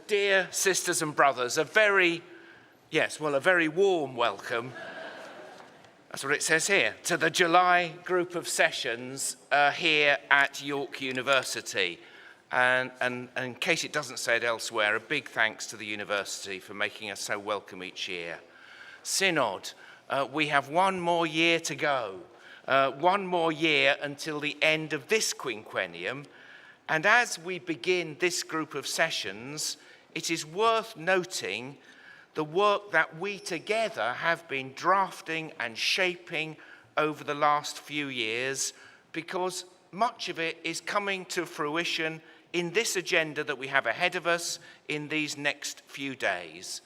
Dear sisters and brothers, a very warm welcome, that's what it says here, to the July group of sessions here at York University. And in case it doesn't say it elsewhere, a big thanks to the university for making us so welcome each year. Synod, we have one more year to go, one more year until the end of this quinquennium. And as we begin this group of sessions, it is worth noting the work that we together have been drafting and shaping over the last few years, because much of it is coming to fruition in this agenda that we have ahead of us in these next few days.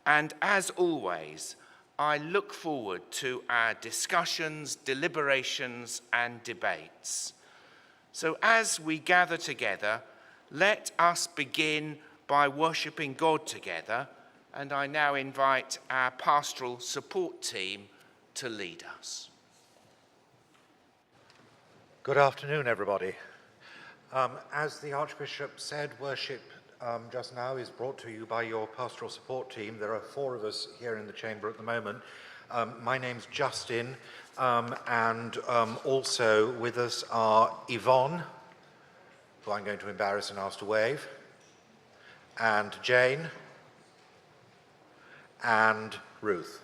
And as always, I look forward to our discussions, deliberations, and debates. So as we gather together, let us begin by worshipping God together, and I now invite our pastoral support team to lead us. Good afternoon, everybody. As the Archbishop said, worship just now is brought to you by your pastoral support team. There are 4 of us here in the chamber at the moment. My name's Justin. And also with us are Yvonne, who I'm going to embarrass and ask to wave, and Jane, and Ruth.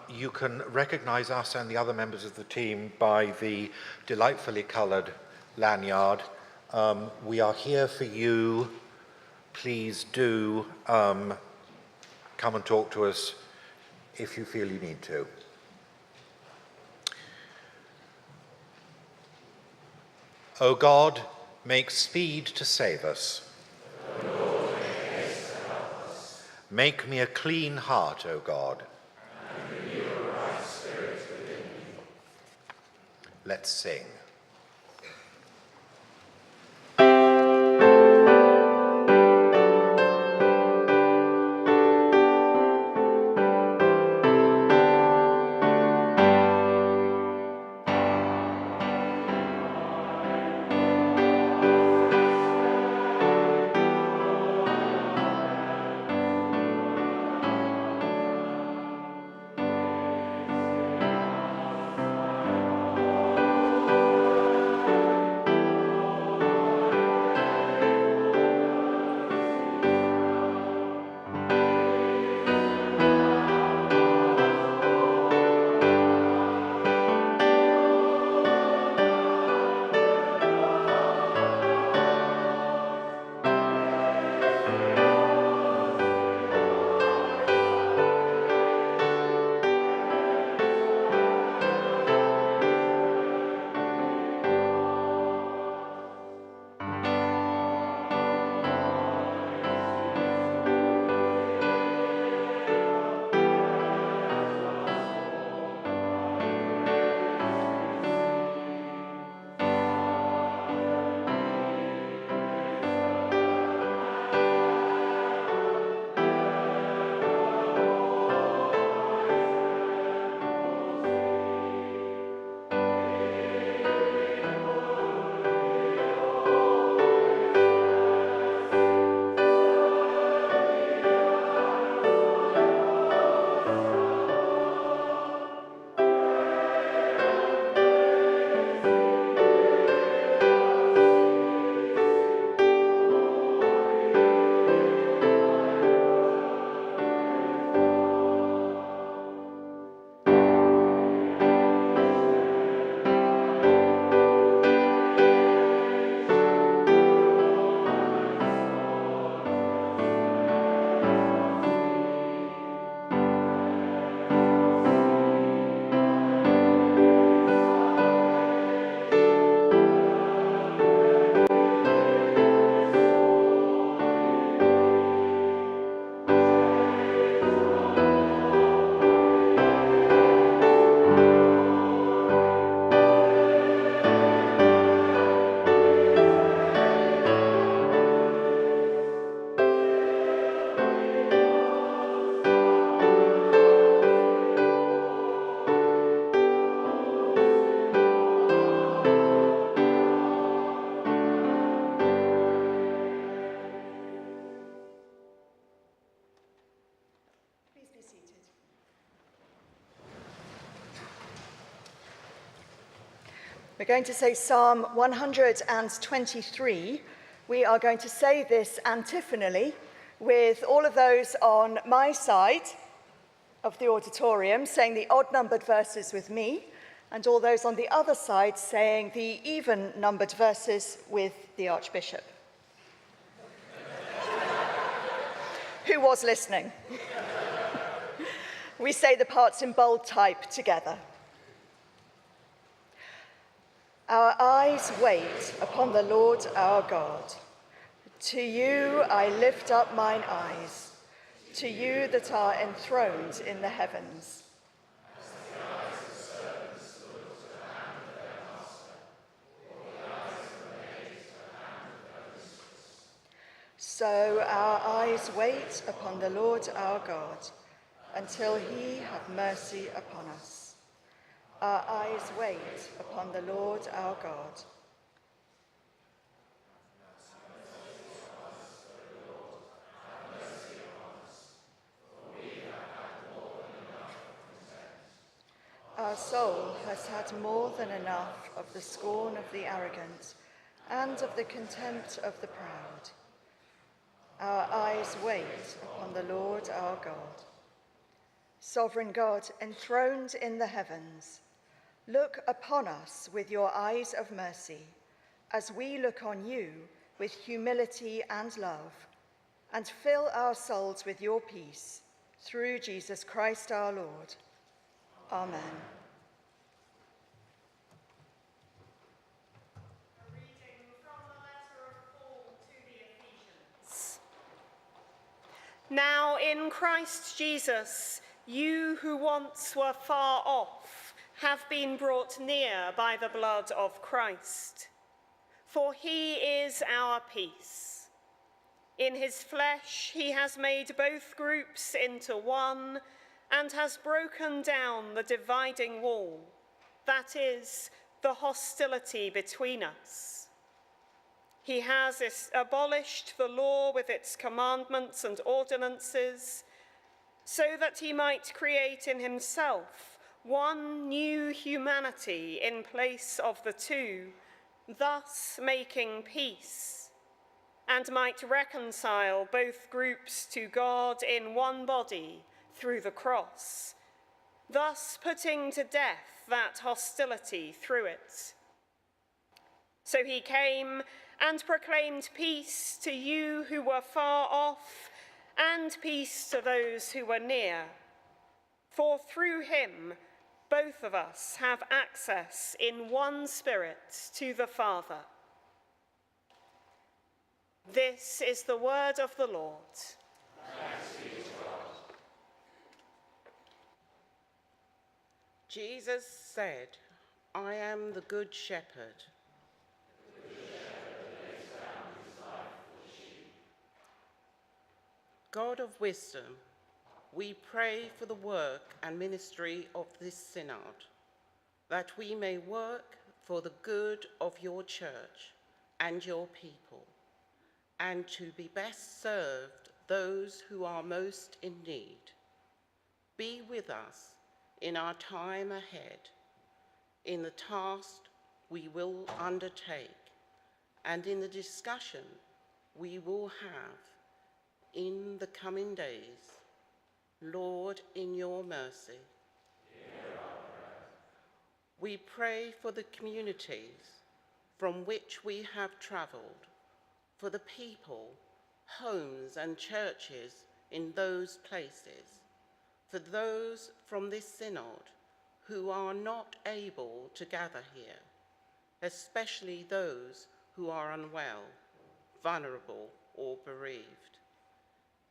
You can recognize us and the other members of the team by the delightfully colored lanyard. We are here for you. Please do come and talk to us if you feel you need to. O God, make speed to save us. O Lord, make haste to help us. Make me a clean heart, O God. And renew a right spirit within me. Let's sing. We're going to say Psalm 123. We are going to say this antiphonally with all of those on my side of the auditorium saying the odd-numbered verses with me, and all those on the other side saying the even-numbered verses with the Archbishop. Who was listening? We say the parts in bold type together. Our eyes wait upon the Lord our God. To you I lift up mine eyes, to you that are enthroned in the heavens. So our eyes wait upon the Lord our God, until he have mercy upon us. Our eyes wait upon the Lord our God. Our soul has had more than enough of the scorn of the arrogant and of the contempt of the proud. Our eyes wait upon the Lord our God. Sovereign God, enthroned in the heavens, look upon us with your eyes of mercy, as we look on you with humility and love, and fill our souls with your peace, through Jesus Christ our Lord. Amen. A reading from the letter of Paul to the Ephesians. Now in Christ Jesus, you who once were far off have been brought near by the blood of Christ. For he is our peace. In his flesh he has made both groups into one and has broken down the dividing wall, that is, the hostility between us. He has abolished the law with its commandments and ordinances, so that he might create in himself one new humanity in place of the two, thus making peace, and might reconcile both groups to God in one body through the cross, thus putting to death that hostility through it. So he came and proclaimed peace to you who were far off, and peace to those who were near. For through him, both of us have access in one Spirit to the Father. This is the word of the Lord. Thanks be to God. Jesus said, I am the good shepherd. The good shepherd lays down his life for the sheep. God of wisdom, we pray for the work and ministry of this synod, that we may work for the good of your church and your people, and to be best served those who are most in need. Be with us in our time ahead, in the task we will undertake, and in the discussion we will have in the coming days. Lord, in your mercy. We pray for the communities from which we have travelled, for the people, homes and churches in those places, for those from this synod who are not able to gather here, especially those who are unwell, vulnerable or bereaved.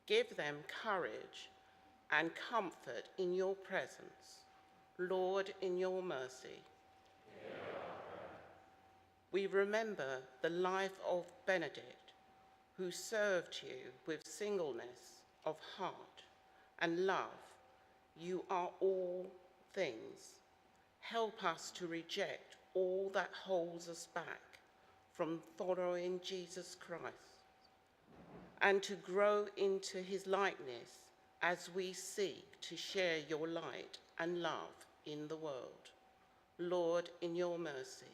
Give them courage and comfort in your presence, Lord, in your mercy. We remember the life of Benedict, who served you with singleness of heart and love. You are all things. Help us to reject all that holds us back from following Jesus Christ, and to grow into his likeness as we seek to share your light and love in the world. Lord, in your mercy.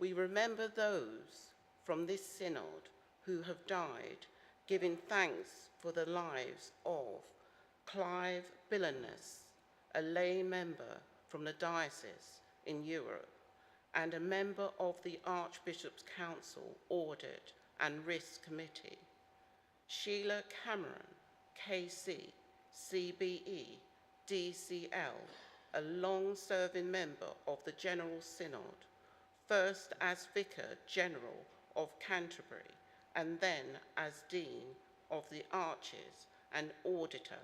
We remember those from this synod who have died, giving thanks for the lives of Clive Billiness, a lay member from the diocese in Europe, and a member of the Archbishop's Council Audit and Risk Committee, Sheila Cameron, KC, CBE, DCL, a long-serving member of the General Synod, first as Vicar General of Canterbury and then as Dean of the Arches and Auditor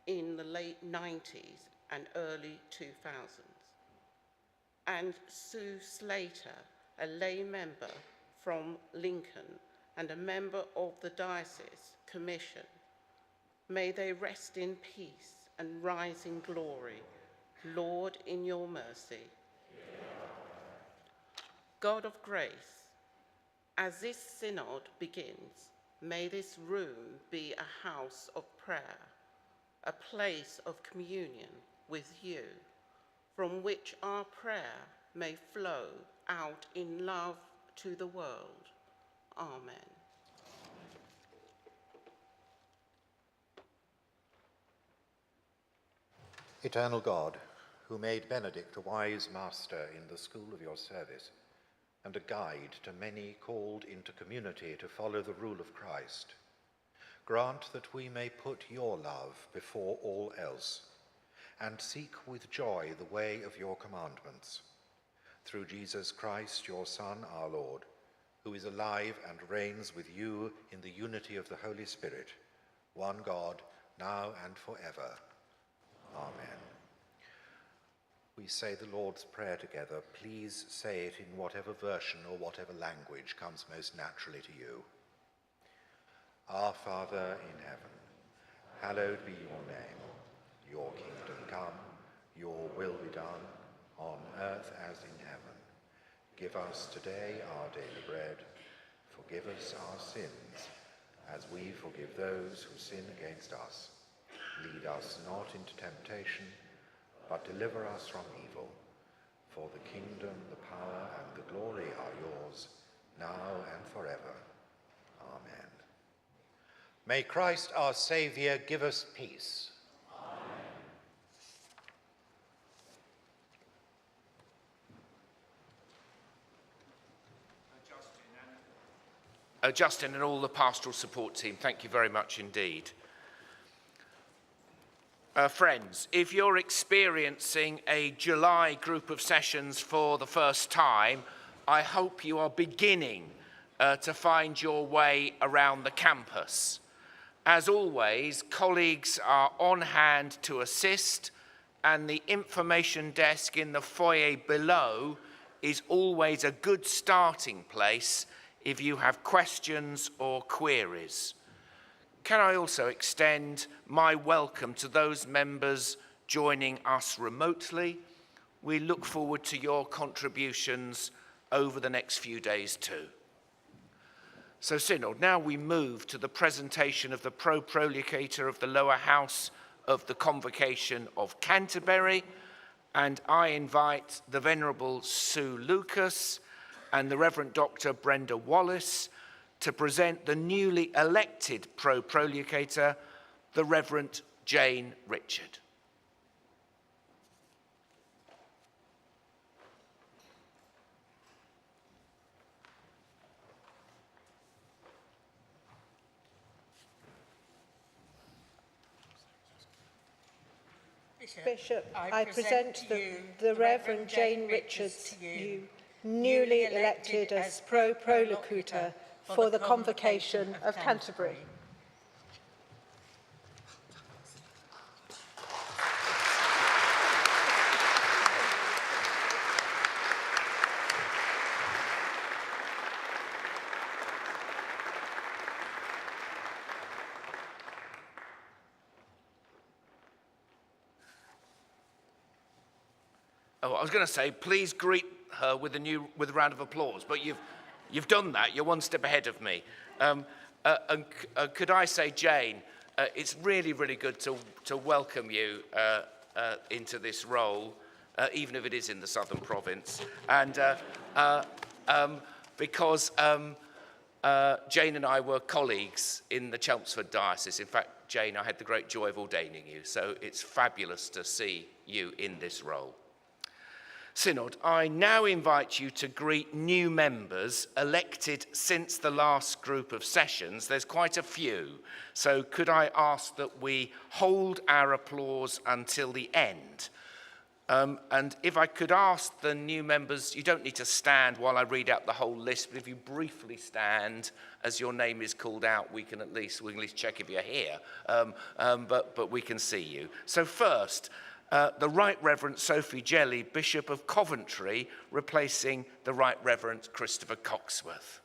in the late 90s and early 2000s. And Sue Slater, a lay member from Lincoln and a member of the Diocese Commission. May they rest in peace and rise in glory. Lord, in your mercy. God of grace, as this synod begins, may this room be a house of prayer, a place of communion with you, from which our prayer may flow out in love to the world. Amen. Eternal God, who made Benedict a wise master in the school of your service, and a guide to many called into community to follow the rule of Christ, grant that we may put your love before all else, and seek with joy the way of your commandments. Through Jesus Christ, your Son, our Lord, who is alive and reigns with you in the unity of the Holy Spirit, one God, now and forever. Amen. We say the Lord's Prayer together. Please say it in whatever version or whatever language comes most naturally to you. Our Father in heaven, hallowed be your name. Your kingdom come, your will be done, on earth as in heaven. Give us today our daily bread. Forgive us our sins, as we forgive those who sin against us. Lead us not into temptation, but deliver us from evil. For the kingdom, the power, and the glory are yours, now and forever. Amen. May Christ our Saviour give us peace. Justin and all the pastoral support team, thank you very much indeed. Friends, if you're experiencing a July group of sessions for the first time, I hope you are beginning to find your way around the campus. As always, colleagues are on hand to assist, and the information desk in the foyer below is always a good starting place if you have questions or queries. Can I also extend my welcome to those members joining us remotely? We look forward to your contributions over the next few days too. So Synod, now we move to the presentation of the Pro-Prolocutor of the Lower House of the Convocation of Canterbury, and I invite the Venerable Sue Lucas and the Reverend Dr. Brenda Wallace to present the newly elected Pro-Prolocutor, the Reverend Jane Richard. Bishop, I present the Reverend Jane Richards to you, newly elected as Pro-Prolocutor for the Convocation of Canterbury. Oh, I was going to say, please greet her with a round of applause, but you've done that. You're one step ahead of me. Could I say, Jane, it's really, really good to welcome you into this role. even if it is in the southern province. And because Jane and I were colleagues in the Chelmsford Diocese. In fact, Jane, I had the great joy of ordaining you, so it's fabulous to see you in this role. Synod, I now invite you to greet new members elected since the last group of sessions. There's quite a few, so could I ask that we hold our applause until the end? And if I could ask the new members, you don't need to stand while I read out the whole list, but if you briefly stand as your name is called out, we can at least check if you're here, but we can see you. So first, the Right Reverend Sophie Jelly, Bishop of Coventry, replacing the Right Reverend Christopher Coxworth.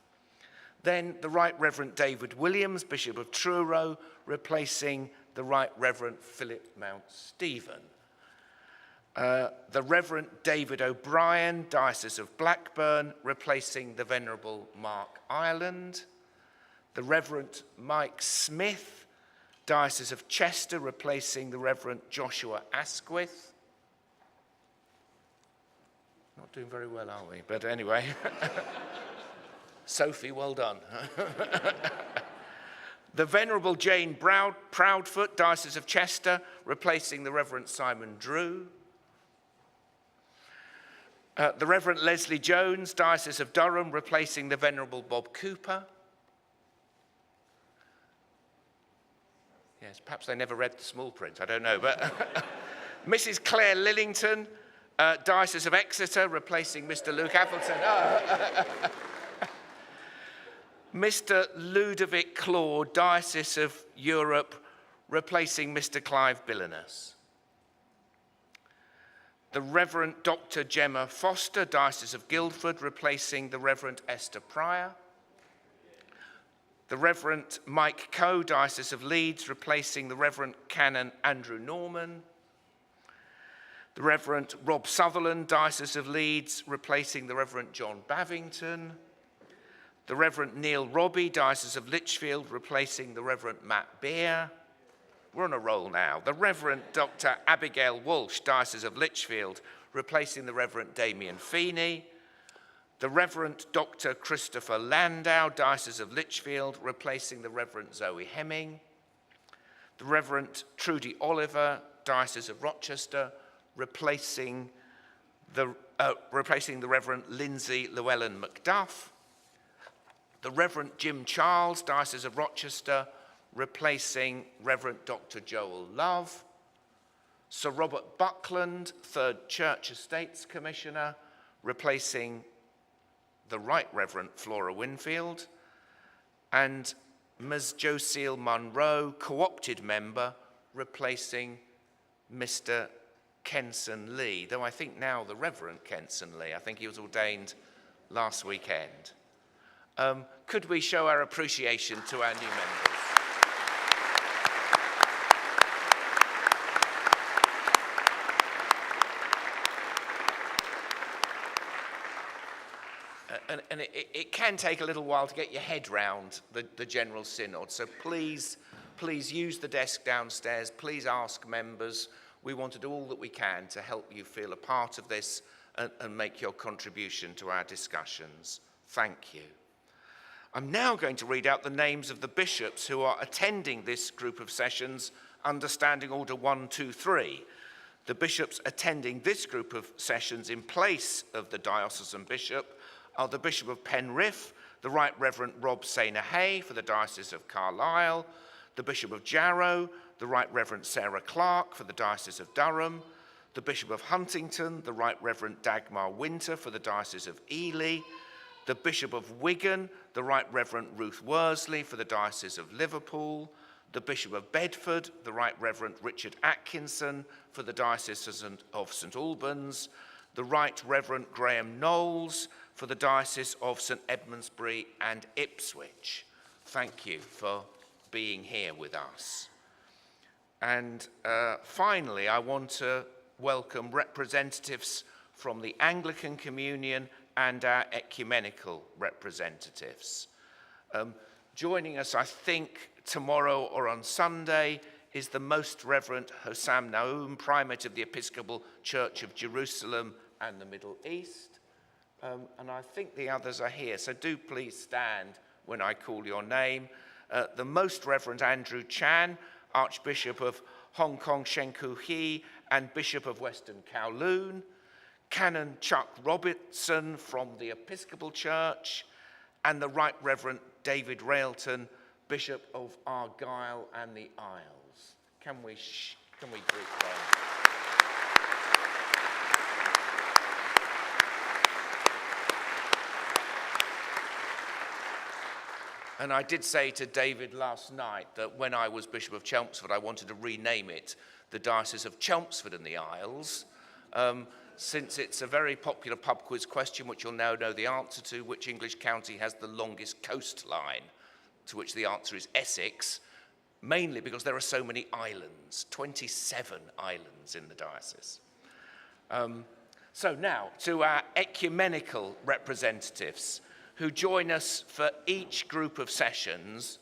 Then the Right Reverend David Williams, Bishop of Truro, replacing the Right Reverend Philip Mount Stephen. The Reverend David O'Brien, Diocese of Blackburn, replacing the Venerable Mark Ireland. The Reverend Mike Smith, Diocese of Chester, replacing the Reverend Joshua Asquith. Not doing very well, are we? But anyway. Sophie, well done. The Venerable Jane Proudfoot, Diocese of Chester, replacing the Reverend Simon Drew. The Reverend Leslie Jones, Diocese of Durham, replacing the Venerable Bob Cooper. Yes, perhaps they never read the small print, I don't know. But Mrs. Claire Lillington, Diocese of Exeter, replacing Mr. Luke Appleton. Mr. Ludovic Claude, Diocese of Europe, replacing Mr. Clive Billinus. The Reverend Dr. Gemma Foster, Diocese of Guildford, replacing the Reverend Esther Pryor. The Reverend Mike Coe, Diocese of Leeds, replacing the Reverend Canon Andrew Norman. The Reverend Rob Sutherland, Diocese of Leeds, replacing the Reverend John Bavington. The Reverend Neil Robbie, Diocese of Lichfield, replacing the Reverend Matt Beer. We're on a roll now. The Reverend Dr. Abigail Walsh, Diocese of Lichfield, replacing the Reverend Damien Feeney. The Reverend Dr. Christopher Landau, Diocese of Lichfield, replacing the Reverend Zoe Hemming. The Reverend Trudy Oliver, Diocese of Rochester, replacing the Reverend Lindsay Llewellyn Macduff. The Reverend Jim Charles, Diocese of Rochester, replacing Reverend Dr. Joel Love. Sir Robert Buckland, Third Church Estates Commissioner, replacing the Right Reverend Flora Winfield. And Ms. Joseel Munro, co-opted member, replacing Mr. Kenson Lee, though I think now the Reverend Kenson Lee. I think he was ordained last weekend. Could we show our appreciation to our new members? And it can take a little while to get your head round the General Synod, so please use the desk downstairs, please ask members. We want to do all that we can to help you feel a part of this and make your contribution to our discussions. Thank you. I'm now going to read out the names of the bishops who are attending this group of sessions under Standing Order 1, 2, 3. The bishops attending this group of sessions in place of the diocesan bishop are the Bishop of Penrith, the Right Reverend Rob Sainer-Hay for the Diocese of Carlisle, the Bishop of Jarrow, the Right Reverend Sarah Clark for the Diocese of Durham, the Bishop of Huntington, the Right Reverend Dagmar Winter for the Diocese of Ely, the Bishop of Wigan, the Right Reverend Ruth Worsley for the Diocese of Liverpool, the Bishop of Bedford, the Right Reverend Richard Atkinson for the Diocese of St Albans, the Right Reverend Graham Knowles for the Diocese of St Edmundsbury and Ipswich. Thank you for being here with us. And finally, I want to welcome representatives from the Anglican Communion and our ecumenical representatives. Joining us, I think, tomorrow or on Sunday is the Most Reverend Hossam Naum, Primate of the Episcopal Church of Jerusalem and the Middle East. And I think the others are here, so do please stand when I call your name. The Most Reverend Andrew Chan, Archbishop of Hong Kong Shenku He and Bishop of Western Kowloon. Canon Chuck Robertson from the Episcopal Church, and the Right Reverend David Railton, Bishop of Argyll and the Isles. Can we greet them? And I did say to David last night that when I was Bishop of Chelmsford, I wanted to rename it the Diocese of Chelmsford and the Isles, since it's a very popular pub quiz question, which you'll now know the answer to: which English county has the longest coastline? To which the answer is Essex, mainly because there are so many islands, 27 islands in the diocese. So now to our ecumenical representatives, who join us for each group of sessions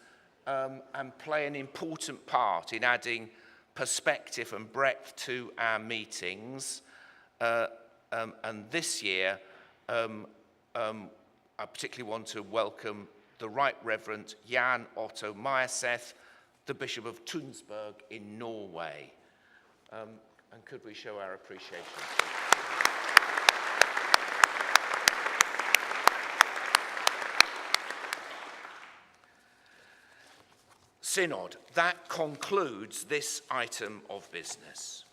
and play an important part in adding perspective and breadth to our meetings. And this year, I particularly want to welcome the Right Reverend Jan Otto Myerseth, the Bishop of Tunsberg in Norway. And could we show our appreciation? Synod, that concludes this item of business.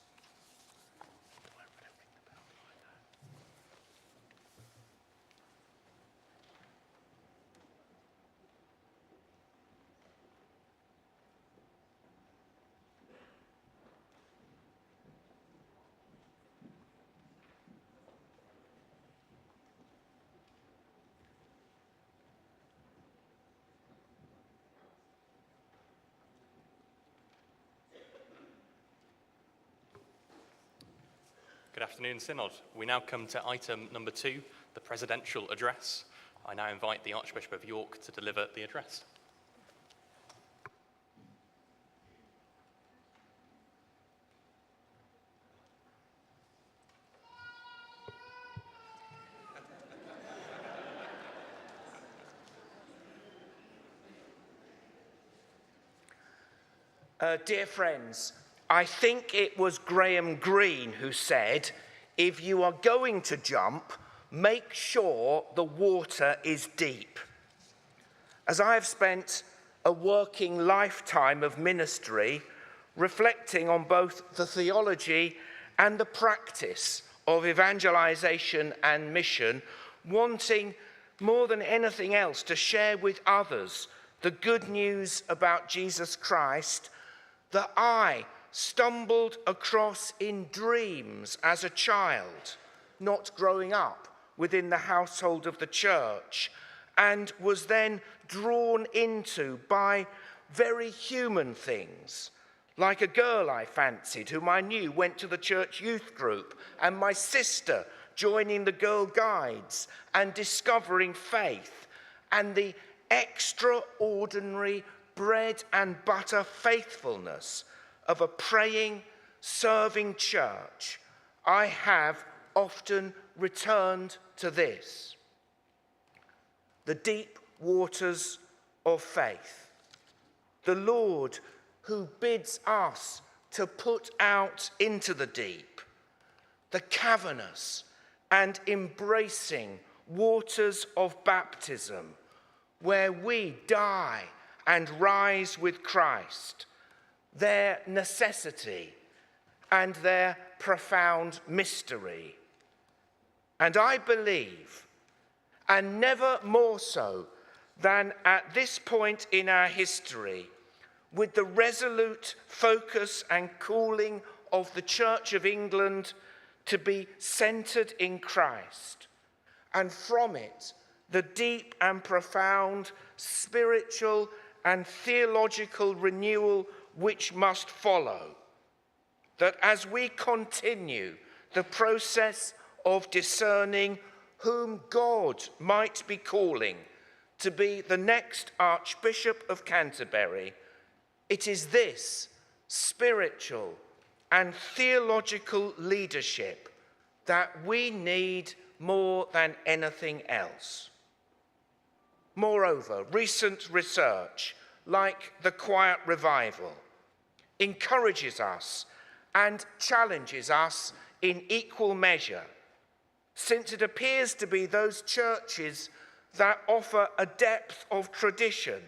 Good afternoon, Synod. We now come to item number 2, the Presidential Address. I now invite the Archbishop of York to deliver the address. Dear friends, I think it was Graham Greene who said, if you are going to jump, make sure the water is deep. As I have spent a working lifetime of ministry reflecting on both the theology and the practice of evangelization and mission, wanting more than anything else to share with others the good news about Jesus Christ, that I stumbled across in dreams as a child, not growing up within the household of the church, and was then drawn into by very human things, like a girl I fancied whom I knew went to the church youth group, and my sister joining the Girl Guides and discovering faith, and the extraordinary bread and butter faithfulness of a praying, serving church. I have often returned to this: the deep waters of faith, the Lord who bids us to put out into the deep, the cavernous and embracing waters of baptism, where we die and rise with Christ, their necessity and their profound mystery. And I believe, and never more so than at this point in our history, with the resolute focus and calling of the Church of England to be centred in Christ, and from it the deep and profound spiritual and theological renewal which must follow, that as we continue the process of discerning whom God might be calling to be the next Archbishop of Canterbury, it is this spiritual, and theological leadership that we need more than anything else. Moreover, recent research, like the Quiet Revival, encourages us and challenges us in equal measure, since it appears to be those churches that offer a depth of tradition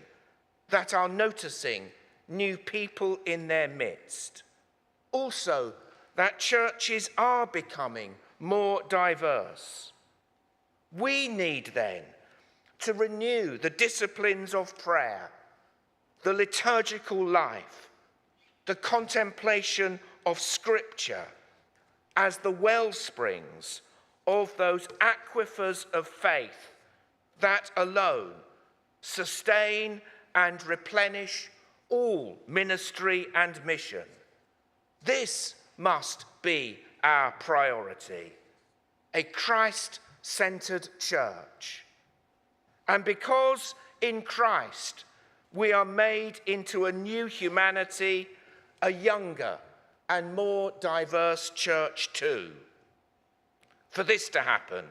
that are noticing new people in their midst. Also, that churches are becoming more diverse. We need then to renew the disciplines of prayer, the liturgical life, the contemplation of Scripture as the wellsprings of those aquifers of faith that alone sustain and replenish all ministry and mission. This must be our priority, a Christ-centered church. And because in Christ we are made into a new humanity, a younger and more diverse church too. For this to happen,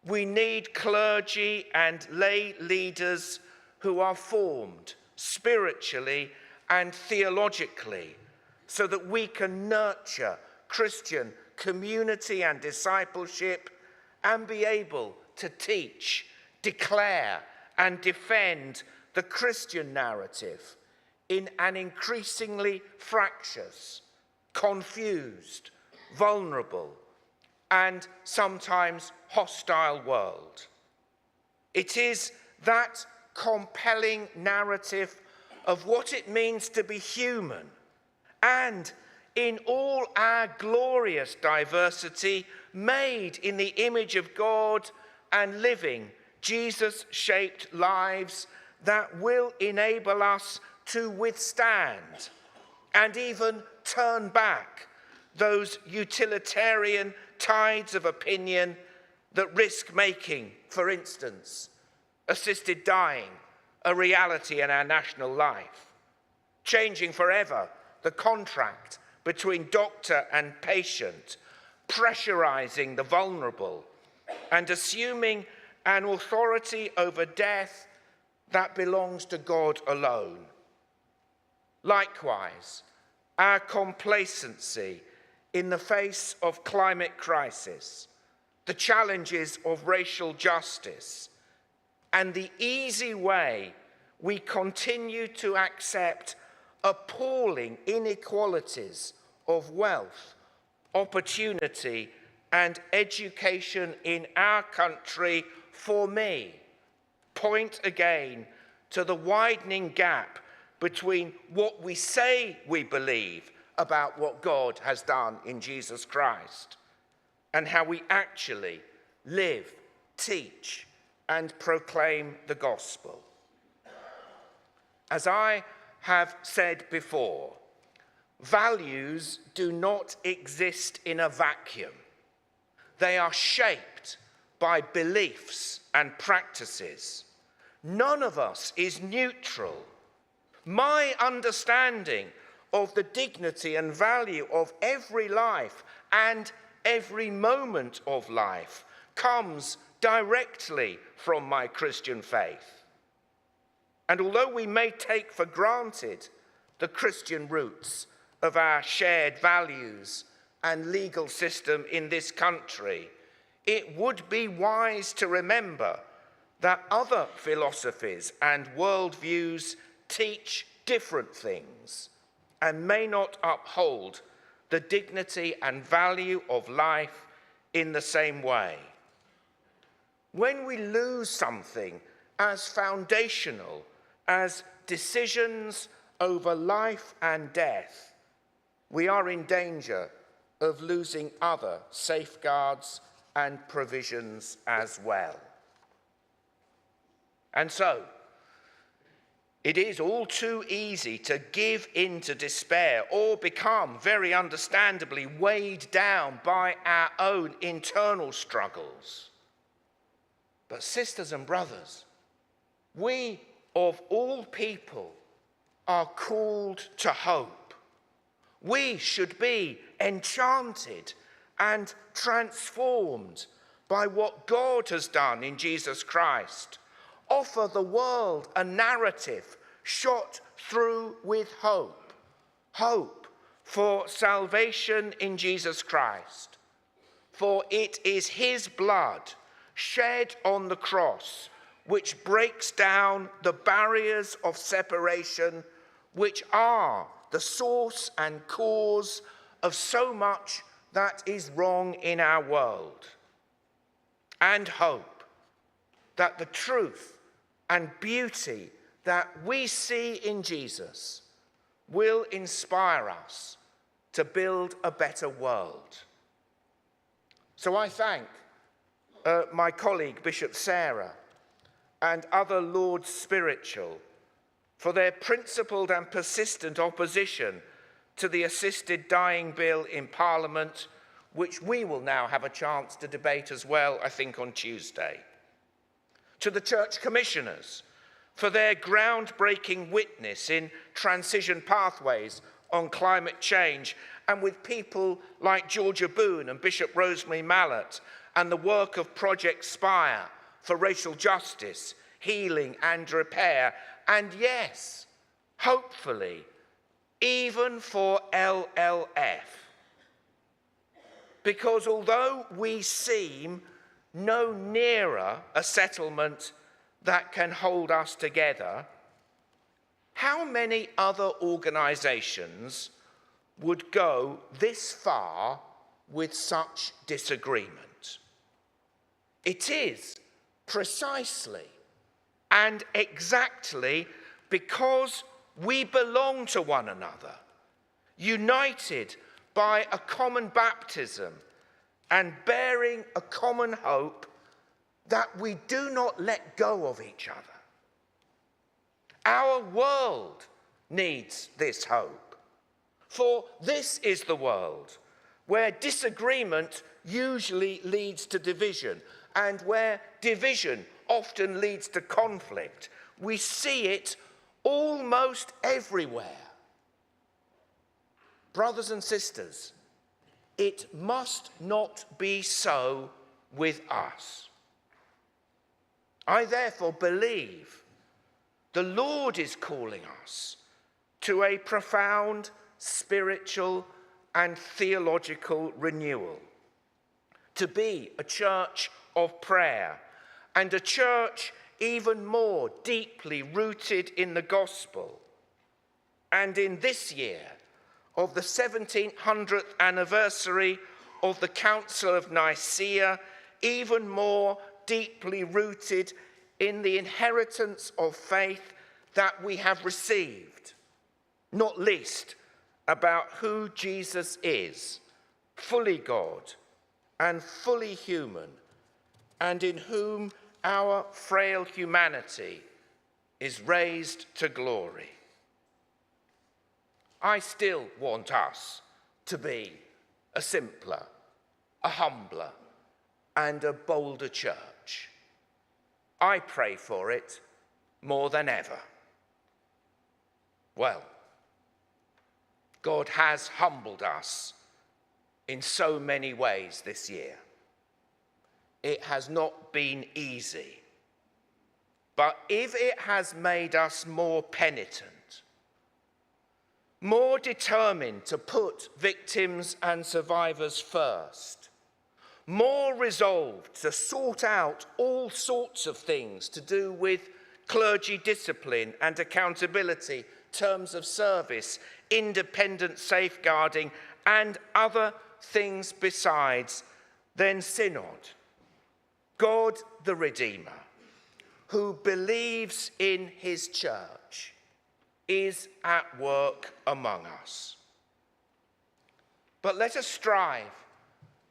we need clergy and lay leaders who are formed spiritually and theologically so that we can nurture Christian community and discipleship and be able to teach, declare, and defend the Christian narrative in an increasingly fractious, confused, vulnerable, and sometimes hostile world. It is that compelling narrative of what it means to be human and in all our glorious diversity, made in the image of God and living Jesus-shaped lives that will enable us to withstand and even turn back those utilitarian tides of opinion that risk making, for instance, assisted dying a reality in our national life, changing forever the contract between doctor and patient, pressurizing the vulnerable, and assuming an authority over death that belongs to God alone. Likewise, our complacency in the face of climate crisis, the challenges of racial justice, and the easy way we continue to accept appalling inequalities of wealth, opportunity, and education in our country, for me, point again to the widening gap between what we say we believe about what God has done in Jesus Christ and how we actually live, teach, and proclaim the gospel. As I have said before, values do not exist in a vacuum. They are shaped by beliefs and practices. None of us is neutral. My understanding of the dignity and value of every life and every moment of life comes directly from my Christian faith. And although we may take for granted the Christian roots of our shared values and legal system in this country, it would be wise to remember that other philosophies and worldviews teach different things and may not uphold the dignity and value of life in the same way. When we lose something as foundational as decisions over life and death, we are in danger of losing other safeguards and provisions as well. And so, it is all too easy to give in to despair or become, very understandably, weighed down by our own internal struggles. But sisters and brothers, we of all people are called to hope, We should be enchanted and transformed by what God has done in Jesus Christ. Offer the world a narrative shot through with hope. Hope for salvation in Jesus Christ. For it is his blood shed on the cross which breaks down the barriers of separation, which are the source and cause of so much that is wrong in our world. And hope that the truth and beauty that we see in Jesus will inspire us to build a better world. So I thank my colleague Bishop Sarah and other Lords Spiritual for their principled and persistent opposition to the assisted dying bill in Parliament, which we will now have a chance to debate as well, I think, on Tuesday. To the Church Commissioners for their groundbreaking witness in transition pathways on climate change, and with people like Georgia Boone and Bishop Rosemary Mallett, and the work of Project Spire for racial justice, healing and repair, and yes, hopefully, even for LLF. Because although we seem no nearer a settlement that can hold us together, how many other organisations would go this far with such disagreement? It is precisely and exactly because we belong to one another, united by a common baptism and bearing a common hope, that we do not let go of each other. Our world needs this hope, for this is the world where disagreement usually leads to division, and where division often leads to conflict. We see it almost everywhere. Brothers and sisters, it must not be so with us. I therefore believe the Lord is calling us to a profound spiritual and theological renewal, to be a church of prayer, and a church even more deeply rooted in the gospel. And in this year of the 1700th anniversary of the Council of Nicaea, even more deeply rooted in the inheritance of faith that we have received, not least about who Jesus is, fully God and fully human, and in whom our frail humanity is raised to glory. I still want us to be a simpler, a humbler, and a bolder church. I pray for it more than ever. Well, God has humbled us in so many ways this year. It has not been easy. But if it has made us more penitent, more determined to put victims and survivors first, more resolved to sort out all sorts of things to do with clergy discipline and accountability, terms of service, independent safeguarding, and other things besides, then Synod, God the Redeemer, who believes in his church, is at work among us. But let us strive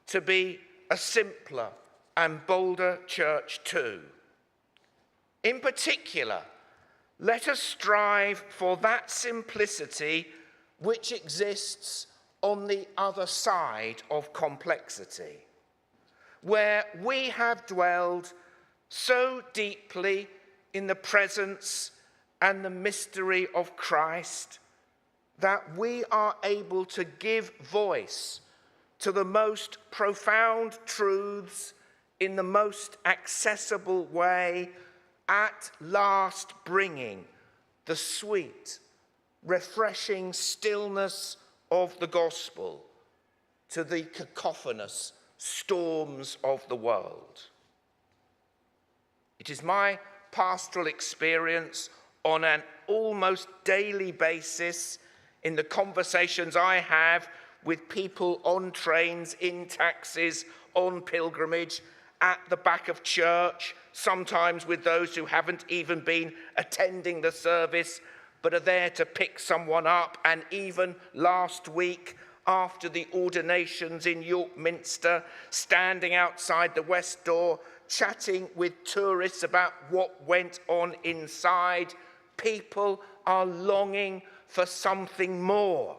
to be a simpler and bolder church too. In particular, let us strive for that simplicity which exists on the other side of complexity, where we have dwelled so deeply in the presence and the mystery of Christ that we are able to give voice to the most profound truths in the most accessible way, at last bringing the sweet, refreshing stillness of the gospel to the cacophonous storms of the world. It is my pastoral experience on an almost daily basis in the conversations I have with people on trains, in taxis, on pilgrimage, at the back of church, sometimes with those who haven't even been attending the service but are there to pick someone up, and even last week after the ordinations in York Minster, standing outside the west door, chatting with tourists about what went on inside. People are longing for something more,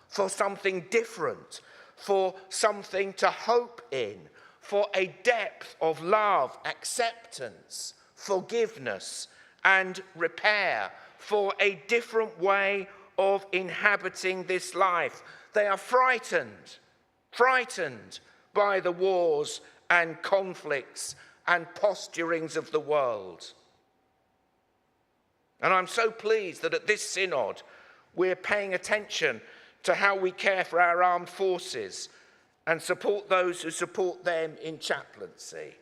for something different, for something to hope in, for a depth of love, acceptance, forgiveness, and repair, for a different way of inhabiting this life. They are frightened by the wars and conflicts and posturings of the world. And I'm so pleased that at this synod we're paying attention to how we care for our armed forces and support those who support them in chaplaincy.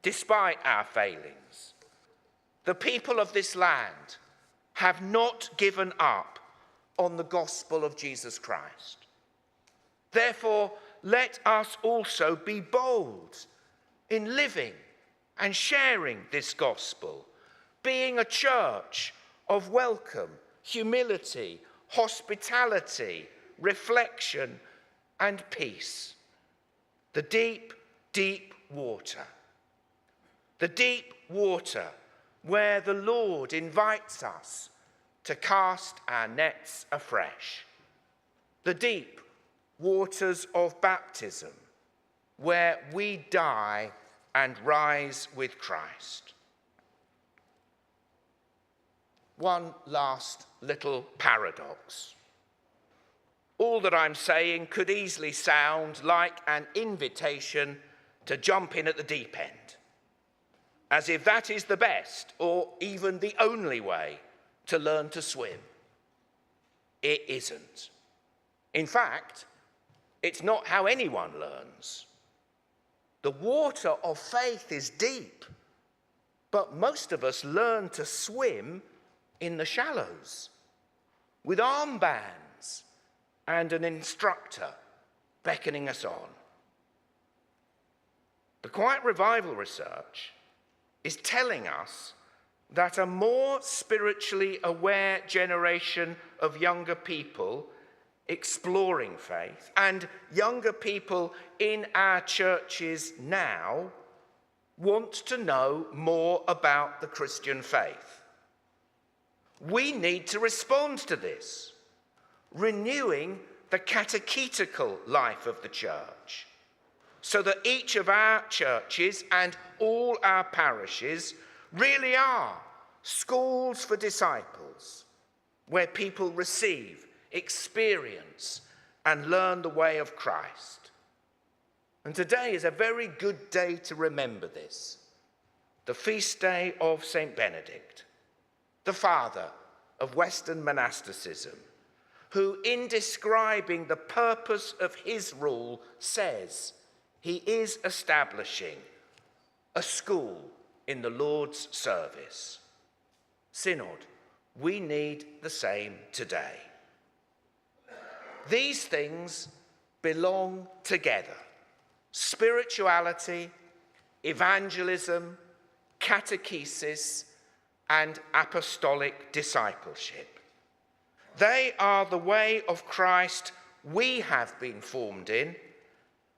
Despite our failings, the people of this land have not given up on the gospel of Jesus Christ. Therefore, let us also be bold in living and sharing this gospel, being a church of welcome, humility, hospitality, reflection, and peace. The deep, deep water. The deep water where the Lord invites us to cast our nets afresh. The deep waters of baptism where we die and rise with Christ. One last little paradox. All that I'm saying could easily sound like an invitation to jump in at the deep end, as if that is the best or even the only way to learn to swim. It isn't. In fact, it's not how anyone learns. The water of faith is deep, but most of us learn to swim in the shallows, with armbands and an instructor beckoning us on. The Quiet Revival research is telling us that a more spiritually aware generation of younger people exploring faith and younger people in our churches now want to know more about the Christian faith. We need to respond to this, renewing the catechetical life of the church, so that each of our churches and all our parishes really are schools for disciples, where people receive, experience, and learn the way of Christ. And today is a very good day to remember this, the feast day of St. Benedict, the father of Western monasticism, who in describing the purpose of his rule says he is establishing a school in the Lord's service. Synod, we need the same today. These things belong together: spirituality, evangelism, catechesis, and apostolic discipleship. They are the way of Christ we have been formed in,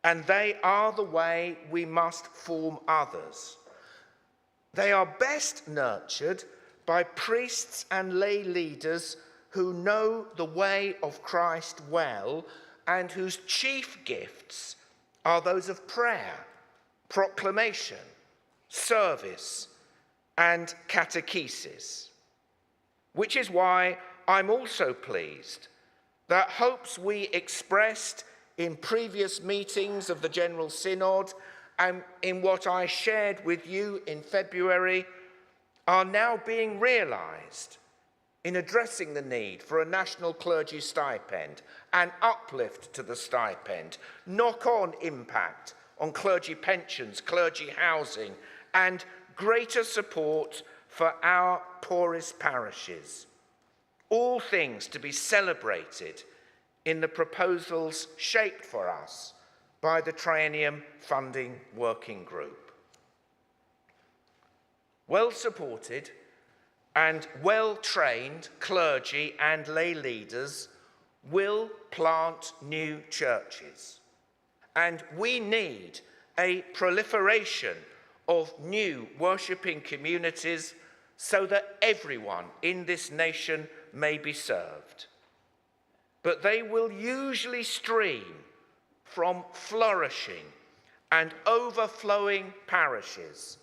and they are the way we must form others. They are best nurtured by priests and lay leaders who know the way of Christ well and whose chief gifts are those of prayer, proclamation, service, and catechesis. Which is why I'm also pleased that hopes we expressed in previous meetings of the General Synod and in what I shared with you in February are now being realised in addressing the need for a national clergy stipend, an uplift to the stipend, knock-on impact on clergy pensions, clergy housing, and greater support for our poorest parishes. All things to be celebrated in the proposals shaped for us by the Triennium Funding Working Group. Well-supported and well-trained clergy and lay leaders will plant new churches. And we need a proliferation of new worshipping communities so that everyone in this nation may be served. But they will usually stream from flourishing and overflowing parishes,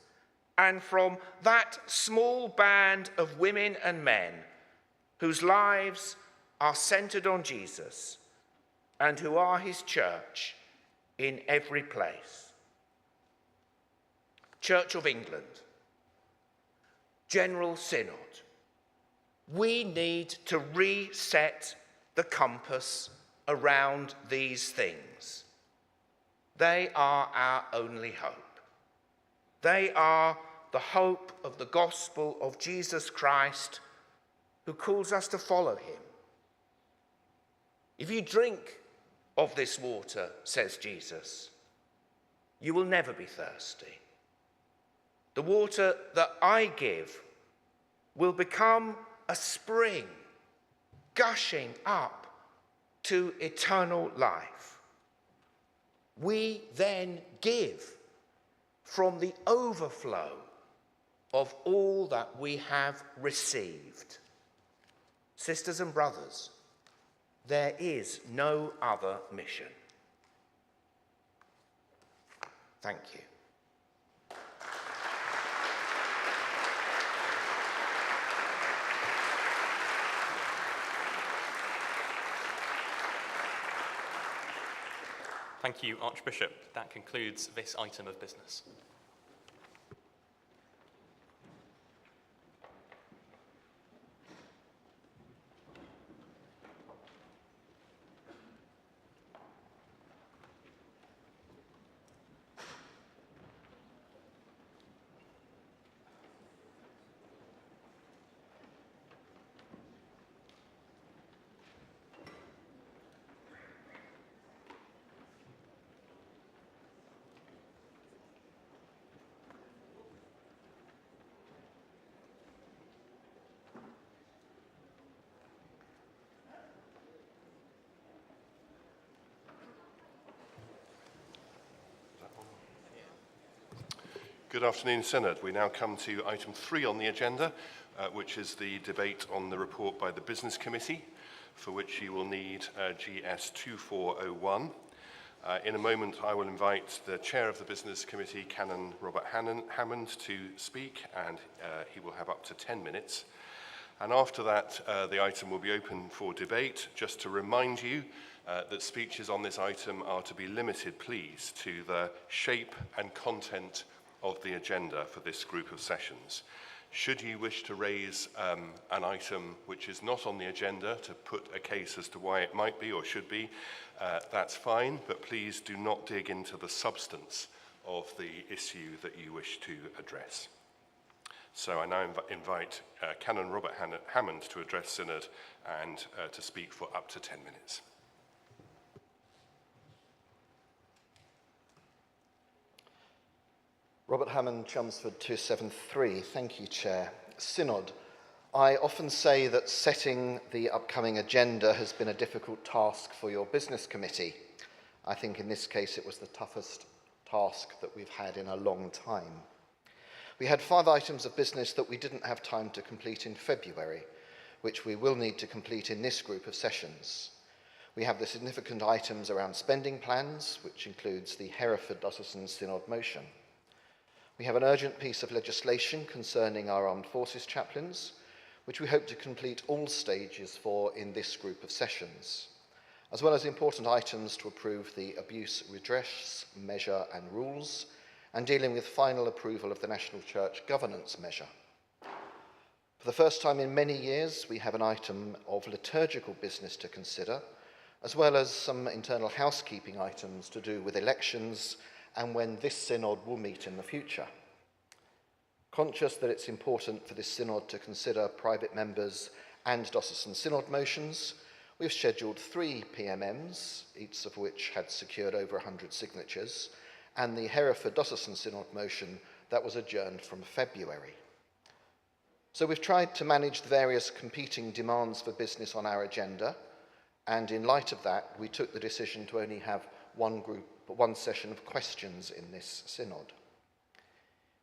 and from that small band of women and men whose lives are centred on Jesus and who are his church in every place. Church of England, General Synod, we need to reset the compass around these things. They are our only hope. They are the hope of the gospel of Jesus Christ, who calls us to follow him. If you drink of this water, says Jesus, you will never be thirsty. The water that I give will become a spring gushing up to eternal life. We then give from the overflow of all that we have received. Sisters and brothers, there is no other mission. Thank you. Thank you, Archbishop. That concludes this item of business. Good afternoon, Synod. We now come to item 3 on the agenda, which is the debate on the report by the Business Committee, for which you will need GS 2401. In a moment, I will invite the Chair of the Business Committee, Canon Robert Hammond, to speak, and he will have up to 10 minutes. And after that, the item will be open for debate. Just to remind you that speeches on this item are to be limited, please, to the shape and content of the agenda for this group of sessions. Should you wish to raise an item which is not on the agenda to put a case as to why it might be or should be, that's fine, but please do not dig into the substance of the issue that you wish to address. So I now invite Canon Robert Hammond to address Synod and to speak for up to 10 minutes. Robert Hammond, Chelmsford 273. Thank you, Chair. Synod. I often say that setting the upcoming agenda has been a difficult task for your business committee. I think in this case it was the toughest task that we've had in a long time. We had 5 items of business that we didn't have time to complete in February, which we will need to complete in this group of sessions. We have the significant items around spending plans, which includes the Hereford Diocesan Synod motion. We have an urgent piece of legislation concerning our armed forces chaplains. which we hope to complete all stages for in this group of sessions, as well as important items to approve the abuse redress measure and rules, and dealing with final approval of the National Church governance measure. For the first time in many years, we have an item of liturgical business to consider, as well as some internal housekeeping items to do with elections and when this synod will meet in the future. Conscious that it's important for this synod to consider private members and diocesan synod motions, we've scheduled 3 PMMs, each of which had secured over 100 signatures, and the Hereford Diocesan Synod motion that was adjourned from February. So we've tried to manage the various competing demands for business on our agenda, and in light of that, we took the decision to only have one session of questions in this synod.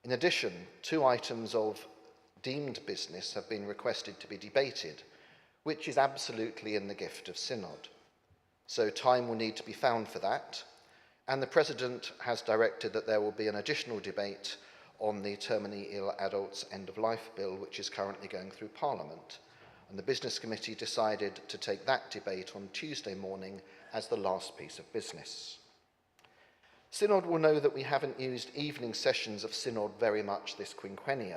In addition, 2 items of deemed business have been requested to be debated, which is absolutely in the gift of synod. So time will need to be found for that, and the President has directed that there will be an additional debate on the Terminally Ill Adults End of Life Bill, which is currently going through Parliament. And the Business Committee decided to take that debate on Tuesday morning as the last piece of business. Synod will know that we haven't used evening sessions of Synod very much this quinquennium,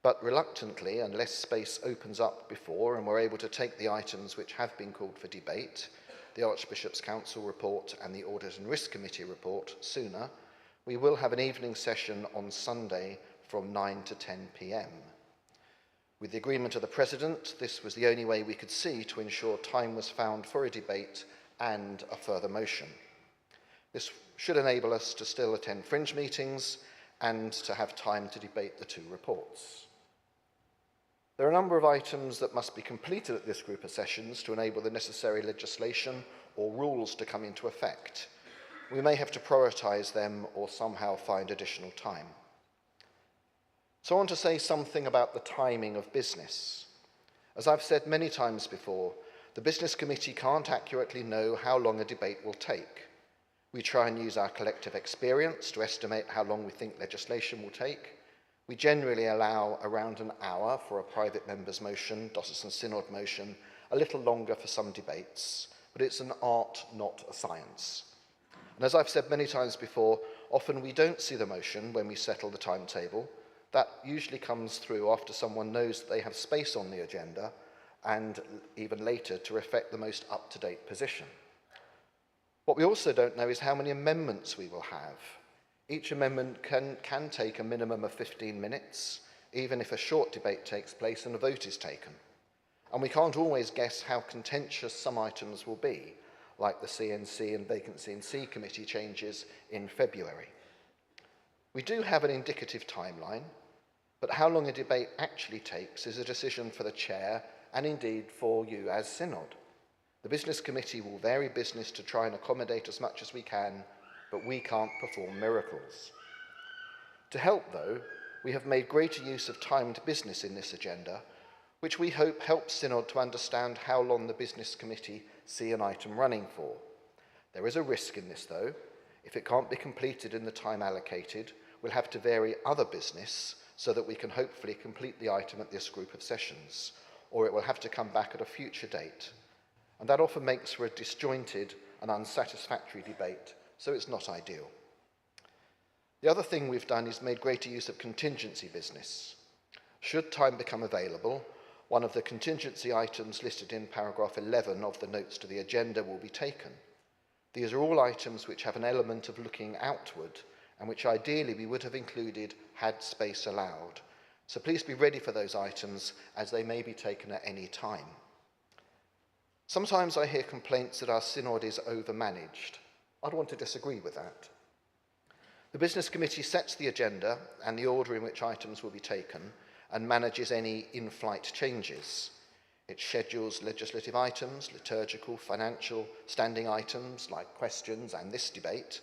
but reluctantly, unless space opens up before and we're able to take the items which have been called for debate, the Archbishop's Council report and the Audit and Risk Committee report, sooner, we will have an evening session on Sunday from 9 to 10 p.m. With the agreement of the President, this was the only way we could see to ensure time was found for a debate and a further motion. This should enable us to still attend fringe meetings and to have time to debate the 2 reports. There are a number of items that must be completed at this group of sessions to enable the necessary legislation or rules to come into effect. We may have to prioritise them or somehow find additional time. So I want to say something about the timing of business. As I've said many times before, the Business Committee can't accurately know how long a debate will take. We try and use our collective experience to estimate how long we think legislation will take. We generally allow around an hour for a private member's motion, diocesan synod motion, a little longer for some debates, but it's an art, not a science. And as I've said many times before, often we don't see the motion when we settle the timetable. That usually comes through after someone knows that they have space on the agenda and even later to reflect the most up-to-date position. What we also don't know is how many amendments we will have. Each amendment can take a minimum of 15 minutes, even if a short debate takes place and a vote is taken. And we can't always guess how contentious some items will be, like the CNC and Vacancy and C Committee changes in February. We do have an indicative timeline, but how long a debate actually takes is a decision for the Chair and indeed for you as Synod. The Business Committee will vary business to try and accommodate as much as we can, but we can't perform miracles. To help, though, we have made greater use of timed business in this agenda, which we hope helps Synod to understand how long the Business Committee see an item running for. There is a risk in this, though. If it can't be completed in the time allocated, we'll have to vary other business so that we can hopefully complete the item at this group of sessions, or it will have to come back at a future date. And that often makes for a disjointed and unsatisfactory debate, so it's not ideal. The other thing we've done is made greater use of contingency business. Should time become available, one of the contingency items listed in paragraph 11 of the notes to the agenda will be taken. These are all items which have an element of looking outward and which ideally we would have included had space allowed. So please be ready for those items as they may be taken at any time. Sometimes I hear complaints that our synod is overmanaged. I'd want to disagree with that. The Business Committee sets the agenda and the order in which items will be taken and manages any in-flight changes. It schedules legislative items, liturgical, financial, standing items like questions and this debate,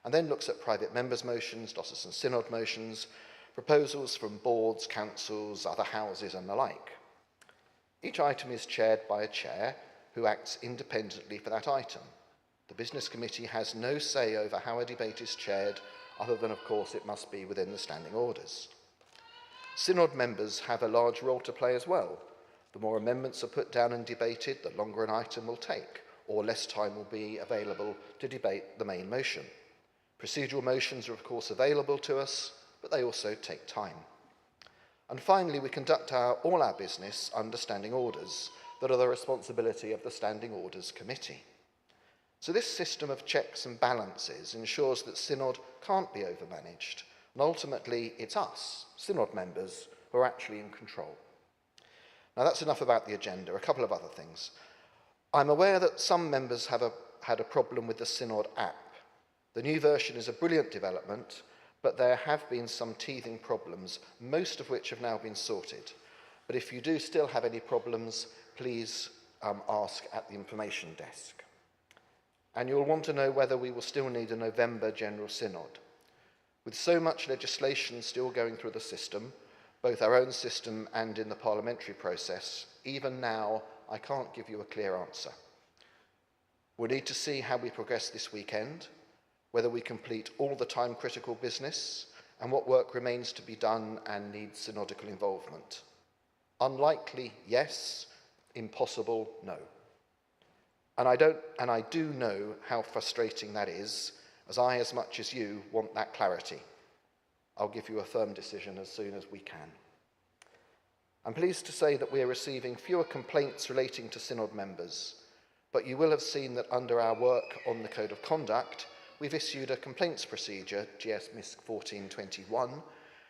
and then looks at private members' motions, diocesan synod motions, proposals from boards, councils, other houses and the like. Each item is chaired by a chair who acts independently for that item. The Business Committee has no say over how a debate is chaired, other than, of course, it must be within the standing orders. Synod members have a large role to play as well. The more amendments are put down and debated, the longer an item will take, or less time will be available to debate the main motion. Procedural motions are of course available to us, but they also take time. And finally, we conduct all our business under standing orders that are the responsibility of the Standing Orders Committee. So this system of checks and balances ensures that Synod can't be overmanaged, and ultimately it's us, Synod members, who are actually in control. Now that's enough about the agenda. A couple of other things. I'm aware that some members have had a problem with the Synod app. The new version is a brilliant development, but there have been some teething problems, most of which have now been sorted. But if you do still have any problems, please ask at the information desk. And you'll want to know whether we will still need a November General Synod. With so much legislation still going through the system, both our own system and in the parliamentary process, even now, I can't give you a clear answer. We'll need to see how we progress this weekend, whether we complete all the time-critical business, and what work remains to be done and needs synodical involvement. Unlikely, yes. Impossible, no. And I do know how frustrating that is, as I, as much as you, want that clarity. I'll give you a firm decision as soon as we can. I'm pleased to say that we are receiving fewer complaints relating to Synod members, but you will have seen that under our work on the Code of Conduct, we've issued a complaints procedure, GS MISC 1421,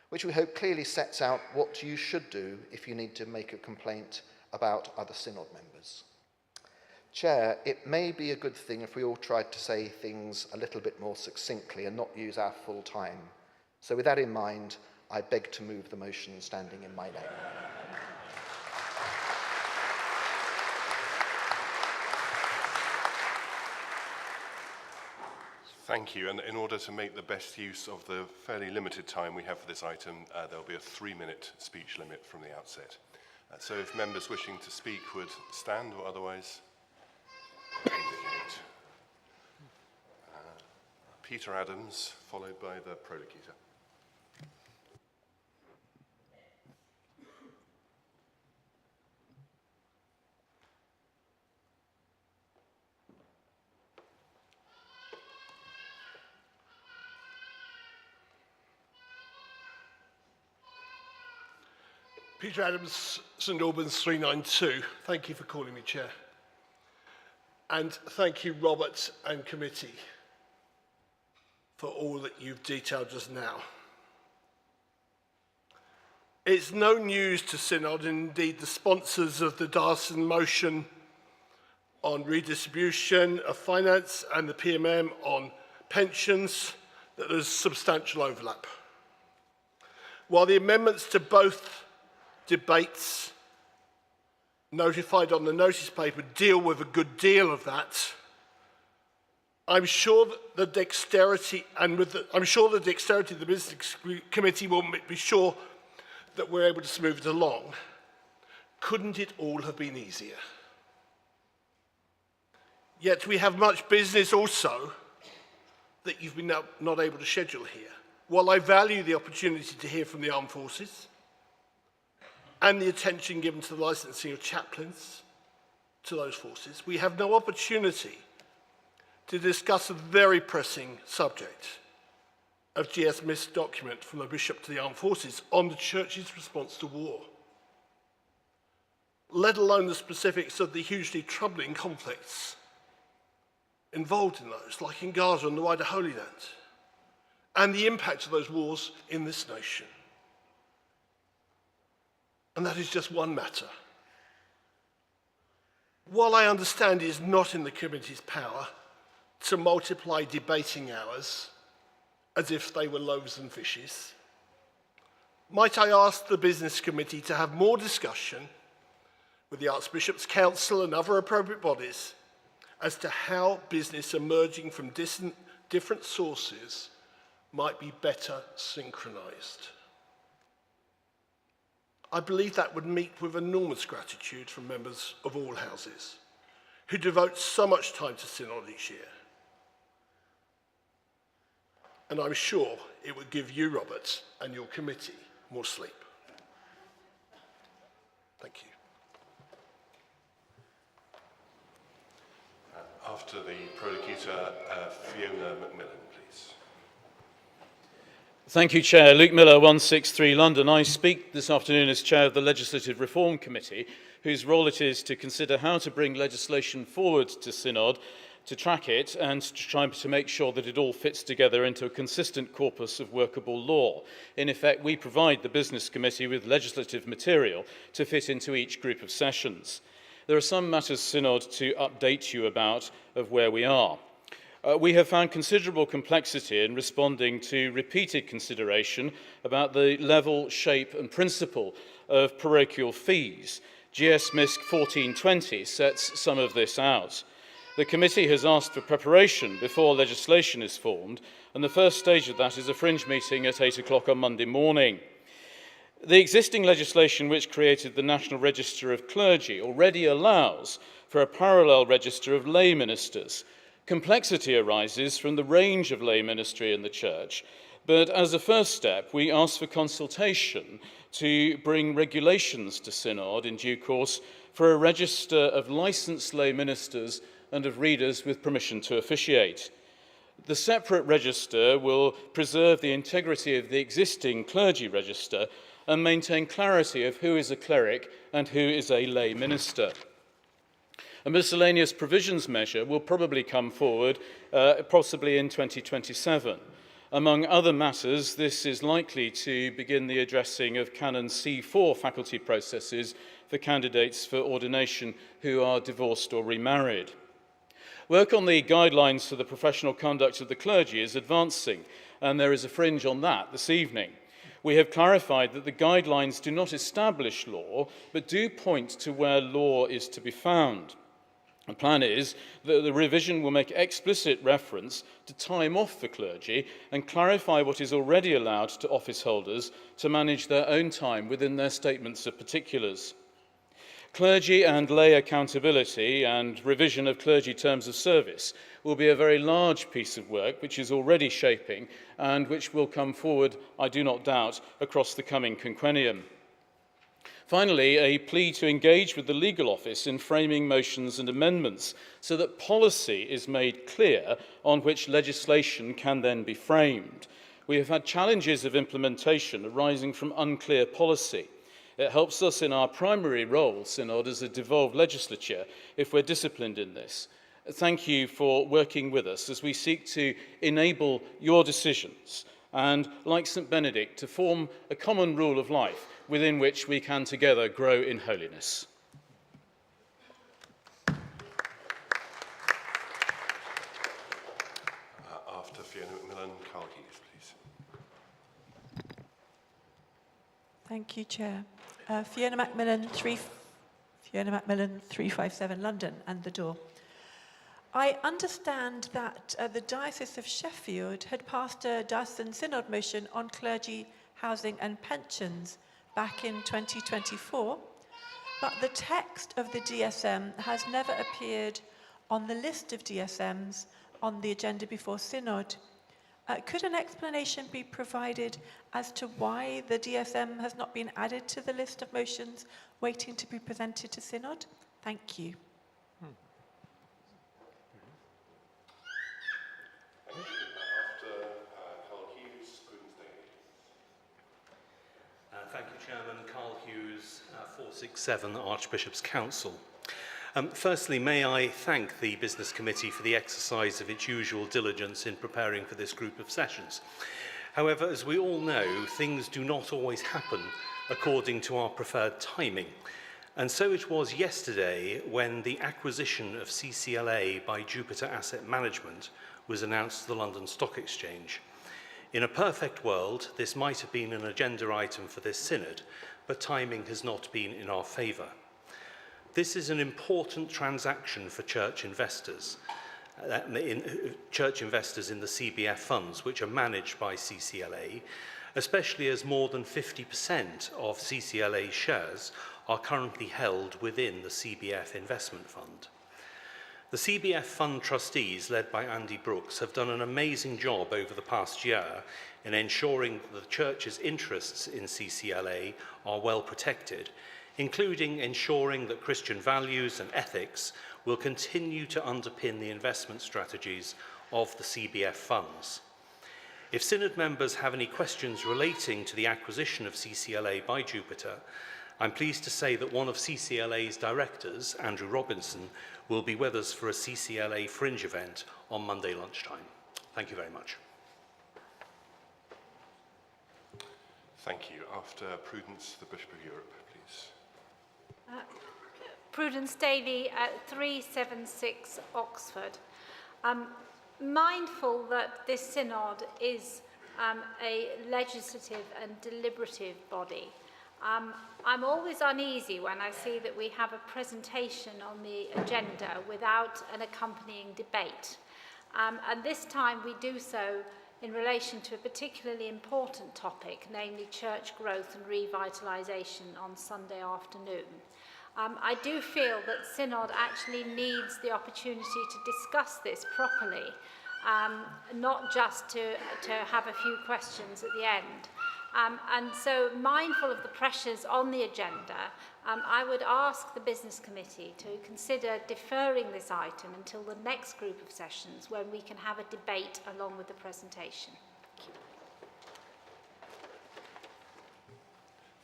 which we hope clearly sets out what you should do if you need to make a complaint about other Synod members. Chair, it may be a good thing if we all tried to say things a little bit more succinctly and not use our full time. So with that in mind, I beg to move the motion standing in my name. Thank you. And in order to make the best use of the fairly limited time we have for this item, there'll be a 3-minute speech limit from the outset. So if members wishing to speak would stand or otherwise indicate. Peter Adams, followed by the prolocutor. Peter Adams, St Albans 392. Thank you for calling me Chair. And thank you, Robert and committee, for all that you've detailed just now. It's no news to Synod, indeed the sponsors of the diocesan motion on redistribution of finance and the PMM on pensions, that there's substantial overlap. While the amendments to both debates notified on the notice paper deal with a good deal of that, I'm sure that the dexterity of the Business Committee will be sure that we're able to smooth it along. Couldn't it all have been easier? Yet we have much business also that you've been not able to schedule here. While I value the opportunity to hear from the armed forces and the attention given to the licensing of chaplains to those forces, we have no opportunity to discuss a very pressing subject of GS MISC document from the Bishop to the Armed Forces on the Church's response to war, let alone the specifics of the hugely troubling conflicts involved in those, like in Gaza and the wider Holy Land, and the impact of those wars in this nation. And that is just one matter. While I understand it is not in the committee's power to multiply debating hours as if they were loaves and fishes, might I ask the Business Committee to have more discussion with the Archbishop's Council and other appropriate bodies as to how business emerging from different sources might be better synchronised. I believe that would meet with enormous gratitude from members of all houses who devote so much time to Synod each year. And I'm sure it would give you, Robert, and your committee more sleep. Thank you. After the prolocutor, Fiona Macmillan, please. Thank you, Chair. Luke Miller, 163 London. I speak this afternoon as Chair of the Legislative Reform Committee, whose role it is to consider how to bring legislation forward to Synod, to track it, and to try to make sure that it all fits together into a consistent corpus of workable law. In effect, we provide the Business Committee with legislative material to fit into each group of sessions. There are some matters, Synod, to update you about of where we are. We have found considerable complexity in responding to repeated consideration about the level, shape and principle of parochial fees. GS MISC 1420 sets some of this out. The committee has asked for preparation before legislation is formed, and the first stage of that is a fringe meeting at 8 o'clock on Monday morning. The existing legislation which created the National Register of Clergy already allows for a parallel register of lay ministers. Complexity arises from the range of lay ministry in the Church, but as a first step, we ask for consultation to bring regulations to Synod in due course for a register of licensed lay ministers and of readers with permission to officiate. The separate register will preserve the integrity of the existing clergy register and maintain clarity of who is a cleric and who is a lay minister. A miscellaneous provisions measure will probably come forward, possibly in 2027. Among other matters, this is likely to begin the addressing of Canon C4 faculty processes for candidates for ordination who are divorced or remarried. Work on the guidelines for the professional conduct of the clergy is advancing, and there is a fringe on that this evening. We have clarified that the guidelines do not establish law, but do point to where law is to be found. The plan is that the revision will make explicit reference to time off for clergy and clarify what is already allowed to office holders to manage their own time within their statements of particulars. Clergy and lay accountability and revision of clergy terms of service will be a very large piece of work which is already shaping and which will come forward, I do not doubt, across the coming quinquennium. Finally, a plea to engage with the legal office in framing motions and amendments so that policy is made clear on which legislation can then be framed. We have had challenges of implementation arising from unclear policy. It helps us in our primary role, Synod, as a devolved legislature, if we're disciplined in this. Thank you for working with us as we seek to enable your decisions and, like St. Benedict, to form a common rule of life within which we can together grow in holiness. After Fiona Macmillan, Carl Hughes, please. Thank you, Chair. Fiona Macmillan, 357 London, and the door. I understand that the Diocese of Sheffield had passed a diocesan synod motion on clergy, housing and pensions back in 2024, but the text of the DSM has never appeared on the list of DSMs on the agenda before Synod. Could an explanation be provided as to why the DSM has not been added to the list of motions waiting to be presented to Synod? Thank you. Thank you, Chairman. Carl Hughes, 467 Archbishop's Council. Firstly, may I thank the Business Committee for the exercise of its usual diligence in preparing for this group of sessions. However, as we all know, things do not always happen according to our preferred timing. And so it was yesterday when the acquisition of CCLA by Jupiter Asset Management was announced to the London Stock Exchange. In a perfect world, this might have been an agenda item for this synod, but timing has not been in our favour. This is an important transaction for church investors in the CBF funds, which are managed by CCLA, especially as more than 50% of CCLA shares are currently held within the CBF investment fund. The CBF fund trustees, led by Andy Brooks, have done an amazing job over the past year in ensuring that the Church's interests in CCLA are well protected, including ensuring that Christian values and ethics will continue to underpin the investment strategies of the CBF funds. If Synod members have any questions relating to the acquisition of CCLA by Jupiter, I'm pleased to say that one of CCLA's directors, Andrew Robinson, will be with us for a CCLA fringe event on Monday lunchtime. Thank you very much. Thank you. After Prudence, the Bishop of Europe, please. Prudence Daly at 376 Oxford. Mindful that this synod is a legislative and deliberative body, I'm always uneasy when I see that we have a presentation on the agenda without an accompanying debate. And this time we do so in relation to a particularly important topic, namely church growth and revitalisation on Sunday afternoon. I do feel that Synod actually needs the opportunity to discuss this properly, not just to have a few questions at the end. And so, mindful of the pressures on the agenda, I would ask the Business Committee to consider deferring this item until the next group of sessions when we can have a debate along with the presentation.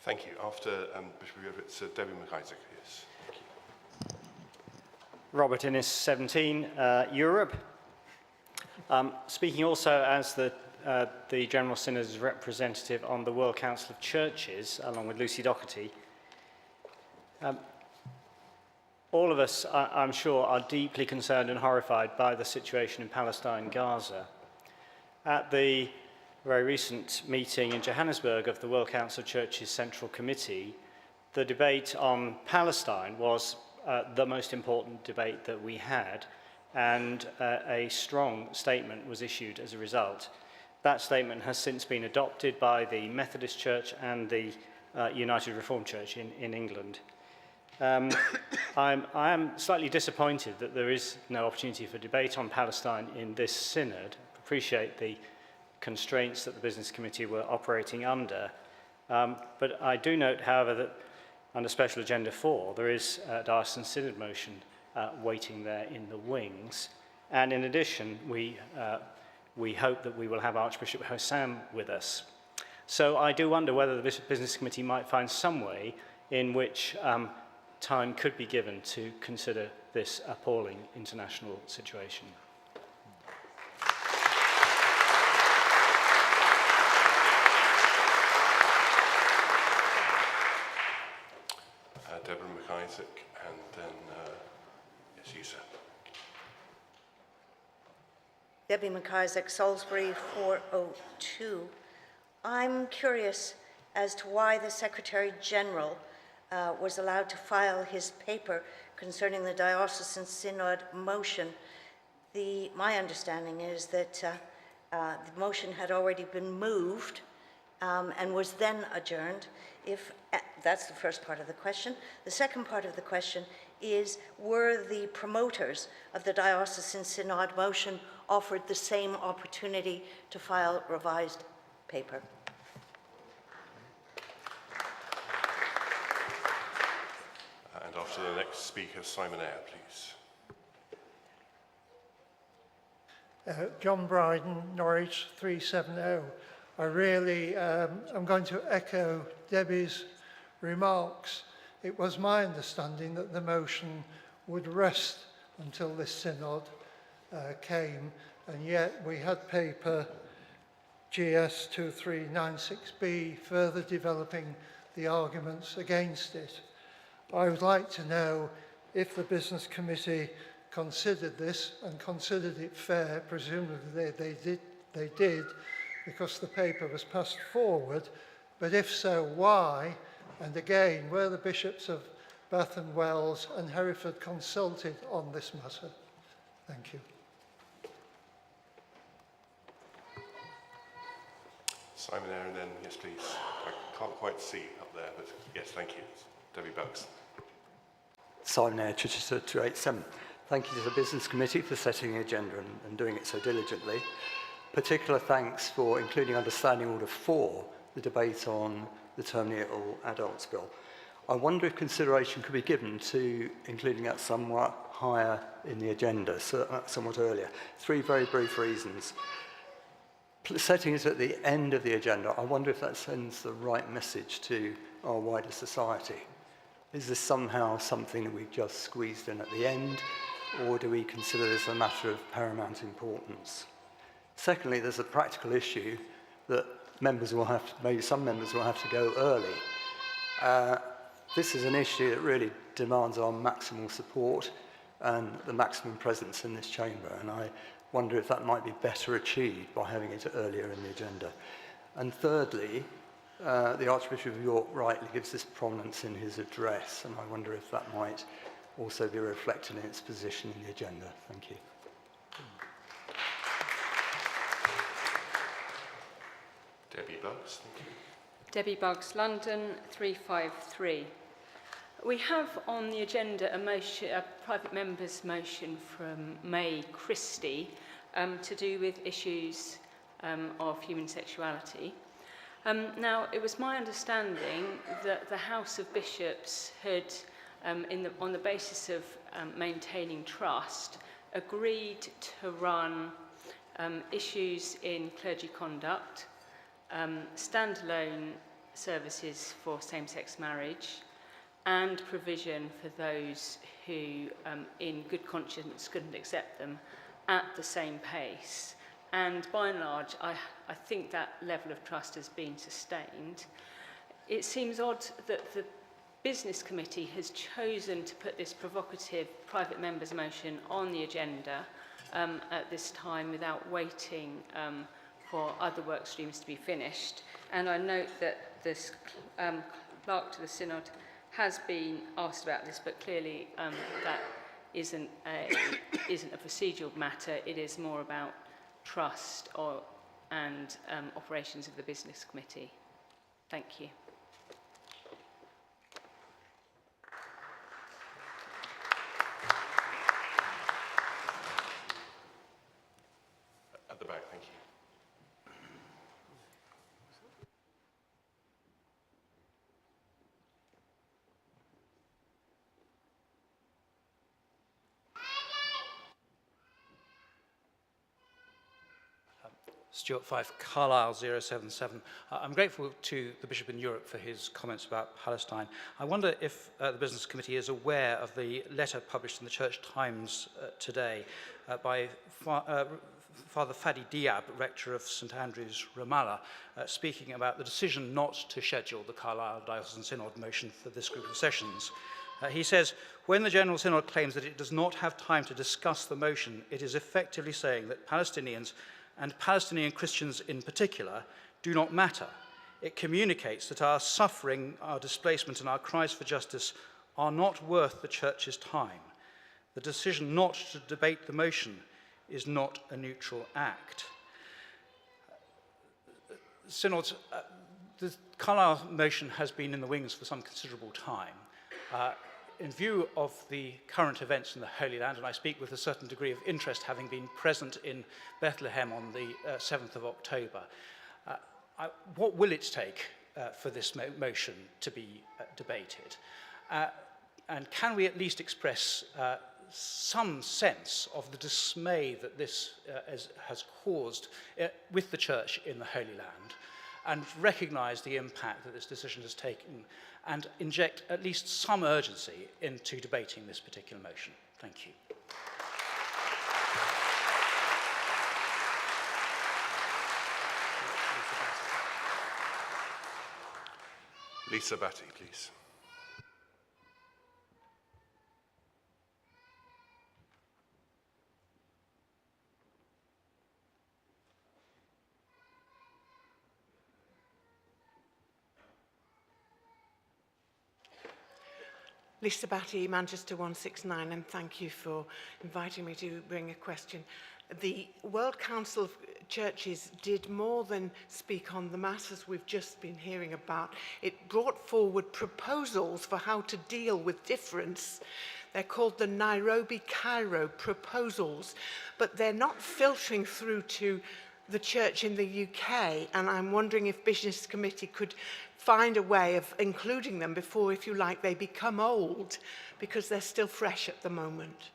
Thank you. After Bishop of Europe, it's Debbie McIsaac. Yes. Thank you. Robert Innes, 17, Europe. Speaking also as the General Synod's representative on the World Council of Churches, along with Lucy Doherty. All of us, I'm sure, are deeply concerned and horrified by the situation in Palestine, Gaza. At the very recent meeting in Johannesburg of the World Council of Churches Central Committee, the debate on Palestine was the most important debate that we had, and a strong statement was issued as a result. That statement has since been adopted by the Methodist Church and the United Reformed Church in England. I am slightly disappointed that there is no opportunity for debate on Palestine in this synod. I appreciate the constraints that the Business Committee were operating under. But I do note, however, that under Special Agenda 4, there is a diocesan synod motion waiting there in the wings. And in addition, we hope that we will have Archbishop Hossam with us. So I do wonder whether the Business Committee might find some way in which time could be given to consider this appalling international situation. Deborah McIsaac, and then yes, you, sir. Debbie McIsaac, Salisbury 402. I'm curious as to why the Secretary General was allowed to file his paper concerning the Diocesan Synod motion. My understanding is that the motion had already been moved and was then adjourned. That's the first part of the question. The second part of the question is, were the promoters of the Diocesan Synod motion offered the same opportunity to file revised paper? And after the next speaker, Simon Eyre, please. John Bryden, Norwich 370. I really am going to echo Debbie's remarks. It was my understanding that the motion would rest until this synod came, and yet we had paper GS 2396B further developing the arguments against it. I would like to know if the Business Committee considered this and considered it fair. Presumably they did, because the paper was passed forward, but if so, why? And again, were the bishops of Bath and Wells and Hereford consulted on this matter? Thank you. Simon Eyre, and then, yes, please. I can't quite see up there, but yes, thank you. Debbie Bucks. Simon Eyre, Chichester 287. Thank you to the Business Committee for setting the agenda and doing it so diligently. Particular thanks for including Understanding Order 4, the debate on the terminal adults bill. I wonder if consideration could be given to including that somewhat higher in the agenda, so somewhat earlier. 3 very brief reasons. Setting it at the end of the agenda, I wonder if that sends the right message to our wider society. Is this somehow something that we've just squeezed in at the end, or do we consider this a matter of paramount importance? Secondly, there's a practical issue that members will have to, maybe some members will have to go early. This is an issue that really demands our maximal support and the maximum presence in this chamber, and I wonder if that might be better achieved by having it earlier in the agenda. And thirdly, the Archbishop of York rightly gives this prominence in his address, and I wonder if that might also be reflected in its position in the agenda. Thank you. Debbie Buggs, thank you. Debbie Buggs, London 353. We have on the agenda a private member's motion from May Christie to do with issues of human sexuality. Now, it was my understanding that the House of Bishops had, on the basis of maintaining trust, agreed to run issues in clergy conduct, standalone services for same-sex marriage, and provision for those who, in good conscience, couldn't accept them at the same pace. And by and large, I think that level of trust has been sustained. It seems odd that the Business Committee has chosen to put this provocative private members' motion on the agenda at this time without waiting for other work streams to be finished. And I note that this clerk to the Synod has been asked about this, but clearly that isn't a procedural matter. It is more about trust and operations of the Business Committee. Thank you. At the back, thank you. Stuart Fife, Carlisle 077. I'm grateful to the Bishop in Europe for his comments about Palestine. I wonder if the Business Committee is aware of the letter published in the Church Times today by Father Fadi Diab, rector of St Andrew's, Ramallah, speaking about the decision not to schedule the Carlisle Diocesan Synod motion for this group of sessions. He says, when the General Synod claims that it does not have time to discuss the motion, it is effectively saying that Palestinians and Palestinian Christians in particular do not matter. It communicates that our suffering, our displacement, and our cries for justice are not worth the Church's time. The decision not to debate the motion is not a neutral act. Synod, the Carlisle motion has been in the wings for some considerable time. In view of the current events in the Holy Land, and I speak with a certain degree of interest, having been present in Bethlehem on the 7th of October, what will it take for this motion to be debated? And can we at least express some sense of the dismay that this has caused with the Church in the Holy Land, and recognise the impact that this decision has taken, and inject at least some urgency into debating this particular motion? Thank you. Lisa Batty, please. Lisa Batty, Manchester 169, and thank you for inviting me to bring a question. The World Council of Churches did more than speak on the matters we've just been hearing about. It brought forward proposals for how to deal with difference. They're called the Nairobi-Cairo proposals, but they're not filtering through to the church in the UK, and I'm wondering if Business Committee could find a way of including them before, if you like, they become old, because they're still fresh at the moment.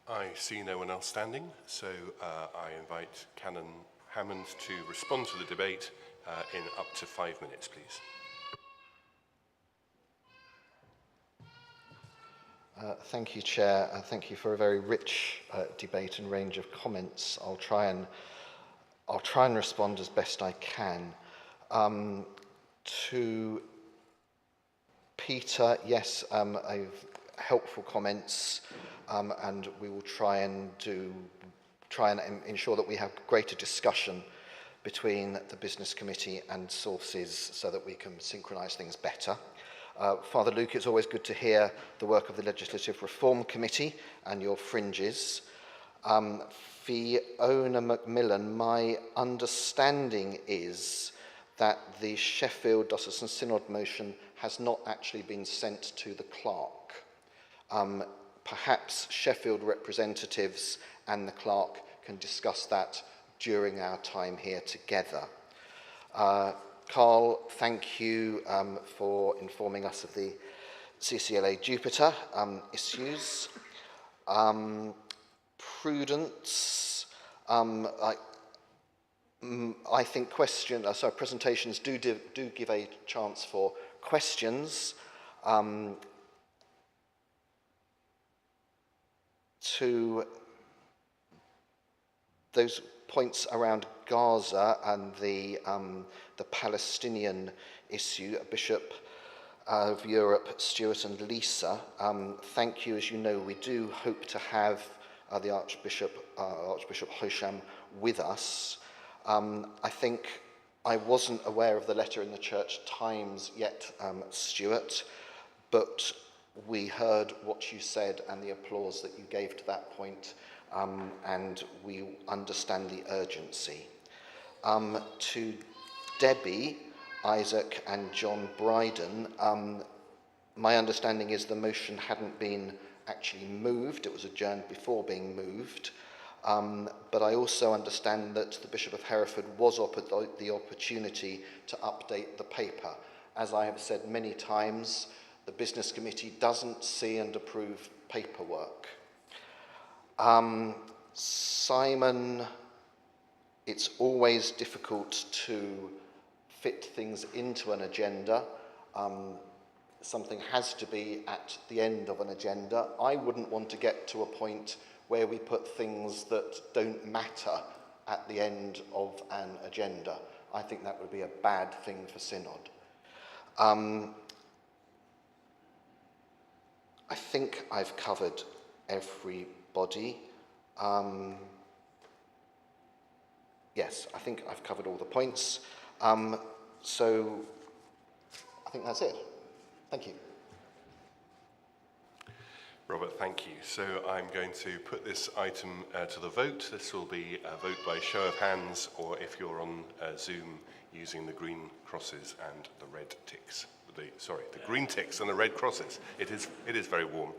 I see no one else standing, so I invite Canon Hammond to respond to the debate in up to 5 minutes, please. Thank you, Chair, and thank you for a very rich debate and range of comments. I'll try and respond as best I can. To Peter, yes, helpful comments, and we will try and ensure that we have greater discussion between the Business Committee and sources so that we can synchronise things better. Father Luke, it's always good to hear the work of the Legislative Reform Committee and your fringes. Fiona Macmillan, my understanding is that the Sheffield Diocesan Synod motion has not actually been sent to the clerk. Perhaps Sheffield representatives and the clerk can discuss that during our time here together. Carl, thank you for informing us of the CCLA Jupiter issues. Prudence, I think presentations do give a chance for questions. To those points around Gaza and the Palestinian issue, Bishop of Europe, Stuart and Lisa, thank you. As you know, we do hope to have the Archbishop Hosham with us. I think I wasn't aware of the letter in the Church Times yet, Stuart, but we heard what you said and the applause that you gave to that point, and we understand the urgency. To Debbie, Isaac and John Bryden, my understanding is the motion hadn't been actually moved, it was adjourned before being moved, but I also understand that the Bishop of Hereford was offered the opportunity to update the paper. As I have said many times, the Business Committee doesn't see and approve paperwork. Simon, it's always difficult to fit things into an agenda. Something has to be at the end of an agenda. I wouldn't want to get to a point where we put things that don't matter at the end of an agenda. I think that would be a bad thing for Synod. I think I've covered everybody. Yes, I think I've covered all the points. So I think that's it. Thank you. Robert, thank you. So I'm going to put this item to the vote. This will be a vote by show of hands, or if you're on Zoom, using the green crosses and the red ticks. The green ticks and the red crosses. It is very warm.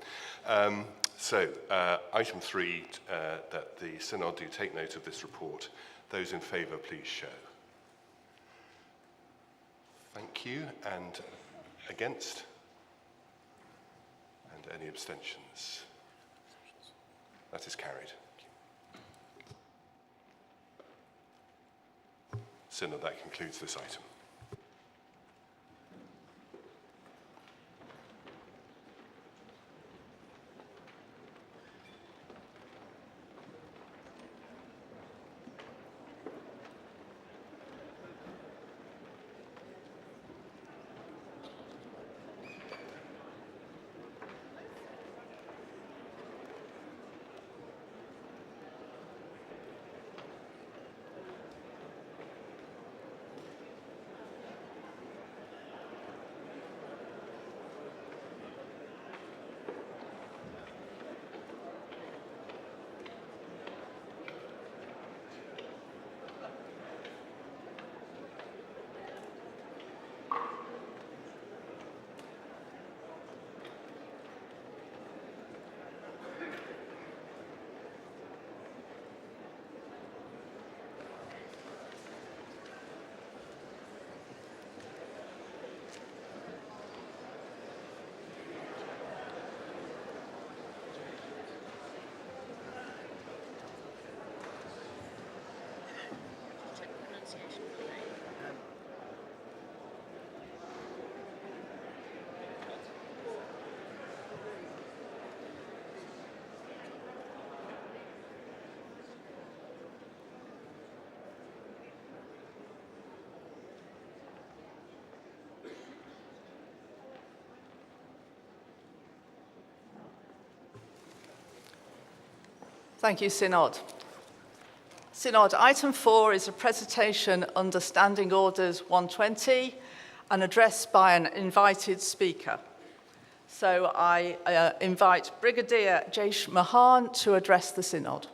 Item 3, that the Synod do take note of this report. Those in favour, please show. Thank you. And against? And any abstentions? That is carried. Synod, that concludes this item. Thank you, Synod. Synod, item 4 is a presentation under Standing Orders 120, an address by an invited speaker. So I invite Brigadier Jaish Mahan to address the Synod.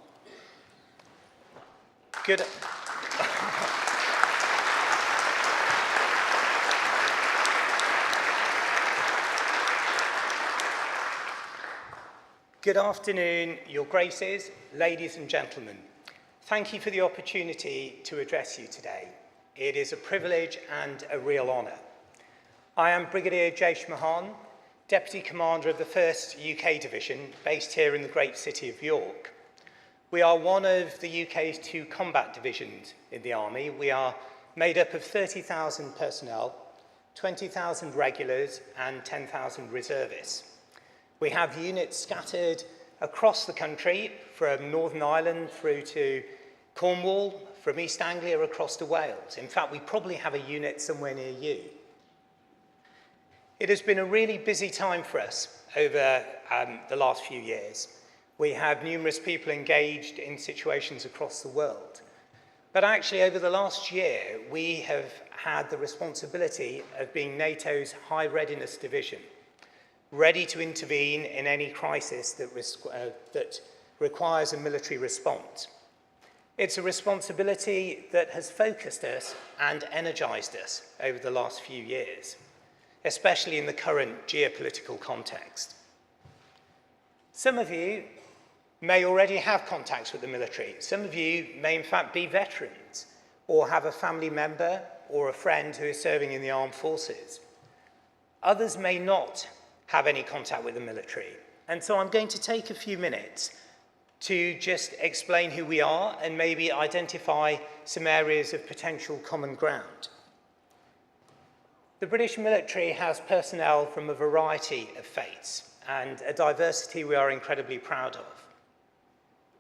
Good afternoon, Your Graces, ladies and gentlemen. Thank you for the opportunity to address you today. It is a privilege and a real honour. I am Brigadier Jaish Mahan, Deputy Commander of the 1st UK Division, based here in the great city of York. We are one of the UK's 2 combat divisions in the Army. We are made up of 30,000 personnel, 20,000 regulars and 10,000 reservists. We have units scattered across the country, from Northern Ireland through to Cornwall, from East Anglia across to Wales. In fact, we probably have a unit somewhere near you. It has been a really busy time for us over the last few years. We have numerous people engaged in situations across the world. But actually, over the last year, we have had the responsibility of being NATO's High Readiness Division, ready to intervene in any crisis that requires a military response. It's a responsibility that has focused us and energised us over the last few years, especially in the current geopolitical context. Some of you may already have contacts with the military. Some of you may in fact be veterans or have a family member or a friend who is serving in the armed forces. Others may not have any contact with the military. And so I'm going to take a few minutes to just explain who we are and maybe identify some areas of potential common ground. The British military has personnel from a variety of faiths and a diversity we are incredibly proud of.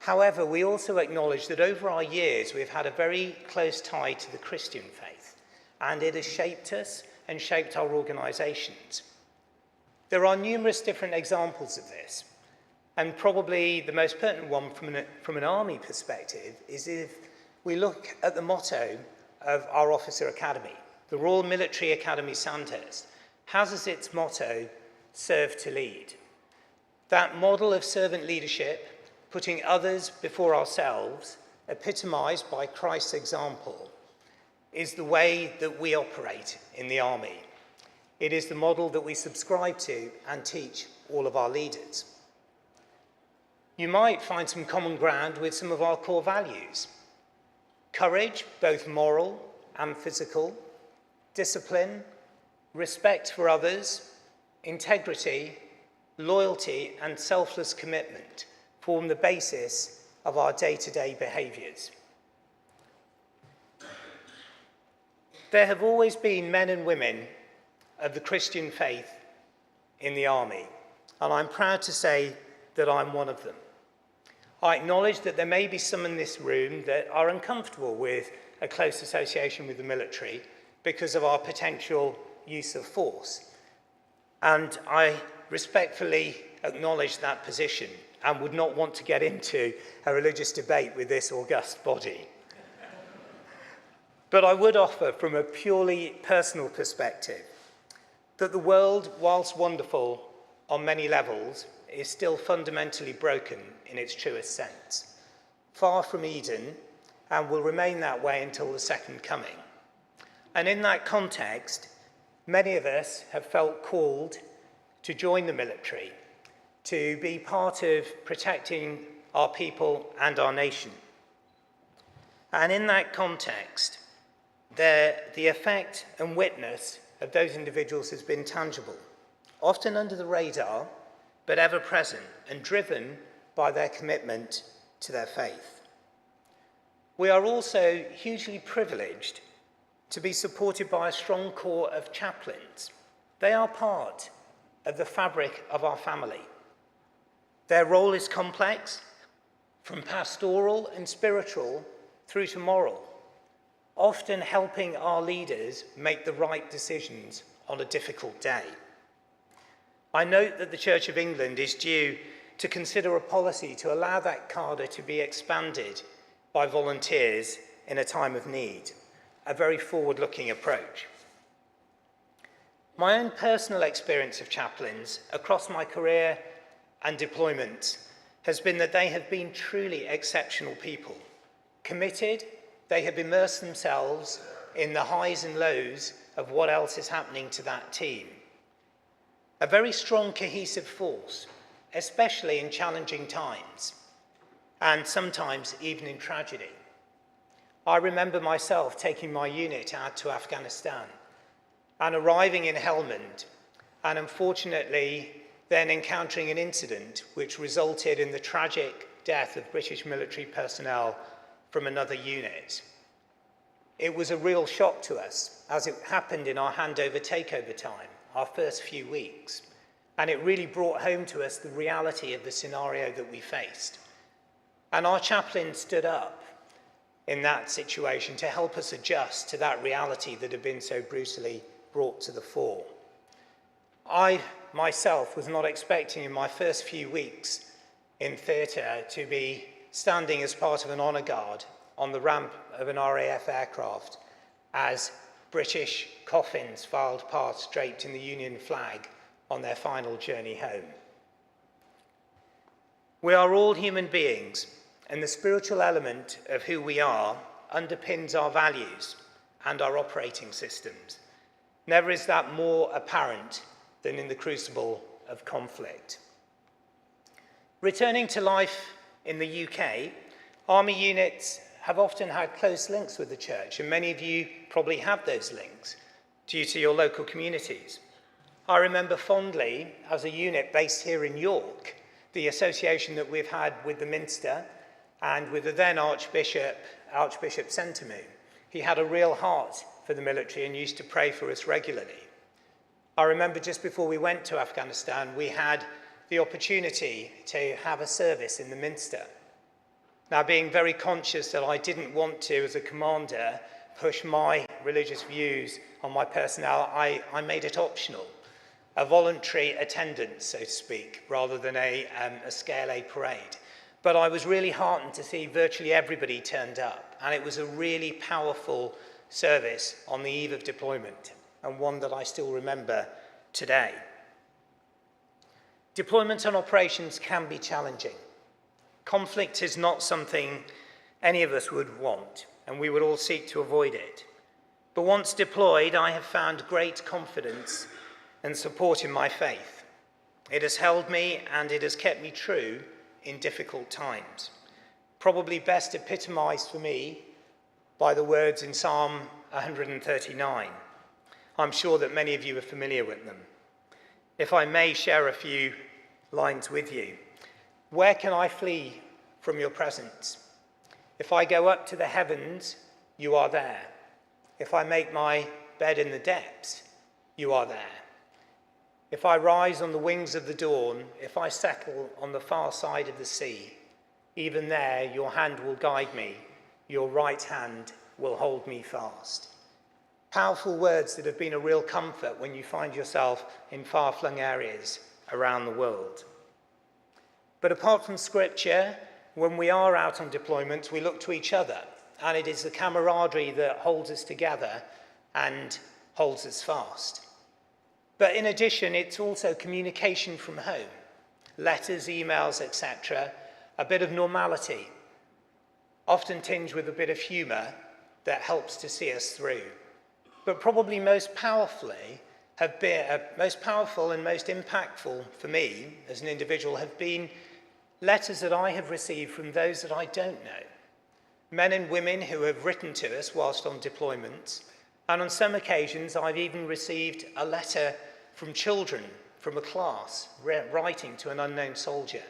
However, we also acknowledge that over our years we've had a very close tie to the Christian faith, and it has shaped us and shaped our organisations. There are numerous different examples of this, and probably the most pertinent one from an army perspective is if we look at the motto of our officer academy. The Royal Military Academy Sandhurst has as its motto, serve to lead. That model of servant leadership, putting others before ourselves, epitomised by Christ's example, is the way that we operate in the army. It is the model that we subscribe to and teach all of our leaders. You might find some common ground with some of our core values. Courage, both moral and physical, discipline, respect for others, integrity, loyalty, and selfless commitment form the basis of our day-to-day behaviours. There have always been men and women of the Christian faith in the army, and I'm proud to say that I'm one of them. I acknowledge that there may be some in this room that are uncomfortable with a close association with the military because of our potential use of force, and I respectfully acknowledge that position and would not want to get into a religious debate with this august body. But I would offer, from a purely personal perspective, that the world, whilst wonderful on many levels, is still fundamentally broken in its truest sense, far from Eden, and will remain that way until the second coming. And in that context, many of us have felt called to join the military, to be part of protecting our people and our nation. And in that context, the effect and witness of those individuals has been tangible, often under the radar, but ever present and driven by their commitment to their faith. We are also hugely privileged to be supported by a strong core of chaplains. They are part of the fabric of our family. Their role is complex, from pastoral and spiritual through to moral, often helping our leaders make the right decisions on a difficult day. I note that the Church of England is due to consider a policy to allow that cadre to be expanded by volunteers in a time of need. A very forward-looking approach. My own personal experience of chaplains across my career and deployment has been that they have been truly exceptional people. Committed, they have immersed themselves in the highs and lows of what else is happening to that team. A very strong, cohesive force, especially in challenging times, and sometimes even in tragedy. I remember myself taking my unit out to Afghanistan and arriving in Helmand, and unfortunately then encountering an incident which resulted in the tragic death of British military personnel from another unit. It was a real shock to us, as it happened in our handover-takeover time, our first few weeks, and it really brought home to us the reality of the scenario that we faced. And our chaplain stood up in that situation to help us adjust to that reality that had been so brutally brought to the fore. I myself was not expecting in my first few weeks in theatre to be standing as part of an honour guard on the ramp of an RAF aircraft as British coffins filed past draped in the Union flag on their final journey home. We are all human beings, and the spiritual element of who we are underpins our values and our operating systems. Never is that more apparent than in the crucible of conflict. Returning to life in the UK, army units have often had close links with the church, and many of you probably have those links due to your local communities. I remember fondly, as a unit based here in York, the association that we've had with the Minster and with the then Archbishop Sentamu. He had a real heart for the military and used to pray for us regularly. I remember just before we went to Afghanistan, we had the opportunity to have a service in the Minster. Now, being very conscious that I didn't want to, as a commander, push my religious views on my personnel, I made it optional, a voluntary attendance, so to speak, rather than a Scale A parade. But I was really heartened to see virtually everybody turned up, and it was a really powerful service on the eve of deployment, and one that I still remember today. Deployment and operations can be challenging. Conflict is not something any of us would want, and we would all seek to avoid it. But once deployed, I have found great confidence and support in my faith. It has held me and it has kept me true in difficult times. Probably best epitomized for me by the words in Psalm 139. I'm sure that many of you are familiar with them. If I may share a few lines with you. Where can I flee from your presence? If I go up to the heavens, you are there. If I make my bed in the depths, you are there. If I rise on the wings of the dawn, if I settle on the far side of the sea, even there your hand will guide me, your right hand will hold me fast. Powerful words that have been a real comfort when you find yourself in far-flung areas around the world. But apart from scripture, when we are out on deployment, we look to each other, and it is the camaraderie that holds us together and holds us fast. But in addition, it's also communication from home, letters, emails, etc., a bit of normality, often tinged with a bit of humour that helps to see us through. But probably most powerful and most impactful for me as an individual have been letters that I have received from those that I don't know. Men and women who have written to us whilst on deployment, and on some occasions I've even received a letter from children from a class writing to an unknown soldier.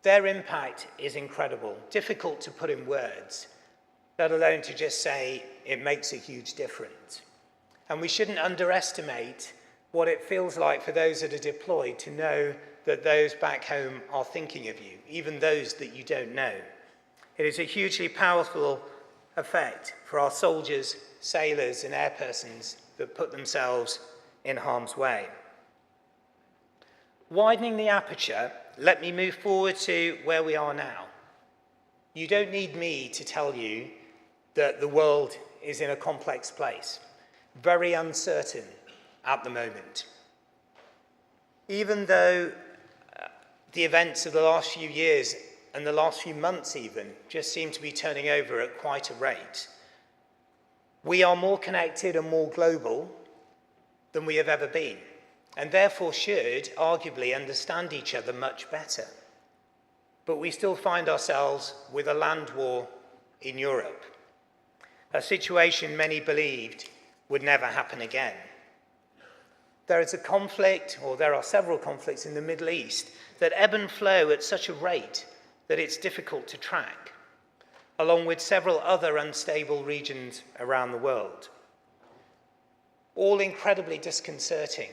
Their impact is incredible, difficult to put in words, let alone to just say it makes a huge difference. And we shouldn't underestimate what it feels like for those that are deployed to know that those back home are thinking of you, even those that you don't know. It is a hugely powerful effect for our soldiers, sailors, and air persons that put themselves in harm's way. Widening the aperture let me move forward to where we are now. You don't need me to tell you that the world is in a complex place, very uncertain at the moment. Even though the events of the last few years and the last few months even just seem to be turning over at quite a rate, we are more connected and more global than we have ever been, and therefore should arguably understand each other much better. But we still find ourselves with a land war in Europe, a situation many believed would never happen again. There is a conflict, or there are several conflicts in the Middle East that ebb and flow at such a rate that it's difficult to track, along with several other unstable regions around the world. All incredibly disconcerting,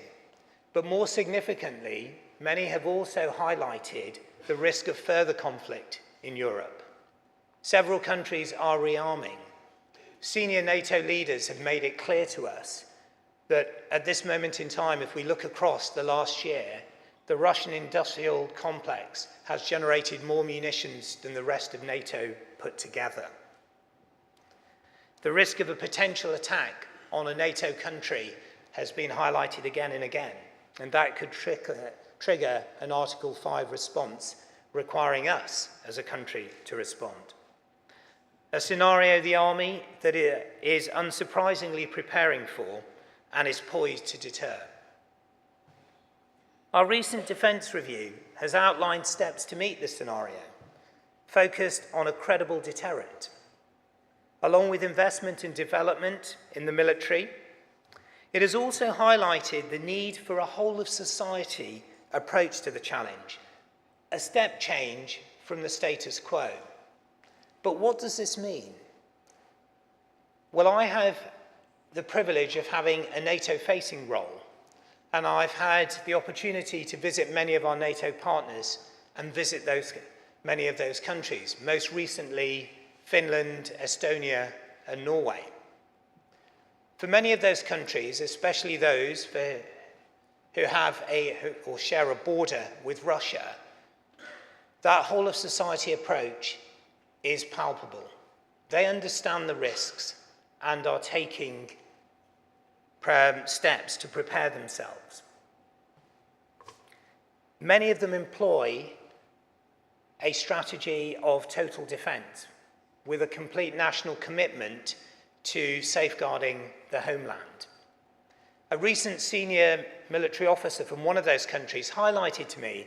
but more significantly, many have also highlighted the risk of further conflict in Europe. Several countries are rearming. Senior NATO leaders have made it clear to us that at this moment in time, if we look across the last year, the Russian industrial complex has generated more munitions than the rest of NATO put together. The risk of a potential attack on a NATO country has been highlighted again and again, and that could trigger an Article 5 response requiring us as a country to respond. A scenario the Army that is unsurprisingly preparing for and is poised to deter. Our recent defence review has outlined steps to meet this scenario, focused on a credible deterrent. Along with investment and development in the military, it has also highlighted the need for a whole-of-society approach to the challenge, a step change from the status quo. But what does this mean? Well, I have the privilege of having a NATO-facing role, and I've had the opportunity to visit many of our NATO partners and visit many of those countries, most recently Finland, Estonia, and Norway. For many of those countries, especially those who have or share a border with Russia, that whole-of-society approach is palpable. They understand the risks and are taking steps to prepare themselves. Many of them employ a strategy of total defence with a complete national commitment to safeguarding the homeland. A recent senior military officer from one of those countries highlighted to me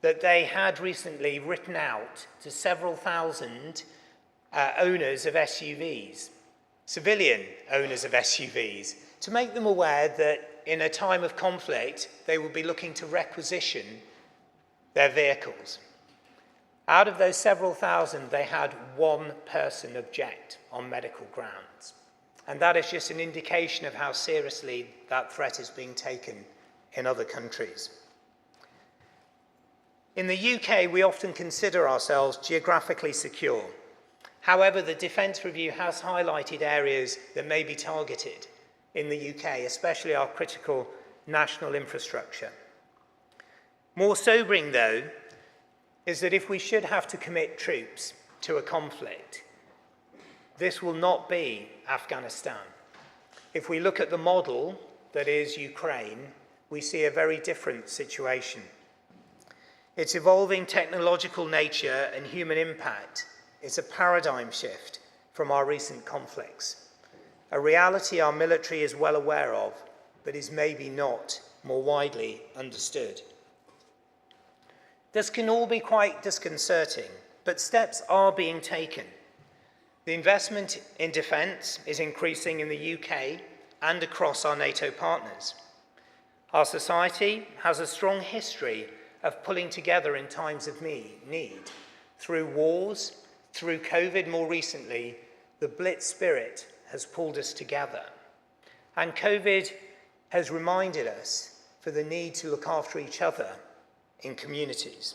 that they had recently written out to several thousand owners of SUVs, civilian owners of SUVs, to make them aware that in a time of conflict, they would be looking to requisition their vehicles. Out of those several thousand, they had one person object on medical grounds. And that is just an indication of how seriously that threat is being taken in other countries. In the UK, we often consider ourselves geographically secure. However, the Defence Review has highlighted areas that may be targeted in the UK, especially our critical national infrastructure. More sobering, though, is that if we should have to commit troops to a conflict, this will not be Afghanistan. If we look at the model that is Ukraine, we see a very different situation. Its evolving technological nature and human impact is a paradigm shift from our recent conflicts, a reality our military is well aware of, but is maybe not more widely understood. This can all be quite disconcerting, but steps are being taken. The investment in defence is increasing in the UK and across our NATO partners. Our society has a strong history of pulling together in times of need. Through wars, through COVID more recently, the Blitz spirit has pulled us together. And COVID has reminded us for the need to look after each other in communities.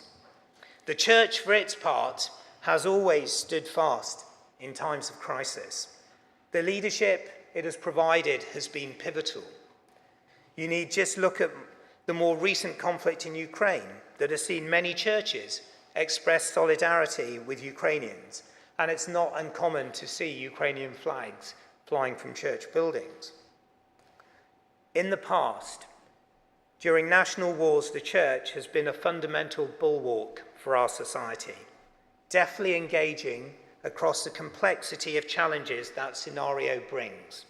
The Church, for its part, has always stood fast in times of crisis. The leadership it has provided has been pivotal. You need just look at the more recent conflict in Ukraine, that has seen many churches express solidarity with Ukrainians, and it's not uncommon to see Ukrainian flags flying from church buildings. In the past, during national wars, the church has been a fundamental bulwark for our society, deftly engaging across the complexity of challenges that scenario brings,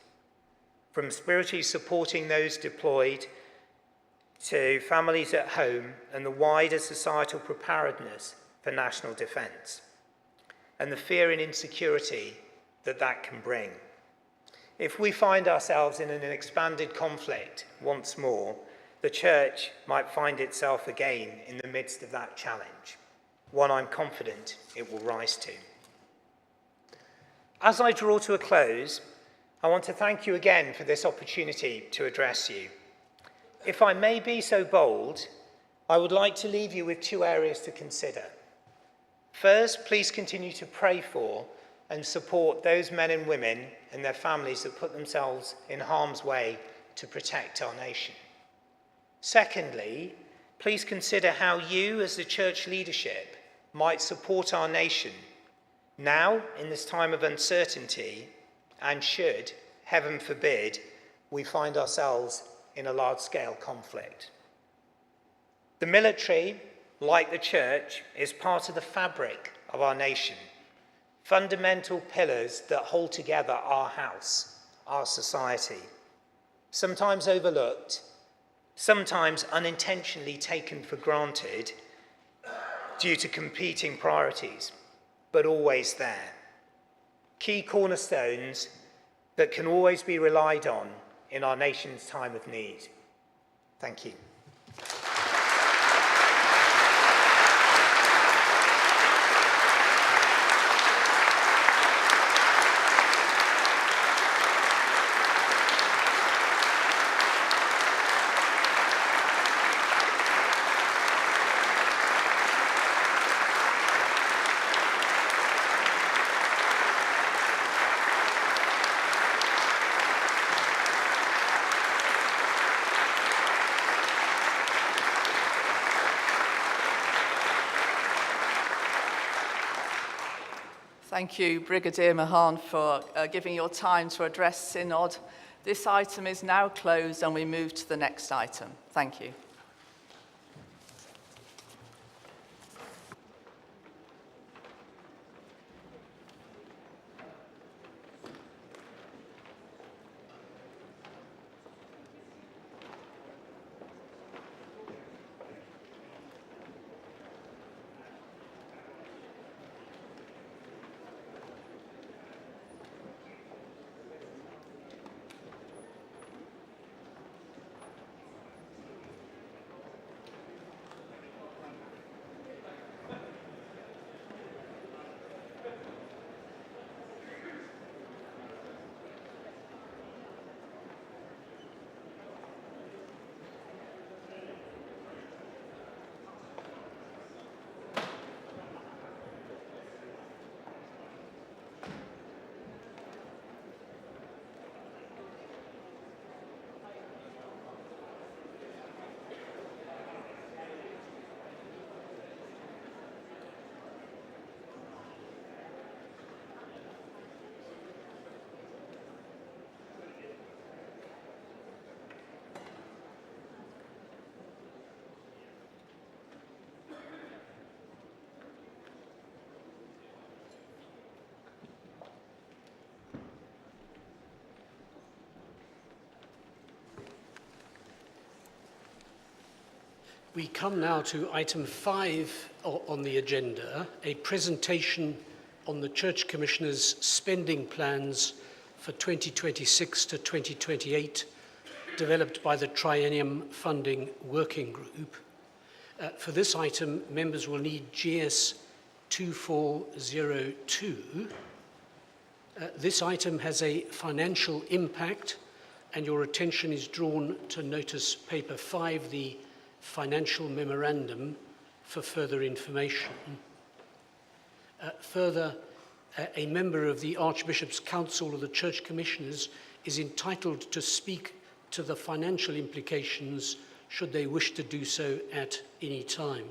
from spiritually supporting those deployed to families at home and the wider societal preparedness for national defence, and the fear and insecurity that that can bring. If we find ourselves in an expanded conflict once more, the church might find itself again in the midst of that challenge, one I'm confident it will rise to. As I draw to a close, I want to thank you again for this opportunity to address you. If I may be so bold, I would like to leave you with two areas to consider. First, please continue to pray for and support those men and women and their families that put themselves in harm's way to protect our nation. Secondly, please consider how you as the church leadership might support our nation now in this time of uncertainty, and should, heaven forbid, we find ourselves in a large-scale conflict. The military, like the church, is part of the fabric of our nation, fundamental pillars that hold together our house, our society, sometimes overlooked, sometimes unintentionally taken for granted due to competing priorities, but always there. Key cornerstones that can always be relied on in our nation's time of need. Thank you. Thank you, Brigadier Mahan, for giving your time to address Synod. This item is now closed and we move to the next item. Thank you. We come now to item 5 on the agenda, a presentation on the Church Commissioner's spending plans for 2026 to 2028, developed by the Triennium Funding Working Group. For this item, members will need GS 2402. This item has a financial impact, and your attention is drawn to notice paper 5, the financial memorandum, for further information. Further, a member of the Archbishop's Council of the Church Commissioners is entitled to speak to the financial implications should they wish to do so at any time.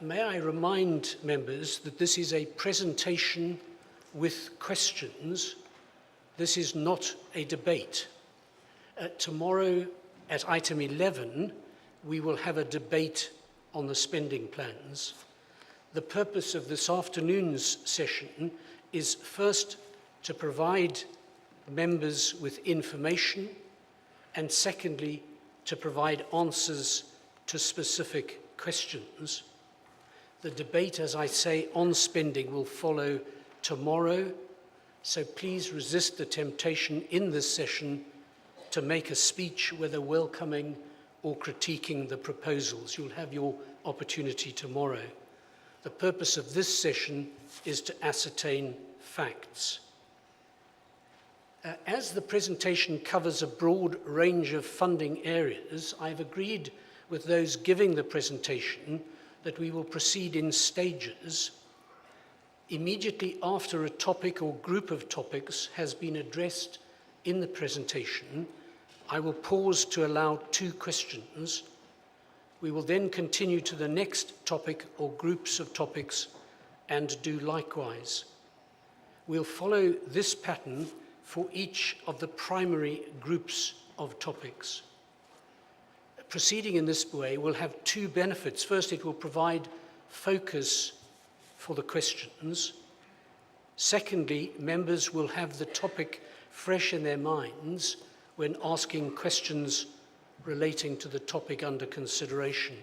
May I remind members that this is a presentation with questions. This is not a debate. Tomorrow at item 11, we will have a debate on the spending plans. The purpose of this afternoon's session is first to provide members with information, and secondly, to provide answers to specific questions. The debate, as I say, on spending will follow tomorrow, so please resist the temptation in this session to make a speech, whether welcoming or critiquing the proposals. You'll have your opportunity tomorrow. The purpose of this session is to ascertain facts. As the presentation covers a broad range of funding areas, I've agreed with those giving the presentation that we will proceed in stages. Immediately after a topic or group of topics has been addressed in the presentation, I will pause to allow 2 questions. We will then continue to the next topic or groups of topics and do likewise. We'll follow this pattern for each of the primary groups of topics. Proceeding in this way will have 2 benefits. First, it will provide focus for the questions. Secondly, members will have the topic fresh in their minds when asking questions relating to the topic under consideration.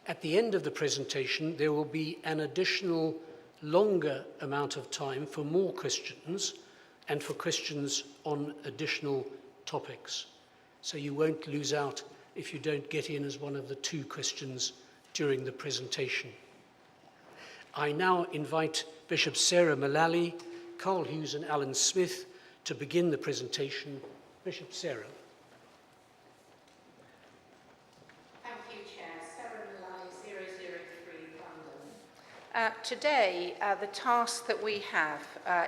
At the end of the presentation, there will be an additional longer amount of time for more questions and for questions on additional topics. So you won't lose out if you don't get in as one of the 2 questions during the presentation. I now invite Bishop Sarah Mullally, Carl Hughes and Alan Smith to begin the presentation. Bishop Sarah. Thank you, Chair. Sarah Mullally, 003 London. Today, the task that we have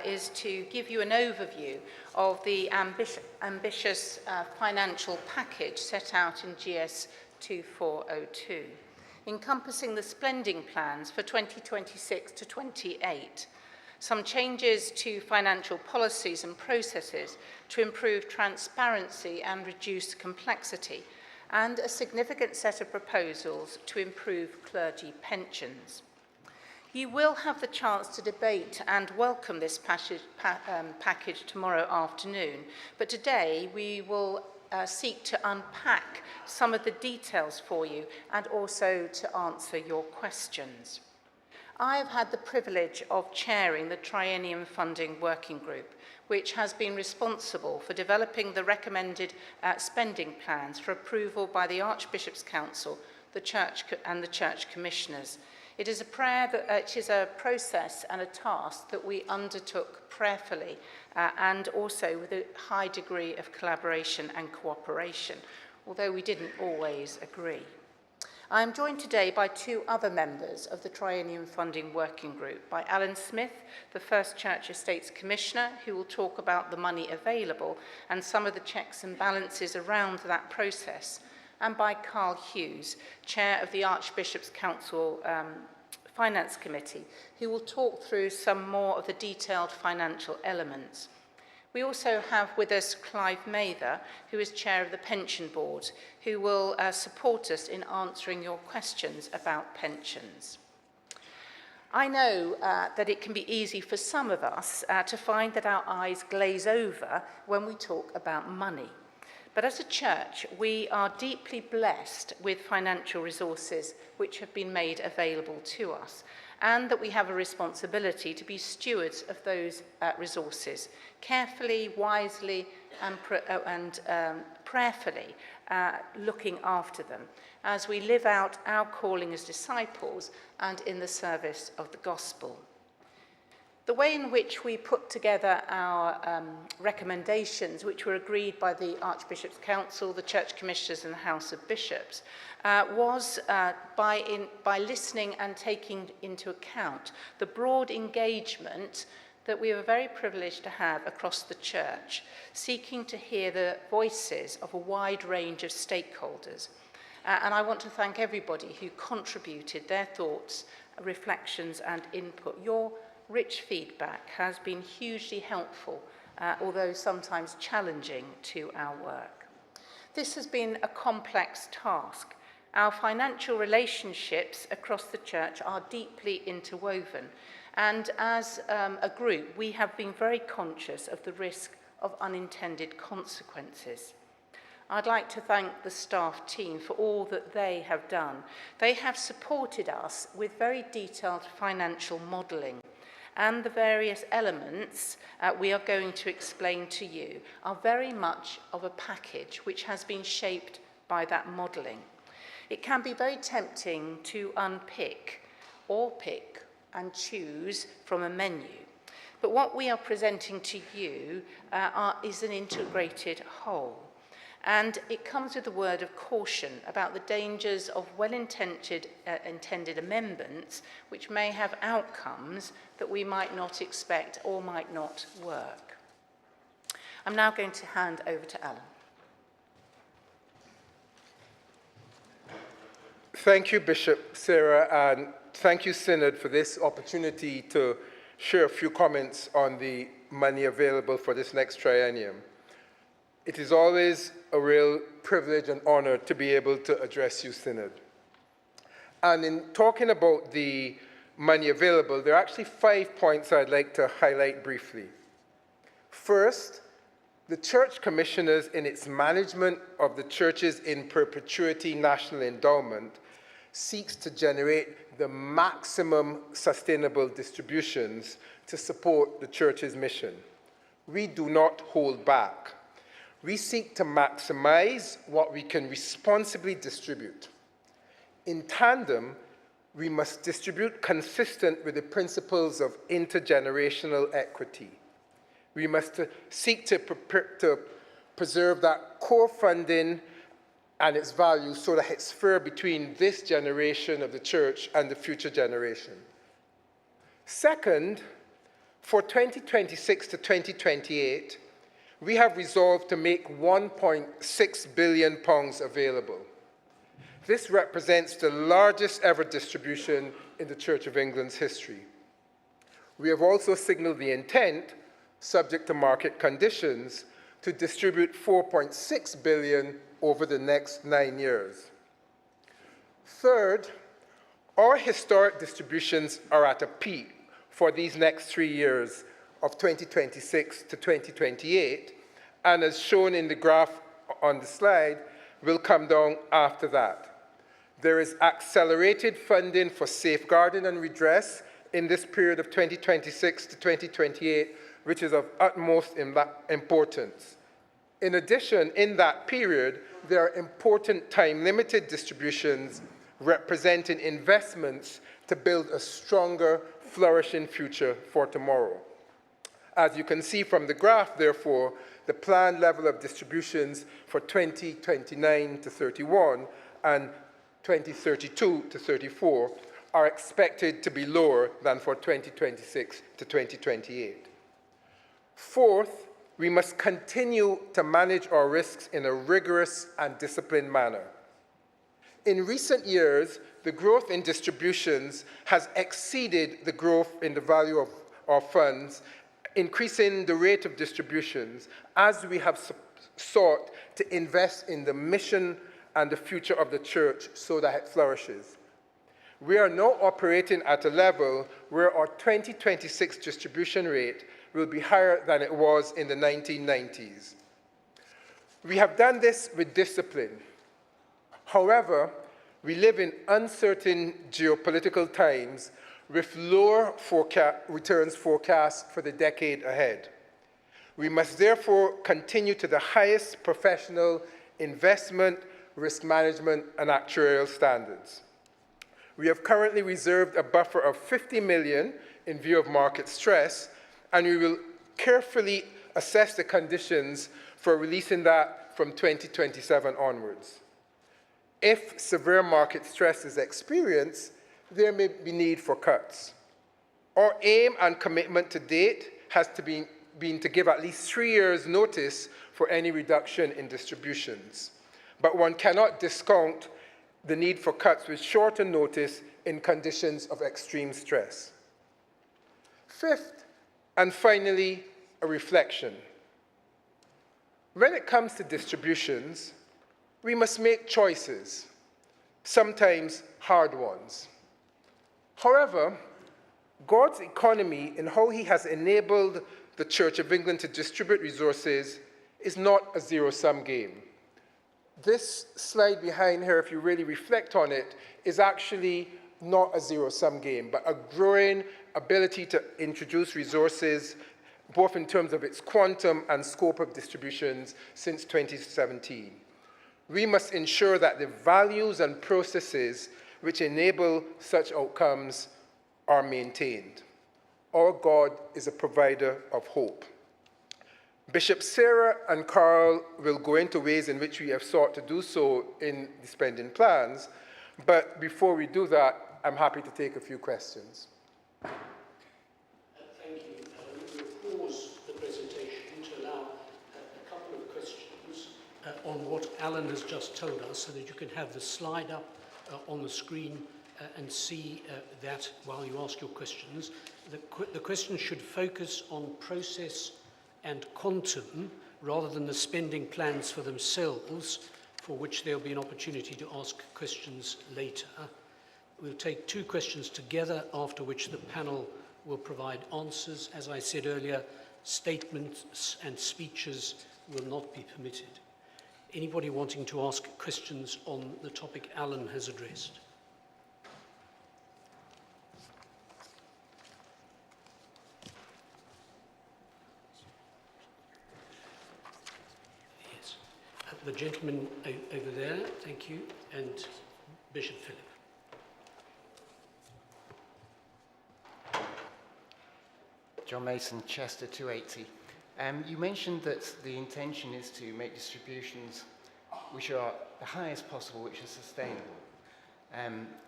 is to give you an overview of the ambitious financial package set out in GS 2402, encompassing the spending plans for 2026 to 28. Some changes to financial policies and processes to improve transparency and reduce complexity, and a significant set of proposals to improve clergy pensions. You will have the chance to debate and welcome this package tomorrow afternoon, but today we will seek to unpack some of the details for you and also to answer your questions. I have had the privilege of chairing the Triennium Funding Working Group, which has been responsible for developing the recommended spending plans for approval by the Archbishop's Council, the Church and the Church Commissioners. It is a process and a task that we undertook prayerfully and also with a high degree of collaboration and cooperation, although we didn't always agree. I am joined today by 2 other members of the Triennium Funding Working Group, by Alan Smith, the First Church Estates Commissioner, who will talk about the money available and some of the checks and balances around that process, and by Carl Hughes, Chair of the Archbishop's Council Finance Committee, who will talk through some more of the detailed financial elements. We also have with us Clive Mather, who is Chair of the Pension Board, who will support us in answering your questions about pensions. I know that it can be easy for some of us to find that our eyes glaze over when we talk about money. But as a church, we are deeply blessed with financial resources which have been made available to us, and that we have a responsibility to be stewards of those resources, carefully, wisely, and prayerfully looking after them as we live out our calling as disciples and in the service of the gospel. The way in which we put together our recommendations, which were agreed by the Archbishop's Council, the Church Commissioners and the House of Bishops, was by listening and taking into account the broad engagement that we are very privileged to have across the church, seeking to hear the voices of a wide range of stakeholders. And I want to thank everybody who contributed their thoughts, reflections and input. Your rich feedback has been hugely helpful, although sometimes challenging to our work. This has been a complex task. Our financial relationships across the church are deeply interwoven, and as a group, we have been very conscious of the risk of unintended consequences. I'd like to thank the staff team for all that they have done. They have supported us with very detailed financial modelling, and the various elements we are going to explain to you are very much of a package which has been shaped by that modelling. It can be very tempting to unpick or pick and choose from a menu. But what we are presenting to you is an integrated whole. And it comes with a word of caution about the dangers of well-intended intended amendments which may have outcomes that we might not expect or might not work. I'm now going to hand over to Alan. Thank you, Bishop Sarah, and thank you, Synod, for this opportunity to share a few comments on the money available for this next triennium. It is always a real privilege and honor to be able to address you, Synod. And in talking about the money available, there are actually 5 points I'd like to highlight briefly. First, the Church Commissioners, in its management of the Church's in perpetuity national endowment, seeks to generate the maximum sustainable distributions to support the Church's mission. We do not hold back. We seek to maximize what we can responsibly distribute. In tandem, we must distribute consistent with the principles of intergenerational equity. We must seek to preserve that core funding and its value so that it's fair between this generation of the church and the future generation. Second, for 2026 to 2028, we have resolved to make £1.6 billion available. This represents the largest ever distribution in the Church of England's history. We have also signaled the intent, subject to market conditions, to distribute £4.6 billion over the next 9 years. Third, our historic distributions are at a peak for these next 3 years of 2026 to 2028, and as shown in the graph on the slide, will come down after that. There is accelerated funding for safeguarding and redress in this period of 2026 to 2028, which is of utmost importance. In addition, in that period, there are important time-limited distributions representing investments to build a stronger, flourishing future for tomorrow. As you can see from the graph, therefore, the planned level of distributions for 2029 to 31 and 2032 to 34 are expected to be lower than for 2026 to 2028. Fourth, we must continue to manage our risks in a rigorous and disciplined manner. In recent years, the growth in distributions has exceeded the growth in the value of our funds, increasing the rate of distributions as we have sought to invest in the mission and the future of the church so that it flourishes. We are now operating at a level where our 2026 distribution rate will be higher than it was in the 1990s. We have done this with discipline. However, we live in uncertain geopolitical times with lower returns forecasts for the decade ahead. We must therefore continue to the highest professional investment, risk management, and actuarial standards. We have currently reserved a buffer of 50 million in view of market stress, and we will carefully assess the conditions for releasing that from 2027 onwards. If severe market stress is experienced, there may be need for cuts. Our aim and commitment to date has to been to give at least 3 years' notice for any reduction in distributions. But one cannot discount the need for cuts with shorter notice in conditions of extreme stress. Fifth, and finally, a reflection. When it comes to distributions, we must make choices, sometimes hard ones. However, God's economy and how he has enabled the Church of England to distribute resources is not a zero-sum game. This slide behind here, if you really reflect on it, is actually not a zero-sum game, but a growing ability to introduce resources, both in terms of its quantum and scope of distributions since 2017. We must ensure that the values and processes which enable such outcomes are maintained. Our God is a provider of hope. Bishop Sarah and Carl will go into ways in which we have sought to do so in the spending plans, but before we do that, I'm happy to take a few questions. Thank you. We'll pause the presentation to allow a couple of questions on what Alan has just told us, so that you can have the slide up on the screen and see that while you ask your questions. The question should focus on process and quantum rather than the spending plans for themselves, for which there will be an opportunity to ask questions later. We'll take 2 questions together, after which the panel will provide answers. As I said earlier, statements and speeches will not be permitted. Anybody wanting to ask questions on the topic Alan has addressed? Yes. The gentleman over there, thank you, and Bishop Philip. John Mason, Chester 280. You mentioned that the intention is to make distributions which are the highest possible, which are sustainable.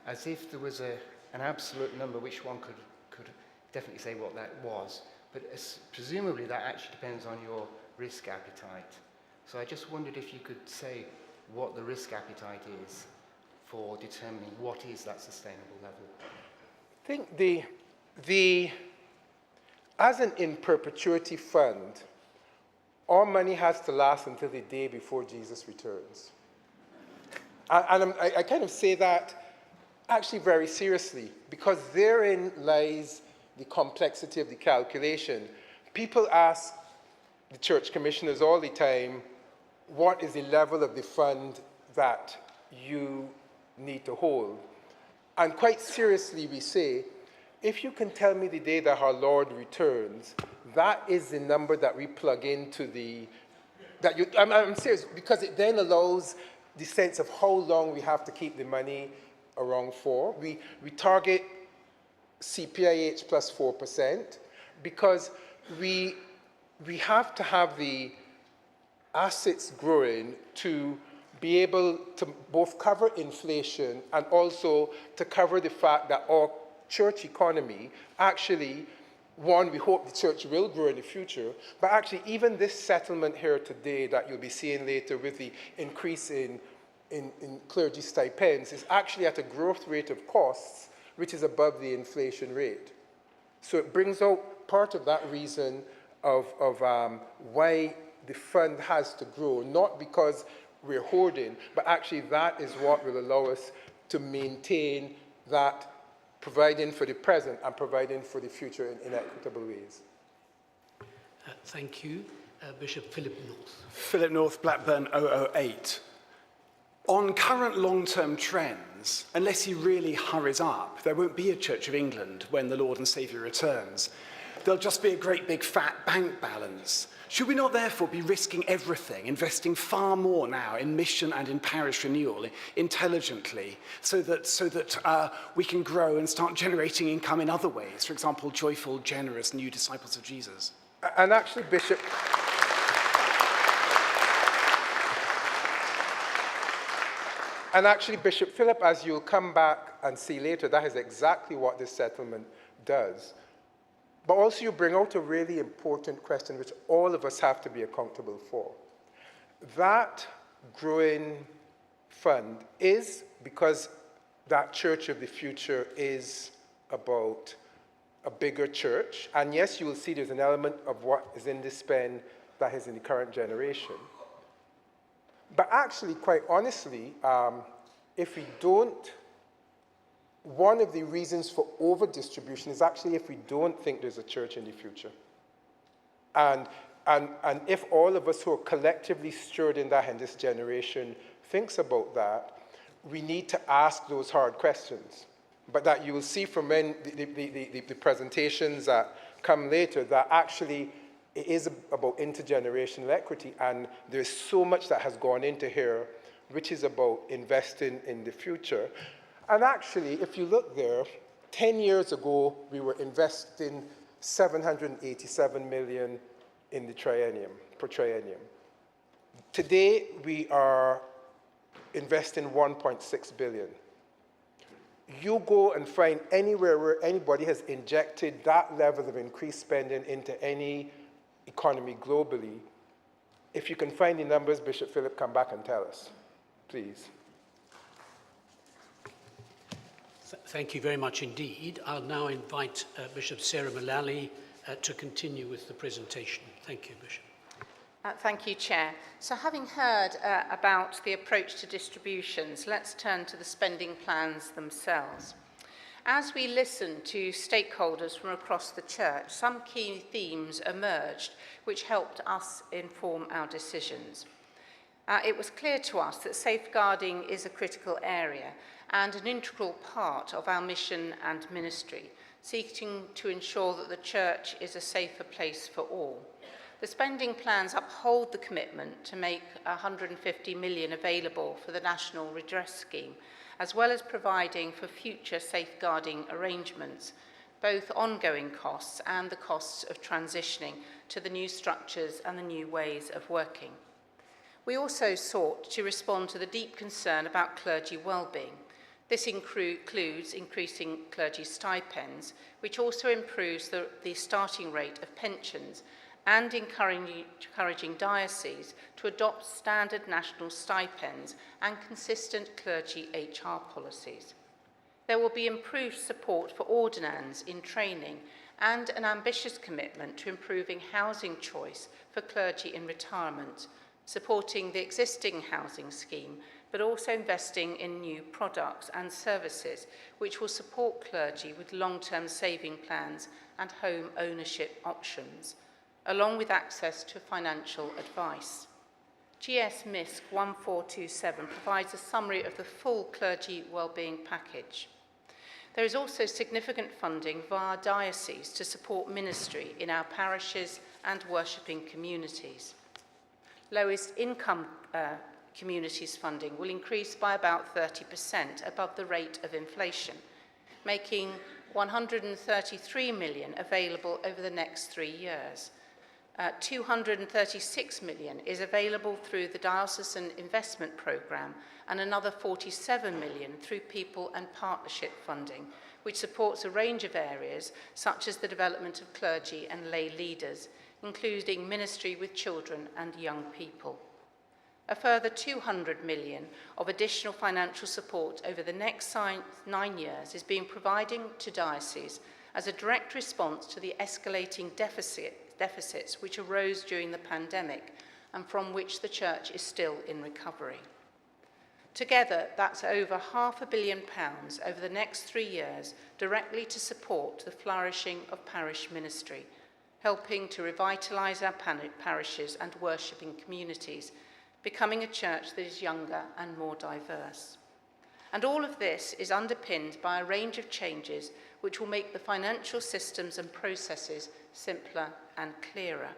As if there was an absolute number which one could definitely say what that was. But presumably that actually depends on your risk appetite. So I just wondered if you could say what the risk appetite is for determining what is that sustainable level. I think as an in perpetuity fund, our money has to last until the day before Jesus returns. And I kind of say that actually very seriously, because therein lies the complexity of the calculation. People ask the church commissioners all the time, what is the level of the fund that you need to hold? And quite seriously we say, if you can tell me the day that our Lord returns, that is the number that we plug into I'm serious, because it then allows the sense of how long we have to keep the money around for. We target CPIH plus 4% because we have to have the assets growing to be able to both cover inflation and also to cover the fact that our church economy actually, one, we hope the church will grow in the future, but actually even this settlement here today that you'll be seeing later with the increase in clergy stipends is actually at a growth rate of costs which is above the inflation rate. So it brings out part of that reason of why the fund has to grow, not because we're hoarding, but actually that is what will allow us to maintain that providing for the present and providing for the future in equitable ways. Thank you. Bishop Philip North. Philip North, Blackburn 008. On current long-term trends, unless he really hurries up, there won't be a Church of England when the Lord and Saviour returns. There'll just be a great big fat bank balance. Should we not therefore be risking everything, investing far more now in mission and in parish renewal intelligently, so that we can grow and start generating income in other ways, for example, joyful, generous, new disciples of Jesus? And actually, Bishop, Bishop Philip, as you'll come back and see later, that is exactly what this settlement does. But also you bring out a really important question which all of us have to be accountable for. That growing fund is because that church of the future is about a bigger church. And yes, you will see there's an element of what is in this spend that is in the current generation. But actually, quite honestly, if we don't, one of the reasons for over-distribution is actually if we don't think there's a church in the future. And if all of us who are collectively stirred in that in this generation thinks about that, we need to ask those hard questions. But that you will see from the presentations that come later that actually it is about intergenerational equity, and there's so much that has gone into here which is about investing in the future. And actually, if you look there, 10 years ago, we were investing 787 million in the triennium, per triennium. Today, we are investing 1.6 billion. You go and find anywhere where anybody has injected that level of increased spending into any economy globally. If you can find the numbers, Bishop Philip, come back and tell us, please. Thank you very much indeed. I'll now invite Bishop Sarah Mullally to continue with the presentation. Thank you, Bishop. Thank you, Chair. So having heard about the approach to distributions, let's turn to the spending plans themselves. As we listened to stakeholders from across the church, some key themes emerged which helped us inform our decisions. It was clear to us that safeguarding is a critical area and an integral part of our mission and ministry, seeking to ensure that the church is a safer place for all. The spending plans uphold the commitment to make 150 million available for the National Redress Scheme, as well as providing for future safeguarding arrangements, both ongoing costs and the costs of transitioning to the new structures and the new ways of working. We also sought to respond to the deep concern about clergy well-being. This includes increasing clergy stipends, which also improves the starting rate of pensions, and encouraging dioceses to adopt standard national stipends and consistent clergy HR policies. There will be improved support for ordinands in training and an ambitious commitment to improving housing choice for clergy in retirement, supporting the existing housing scheme, but also investing in new products and services which will support clergy with long-term saving plans and home ownership options, along with access to financial advice. GS MISC 1427 provides a summary of the full clergy wellbeing package. There is also significant funding via dioceses to support ministry in our parishes and worshipping communities. Lowest income communities funding will increase by about 30% above the rate of inflation, making 133 million available over the next 3 years. 236 million is available through the Diocesan Investment Programme and another 47 million through people and partnership funding, which supports a range of areas such as the development of clergy and lay leaders, including ministry with children and young people. A further 200 million of additional financial support over the next 9 years is being provided to dioceses as a direct response to the escalating deficits which arose during the pandemic and from which the church is still in recovery. Together, that's over £500 million over the next 3 years directly to support the flourishing of parish ministry, helping to revitalise our parishes and worshipping communities, becoming a church that is younger and more diverse. And all of this is underpinned by a range of changes which will make the financial systems and processes simpler and clearer,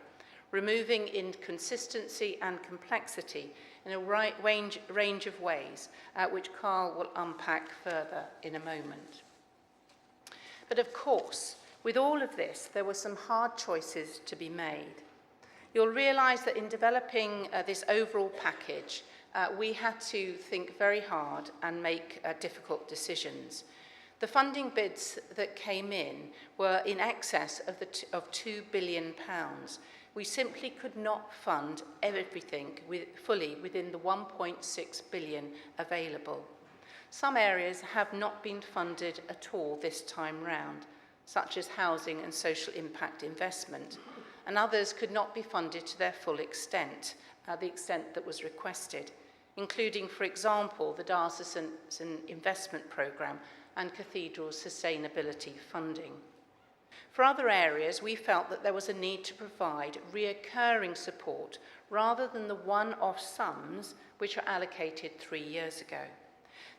removing inconsistency and complexity in a range of ways, which Carl will unpack further in a moment. But of course, with all of this, there were some hard choices to be made. You'll realise that in developing this overall package, we had to think very hard and make difficult decisions. The funding bids that came in were in excess of £2 billion. We simply could not fund everything fully within the 1.6 billion available. Some areas have not been funded at all this time round, such as housing and social impact investment, and others could not be funded to their full extent, the extent that was requested, including, for example, the Diocesan Investment Programme and Cathedral Sustainability Funding. For other areas, we felt that there was a need to provide reoccurring support rather than the one-off sums which were allocated 3 years ago.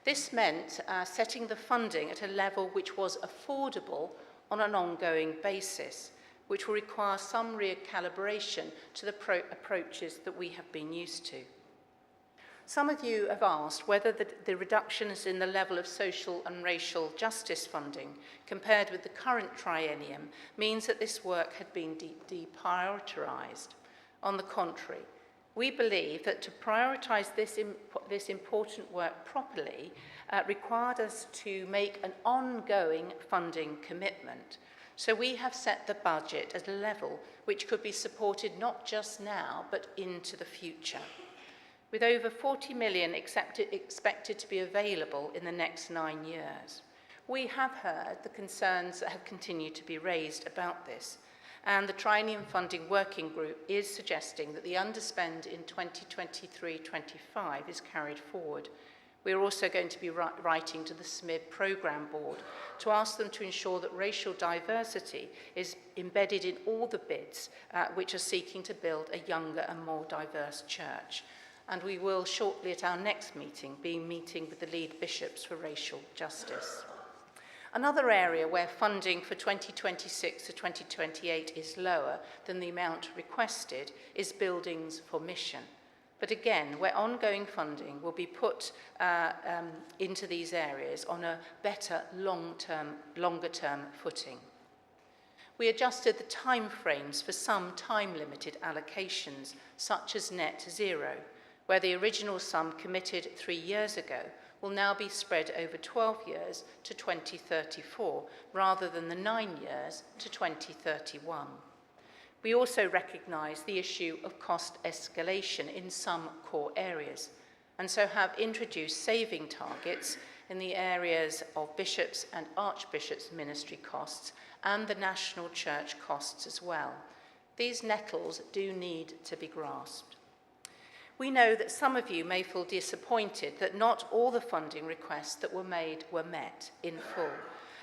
This meant setting the funding at a level which was affordable on an ongoing basis, which will require some recalibration to the approaches that we have been used to. Some of you have asked whether the reductions in the level of social and racial justice funding compared with the current triennium means that this work had been deprioritised. On the contrary, we believe that to prioritise this important work properly required us to make an ongoing funding commitment. So we have set the budget at a level which could be supported not just now, but into the future. With over 40 million expected to be available in the next 9 years. We have heard the concerns that have continued to be raised about this, and the Triennium Funding Working Group is suggesting that the underspend in 2023-25 is carried forward. We are also going to be writing to the SMID Programme Board to ask them to ensure that racial diversity is embedded in all the bids which are seeking to build a younger and more diverse church. And we will shortly at our next meeting be meeting with the lead bishops for racial justice. Another area where funding for 2026 to 2028 is lower than the amount requested is buildings for mission. But again, where ongoing funding will be put into these areas on a better longer-term footing. We adjusted the timeframes for some time-limited allocations, such as net zero, where the original sum committed 3 years ago will now be spread over 12 years to 2034, rather than the 9 years to 2031. We also recognise the issue of cost escalation in some core areas, and so have introduced saving targets in the areas of bishops' and archbishops' ministry costs and the national church costs as well. These nettles do need to be grasped. We know that some of you may feel disappointed that not all the funding requests that were made were met in full,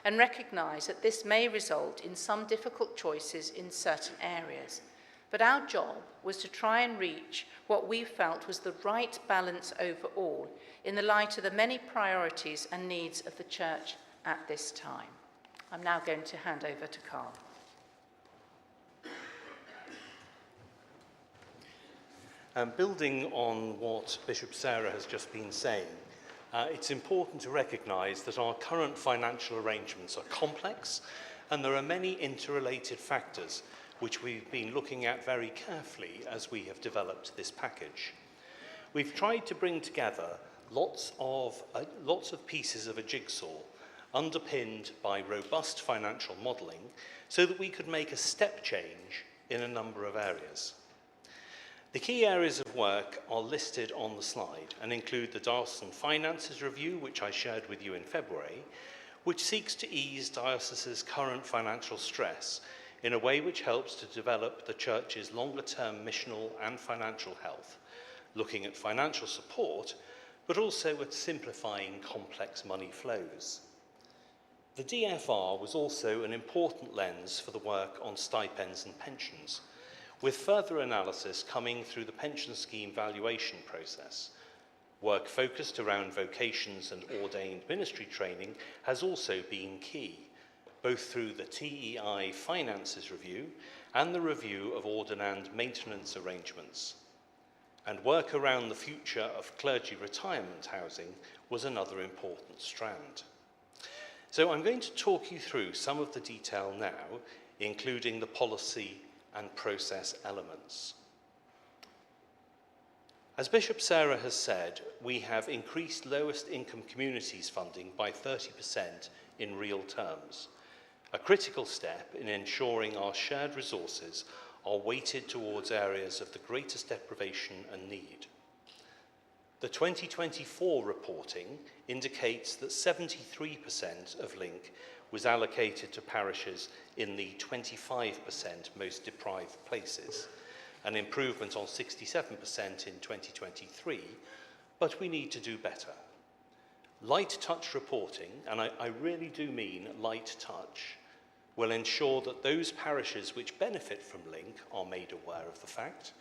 and recognise that this may result in some difficult choices in certain areas. But our job was to try and reach what we felt was the right balance overall in the light of the many priorities and needs of the Church at this time. I'm now going to hand over to Carl. Building on what Bishop Sarah has just been saying, it's important to recognise that our current financial arrangements are complex and there are many interrelated factors which we've been looking at very carefully as we have developed this package. We've tried to bring together lots of pieces of a jigsaw underpinned by robust financial modelling so that we could make a step change in a number of areas. The key areas of work are listed on the slide and include the Diocesan Finances Review, which I shared with you in February, which seeks to ease dioceses' current financial stress in a way which helps to develop the Church's longer-term missional and financial health, looking at financial support, but also at simplifying complex money flows. The DFR was also an important lens for the work on stipends and pensions, with further analysis coming through the pension scheme valuation process. Work focused around vocations and ordained ministry training has also been key, both through the TEI Finances Review and the review of ordinand maintenance arrangements. And work around the future of clergy retirement housing was another important strand. So I'm going to talk you through some of the detail now, including the policy and process elements. As Bishop Sarah has said, we have increased lowest income communities funding by 30% in real terms, a critical step in ensuring our shared resources are weighted towards areas of the greatest deprivation and need. The 2024 reporting indicates that 73% of link was allocated to parishes in the 25% most deprived places, an improvement on 67% in 2023, but we need to do better. Light touch reporting, and I really do mean light touch, will ensure that those parishes which benefit from link are made aware of the fact,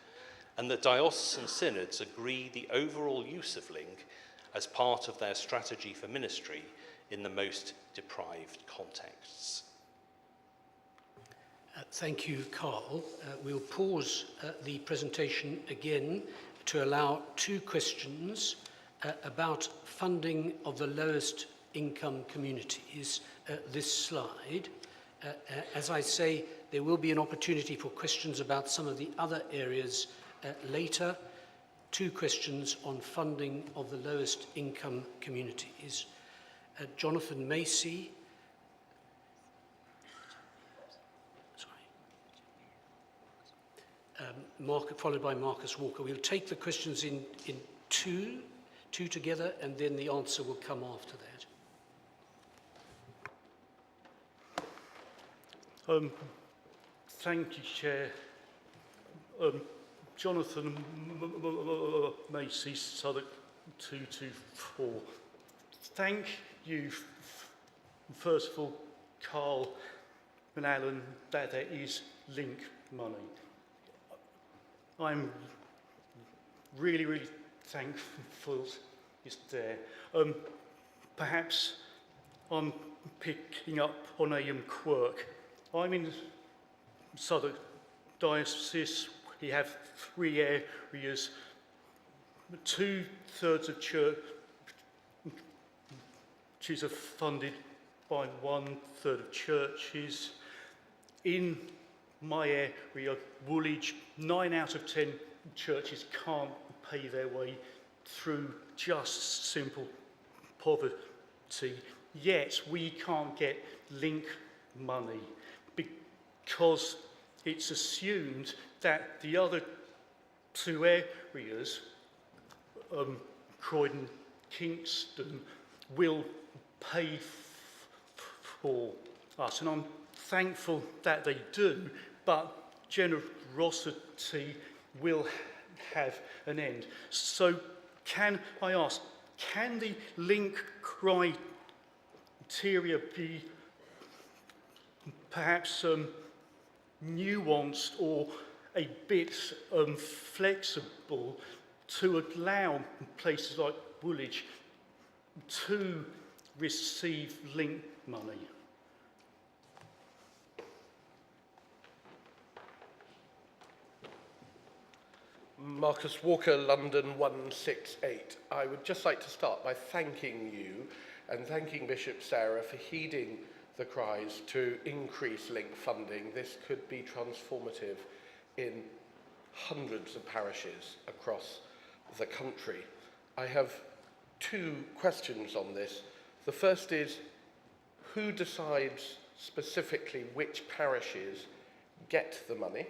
and that diocesan synods agree the overall use of link as part of their strategy for ministry in the most deprived contexts. Thank you, Carl. We'll pause the presentation again to allow 2 questions about funding of the lowest income communities. This slide. As I say, there will be an opportunity for questions about some of the other areas later. 2 questions on funding of the lowest income communities. Jonathan Macy. Followed by Marcus Walker. We'll take the questions in two together, and then the answer will come after that. Thank you, Chair. Jonathan Macy, Southwark 224. Thank you, first of all, Carl and Alan, that there is link money. I'm really, really thankful it's there. Perhaps I'm picking up on a quirk. I'm in Southwark Diocese. We have 3 areas. 2/3 of churches are funded by 1/3 of churches. In my area, Woolwich, 9 out of 10 churches can't pay their way through just simple poverty. Yet we can't get link money because it's assumed that the other 2 areas, Croydon, Kingston, will pay for us. And I'm thankful that they do, but generosity will have an end. So can I ask, can the link criteria be perhaps nuanced or a bit flexible to allow places like Woolwich to receive link money? Marcus Walker, London 168. I would just like to start by thanking you and thanking Bishop Sarah for heeding the cries to increase link funding. This could be transformative in hundreds of parishes across the country. I have 2 questions on this. The first is, who decides specifically which parishes get the money?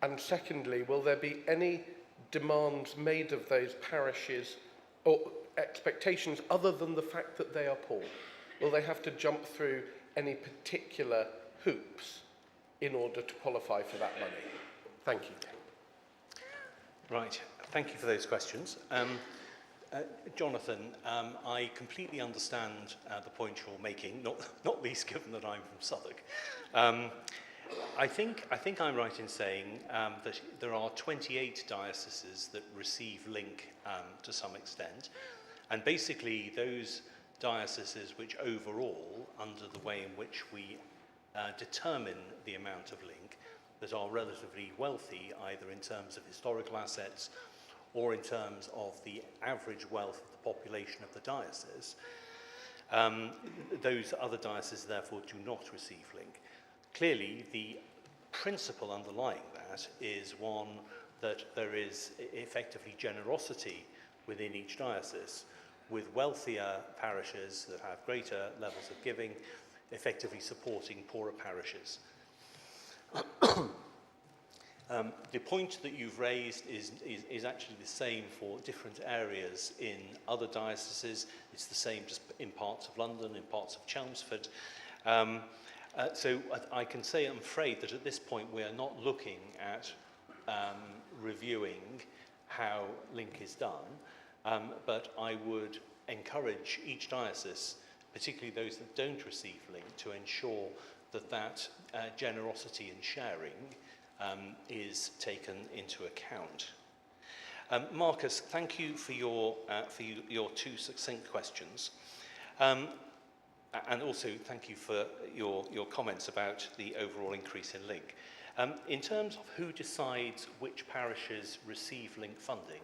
And secondly, will there be any demands made of those parishes or expectations other than the fact that they are poor? Will they have to jump through any particular hoops in order to qualify for that money? Thank you. Right, thank you for those questions. Jonathan, I completely understand the point you're making, not least given that I'm from Southwark. I think I'm right in saying that there are 28 dioceses that receive link to some extent, and basically those dioceses which overall, under the way in which we determine the amount of link, that are relatively wealthy, either in terms of historical assets or in terms of the average wealth of the population of the diocese, those other dioceses therefore do not receive link. Clearly, the principle underlying that is one that there is effectively generosity within each diocese, with wealthier parishes that have greater levels of giving, effectively supporting poorer parishes. The point that you've raised is actually the same for different areas in other dioceses. It's the same just in parts of London, in parts of Chelmsford. So I can say, I'm afraid, that at this point we are not looking at reviewing how Link is done, but I would encourage each diocese, particularly those that don't receive Link, to ensure that that generosity and sharing is taken into account. Marcus, thank you for your two succinct questions. And also thank you for your comments about the overall increase in Link. In terms of who decides which parishes receive Link funding,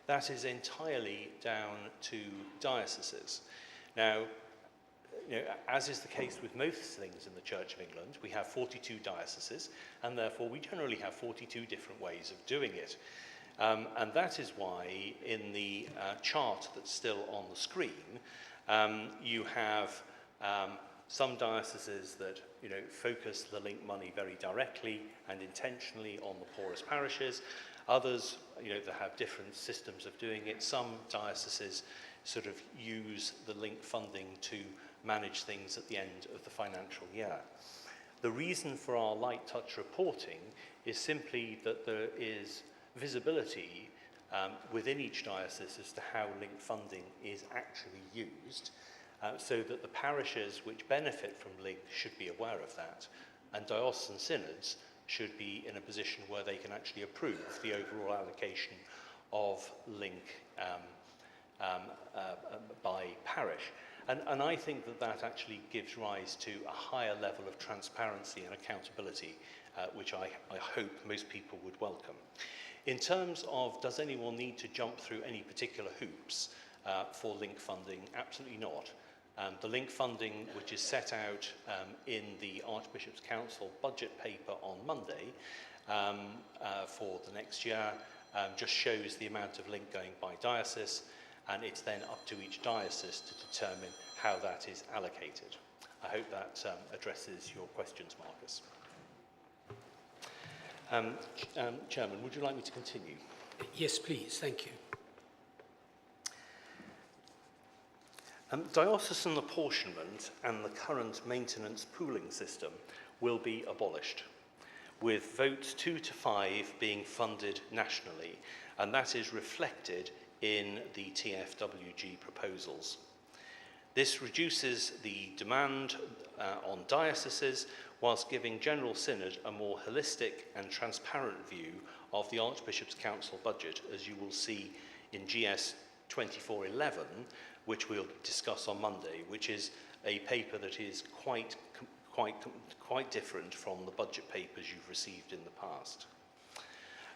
that is entirely down to dioceses. Now, as is the case with most things in the Church of England, we have 42 dioceses, and therefore we generally have 42 different ways of doing it. And that is why in the chart that's still on the screen, you have some dioceses that focus the Link money very directly and intentionally on the poorest parishes. Others, that have different systems of doing it. Some dioceses sort of use the Link funding to manage things at the end of the financial year. The reason for our light touch reporting is simply that there is visibility within each diocese as to how Link funding is actually used, so that the parishes which benefit from Link should be aware of that, and diocesan synods should be in a position where they can actually approve the overall allocation of Link by parish. And I think that that actually gives rise to a higher level of transparency and accountability, which I hope most people would welcome. In terms of, does anyone need to jump through any particular hoops for Link funding? Absolutely not. The Link funding, which is set out in the Archbishop's Council budget paper on Monday for the next year, just shows the amount of Link going by diocese, and it's then up to each diocese to determine how that is allocated. I hope that addresses your questions, Marcus. Chairman, would you like me to continue? Yes, please. Thank you. Diocesan apportionment and the current maintenance pooling system will be abolished, with votes 2 to 5 being funded nationally, and that is reflected in the TFWG proposals. This reduces the demand on dioceses, whilst giving General Synod a more holistic and transparent view of the Archbishop's Council budget, as you will see in GS 2411, which we'll discuss on Monday, which is a paper that is quite different from the budget papers you've received in the past.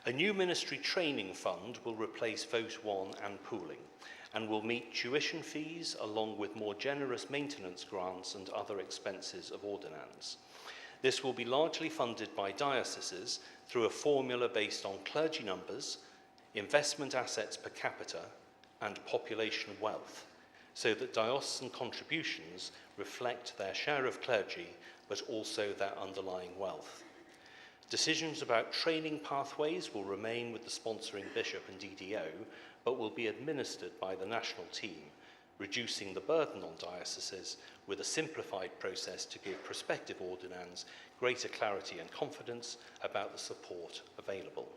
A new ministry training fund will replace Vote 1 and pooling, and will meet tuition fees along with more generous maintenance grants and other expenses of ordinance. This will be largely funded by dioceses through a formula based on clergy numbers, investment assets per capita, and population wealth, so that diocesan contributions reflect their share of clergy, but also their underlying wealth. Decisions about training pathways will remain with the sponsoring bishop and DDO, but will be administered by the national team, reducing the burden on dioceses with a simplified process to give prospective ordinands greater clarity and confidence about the support available.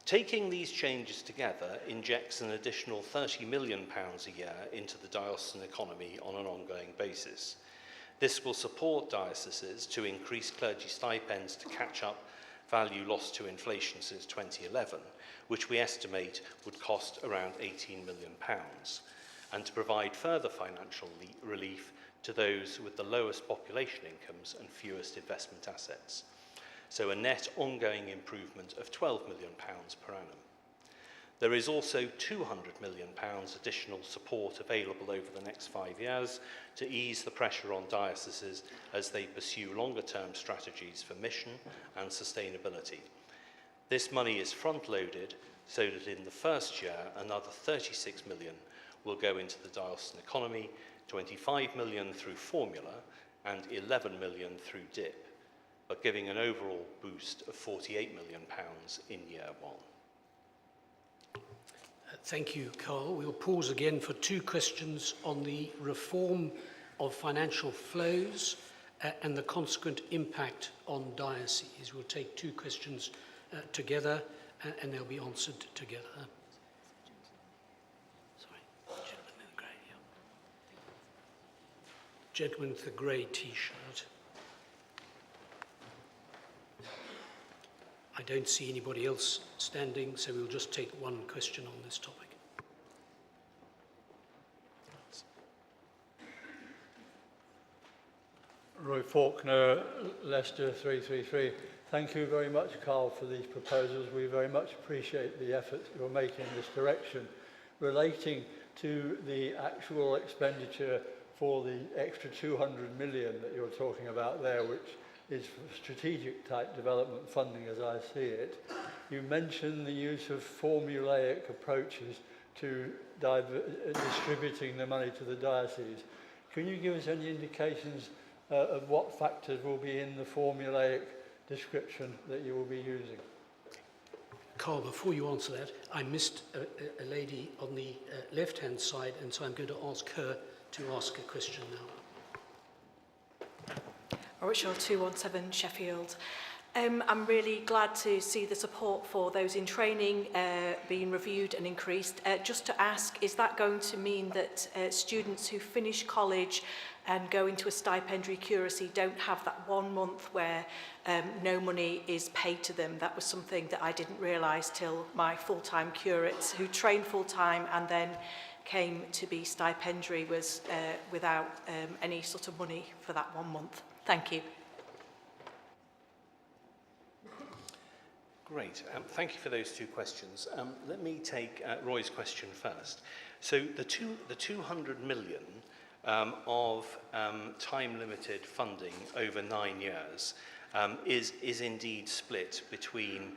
Taking these changes together injects an additional £30 million a year into the diocesan economy on an ongoing basis. This will support dioceses to increase clergy stipends to catch up value lost to inflation since 2011, which we estimate would cost around £18 million, and to provide further financial relief to those with the lowest population incomes and fewest investment assets. So a net ongoing improvement of £12 million per annum. There is also £200 million additional support available over the next 5 years to ease the pressure on dioceses as they pursue longer-term strategies for mission and sustainability. This money is front-loaded so that in the first year, another 36 million will go into the diocesan economy, 25 million through formula, and 11 million through DIP, but giving an overall boost of £48 million in year one. Thank you, Carl. We'll pause again for two questions on the reform of financial flows and the consequent impact on dioceses. We'll take two questions together and they'll be answered together. Sorry, gentleman in the grey. Yeah. Gentleman with the grey T-shirt. I don't see anybody else standing, so we'll just take one question on this topic. Roy Faulkner, Leicester 333. Thank you very much, Carl, for these proposals. We very much appreciate the effort you're making in this direction. Relating to the actual expenditure for the extra 200 million that you're talking about there, which is strategic type development funding as I see it. You mentioned the use of formulaic approaches to distributing the money to the diocese. Can you give us any indications of what factors will be in the formulaic description that you will be using? Carl, before you answer that, I missed a lady on the left-hand side, and so I'm going to ask her to ask a question now. Shaw 217 Sheffield. I'm really glad to see the support for those in training being reviewed and increased. Just to ask, is that going to mean that students who finish college and go into a stipendiary curacy don't have that 1 month where no money is paid to them? That was something that I didn't realise till my full-time curates who trained full-time and then came to be stipendiary was without any sort of money for that 1 month. Thank you. Great. Thank you for those two questions. Let me take Roy's question first. So the 200 million of time-limited funding over 9 years is indeed split between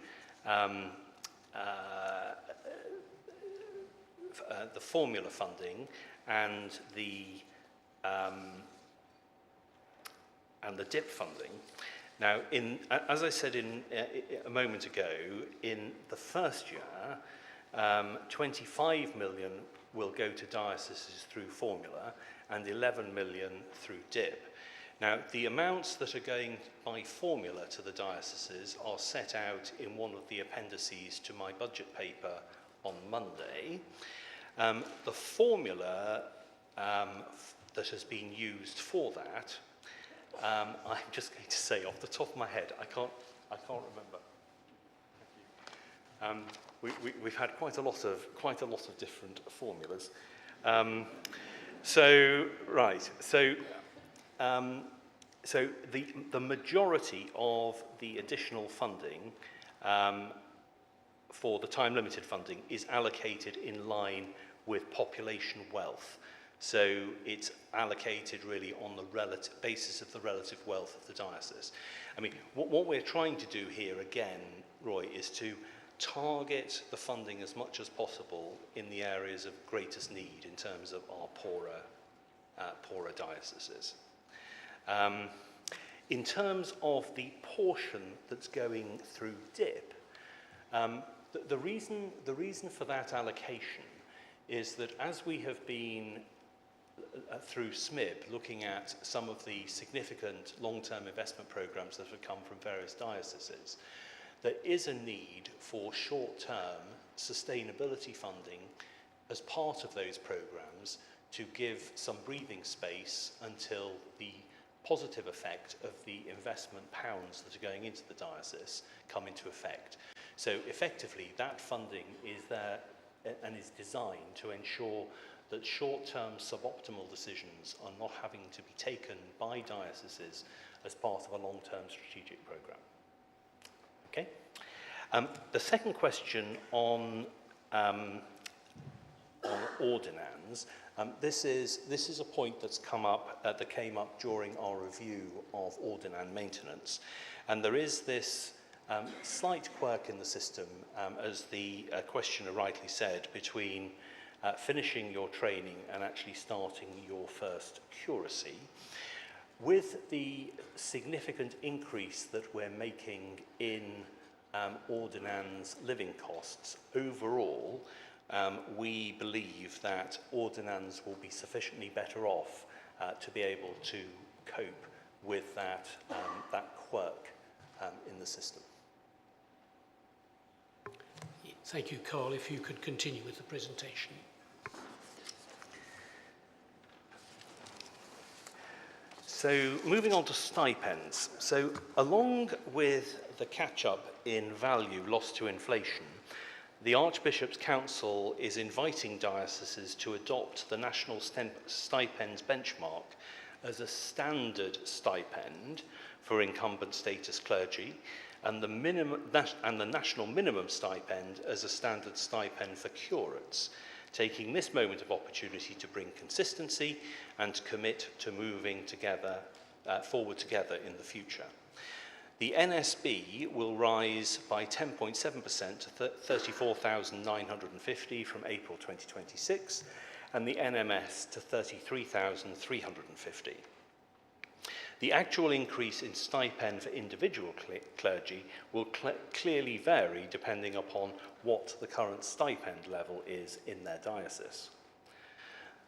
the formula funding and the DIP funding. Now, as I said a moment ago, in the first year, 25 million will go to dioceses through formula and 11 million through DIP. Now, the amounts that are going by formula to the dioceses are set out in one of the appendices to my budget paper on Monday. The formula that has been used for that, I'm just going to say off the top of my head, I can't remember. We've had quite a lot of different formulas. So the majority of the additional funding for the time-limited funding is allocated in line with population wealth. So it's allocated really on the basis of the relative wealth of the diocese. I mean, what we're trying to do here again, Roy, is to target the funding as much as possible in the areas of greatest need in terms of our poorer dioceses. In terms of the portion that's going through DIP, the reason for that allocation is that as we have been through SMIB looking at some of the significant long-term investment programs that have come from various dioceses, there is a need for short-term sustainability funding as part of those programs to give some breathing space until the positive effect of the investment pounds that are going into the diocese come into effect. So effectively that funding is there and is designed to ensure that short-term suboptimal decisions are not having to be taken by dioceses as part of a long-term strategic programme. Okay. The second question on ordinands, this is a point that's come up that came up during our review of ordinand maintenance, and there is this Slight quirk in the system, as the questioner rightly said, between finishing your training and actually starting your first curacy. With the significant increase that we're making in ordinands living costs, overall, we believe that ordinands will be sufficiently better off to be able to cope with that quirk in the system. Thank you, Carl. If you could continue with the presentation. So moving on to stipends. So along with the catch-up in value lost to inflation, the Archbishop's Council is inviting dioceses to adopt the national stipends benchmark as a standard stipend for incumbent status clergy, and the national minimum stipend as a standard stipend for curates, taking this moment of opportunity to bring consistency and commit to moving forward together in the future. The NSB will rise by 10.7% to 34,950 from April 2026, and the NMS to 33,350. The actual increase in stipend for individual clergy will clearly vary depending upon what the current stipend level is in their diocese.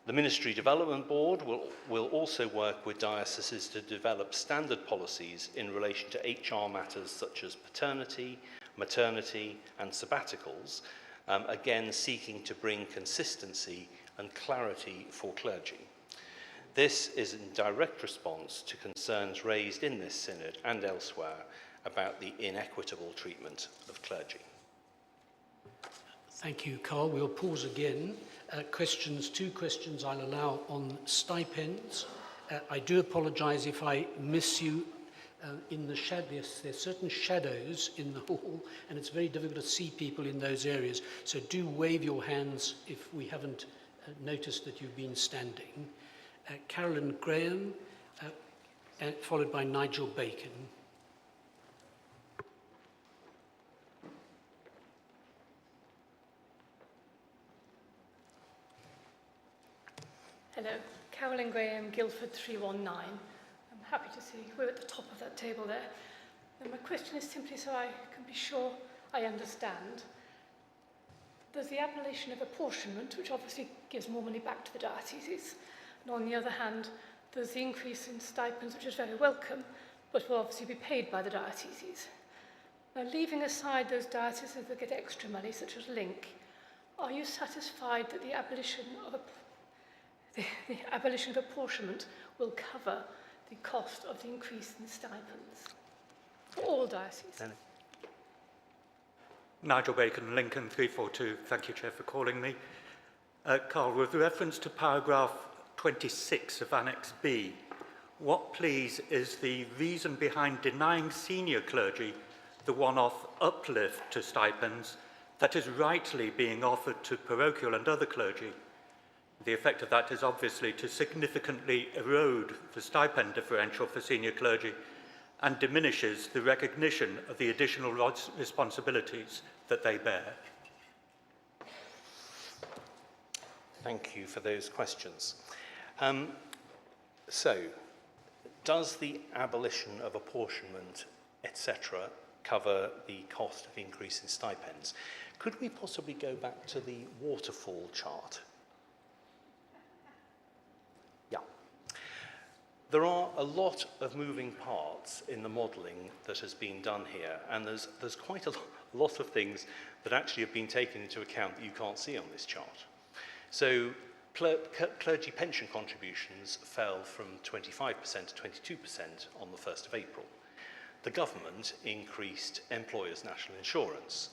The Ministry Development Board will also work with dioceses to develop standard policies in relation to HR matters such as paternity, maternity, and sabbaticals, again seeking to bring consistency and clarity for clergy. This is in direct response to concerns raised in this synod and elsewhere about the inequitable treatment of clergy. Thank you, Carl. We'll pause again. Two questions I'll allow on stipends. I do apologise if I miss you in the shadows. There's certain shadows in the hall, and it's very difficult to see people in those areas. So do wave your hands if we haven't noticed that you've been standing. Carolyn Graham, followed by Nigel Bacon. Hello, Carolyn Graham, Guildford 319. I'm happy to see we're at the top of that table there. And my question is simply so I can be sure I understand. There's the abolition of apportionment, which obviously gives more money back to the dioceses. And on the other hand, there's the increase in stipends, which is very welcome, but will obviously be paid by the dioceses. Now, leaving aside those dioceses that get extra money, such as Link, are you satisfied that the abolition of apportionment will cover the cost of the increase in stipends for all dioceses? Nigel Bacon, Lincoln 342. Thank you, Chair, for calling me. Carl, with reference to paragraph 26 of Annex B, what, please, is the reason behind denying senior clergy the one-off uplift to stipends that is rightly being offered to parochial and other clergy? The effect of that is obviously to significantly erode the stipend differential for senior clergy and diminishes the recognition of the additional responsibilities that they bear. Thank you for those questions. So, does the abolition of apportionment, etc., cover the cost of increase in stipends? Could we possibly go back to the waterfall chart? Yeah. There are a lot of moving parts in the modelling that has been done here, and there's quite a lot of things that actually have been taken into account that you can't see on this chart. So, clergy pension contributions fell from 25% to 22% on the 1st of April. The government increased employers' national insurance.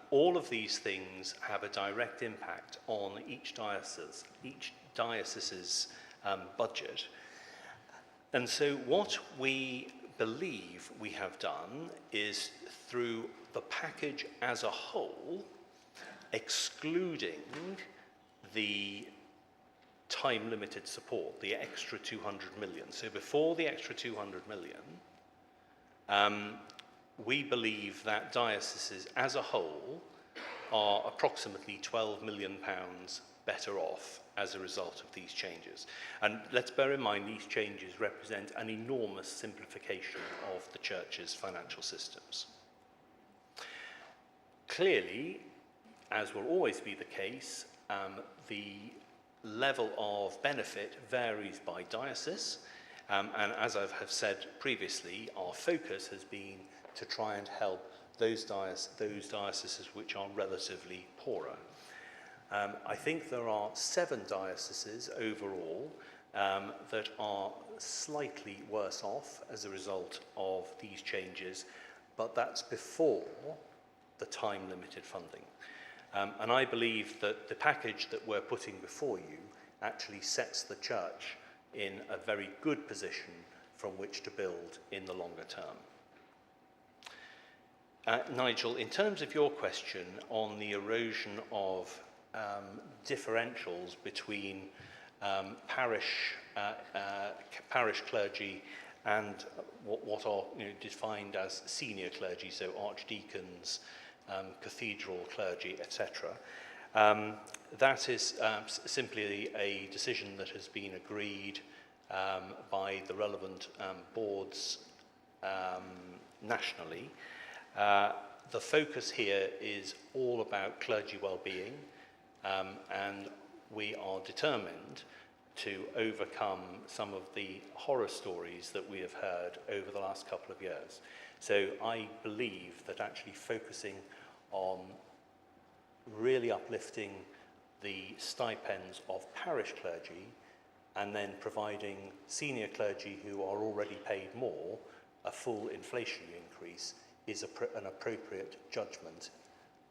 All of these things have a direct impact on each diocese's budget. And so what we believe we have done is, through the package as a whole, excluding the time-limited support, the extra 200 million. So before the extra 200 million, we believe that dioceses as a whole are approximately £12 million better off as a result of these changes. And let's bear in mind these changes represent an enormous simplification of the Church's financial systems. Clearly, as will always be the case, the level of benefit varies by diocese, and as I have said previously, our focus has been to try and help those dioceses which are relatively poorer. I think there are 7 dioceses overall that are slightly worse off as a result of these changes, but that's before the time-limited funding. And I believe that the package that we're putting before you actually sets the Church in a very good position from which to build in the longer term. Nigel, in terms of your question on the erosion of differentials between parish clergy and what are defined as senior clergy, so archdeacons, cathedral clergy, etc. That is simply a decision that has been agreed by the relevant boards nationally. The focus here is all about clergy well-being, and we are determined to overcome some of the horror stories that we have heard over the last couple of years. So I believe that actually focusing on really uplifting the stipends of parish clergy and then providing senior clergy who are already paid more a full inflationary increase is an appropriate judgment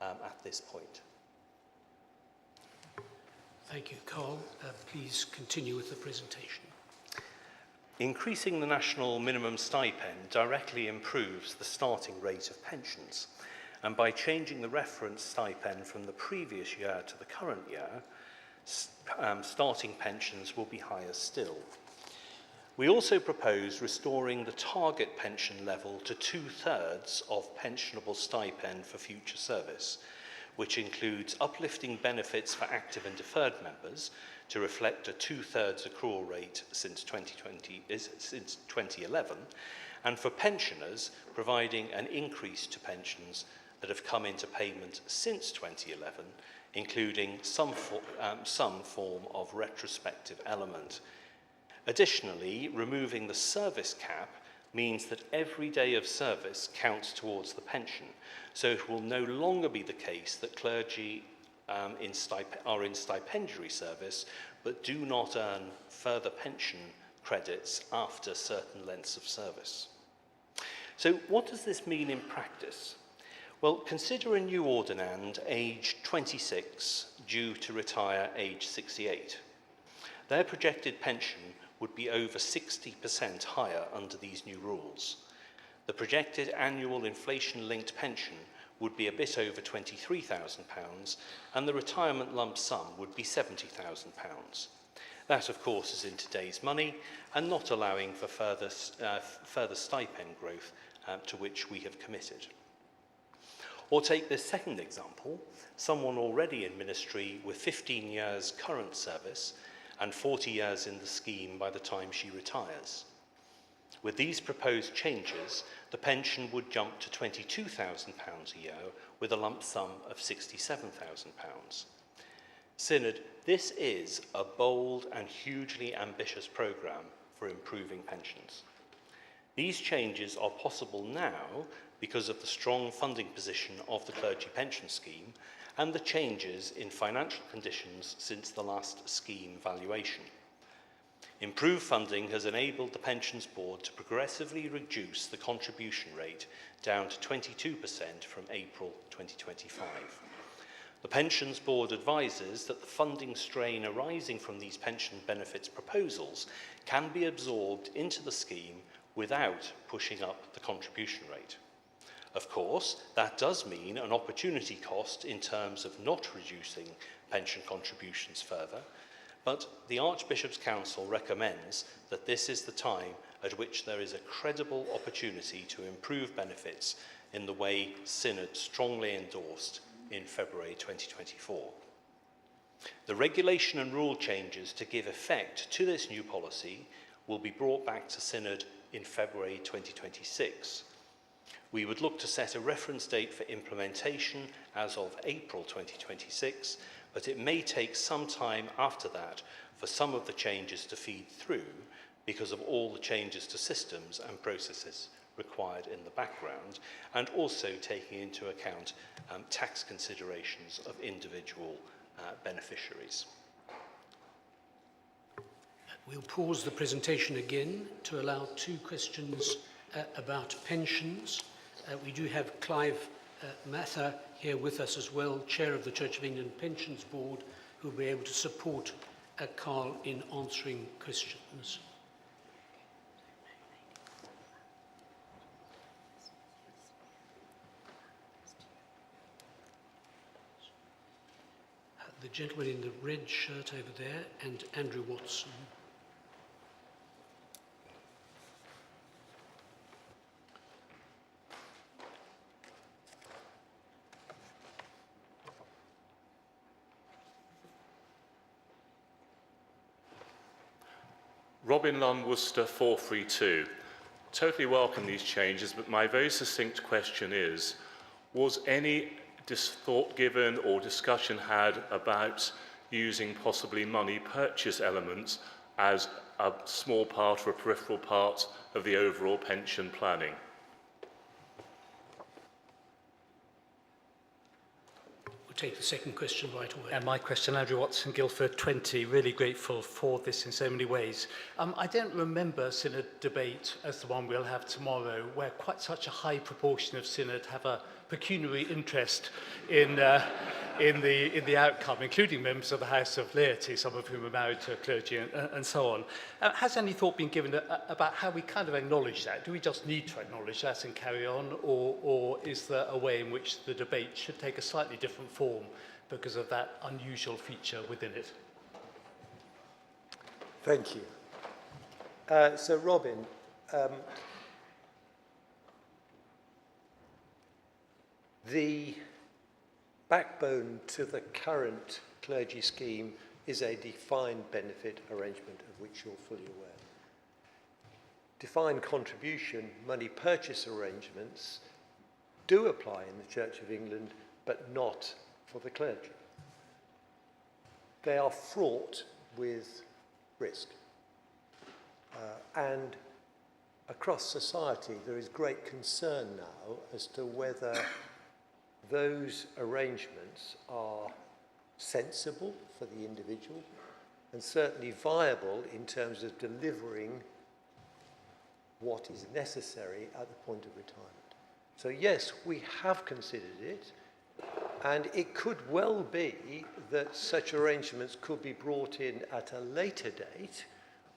at this point. Thank you, Carl. Please continue with the presentation. Increasing the national minimum stipend directly improves the starting rate of pensions, and by changing the reference stipend from the previous year to the current year, starting pensions will be higher still. We also propose restoring the target pension level to 2/3 of pensionable stipend for future service, which includes uplifting benefits for active and deferred members to reflect a 2/3 accrual rate since 2011, and for pensioners providing an increase to pensions that have come into payment since 2011, including some form of retrospective element. Additionally, removing the service cap means that every day of service counts towards the pension, so it will no longer be the case that clergy are in stipendiary service but do not earn further pension credits after certain lengths of service. So what does this mean in practice? Well, consider a new ordinand aged 26 due to retire age 68. Their projected pension would be over 60% higher under these new rules. The projected annual inflation-linked pension would be a bit over £23,000, and the retirement lump sum would be £70,000. That, of course, is in today's money and not allowing for further stipend growth to which we have committed. Or take this second example, someone already in ministry with 15 years current service and 40 years in the scheme by the time she retires. With these proposed changes, the pension would jump to £22,000 a year with a lump sum of £67,000. Synod, this is a bold and hugely ambitious programme for improving pensions. These changes are possible now because of the strong funding position of the clergy pension scheme and the changes in financial conditions since the last scheme valuation. Improved funding has enabled the Pensions Board to progressively reduce the contribution rate down to 22% from April 2025. The Pensions Board advises that the funding strain arising from these pension benefits proposals can be absorbed into the scheme without pushing up the contribution rate. Of course, that does mean an opportunity cost in terms of not reducing pension contributions further, but the Archbishop's Council recommends that this is the time at which there is a credible opportunity to improve benefits in the way Synod strongly endorsed in February 2024. The regulation and rule changes to give effect to this new policy will be brought back to Synod in February 2026. We would look to set a reference date for implementation as of April 2026, but it may take some time after that for some of the changes to feed through because of all the changes to systems and processes required in the background, and also taking into account tax considerations of individual beneficiaries. We'll pause the presentation again to allow 2 questions about pensions. We do have Clive Mather here with us as well, Chair of the Church of England Pensions Board, who will be able to support Carl in answering questions. The gentleman in the red shirt over there, and Andrew Watson. Robin Lunn, Worcester 432. Totally welcome these changes, but my very succinct question is, was any thought given or discussion had about using possibly money purchase elements as a small part or a peripheral part of the overall pension planning? We'll take the second question right away. And my question, Andrew Watson, Guildford 20, really grateful for this in so many ways. I don't remember Synod debate as the one we'll have tomorrow, where quite such a high proportion of Synod have a pecuniary interest in the outcome, including members of the House of Laity, some of whom are married to clergy and so on. Has any thought been given about how we kind of acknowledge that? Do we just need to acknowledge that and carry on, or is there a way in which the debate should take a slightly different form because of that unusual feature within it? Thank you. So, Robin, the backbone to the current clergy scheme is a defined benefit arrangement of which you're fully aware. Defined contribution money purchase arrangements do apply in the Church of England, but not for the clergy. They are fraught with risk. And across society, there is great concern now as to whether those arrangements are sensible for the individual and certainly viable in terms of delivering what is necessary at the point of retirement. So yes, we have considered it, and it could well be that such arrangements could be brought in at a later date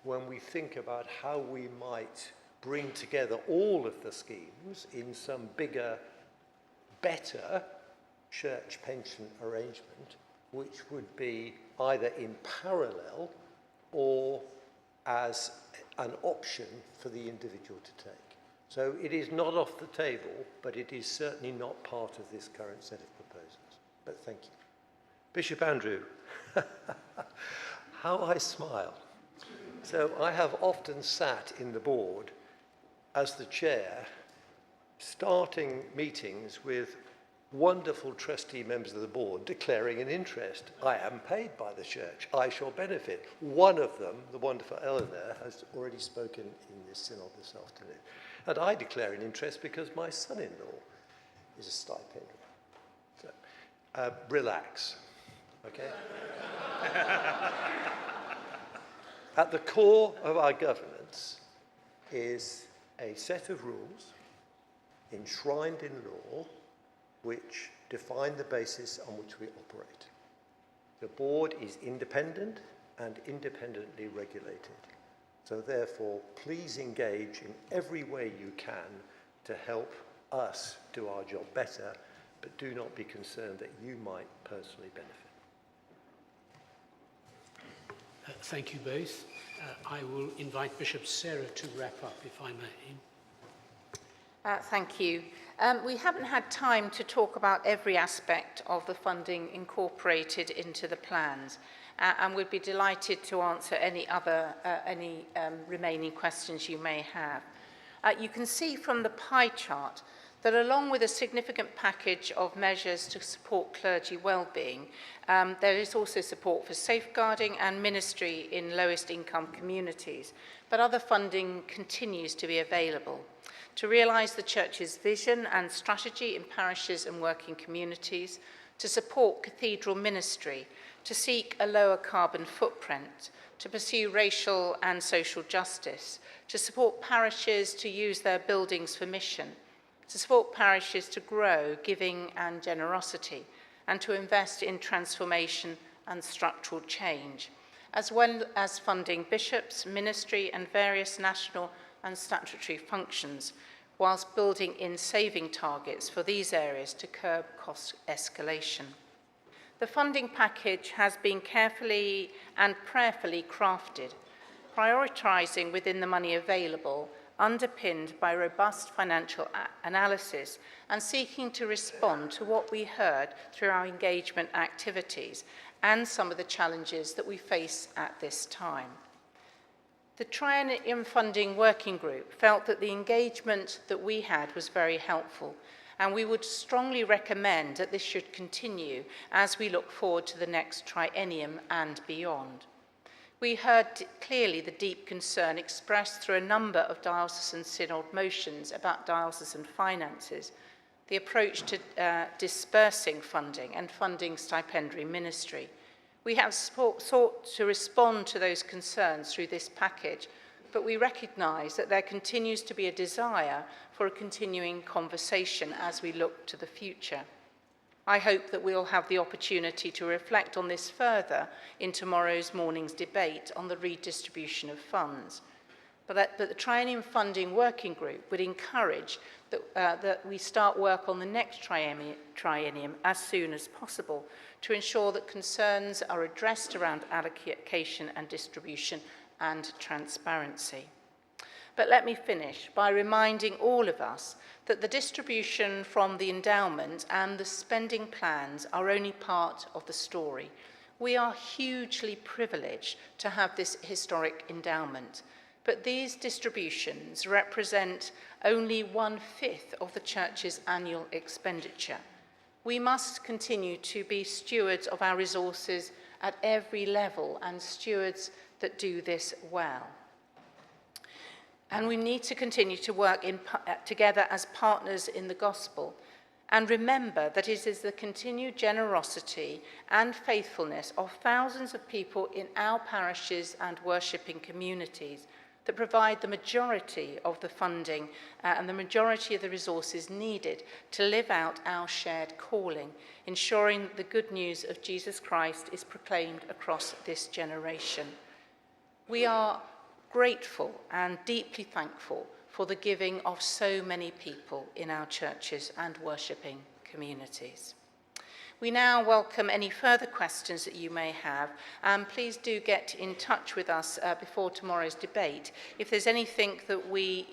when we think about how we might bring together all of the schemes in some bigger, better church pension arrangement, which would be either in parallel or as an option for the individual to take. So it is not off the table, but it is certainly not part of this current set of proposals. But thank you. Bishop Andrew, how I smile. So I have often sat in the board as the chair, starting meetings with wonderful trustee members of the board declaring an interest. I am paid by the church. I shall benefit. One of them, the wonderful Eleanor, has already spoken in this synod this afternoon. And I declare an interest because my son-in-law is a stipendiary. So, relax, okay? At the core of our governance is a set of rules enshrined in law which define the basis on which we operate. The board is independent and independently regulated. So therefore, please engage in every way you can to help us do our job better, but do not be concerned that you might personally benefit. Thank you both. I will invite Bishop Sarah to wrap up, if I may. Thank you. We haven't had time to talk about every aspect of the funding incorporated into the plans, and we'd be delighted to answer any remaining questions you may have. You can see from the pie chart that along with a significant package of measures to support clergy well-being, there is also support for safeguarding and ministry in lowest income communities, but other funding continues to be available. To realise the Church's vision and strategy in parishes and working communities, to support cathedral ministry, to seek a lower carbon footprint, to pursue racial and social justice, to support parishes to use their buildings for mission, to support parishes to grow giving and generosity, and to invest in transformation and structural change, as well as funding bishops, ministry and various national and statutory functions, whilst building in saving targets for these areas to curb cost escalation. The funding package has been carefully and prayerfully crafted, prioritising within the money available, underpinned by robust financial analysis and seeking to respond to what we heard through our engagement activities and some of the challenges that we face at this time. The Triennium Funding Working Group felt that the engagement that we had was very helpful, and we would strongly recommend that this should continue as we look forward to the next triennium and beyond. We heard clearly the deep concern expressed through a number of diocesan synod motions about diocesan finances, the approach to dispersing funding and funding stipendiary ministry. We have sought to respond to those concerns through this package, but we recognise that there continues to be a desire for a continuing conversation as we look to the future. I hope that we'll have the opportunity to reflect on this further in tomorrow's morning's debate on the redistribution of funds, but the Triennium Funding Working Group would encourage that we start work on the next triennium as soon as possible to ensure that concerns are addressed around allocation and distribution and transparency. But let me finish by reminding all of us that the distribution from the endowment and the spending plans are only part of the story. We are hugely privileged to have this historic endowment, but these distributions represent only 1/5 of the Church's annual expenditure. We must continue to be stewards of our resources at every level and stewards that do this well. And we need to continue to work together as partners in the gospel and remember that it is the continued generosity and faithfulness of thousands of people in our parishes and worshipping communities that provide the majority of the funding and the majority of the resources needed to live out our shared calling, ensuring the good news of Jesus Christ is proclaimed across this generation. We are grateful and deeply thankful for the giving of so many people in our churches and worshipping communities. We now welcome any further questions that you may have, and please do get in touch with us before tomorrow's debate if there's anything that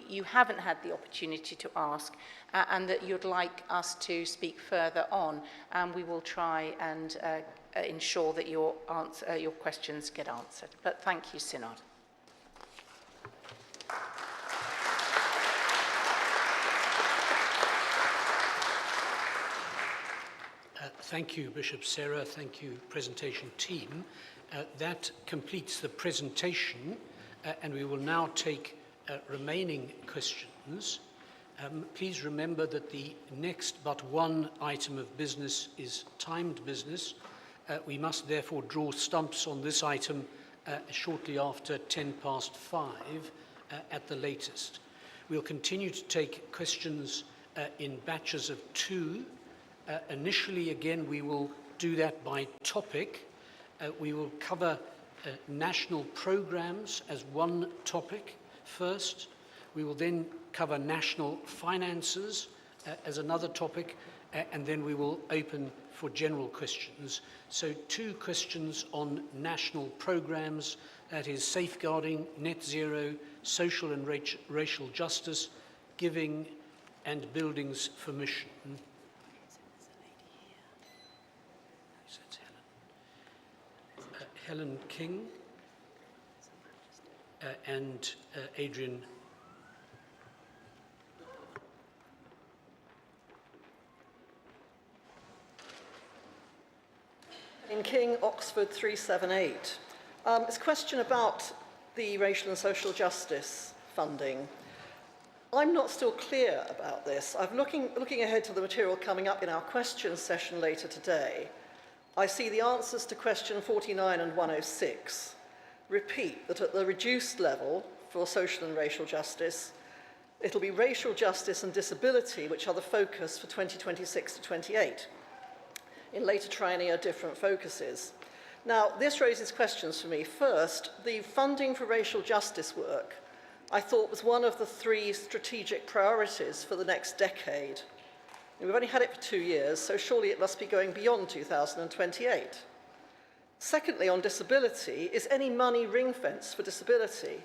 you haven't had the opportunity to ask and that you'd like us to speak further on, and we will try and ensure that your questions get answered. But thank you, Synod. Thank you, Bishop Sarah. Thank you, presentation team. That completes the presentation, and we will now take remaining questions. Please remember that the next but one item of business is timed business. We must therefore draw stumps on this item shortly after 5:10 at the latest. We'll continue to take questions in batches of 2. Initially, again, we will do that by topic. We will cover national programs as one topic first. We will then cover national finances as another topic, and then we will open for general questions. So 2 questions on national programs, That is safeguarding net zero, social and racial justice, giving and buildings for mission. Helen King and Adrian. In King, Oxford 378. It's a question about the racial and social justice funding. I'm not still clear about this. I'm looking ahead to the material coming up in our questions session later today. I see the answers to question 49 and 106 repeat that at the reduced level for social and racial justice, it'll be racial justice and disability which are the focus for 2026 to 28. In later triennia, different focuses. Now, this raises questions for me. First, the funding for racial justice work, I thought, was one of the 3 strategic priorities for the next decade. We've only had it for 2 years, so surely it must be going beyond 2028. Secondly, on disability, is any money ring-fenced for disability?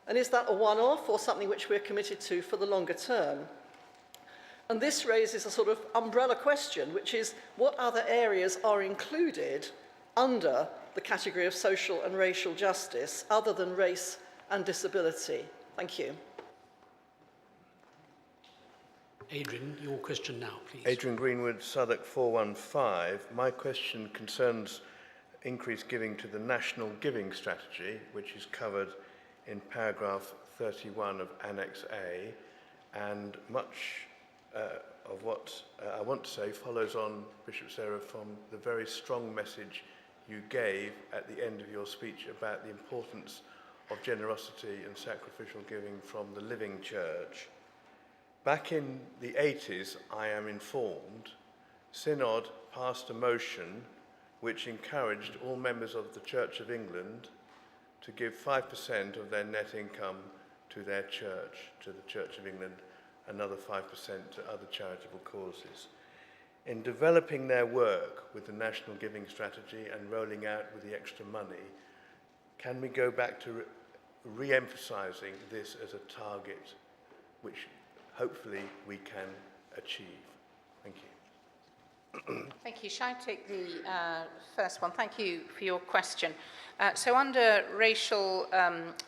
And is that a one-off or something which we're committed to for the longer term? And this raises a sort of umbrella question, which is what other areas are included under the category of social and racial justice other than race and disability? Thank you. Adrian, your question now, please. Adrian Greenwood, Southwark 415. My question concerns increased giving to the National Giving Strategy, which is covered in paragraph 31 of Annex A, and much of what I want to say follows on, Bishop Sarah, from the very strong message you gave at the end of your speech about the importance of generosity and sacrificial giving from the living church. Back in the 80s, I am informed, Synod passed a motion which encouraged all members of the Church of England to give 5% of their net income to their church, to the Church of England, another 5% to other charitable causes. In developing their work with the National Giving Strategy and rolling out with the extra money, can we go back to re-emphasising this as a target which hopefully we can achieve? Thank you. Thank you. Shall I take the first one? Thank you for your question. So under racial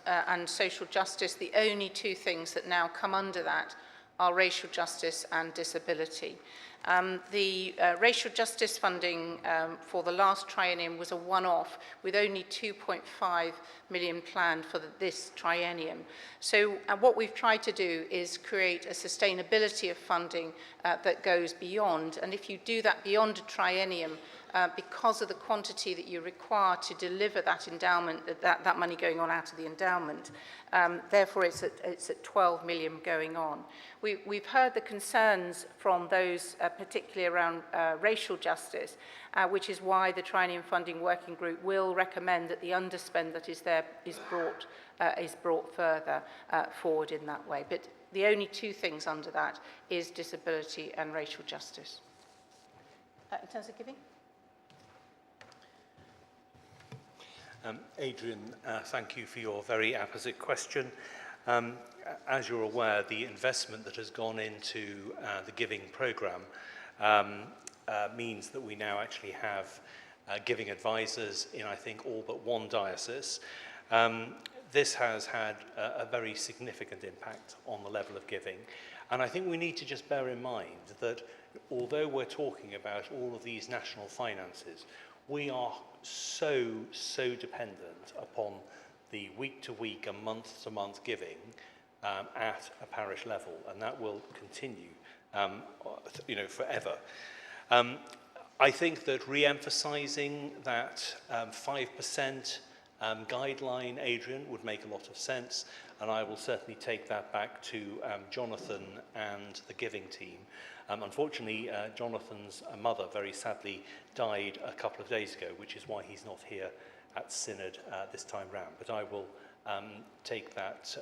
and social justice, the only 2 things that now come under that are racial justice and disability. The racial justice funding for the last triennium was a one-off with only 2.5 million planned for this triennium. So what we've tried to do is create a sustainability of funding that goes beyond. And if you do that beyond a triennium, because of the quantity that you require to deliver that endowment, that money going on out of the endowment, therefore it's at 12 million going on. We've heard the concerns from those particularly around racial justice, which is why the Triennium Funding Working Group will recommend that the underspend that is there is brought further forward in that way. But the only 2 things under that is disability and racial justice. In terms of giving? Adrian, thank you for your very apposite question. As you're aware, the investment that has gone into the giving programme means that we now actually have giving advisors in, I think, all but 1 diocese. This has had a very significant impact on the level of giving. And I think we need to just bear in mind that although we're talking about all of these national finances, we are so dependent upon the week-to-week and month-to-month giving at a parish level, and that will continue, forever. I think that re-emphasising that 5% guideline, Adrian, would make a lot of sense, and I will certainly take that back to Jonathan and the giving team. Unfortunately, Jonathan's mother very sadly died a couple of days ago, which is why he's not here at Synod this time round. But I will take that,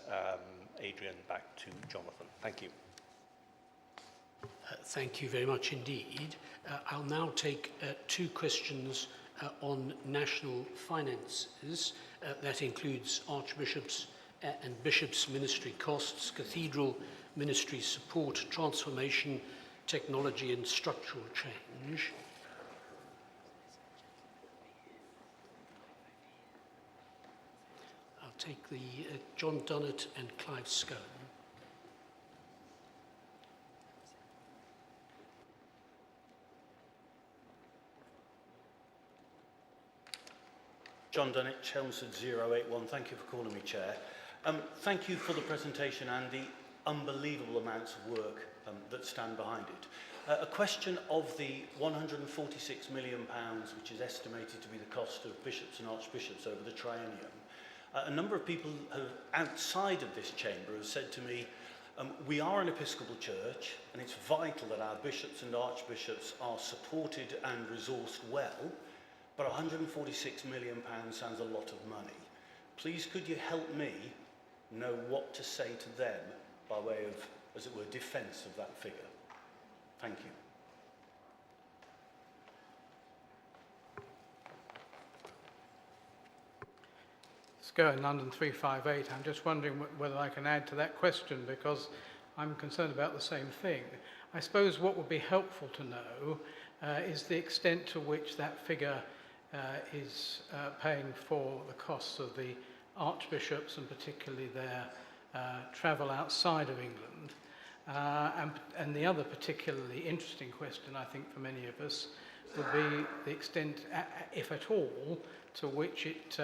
Adrian, back to Jonathan. Thank you. Thank you very much indeed. I'll now take 2 questions on national finances. That includes archbishops and bishops' ministry costs, cathedral ministry support, transformation, technology and structural change. I'll take the John Dunnett and Clive Scone. John Dunnett, Chelmsford 081. Thank you for calling me, Chair. Thank you for the presentation and the unbelievable amounts of work that stand behind it. A question of the £146 million, which is estimated to be the cost of bishops and archbishops over the triennium. A number of people outside of this chamber have said to me, we are an Episcopal church and it's vital that our bishops and archbishops are supported and resourced well, but £146 million sounds a lot of money. Please could you help me know what to say to them by way of, as it were, defence of that figure? Thank you. Scone, London 358. I'm just wondering whether I can add to that question because I'm concerned about the same thing. I suppose what would be helpful to know is the extent to which that figure is paying for the costs of the archbishops and particularly their travel outside of England. And the other particularly interesting question, I think, for many of us would be the extent, if at all, to which it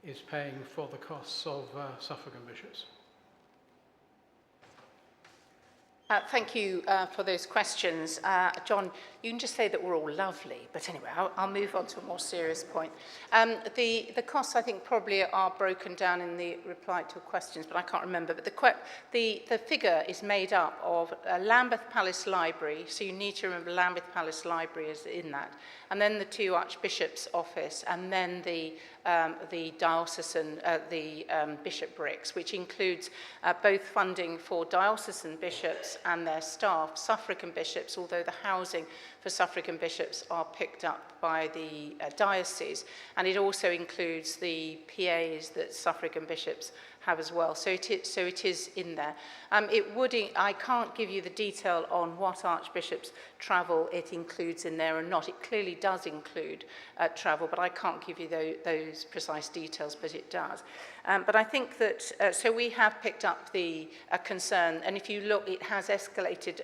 is paying for the costs of suffragan bishops. Thank you for those questions. John, you can just say that we're all lovely, but anyway, I'll move on to a more serious point. The costs, I think, probably are broken down in the reply to questions, but I can't remember. But the figure is made up of Lambeth Palace Library, so you need to remember Lambeth Palace Library is in that, and then the two archbishops' office, and then the diocesan, bishoprics, which includes both funding for diocesan bishops and their staff, suffragan bishops, although the housing for suffragan bishops are picked up by the diocese, and it also includes the PAs that suffragan bishops have as well. So it is in there. I can't give you the detail on what archbishops' travel it includes in there and not. It clearly does include travel, but I can't give you those precise details, but it does. But I think that, so we have picked up the concern, and if you look, it has escalated.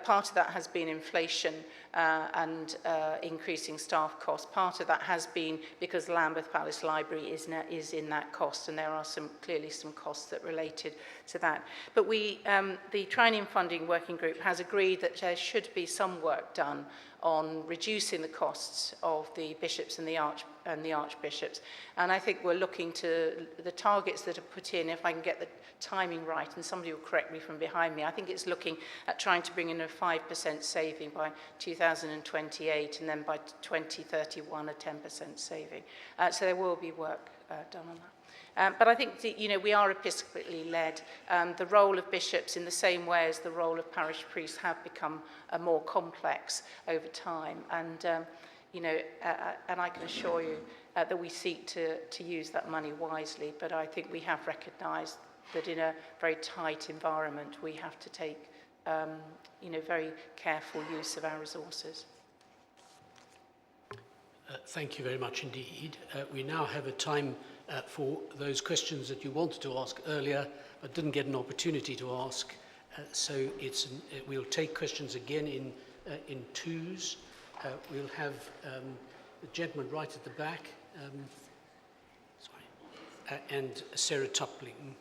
Part of that has been inflation and increasing staff costs. Part of that has been because Lambeth Palace Library is in that cost, and there are clearly some costs that related to that. But the Triennium Funding Working Group has agreed that there should be some work done on reducing the costs of the bishops and the archbishops. And I think we're looking to the targets that are put in, if I can get the timing right, and somebody will correct me from behind me, I think it's looking at trying to bring in a 5% saving by 2028, and then by 2031 a 10% saving. So there will be work done on that. But I think we are episcopally led. The role of bishops, in the same way as the role of parish priests, have become more complex over time. And and I can assure you that we seek to use that money wisely. But I think we have recognised that in a very tight environment, we have to take very careful use of our resources. Thank you very much indeed. We now have a time for those questions that you wanted to ask earlier but didn't get an opportunity to ask. So we'll take questions again in twos. We'll have the gentleman right at the back, and Sarah Tupling.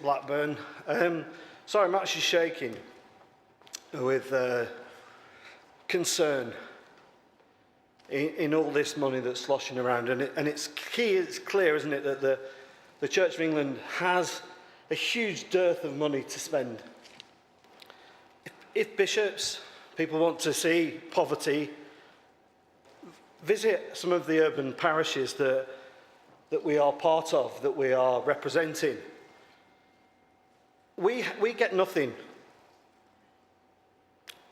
Blackburn. Sorry, I'm actually shaking with concern. in all this money that's sloshing around. And it's clear, isn't it, that the Church of England has a huge dearth of money to spend. If bishops, people want to see poverty, visit some of the urban parishes that we are part of, that we are representing. We get nothing.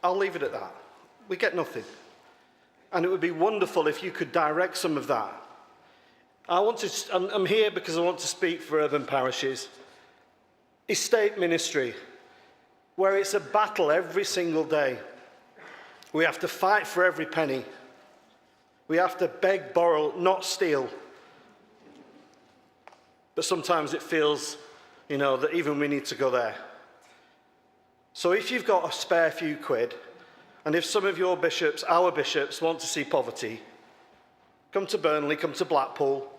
I'll leave it at that. We get nothing. And it would be wonderful if you could direct some of that. I'm here because I want to speak for urban parishes. Estate ministry, where it's a battle every single day. We have to fight for every penny. We have to beg, borrow, not steal. But sometimes it feels, that even we need to go there. So if you've got a spare few quid, and if some of your bishops, our bishops, want to see poverty, come to Burnley, come to Blackpool,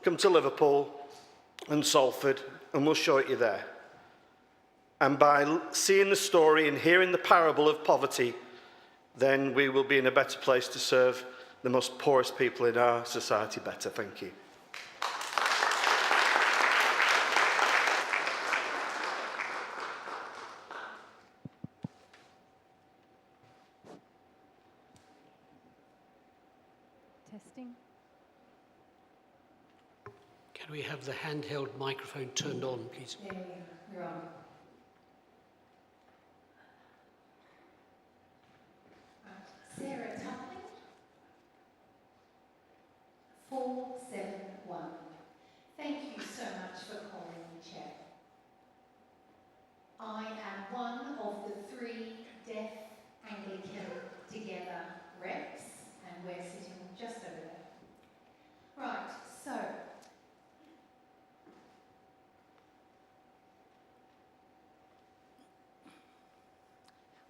come to Liverpool and Salford, and we'll show it you there. And by seeing the story and hearing the parable of poverty, then we will be in a better place to serve the most poorest people in our society better. Thank you. Testing. Can we have the handheld microphone turned on, please? There we are. You're on. Sarah Tuffley. 471. Thank you so much for calling me, Chair. I am one of the 3 deaf Anglican Together reps, and we're sitting just over there. Right, so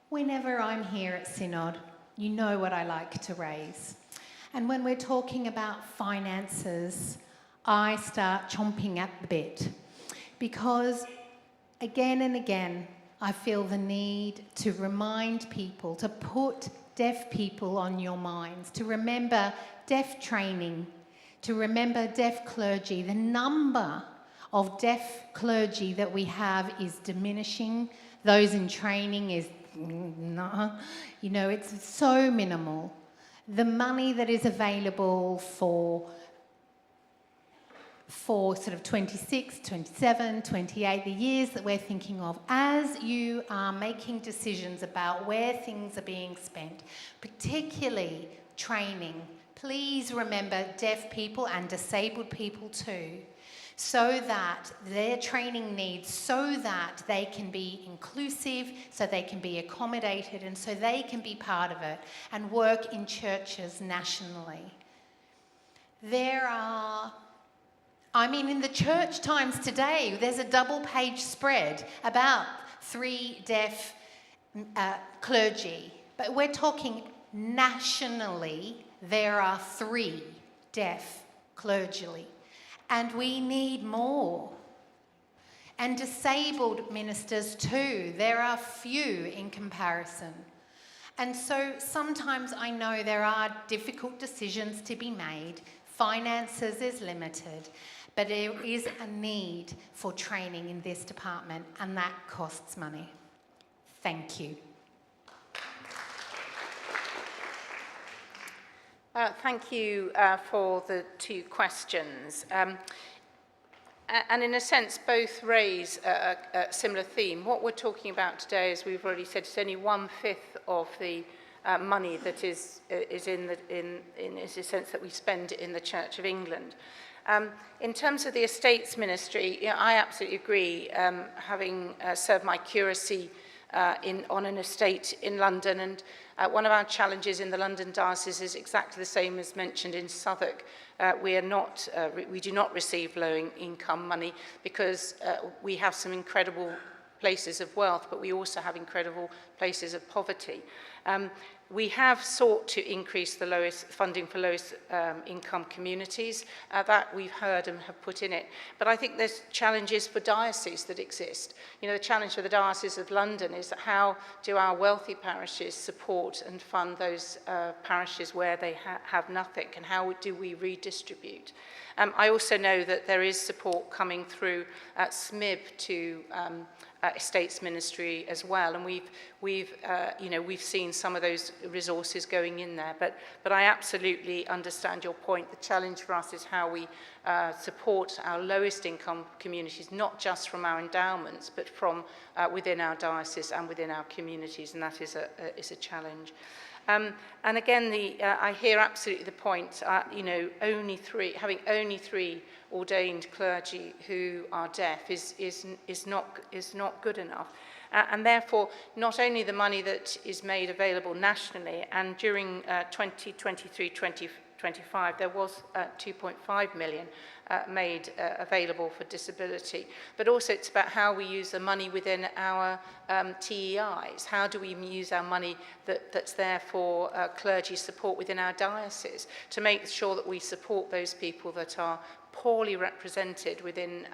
whenever I'm here at Synod, you know what I like to raise. And when we're talking about finances, I start chomping at the bit. Because again and again, I feel the need to remind people, to put deaf people on your minds, to remember deaf training, to remember deaf clergy. The number of deaf clergy that we have is diminishing. Those in training is, it's so minimal. The money that is available for sort of 26, 27, 28, the years that we're thinking of, as you are making decisions about where things are being spent, particularly training, please remember deaf people and disabled people too, so that their training needs, so that they can be inclusive, so they can be accommodated, and so they can be part of it and work in churches nationally. In the church times today, there's a double-page spread about 3 deaf clergy. But we're talking nationally, there are 3 deaf clergy. And we need more. And disabled ministers too. There are few in comparison. And so sometimes I know there are difficult decisions to be made. Finances is limited. But there is a need for training in this department, and that costs money. Thank you. Thank you for the 2 questions. And in a sense, both raise a similar theme. What we're talking about today, as we've already said, is only 1/5 of the money that is in a sense that we spend in the Church of England. In terms of the estates ministry, I absolutely agree, having served my curacy on an estate in London, and one of our challenges in the London diocese is exactly the same as mentioned in Southwark. We do not receive low-income money because we have some incredible places of wealth, but we also have incredible places of poverty. We have sought to increase the lowest funding for lowest income communities. That we've heard and have put in it. But I think there's challenges for dioceses that exist. You know, the challenge for the Diocese of London is that how do our wealthy parishes support and fund those parishes where they have nothing, and how do we redistribute? I also know that there is support coming through SMIB to Estates Ministry as well, and we've seen some of those resources going in there. But I absolutely understand your point. The challenge for us is how we support our lowest income communities, not just from our endowments, but from within our diocese and within our communities, and that is a challenge. And again, I hear absolutely the point. Having only three ordained clergy who are deaf is not good enough. And therefore, not only the money that is made available nationally, and during 2023-2025, there was 2.5 million made available for disability, but also it's about how we use the money within our TEIs. How do we use our money that's there for clergy support within our diocese to make sure that we support those people that are poorly represented within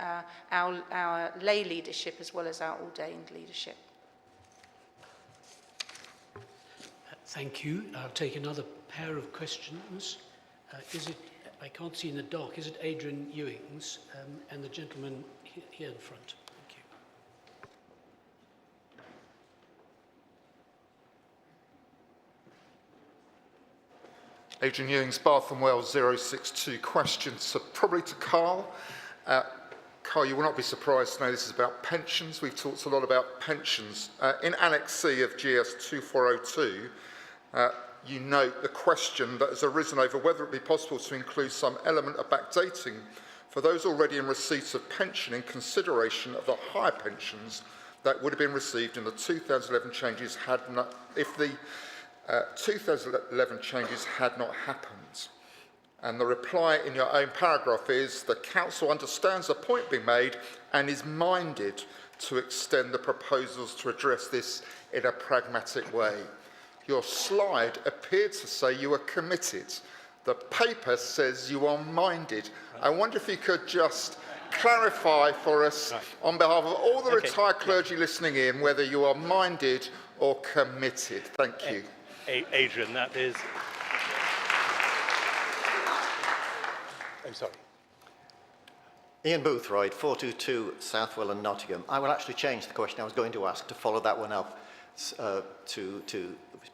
our lay leadership as well as our ordained leadership. Thank you. I'll take another pair of questions. Is it, I can't see in the dark, is it Adrian Ewings and the gentleman here in front? Thank you. Adrian Ewings, Bath and Wells 062. Questions, so probably to Carl. Carl, you will not be surprised to know this is about pensions. We've talked a lot about pensions. In Annex C of GS 2402, you note the question that has arisen over whether it be possible to include some element of backdating for those already in receipt of pension in consideration of the higher pensions that would have been received in the 2011 changes if the 2011 changes had not happened. And the reply in your own paragraph is, the Council understands the point being made and is minded to extend the proposals to address this in a pragmatic way. Your slide appeared to say you were committed. The paper says you are minded. I wonder if you could just clarify for us, on behalf of all the retired clergy listening in, whether you are minded or committed. Thank you. Adrian, that is... I'm sorry. Ian Boothroyd, 422 Southwell and Nottingham. I will actually change the question I was going to ask to follow that one up to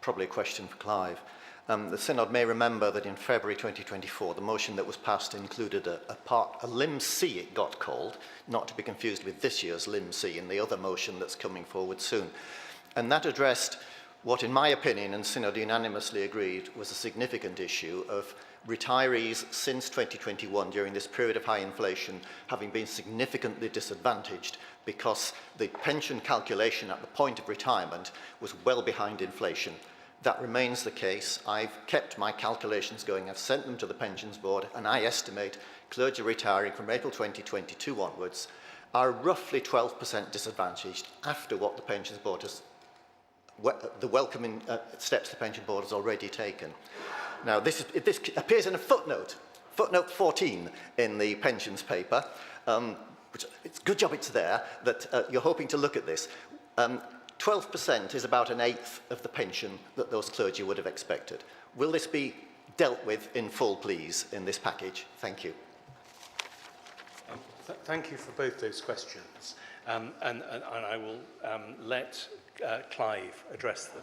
probably a question for Clive. The Synod may remember that in February 2024, the motion that was passed included a Limb C, it got called, not to be confused with this year's Limb C and the other motion that's coming forward soon. And that addressed what, in my opinion, and Synod unanimously agreed, was a significant issue of retirees since 2021, during this period of high inflation, having been significantly disadvantaged because the pension calculation at the point of retirement was well behind inflation. That remains the case. I've kept my calculations going. I've sent them to the Pensions Board, and I estimate clergy retiring from April 2022 onwards are roughly 12% disadvantaged after what the Pensions Board has, the welcoming steps the Pension Board has already taken. Now, this appears in a footnote 14 in the pensions paper. Which, it's a good job it's there, that you're hoping to look at this. 12% is about an eighth of the pension that those clergy would have expected. Will this be dealt with in full, please, in this package? Thank you. Thank you for both those questions. And I will let Clive address them.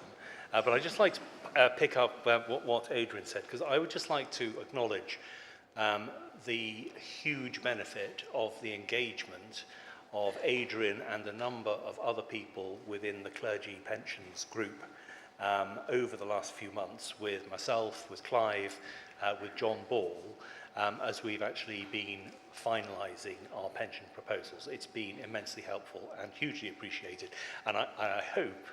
But I'd just like to pick up what Adrian said, because I would just like to acknowledge the huge benefit of the engagement of Adrian and a number of other people within the clergy pensions group over the last few months, with myself, with Clive, with John Ball, as we've actually been finalising our pension proposals. It's been immensely helpful and hugely appreciated, and I hope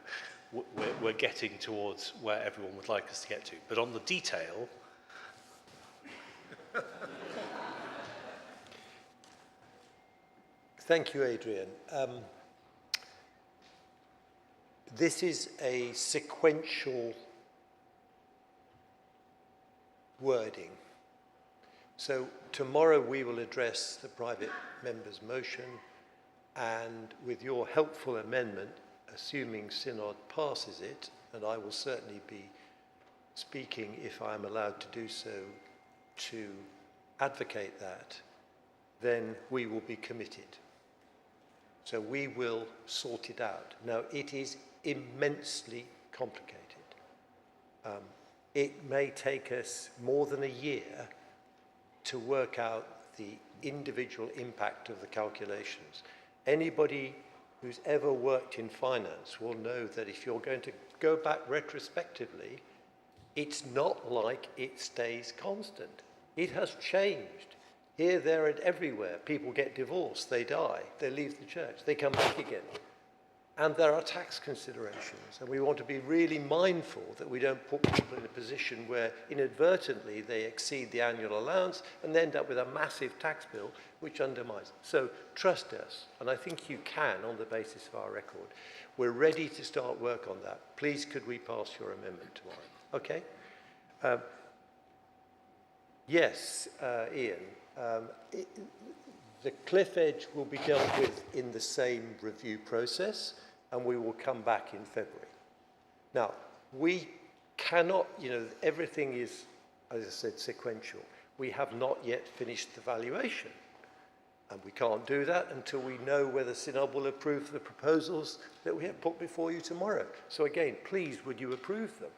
we're getting towards where everyone would like us to get to. But on the detail... Thank you, Adrian. This is a sequential wording. So tomorrow we will address the private member's motion, and with your helpful amendment, assuming Synod passes it, and I will certainly be speaking if I'm allowed to do so to advocate that, then we will be committed. So we will sort it out. Now, it is immensely complicated. It may take us more than a year to work out the individual impact of the calculations. Anybody who's ever worked in finance will know that if you're going to go back retrospectively, it's not like it stays constant. It has changed. Here, there, and everywhere. People get divorced, they die, they leave the church, they come back again. And there are tax considerations, and we want to be really mindful that we don't put people in a position where inadvertently they exceed the annual allowance and end up with a massive tax bill which undermines. So trust us, and I think you can on the basis of our record. We're ready to start work on that. Please could we pass your amendment tomorrow? Okay? Yes, Ian. The cliff edge will be dealt with in the same review process, and we will come back in February. Now, we cannot, everything is, as I said, sequential. We have not yet finished the valuation, and we can't do that until we know whether Synod will approve the proposals that we have put before you tomorrow. So again, please, would you approve them?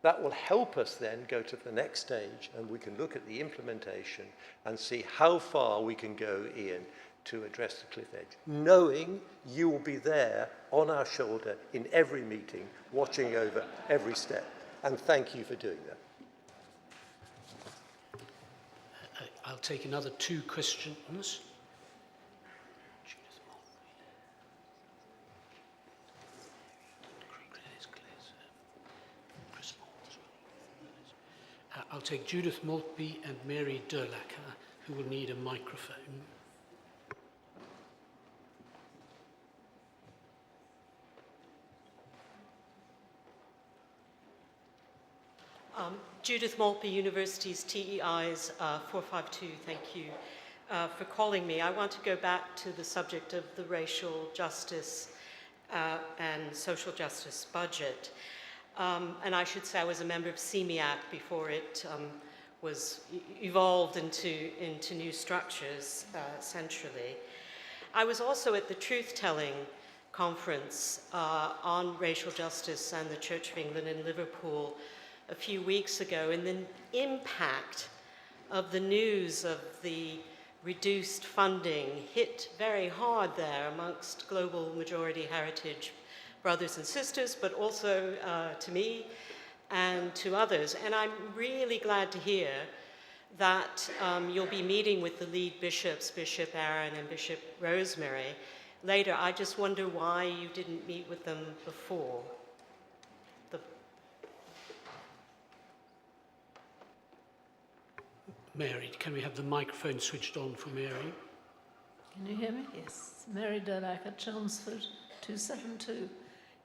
That will help us then go to the next stage, and we can look at the implementation and see how far we can go, Ian, to address the cliff edge, knowing you will be there on our shoulder in every meeting, watching over every step. And thank you for doing that. I'll take another 2 questions. I'll take Judith Maltby and Mary Durlacher, who will need a microphone. Judith Maltby, University's TEIs 452, thank you for calling me. I want to go back to the subject of the racial justice and social justice budget. And I should say I was a member of CMEAC before it was evolved into new structures centrally. I was also at the Truth-Telling Conference on racial justice and the Church of England in Liverpool a few weeks ago, and the impact of the news of the reduced funding hit very hard there amongst global majority heritage brothers and sisters, but also to me and to others. And I'm really glad to hear that you'll be meeting with the lead bishops, Bishop Aaron and Bishop Rosemary, later. I just wonder why you didn't meet with them before. Mary, can we have the microphone switched on for Mary? Can you hear me? Yes. Mary Durlacher, Chelmsford, 272.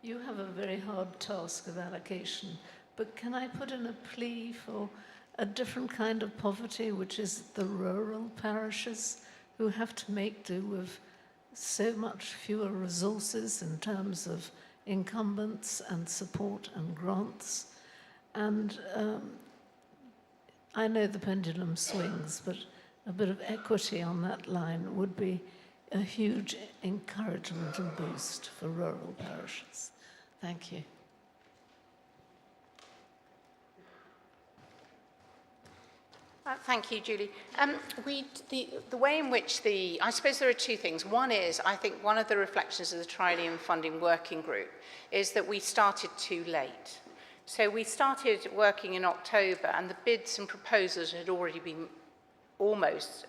You have a very hard task of allocation, but can I put in a plea for a different kind of poverty, which is the rural parishes who have to make do with so much fewer resources in terms of incumbents and support and grants. And I know the pendulum swings, but a bit of equity on that line would be a huge encouragement and boost for rural parishes. Thank you. Thank you, Julie. The way in which I suppose there are 2 things. One is, I think one of the reflections of the Trillium Funding Working Group is that we started too late. So we started working in October, and the bids and proposals had already been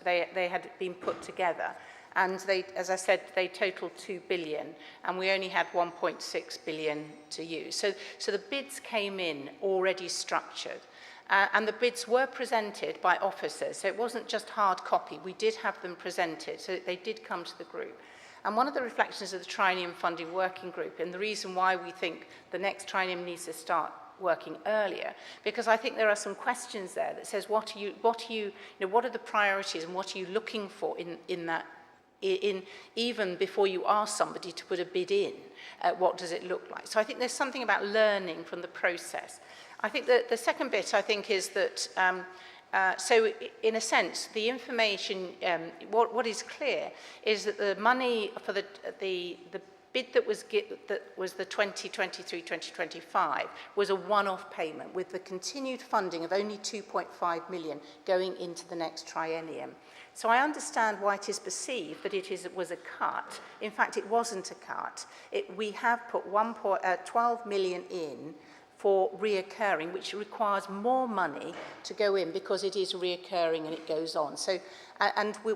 they had been put together. And they, as I said, they totaled 2 billion, and we only had 1.6 billion to use. So the bids came in already structured. And the bids were presented by officers, so it wasn't just hard copy. We did have them presented, so they did come to the group. And one of the reflections of the Triennium Funding Working Group, and the reason why we think the next triennium needs to start working earlier, because I think there are some questions there that says what are the priorities and what are you looking for in that, even before you ask somebody to put a bid in, what does it look like? So I think there's something about learning from the process. I think that the second bit, I think, is that, so in a sense, the information, what is clear is that the money for the bid that was the 2023-2025 was a one-off payment with the continued funding of only 2.5 million going into the next triennium. So I understand why it is perceived that it was a cut. In fact, it wasn't a cut. We have put 12 million in for reoccurring, which requires more money to go in because it is reoccurring and it goes on. So,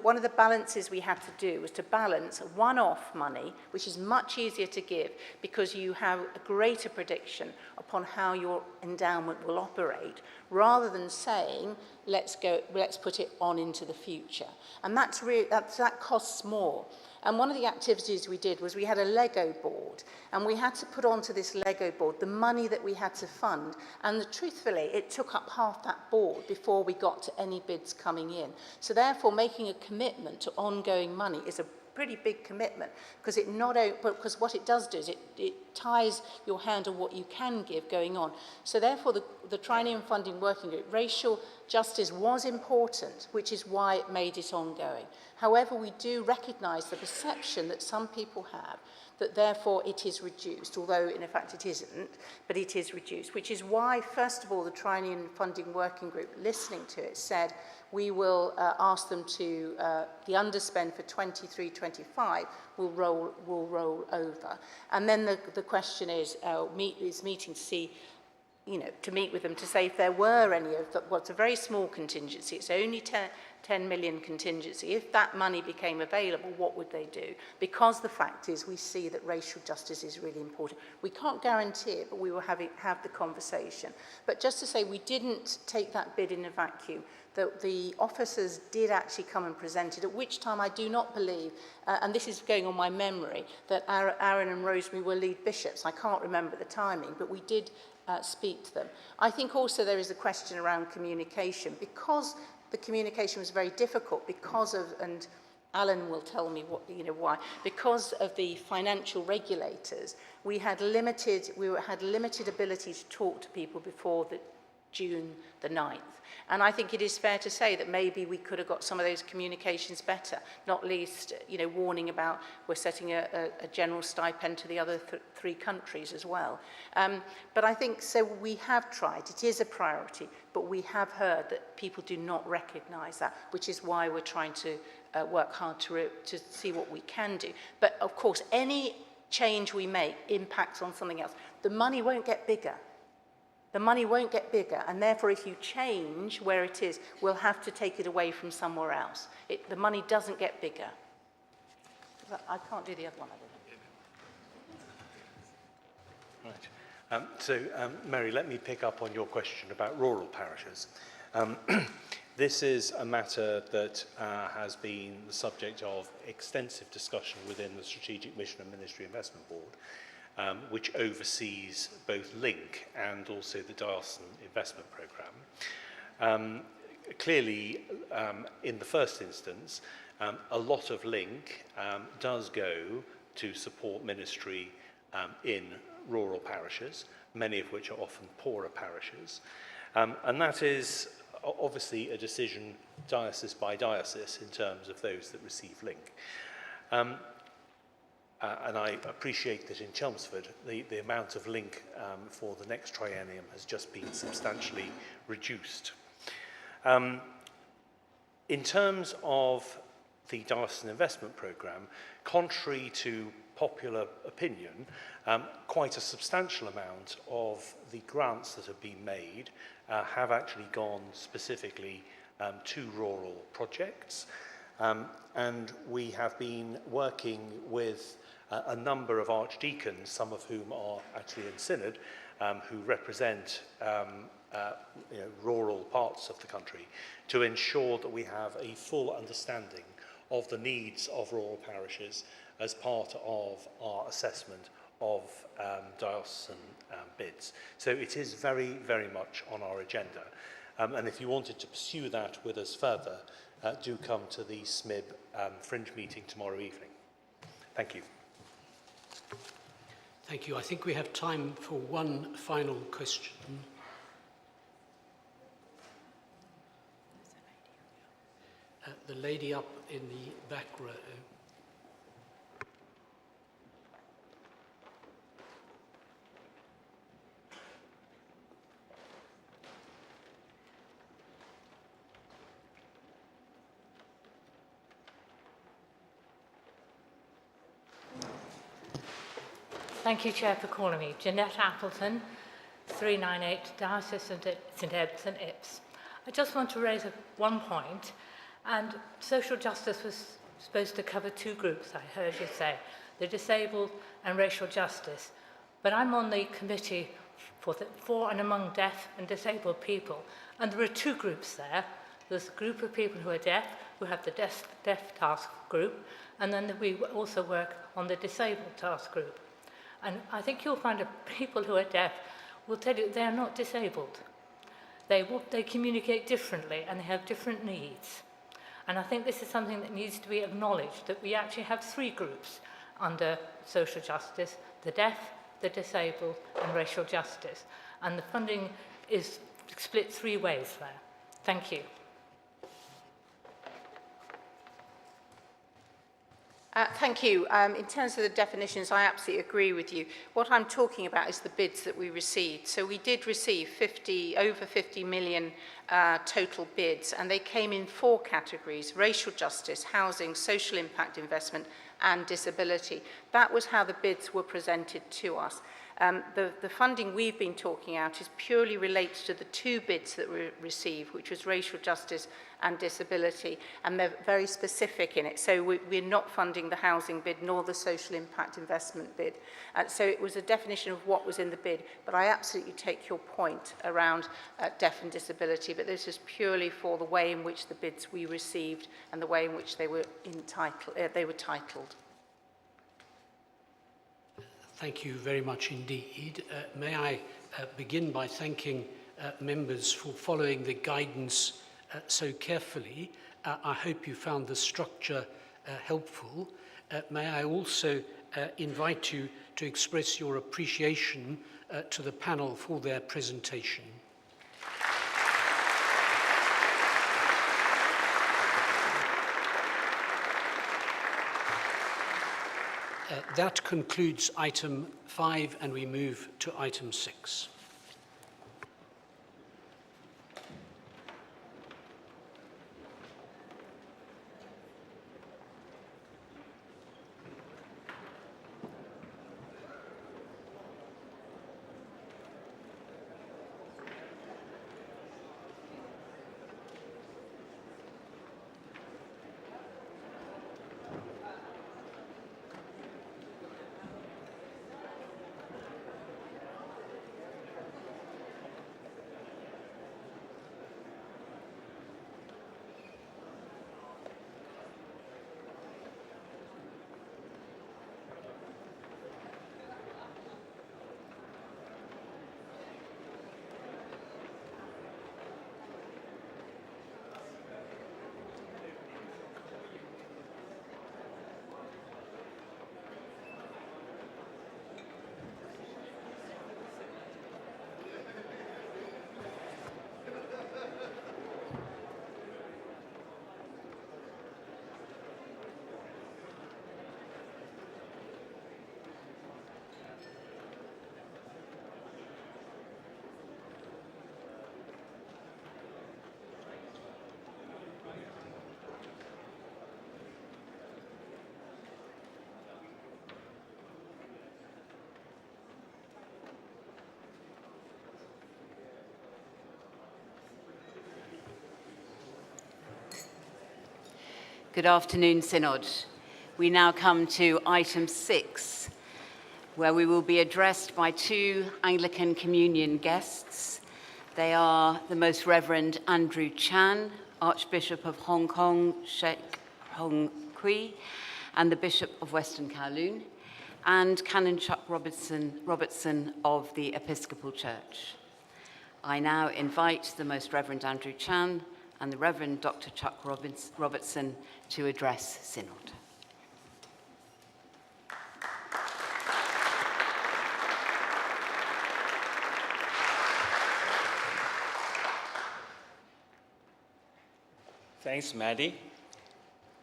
one of the balances we had to do was to balance one-off money, which is much easier to give because you have a greater prediction upon how your endowment will operate, rather than saying, let's put it on into the future. And that costs more. And one of the activities we did was we had a Lego board, and we had to put onto this Lego board the money that we had to fund. And truthfully, it took up half that board before we got to any bids coming in. So therefore, making a commitment to ongoing money is a pretty big commitment, because because what it does do is it ties your hand on what you can give going on. So therefore, the Triennium Funding Working Group, racial justice was important, which is why it made it ongoing. However, we do recognise the perception that some people have that therefore it is reduced, although in fact it isn't, but it is reduced, which is why, first of all, the Triennium Funding Working Group, listening to it, said we will ask them to, the underspend for 23-25 will roll over. And then the question is, meeting to see, to meet with them to say if there were any of what's a very small contingency, it's only 10 million contingency, if that money became available, what would they do? Because the fact is we see that racial justice is really important. We can't guarantee it, but we will have the conversation. But just to say, we didn't take that bid in a vacuum. The officers did actually come and present it, at which time I do not believe, and this is going on my memory, that Aaron and Rosemary were lead bishops. I can't remember the timing, but we did speak to them. I think also there is a question around communication, because the communication was very difficult because of, and Alan will tell me why, because of the financial regulators, we had limited ability to talk to people before June the 9th. And I think it is fair to say that maybe we could have got some of those communications better, not least, warning about we're setting a general stipend to the other three countries as well. But I think, so we have tried. It is a priority, but we have heard that people do not recognise that, which is why we're trying to work hard to see what we can do. But of course, any change we make impacts on something else. The money won't get bigger. The money won't get bigger, and therefore if you change where it is, we'll have to take it away from somewhere else. The money doesn't get bigger. I can't do the other one. Right. Mary, let me pick up on your question about rural parishes. This is a matter that has been the subject of extensive discussion within the Strategic Mission and Ministry Investment Board, which oversees both LINK and also the Diocesan Investment Programme. Clearly, in the first instance, a lot of LINK does go to support ministry in rural parishes, many of which are often poorer parishes. And that is obviously a decision diocese by diocese in terms of those that receive LINK. And I appreciate that in Chelmsford, the amount of LINK for the next triennium has just been substantially reduced. In terms of the Diocesan Investment Programme, contrary to popular opinion, quite a substantial amount of the grants that have been made have actually gone specifically to rural projects. And we have been working with a number of archdeacons, some of whom are actually in Synod, who represent rural parts of the country, to ensure that we have a full understanding of the needs of rural parishes as part of our assessment of diocesan bids. So So it is very, very much on our agenda. And if you wanted to pursue that with us further, do come to the SMIB fringe meeting tomorrow evening. Thank you. Thank you. I think we have time for one final question. The lady up in the back row. Thank you, Chair, for calling me. Jeanette Appleton, 398 Diocese St Ed's and Ips. I just want to raise one point, and social justice was supposed to cover two groups, I heard you say, the disabled and racial justice. But I'm on the committee for and among deaf and disabled people, and there are two groups there. There's a group of people who are deaf, who have the deaf task group, and then we also work on the disabled task group. And I think you'll find that people who are deaf will tell you they are not disabled. They communicate differently and they have different needs. And I think this is something that needs to be acknowledged, that we actually have three groups under social justice: the deaf, the disabled and racial justice. And the funding is split three ways there. Thank you. Thank you. In terms of the definitions, I absolutely agree with you. What I'm talking about is the bids that we received. So we did receive over 50 million total bids, and they came in four categories: racial justice, housing, social impact investment, and disability. That was how the bids were presented to us. The funding we've been talking out is purely related to the two bids that we received, which was racial justice and disability, and they're very specific in it. So we're not funding the housing bid nor the social impact investment bid. So it was a definition of what was in the bid, but I absolutely take your point around deaf and disability, but this is purely for the way in which the bids we received and the way in which they were titled. Thank you very much indeed. May I begin by thanking members for following the guidance so carefully. I hope you found the structure helpful. May I also invite you to express your appreciation to the panel for their presentation. That concludes item 5, and we move to item 6. Good afternoon, Synod. We now come to item 6, where we will be addressed by two Anglican Communion guests. They are the Most Reverend Andrew Chan, Archbishop of Hong Kong, Sheikh Hong Kui, and the Bishop of Western Kowloon. and Canon Chuck Robertson of the Episcopal Church. I now invite the Most Reverend Andrew Chan and the Reverend Dr. Chuck Robertson to address Synod. Thanks, Maddie.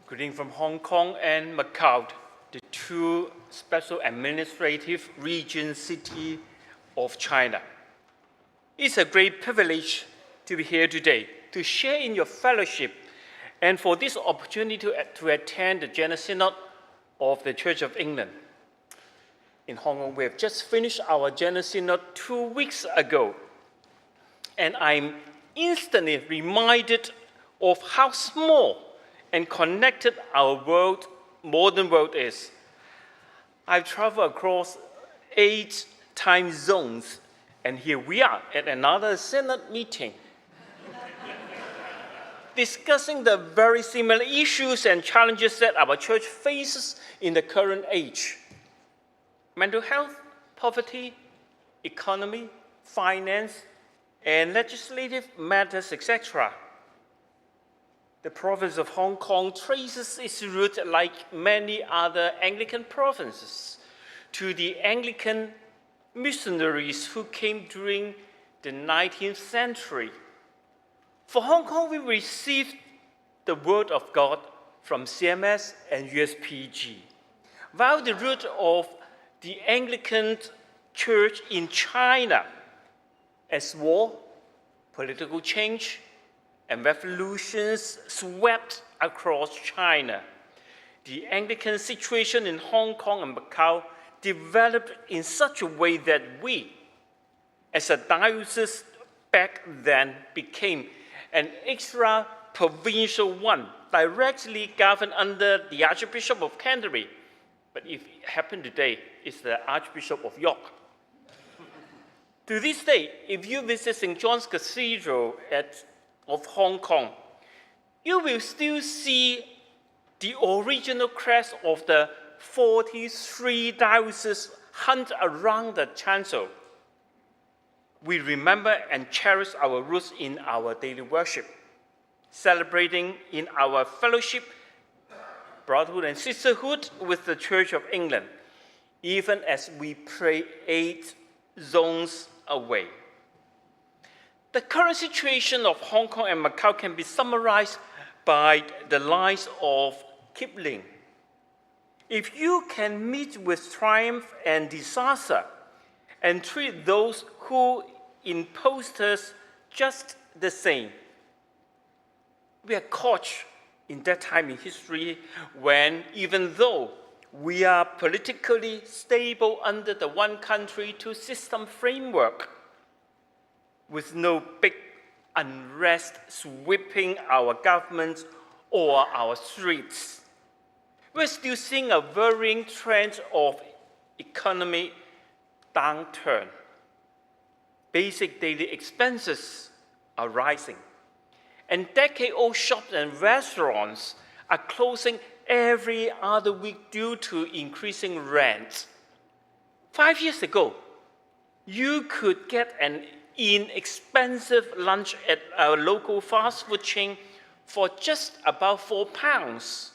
Greeting from Hong Kong and Macau, the two special administrative region cities of China. It's a great privilege to be here today to share in your fellowship and for this opportunity to attend the General Synod of the Church of England. In Hong Kong, we have just finished our General Synod 2 weeks ago, and I'm instantly reminded of how small and connected our world, modern world is. I've traveled across 8 time zones, and here we are at another Synod meeting, discussing the very similar issues and challenges that our church faces in the current age. Mental health, poverty, economy, finance, and legislative matters, etc. The province of Hong Kong traces its root, like many other Anglican provinces, to the Anglican missionaries who came during the 19th century. For Hong Kong, we received the Word of God from CMS and USPG, while the root of the Anglican Church in China, as war, political change, and revolutions swept across China, the Anglican situation in Hong Kong and Macau developed in such a way that we, as a diocese back then, became an extra-provincial one, directly governed under the Archbishop of Canterbury. But if it happened today, it's the Archbishop of York. To this day, if you visit St. John's Cathedral of Hong Kong, you will still see the original crest of the 43 dioceses hunt around the chancel. We remember and cherish our roots in our daily worship, celebrating in our fellowship, brotherhood and sisterhood with the Church of England, even as we pray 8 zones away. The current situation of Hong Kong and Macau can be summarized by the lines of Kipling. If you can meet with triumph and disaster and treat those who imposed us just the same, we are caught in that time in history when, even though we are politically stable under the one country, two system framework, with no big unrest sweeping our governments or our streets, we're still seeing a worrying trend of economic downturn. Basic daily expenses are rising, and decade-old shops and restaurants are closing every other week due to increasing rent. 5 years ago, you could get an inexpensive lunch at a local fast food chain for just about £4.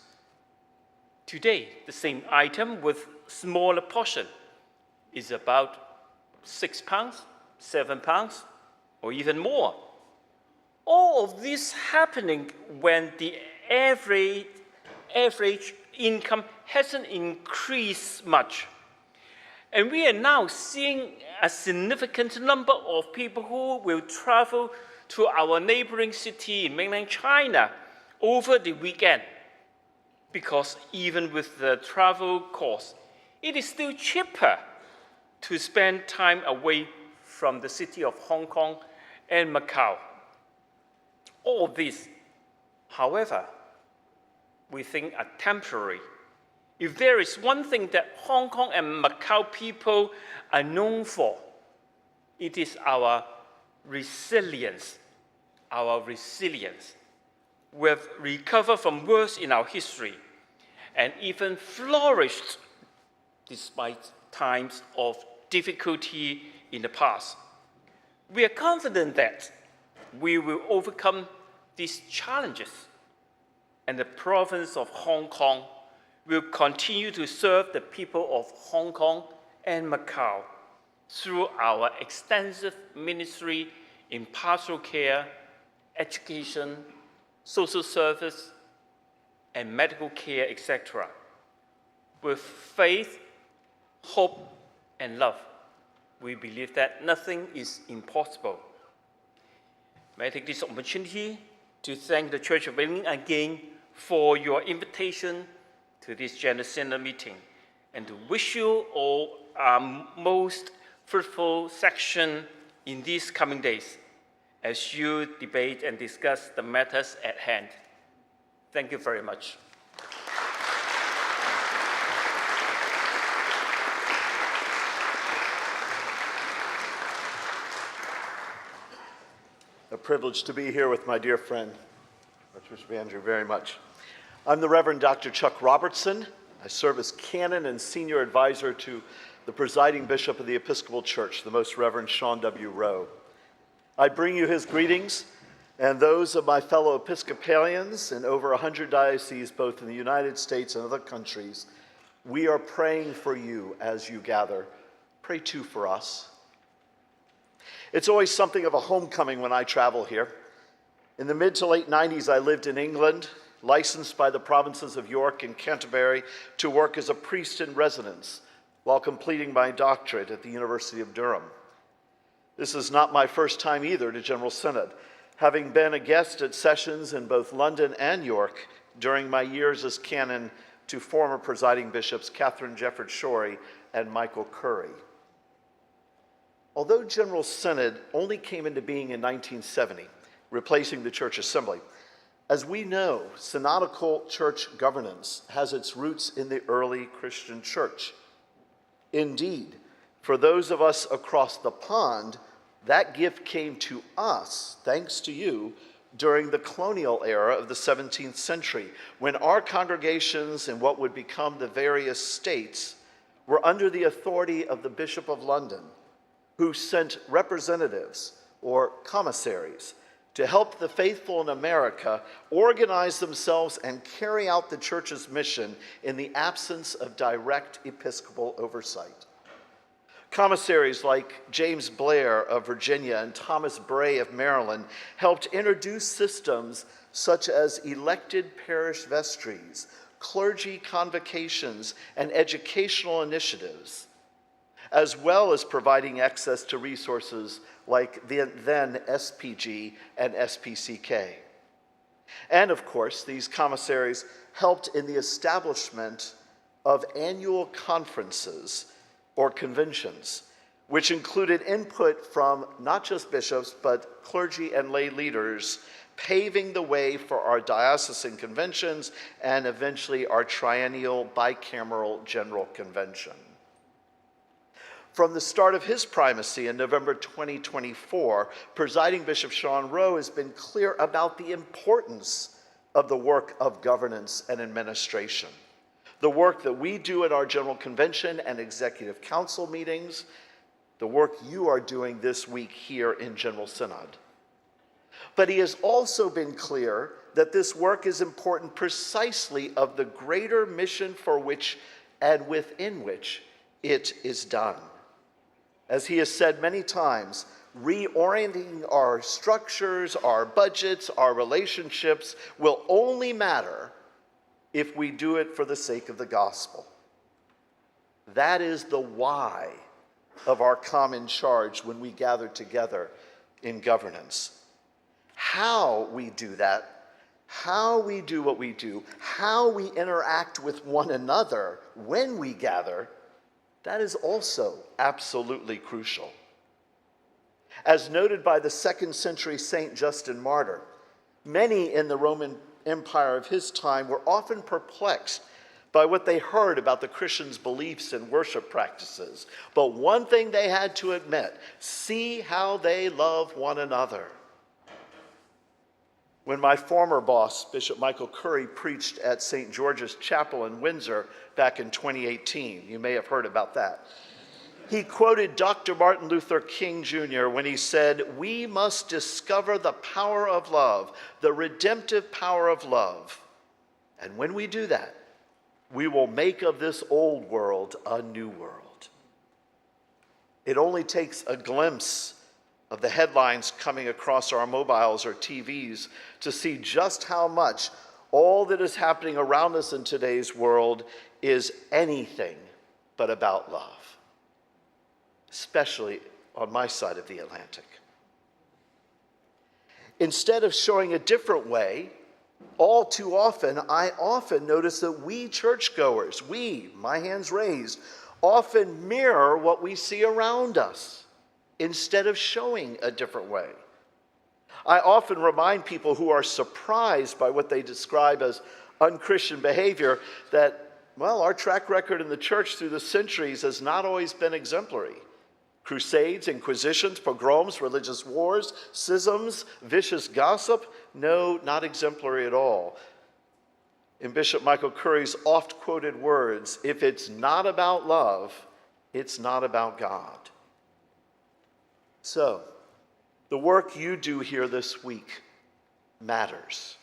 Today, the same item with smaller portion is about £6, £7, or even more. All of this happening when the average income hasn't increased much. And we are now seeing a significant number of people who will travel to our neighboring city in mainland China over the weekend, because even with the travel cost, it is still cheaper to spend time away from the city of Hong Kong and Macau. All this, however, we think are temporary. If there is one thing that Hong Kong and Macau people are known for, it is our resilience. Our resilience. We have recovered from worse in our history and even flourished despite times of difficulty in the past. We are confident that we will overcome these challenges, and the province of Hong Kong will continue to serve the people of Hong Kong and Macau through our extensive ministry in pastoral care, education, social service, and medical care, etc. With faith, hope, and love, we believe that nothing is impossible. May I take this opportunity to thank the Church of England again for your invitation to this General Synod meeting, and to wish you all a most fruitful session in these coming days as you debate and discuss the matters at hand. Thank you very much. A privilege to be here with my dear friend, Archbishop Andrew, very much. I'm the Reverend Dr. Chuck Robertson. I serve as canon and senior advisor to the presiding bishop of the Episcopal Church, the Most Reverend Sean W. Rowe. I bring you his greetings and those of my fellow Episcopalians in over 100 dioceses, both in the United States and other countries. We are praying for you as you gather. Pray too for us. It's always something of a homecoming when I travel here. In the mid to late 90s, I lived in England, licensed by the provinces of York and Canterbury to work as a priest in residence while completing my doctorate at the University of Durham. This is not my first time either to General Synod, having been a guest at sessions in both London and York during my years as canon to former presiding bishops Catherine Jefferts Shorey and Michael Curry. Although General Synod only came into being in 1970, replacing the Church Assembly, as we know, synodical church governance has its roots in the early Christian church. Indeed, for those of us across the pond, that gift came to us, thanks to you, during the colonial era of the 17th century, when our congregations in what would become the various states were under the authority of the Bishop of London, who sent representatives, or commissaries, to help the faithful in America organize themselves and carry out the church's mission in the absence of direct episcopal oversight. Commissaries like James Blair of Virginia and Thomas Bray of Maryland helped introduce systems such as elected parish vestries, clergy convocations, and educational initiatives, as well as providing access to resources like the then SPG and SPCK. And of course, these commissaries helped in the establishment of annual conferences or conventions, which included input from not just bishops, but clergy and lay leaders, paving the way for our diocesan conventions and eventually our triennial bicameral general convention. From the start of his primacy in November 2024, presiding Bishop Sean Rowe has been clear about the importance of the work of governance and administration, the work that we do at our General Convention and Executive Council meetings, the work you are doing this week here in General Synod. But he has also been clear that this work is important precisely of the greater mission for which and within which it is done. As he has said many times, reorienting our structures, our budgets, our relationships will only matter if we do it for the sake of the gospel. That is the why of our common charge when we gather together in governance. How we do that, how we do what we do, how we interact with one another when we gather, that is also absolutely crucial. As noted by the 2nd century Saint Justin Martyr, many in the Roman Empire of his time were often perplexed by what they heard about the Christians' beliefs and worship practices. But one thing they had to admit, see how they love one another. When my former boss, Bishop Michael Curry, preached at St. George's Chapel in Windsor back in 2018, you may have heard about that, he quoted Dr. Martin Luther King Jr. when he said, "We must discover the power of love, the redemptive power of love. And when we do that, we will make of this old world a new world." It only takes a glimpse of the headlines coming across our mobiles or TVs to see just how much all that is happening around us in today's world is anything but about love, especially on my side of the Atlantic. Instead of showing a different way, all too often, I often notice that we churchgoers, my hands raised, often mirror what we see around us instead of showing a different way. I often remind people who are surprised by what they describe as unchristian behavior that, well, our track record in the church through the centuries has not always been exemplary. Crusades, inquisitions, pogroms, religious wars, schisms, vicious gossip, no, not exemplary at all. In Bishop Michael Curry's oft-quoted words, if it's not about love, it's not about God. So, the work you do here this week matters.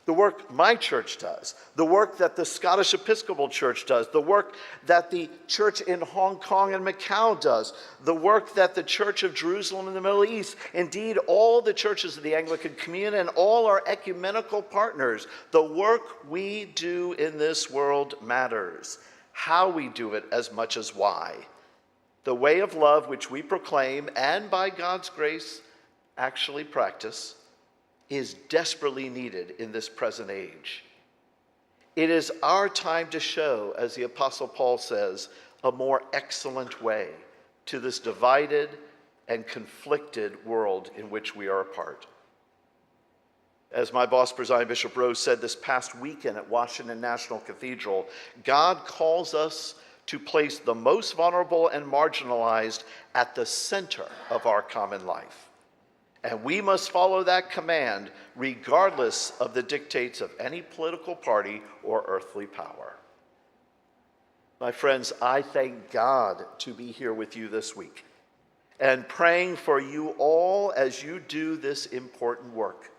The work my church does, the work that the Scottish Episcopal Church does, the work that the church in Hong Kong and Macau does, the work that the Church of Jerusalem in the Middle East, indeed all the churches of the Anglican Communion and all our ecumenical partners, the work we do in this world matters. How we do it as much as why. The way of love which we proclaim and by God's grace actually practice is desperately needed in this present age. It is our time to show, as the Apostle Paul says, a more excellent way to this divided and conflicted world in which we are a part. As my boss, Presiding Bishop Rose, said this past weekend at Washington National Cathedral, God calls us to place the most vulnerable and marginalized at the center of our common life. And we must follow that command regardless of the dictates of any political party or earthly power. My friends, I thank God to be here with you this week and praying for you all as you do this important work.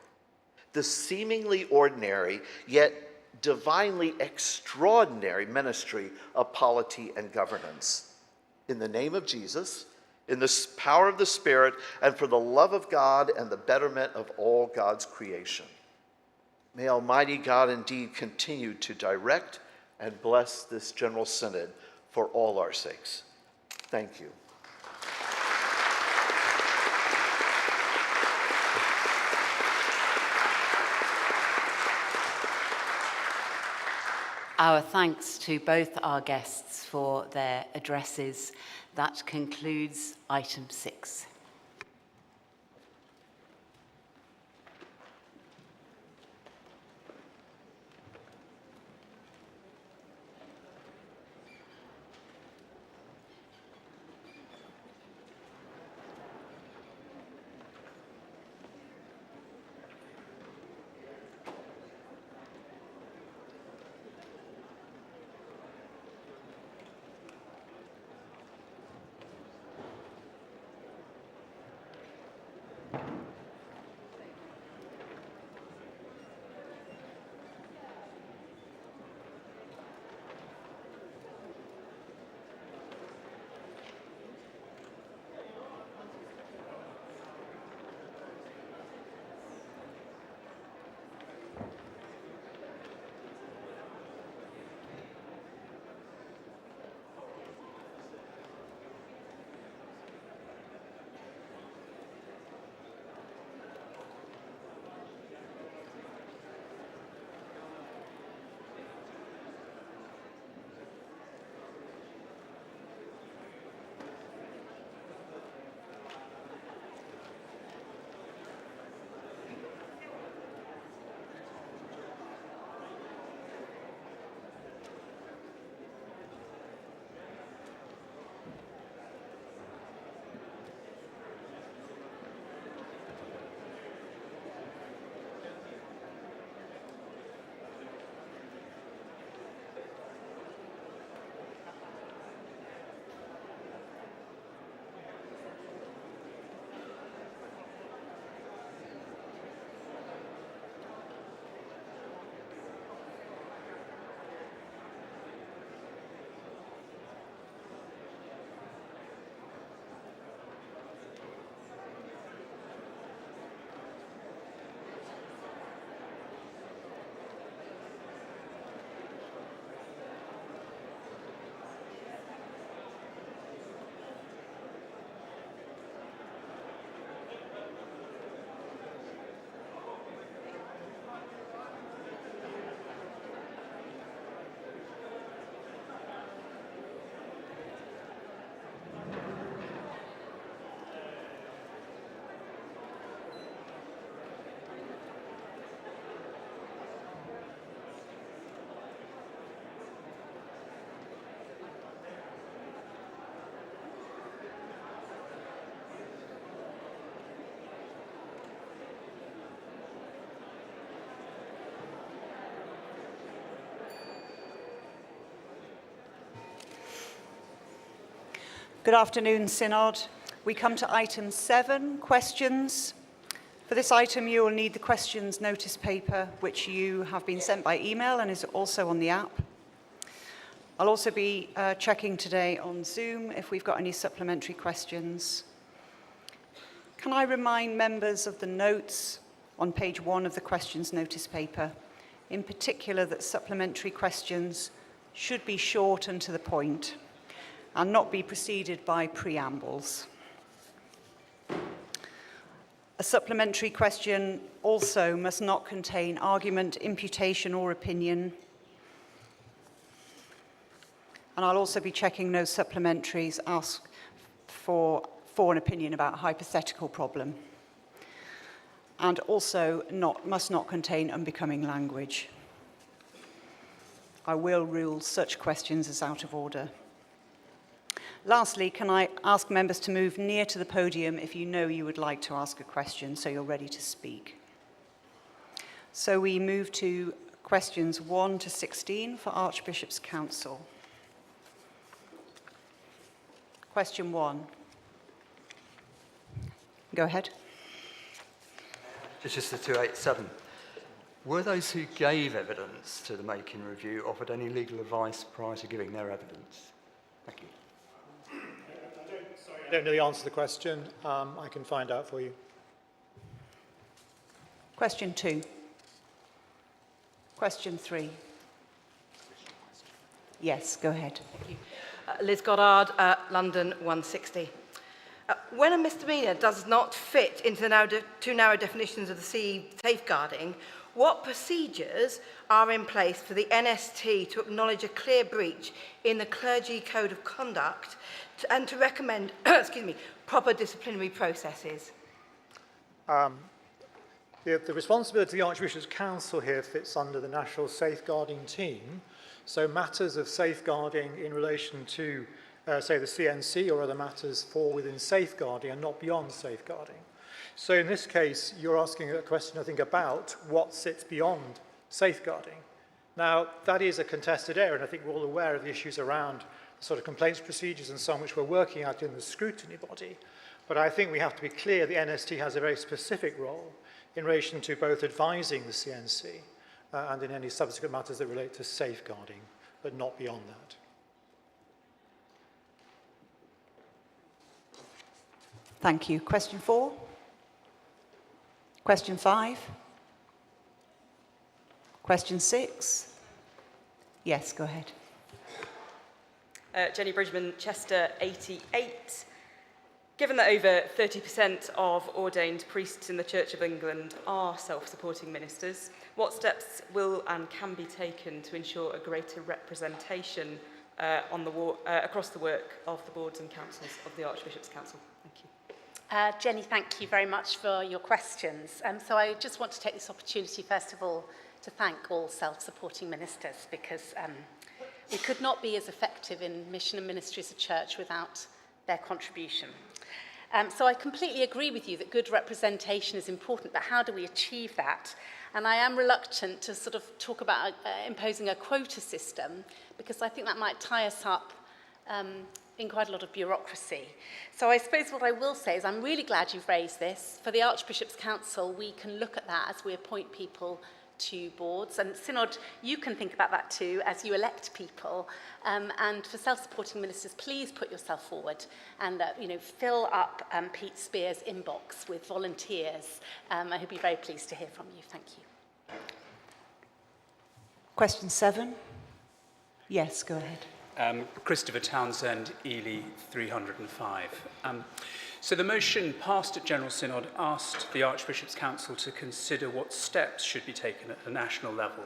The seemingly ordinary, yet divinely extraordinary ministry of polity and governance. In the name of Jesus, in the power of the Spirit, and for the love of God and the betterment of all God's creation. May Almighty God indeed continue to direct and bless this General Synod for all our sakes. Thank you. Our thanks to both our guests for their addresses. That concludes item 6. Good afternoon, Synod. We come to item 7, questions. For this item, you will need the questions notice paper, which you have been sent by email and is also on the app. I'll also be checking today on Zoom if we've got any supplementary questions. Can I remind members of the notes on page 1 of the questions notice paper, in particular that supplementary questions should be short and to the point and not be preceded by preambles. A supplementary question also must not contain argument, imputation, or opinion. And I'll also be checking those supplementaries ask for an opinion about a hypothetical problem. And also must not contain unbecoming language. I will rule such questions as out of order. Lastly, can I ask members to move near to the podium if you know you would like to ask a question, so you're ready to speak. So we move to questions 1 to 16 for Archbishop's Council. Question 1. Go ahead. Register 287. Were those who gave evidence to the making review offered any legal advice prior to giving their evidence? Thank you. I don't know the answer to the question. I can find out for you. Question 2. Question 3. Yes, go ahead. Thank you. Liz Goddard, London 160. When a misdemeanour does not fit into the too narrow definitions of the safeguarding, what procedures are in place for the NST to acknowledge a clear breach in the Clergy Code of Conduct and to recommend proper disciplinary processes? The responsibility of the Archbishop's Council here fits under the National Safeguarding Team. So matters of safeguarding in relation to, say, the CNC or other matters fall within safeguarding and not beyond safeguarding. So in this case, you're asking a question, I think, about what sits beyond safeguarding. Now, that is a contested area, and I think we're all aware of the issues around the sort of complaints procedures and so on, which we're working out in the scrutiny body. But I think we have to be clear the NST has a very specific role in relation to both advising the CNC and in any subsequent matters that relate to safeguarding, but not beyond that. Thank you. Question 4. Question 5. Question 6. Yes, go ahead. Jenny Bridgman, Chester 88. Given that over 30% of ordained priests in the Church of England are self-supporting ministers, what steps will and can be taken to ensure a greater representation across the work of the boards and councils of the Archbishop's Council? Thank you. Jenny, thank you very much for your questions. So I just want to take this opportunity, first of all, to thank all self-supporting ministers, because we could not be as effective in mission and ministry as a church without their contribution. So I completely agree with you that good representation is important, but how do we achieve that? And I am reluctant to sort of talk about imposing a quota system, because I think that might tie us up in quite a lot of bureaucracy. So I suppose what I will say is I'm really glad you've raised this. For the Archbishop's Council, we can look at that as we appoint people to boards. And Synod, you can think about that too as you elect people. And for self-supporting ministers, please put yourself forward and fill up Pete Spear's inbox with volunteers. He'll be very pleased to hear from you. Thank you. Question 7. Yes, go ahead. Christopher Townsend, Ely 305. So the motion passed at General Synod asked the Archbishop's Council to consider what steps should be taken at the national level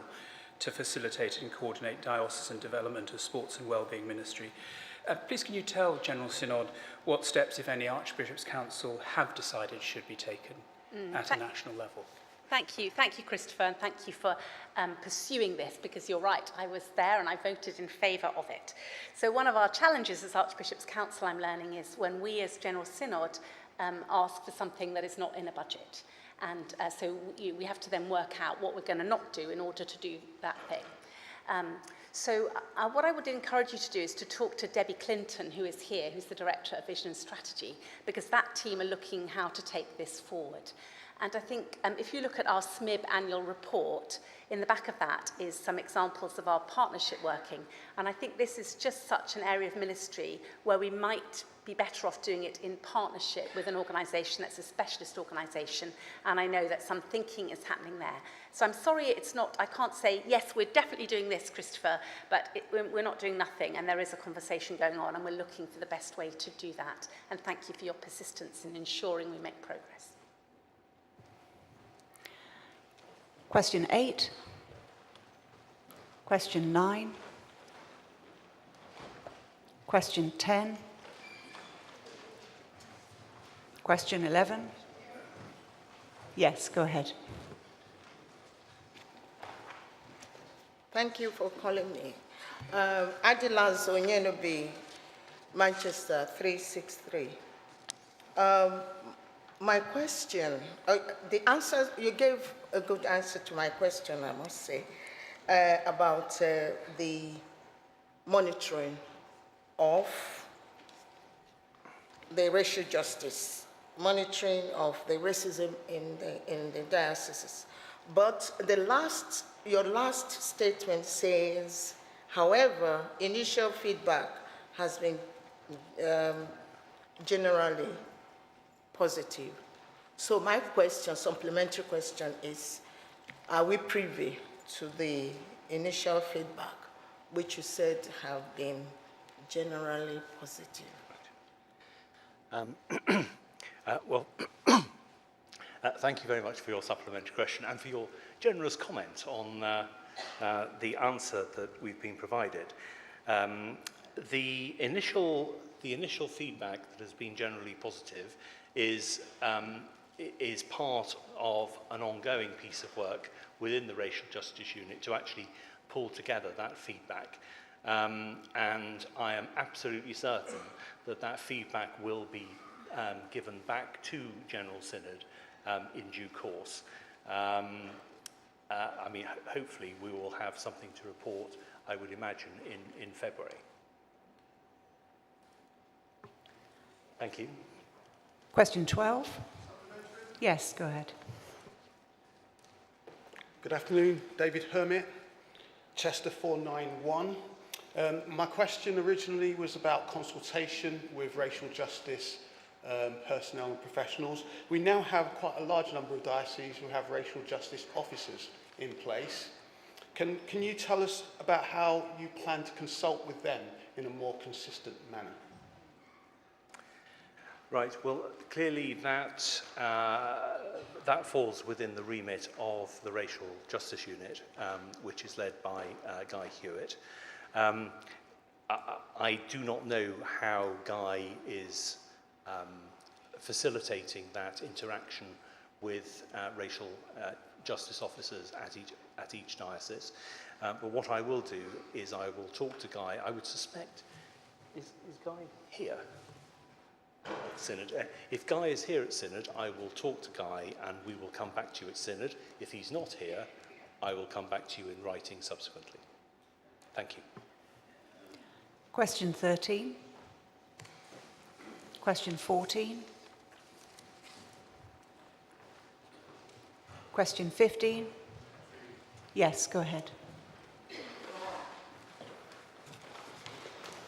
to facilitate and coordinate diocesan development of sports and wellbeing ministry. Please can you tell General Synod what steps, if any, Archbishop's Council have decided should be taken at a national level? Thank you, Christopher, and thank you for pursuing this, because you're right, I was there and I voted in favour of it. So one of our challenges as Archbishop's Council, I'm learning, is when we as General Synod ask for something that is not in a budget. And so we have to then work out what we're going to not do in order to do that thing. What I would encourage you to do is to talk to Debbie Clinton, who is here, who's the Director of Vision and Strategy, because that team are looking how to take this forward. And I think if you look at our SMIB annual report, in the back of that is some examples of our partnership working. And I think this is just such an area of ministry where we might be better off doing it in partnership with an organisation that's a specialist organisation. And I know that some thinking is happening there. So I'm sorry I can't say, yes, we're definitely doing this, Christopher, but we're not doing nothing. And there is a conversation going on and we're looking for the best way to do that. And thank you for your persistence in ensuring we make progress. Question 8. Question 9. Question 10. Question 11. Yes, go ahead. Thank you for calling me. Adila Zonyenobi, Manchester 363. My question, the answer, you gave a good answer to my question, I must say, about the monitoring of the racial justice, monitoring of the racism in the dioceses. But your last statement says, however, initial feedback has been generally positive. So my question, supplementary question is, are we privy to the initial feedback, which you said have been generally positive? Thank you very much for your supplementary question and for your generous comment on the answer that we've been provided. The initial feedback that has been generally positive is part of an ongoing piece of work within the Racial Justice Unit to actually pull together that feedback. And I am absolutely certain that that feedback will be given back to General Synod in due course. Hopefully we will have something to report, I would imagine, in February. Thank you. Question 12. Yes, go ahead. Good afternoon, David Hermit, Chester 491. My question originally was about consultation with racial justice personnel and professionals. We now have quite a large number of dioceses who have racial justice officers in place. Can you tell us about how you plan to consult with them in a more consistent manner? Right, well, clearly that falls within the remit of the Racial Justice Unit, which is led by Guy Hewitt. I do not know how Guy is facilitating that interaction with racial justice officers at each diocese. But what I will do is I will talk to Guy. I would suspect, is Guy here? Synod. If Guy is here at Synod, I will talk to Guy and we will come back to you at Synod. If he's not here, I will come back to you in writing subsequently. Thank you. Question 13. Question 14. Question 15. Yes, go ahead.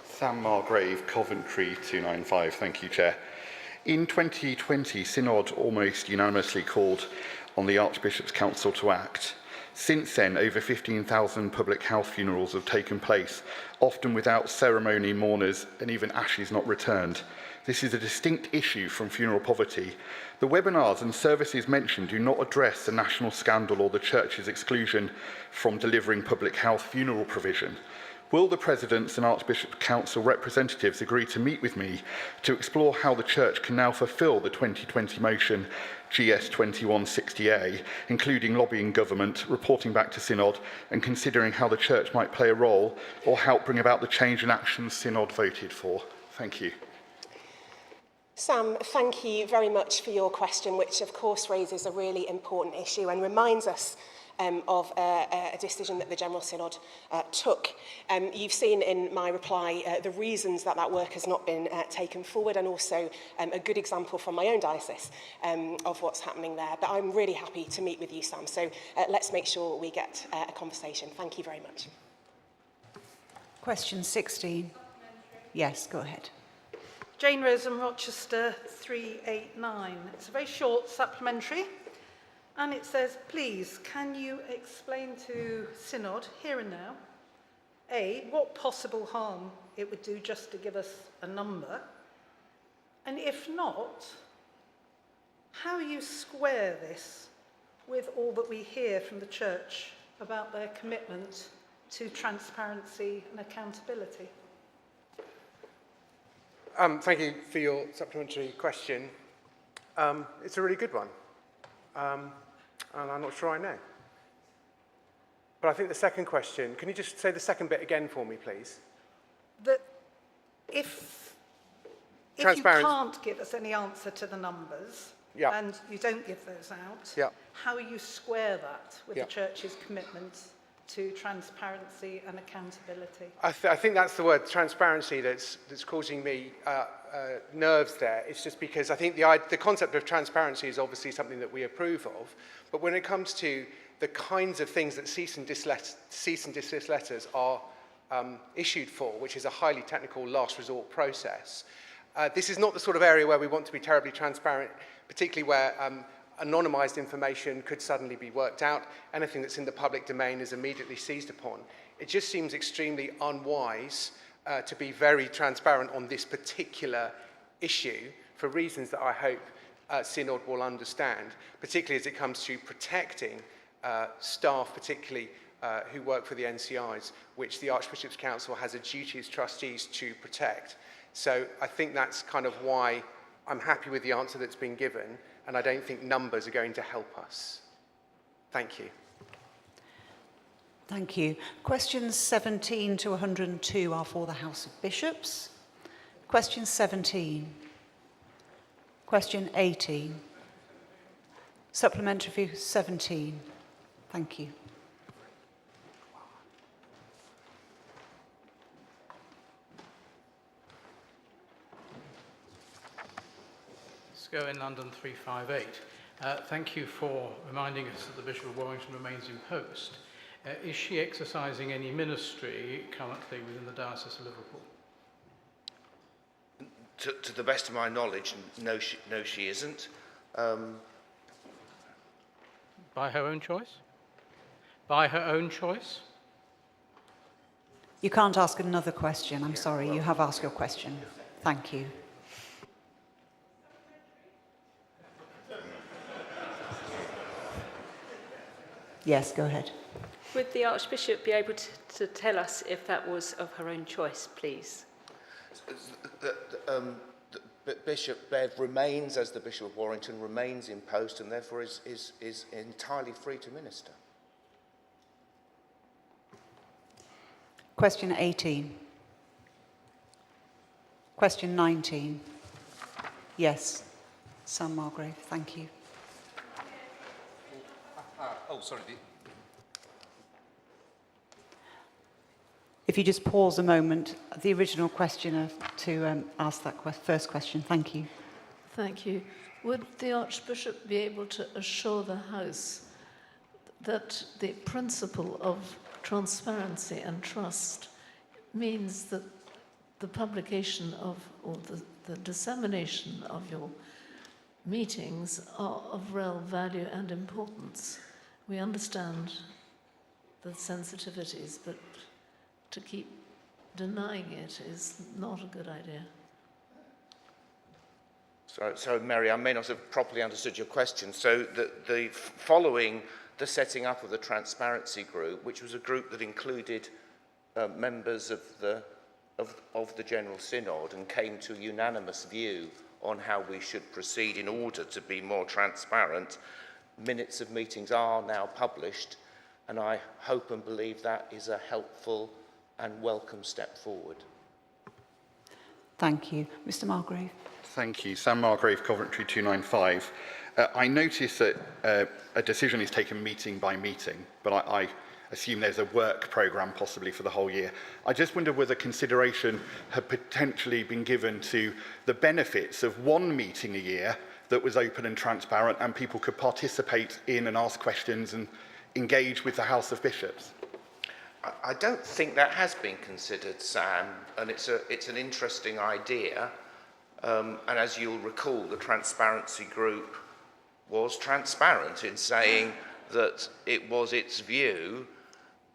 Sam Margrave, Coventry 295. Thank you, Chair. In 2020, Synod almost unanimously called on the Archbishop's Council to act. Since then, over 15,000 public house funerals have taken place, often without ceremony, mourners, and even ashes not returned. This is a distinct issue from funeral poverty. The webinars and services mentioned do not address the national scandal or the Church's exclusion from delivering public health funeral provision. Will the Presidents and Archbishop Council representatives agree to meet with me to explore how the Church can now fulfil the 2020 motion GS 2160A, including lobbying government, reporting back to Synod, and considering how the Church might play a role or help bring about the change and actions Synod voted for? Thank you. Sam, thank you very much for your question, which of course raises a really important issue and reminds us of a decision that the General Synod took. You've seen in my reply the reasons that that work has not been taken forward, and also a good example from my own diocese of what's happening there. But I'm really happy to meet with you, Sam, so let's make sure we get a conversation. Thank you very much. Question 16. Yes, go ahead. Jane Rosen, Rochester 389. It's a very short supplementary, and it says, please, can you explain to Synod, here and now, A, what possible harm it would do just to give us a number, and if not, how you square this with all that we hear from the Church about their commitment to transparency and accountability? Thank you for your supplementary question. It's a really good one, and I'm not sure I know. But I think the second question, can you just say the second bit again for me, please? That if you can't give us any answer to the numbers, and you don't give those out, how you square that with the Church's commitment to transparency and accountability? I think that's the word, transparency, that's causing me nerves there. It's just because I think the concept of transparency is obviously something that we approve of, but when it comes to the kinds of things that cease and desist letters are issued for, which is a highly technical last resort process, this is not the sort of area where we want to be terribly transparent, particularly where anonymised information could suddenly be worked out. Anything that's in the public domain is immediately seized upon. It just seems extremely unwise to be very transparent on this particular issue for reasons that I hope Synod will understand, particularly as it comes to protecting staff, particularly who work for the NCIs, which the Archbishop's Council has a duty as trustees to protect. So I think that's kind of why I'm happy with the answer that's been given, and I don't think numbers are going to help us. Thank you. Thank you. Questions 17 to 102 are for the House of Bishops. Question 17. Question 18. Supplementary for 17. Thank you. Go in London 358. Thank you for reminding us that the Bishop of Warrington remains in post. Is she exercising any ministry currently within the Diocese of Liverpool? To the best of my knowledge, no, she isn't. By her own choice? By her own choice? You can't ask another question. I'm sorry, you have asked your question. Thank you. Yes, go ahead. Would the Archbishop be able to tell us if that was of her own choice, please? Bishop Bev remains, as the Bishop of Warrington, remains in post and therefore is entirely free to minister. Question 18. Question 19. Yes, Sam Margrave, thank you. Sorry. If you just pause a moment, the original questioner to ask that first question. Thank you. Thank you. Would the Archbishop be able to assure the House that the principle of transparency and trust means that the publication of, or the dissemination of your meetings are of real value and importance? We understand the sensitivities, but to keep denying it is not a good idea. So Mary, I may not have properly understood your question. So following the setting up of the Transparency Group, which was a group that included members of the General Synod and came to a unanimous view on how we should proceed in order to be more transparent, minutes of meetings are now published, and I hope and believe that is a helpful and welcome step forward. Thank you. Mr. Margrave. Thank you. Sam Margrave, Coventry 295. I notice that a decision is taken meeting by meeting, but I assume there's a work programme possibly for the whole year. I just wonder whether consideration had potentially been given to the benefits of one meeting a year that was open and transparent and people could participate in and ask questions and engage with the House of Bishops. I don't think that has been considered, Sam, and it's an interesting idea. And as you'll recall, the transparency group was transparent in saying that it was its view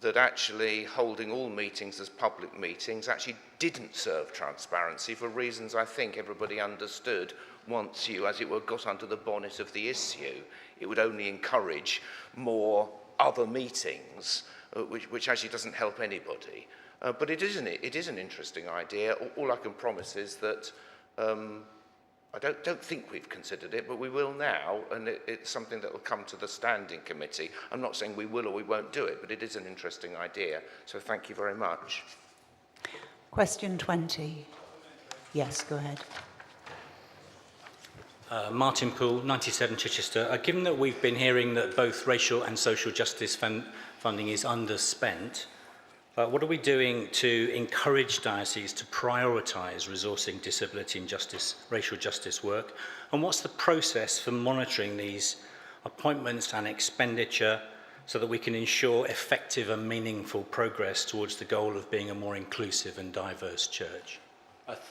that actually holding all meetings as public meetings actually didn't serve transparency for reasons I think everybody understood. Once you, as it were, got under the bonnet of the issue, it would only encourage more other meetings, which actually doesn't help anybody. But it is an interesting idea. All I can promise is that I don't think we've considered it, but we will now, and it's something that will come to the standing committee. I'm not saying we will or we won't do it, but it is an interesting idea. So thank you very much. Question 20. Yes, go ahead. Martin Poole, 97 Chichester. Given that we've been hearing that both racial and social justice funding is underspent, what are we doing to encourage dioceses to prioritise resourcing disability and racial justice work? And what's the process for monitoring these appointments and expenditure so that we can ensure effective and meaningful progress towards the goal of being a more inclusive and diverse church?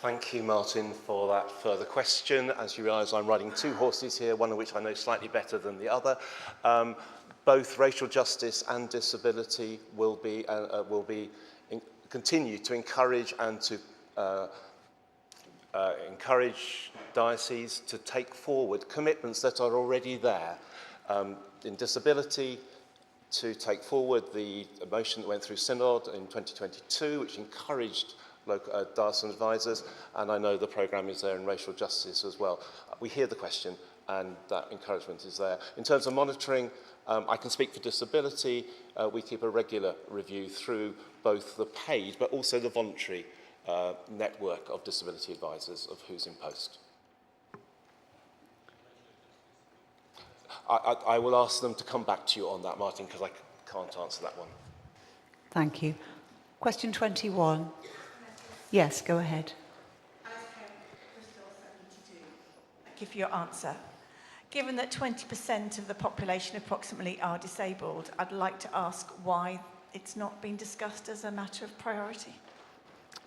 Thank you, Martin, for that further question. As you realise, I'm riding two horses here, one of which I know slightly better than the other. Both racial justice and disability will continue to encourage and to encourage dioceses to take forward commitments that are already there. In disability, to take forward the motion that went through Synod in 2022, which encouraged local diocesan advisors, and I know the programme is there in racial justice as well. We hear the question, and that encouragement is there. In terms of monitoring, I can speak for disability. We keep a regular review through both the paid but also the voluntary network of disability advisors of who's in post. I will ask them to come back to you on that, Martin, because I can't answer that one. Thank you. Question 21. Yes, go ahead. Thank you for your answer. Given that 20% of the population approximately are disabled, I'd like to ask why it's not been discussed as a matter of priority.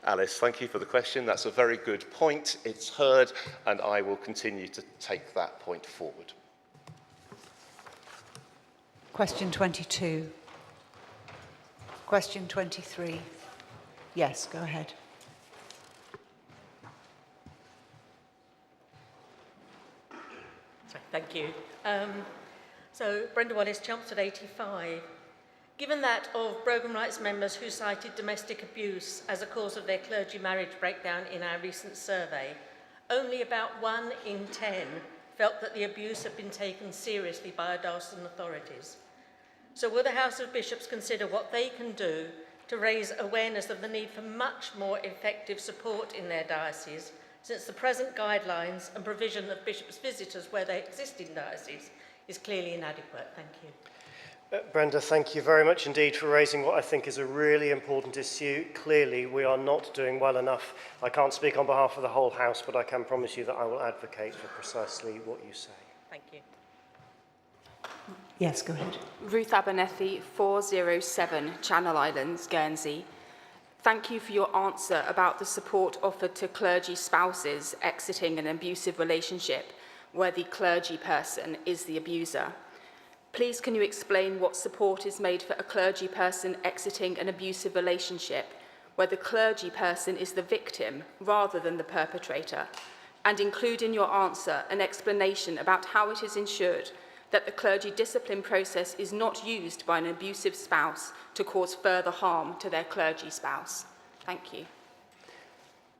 Alice, thank you for the question. That's a very good point. It's heard, and I will continue to take that point forward. Question 22. Question 23. Yes, go ahead. Thank you. So, Brenda Wallace, Chelmsford 85. Given that of Brogan Rights members who cited domestic abuse as a cause of their clergy marriage breakdown in our recent survey, only about 1 in 10 felt that the abuse had been taken seriously by our diocesan authorities. So will the House of Bishops consider what they can do to raise awareness of the need for much more effective support in their diocese, since the present guidelines and provision of bishops' visitors where they exist in dioceses is clearly inadequate? Thank you. Brenda, thank you very much indeed for raising what I think is a really important issue. Clearly, we are not doing well enough. I can't speak on behalf of the whole House, but I can promise you that I will advocate for precisely what you say. Thank you. Yes, go ahead. Ruth Abernethy, 407 Channel Islands, Guernsey. Thank you for your answer about the support offered to clergy spouses exiting an abusive relationship where the clergy person is the abuser. Please can you explain what support is made for a clergy person exiting an abusive relationship where the clergy person is the victim rather than the perpetrator? And include in your answer an explanation about how it is ensured that the clergy discipline process is not used by an abusive spouse to cause further harm to their clergy spouse. Thank you.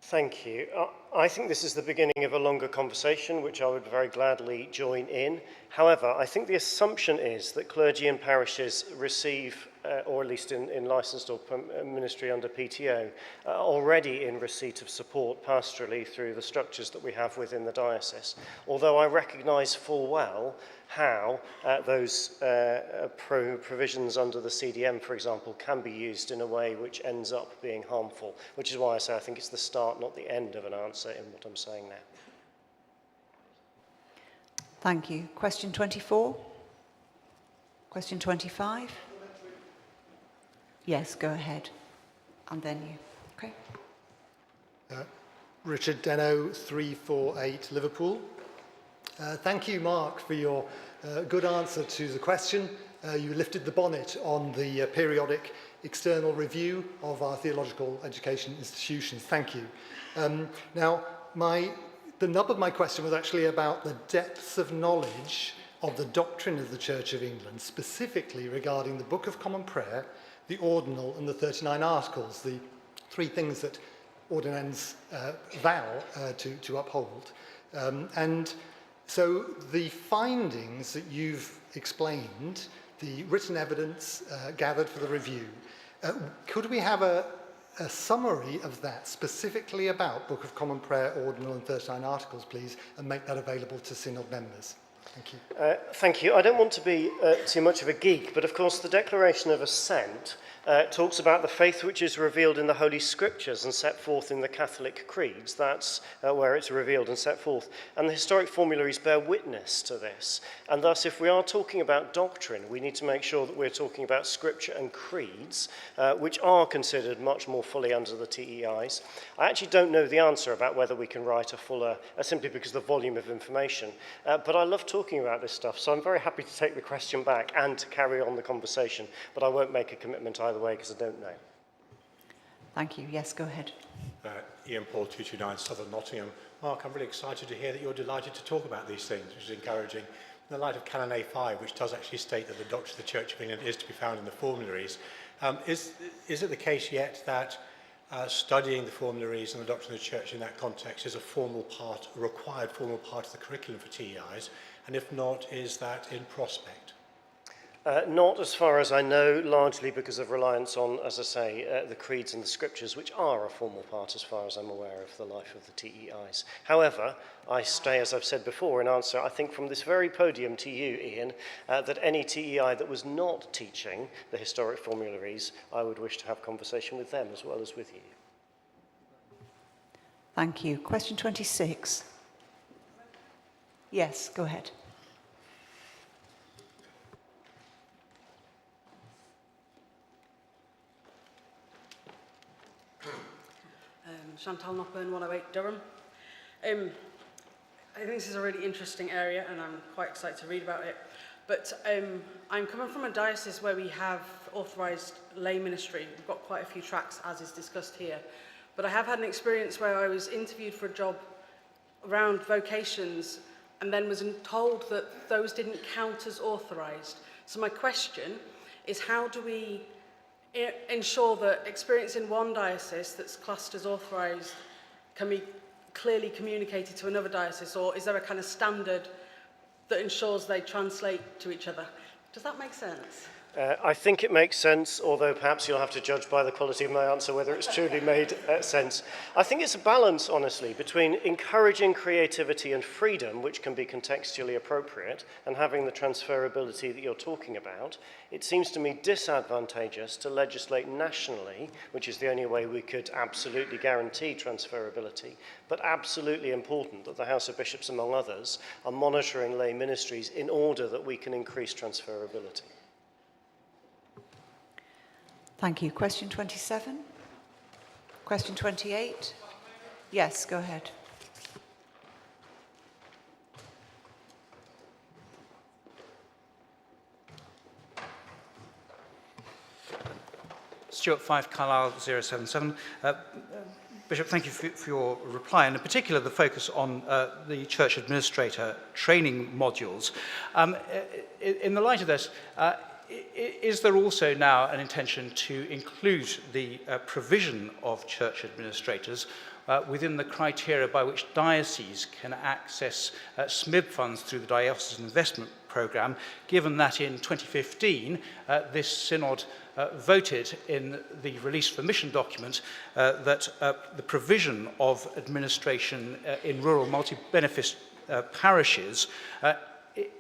Thank you. I think this is the beginning of a longer conversation, which I would very gladly join in. However, I think the assumption is that clergy and parishes receive, or at least in licensed or ministry under PTO, already in receipt of support pastorally through the structures that we have within the diocese. Although I recognise full well how those provisions under the CDM, for example, can be used in a way which ends up being harmful, which is why I say I think it's the start, not the end of an answer in what I'm saying now. Thank you. Question 24? Question 25? Yes, go ahead. And then you. Okay. Richard Deno, 348 Liverpool. Thank you, Mark, for your good answer to the question. You lifted the bonnet on the periodic external review of our theological education institutions. Thank you. Now, the nub of my question was actually about the depths of knowledge of the doctrine of the Church of England, specifically regarding the Book of Common Prayer, the Ordinal, and the 39 Articles, the three things that ordinands vow to uphold. And so the findings that you've explained, the written evidence gathered for the review, could we have a summary of that specifically about Book of Common Prayer, Ordinal and 39 Articles, please, and make that available to Synod members? Thank you. Thank you. I don't want to be too much of a geek, but of course the Declaration of Assent talks about the faith which is revealed in the Holy Scriptures and set forth in the Catholic creeds. That's where it's revealed and set forth. And the historic formularies bear witness to this. And thus, if we are talking about doctrine, we need to make sure that we're talking about Scripture and creeds, which are considered much more fully under the TEIs. I actually don't know the answer about whether we can write a fuller, simply because of the volume of information. But I love talking about this stuff, so I'm very happy to take the question back and to carry on the conversation. But I won't make a commitment either way because I don't know. Thank you. Yes, go ahead. Ian Paul, 229 Southern Nottingham. Mark, I'm really excited to hear that you're delighted to talk about these things, which is encouraging. In the light of Canon A5, which does actually state that the doctrine of the Church of England is to be found in the formularies, is it the case yet that studying the formularies and the doctrine of the Church in that context is a required formal part of the curriculum for TEIs? And if not, is that in prospect? Not as far as I know, largely because of reliance on, as I say, the creeds and the scriptures, which are a formal part as far as I'm aware of the life of the TEIs. However, I stay, as I've said before, in answer, I think, from this very podium to you, Ian, that any TEI that was not teaching the historic formularies, I would wish to have conversation with them as well as with you. Thank you. Question 26. Yes, go ahead. Chantal Nopburn, 108 Durham. I think this is a really interesting area and I'm quite excited to read about it. But I'm coming from a diocese where we have authorised lay ministry. We've got quite a few tracts, as is discussed here. But I have had an experience where I was interviewed for a job around vocations and then was told that those didn't count as authorised. So my question is, how do we ensure that experience in one diocese that's classed as authorised can be clearly communicated to another diocese, or is there a kind of standard that ensures they translate to each other? Does that make sense? I think it makes sense, although perhaps you'll have to judge by the quality of my answer whether it's truly made sense. I think it's a balance, honestly, between encouraging creativity and freedom, which can be contextually appropriate, and having the transferability that you're talking about. It seems to me disadvantageous to legislate nationally, which is the only way we could absolutely guarantee transferability, but absolutely important that the House of Bishops, among others, are monitoring lay ministries in order that we can increase transferability. Thank you. Question 27? Question 28? Yes, go ahead. Stuart 5, Carlisle 077. Bishop, thank you for your reply, and in particular the focus on the church administrator training modules. In the light of this, is there also now an intention to include the provision of church administrators within the criteria by which dioceses can access SMIB funds through the Diocesan Investment Programme, given that in 2015 this synod voted in the release for mission document that the provision of administration in rural multi-benefice parishes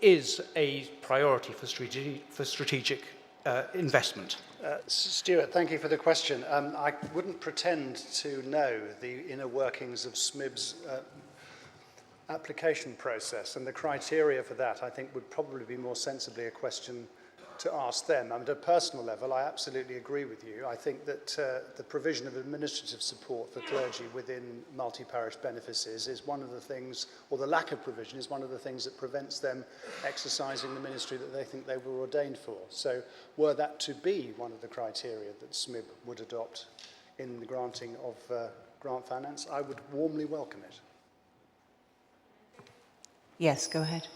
is a priority for strategic investment. Stuart, thank you for the question. I wouldn't pretend to know the inner workings of SMIB's application process, and the criteria for that, I think, would probably be more sensibly a question to ask them. At a personal level, I absolutely agree with you. I think that the provision of administrative support for clergy within multi-parish benefices is one of the things, or the lack of provision is one of the things that prevents them exercising the ministry that they think they were ordained for. So were that to be one of the criteria that SMIB would adopt in the granting of grant finance, I would warmly welcome it. Yes, go ahead.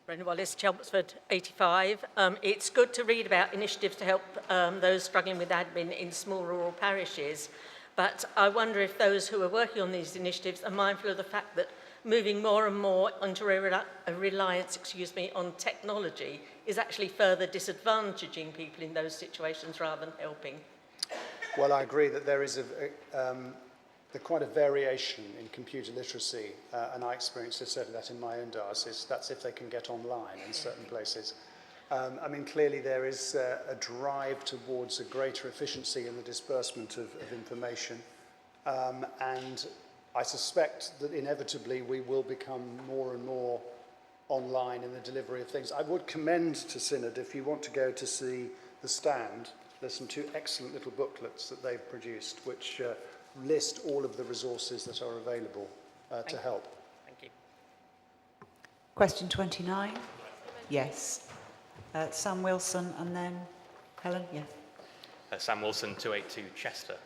Brenda Wallace, Chelmsford 85. It's good to read about initiatives to help those struggling with admin in small rural parishes, but I wonder if those who are working on these initiatives are mindful of the fact that moving more and more onto a reliance on technology is actually further disadvantaging people in those situations rather than helping. Well, I agree that there is quite a variation in computer literacy, and I experienced certainly that in my own diocese. That's if they can get online in certain places. I mean, clearly there is a drive towards a greater efficiency in the disbursement of information, and I suspect that inevitably we will become more and more online in the delivery of things. I would commend to Synod, if you want to go to see the stand, there's some two excellent little booklets that they've produced, which list all of the resources that are available to help. Thank you. Question 29. Yes. Sam Wilson and then Helen. Yeah. Sam Wilson, 282 Chester.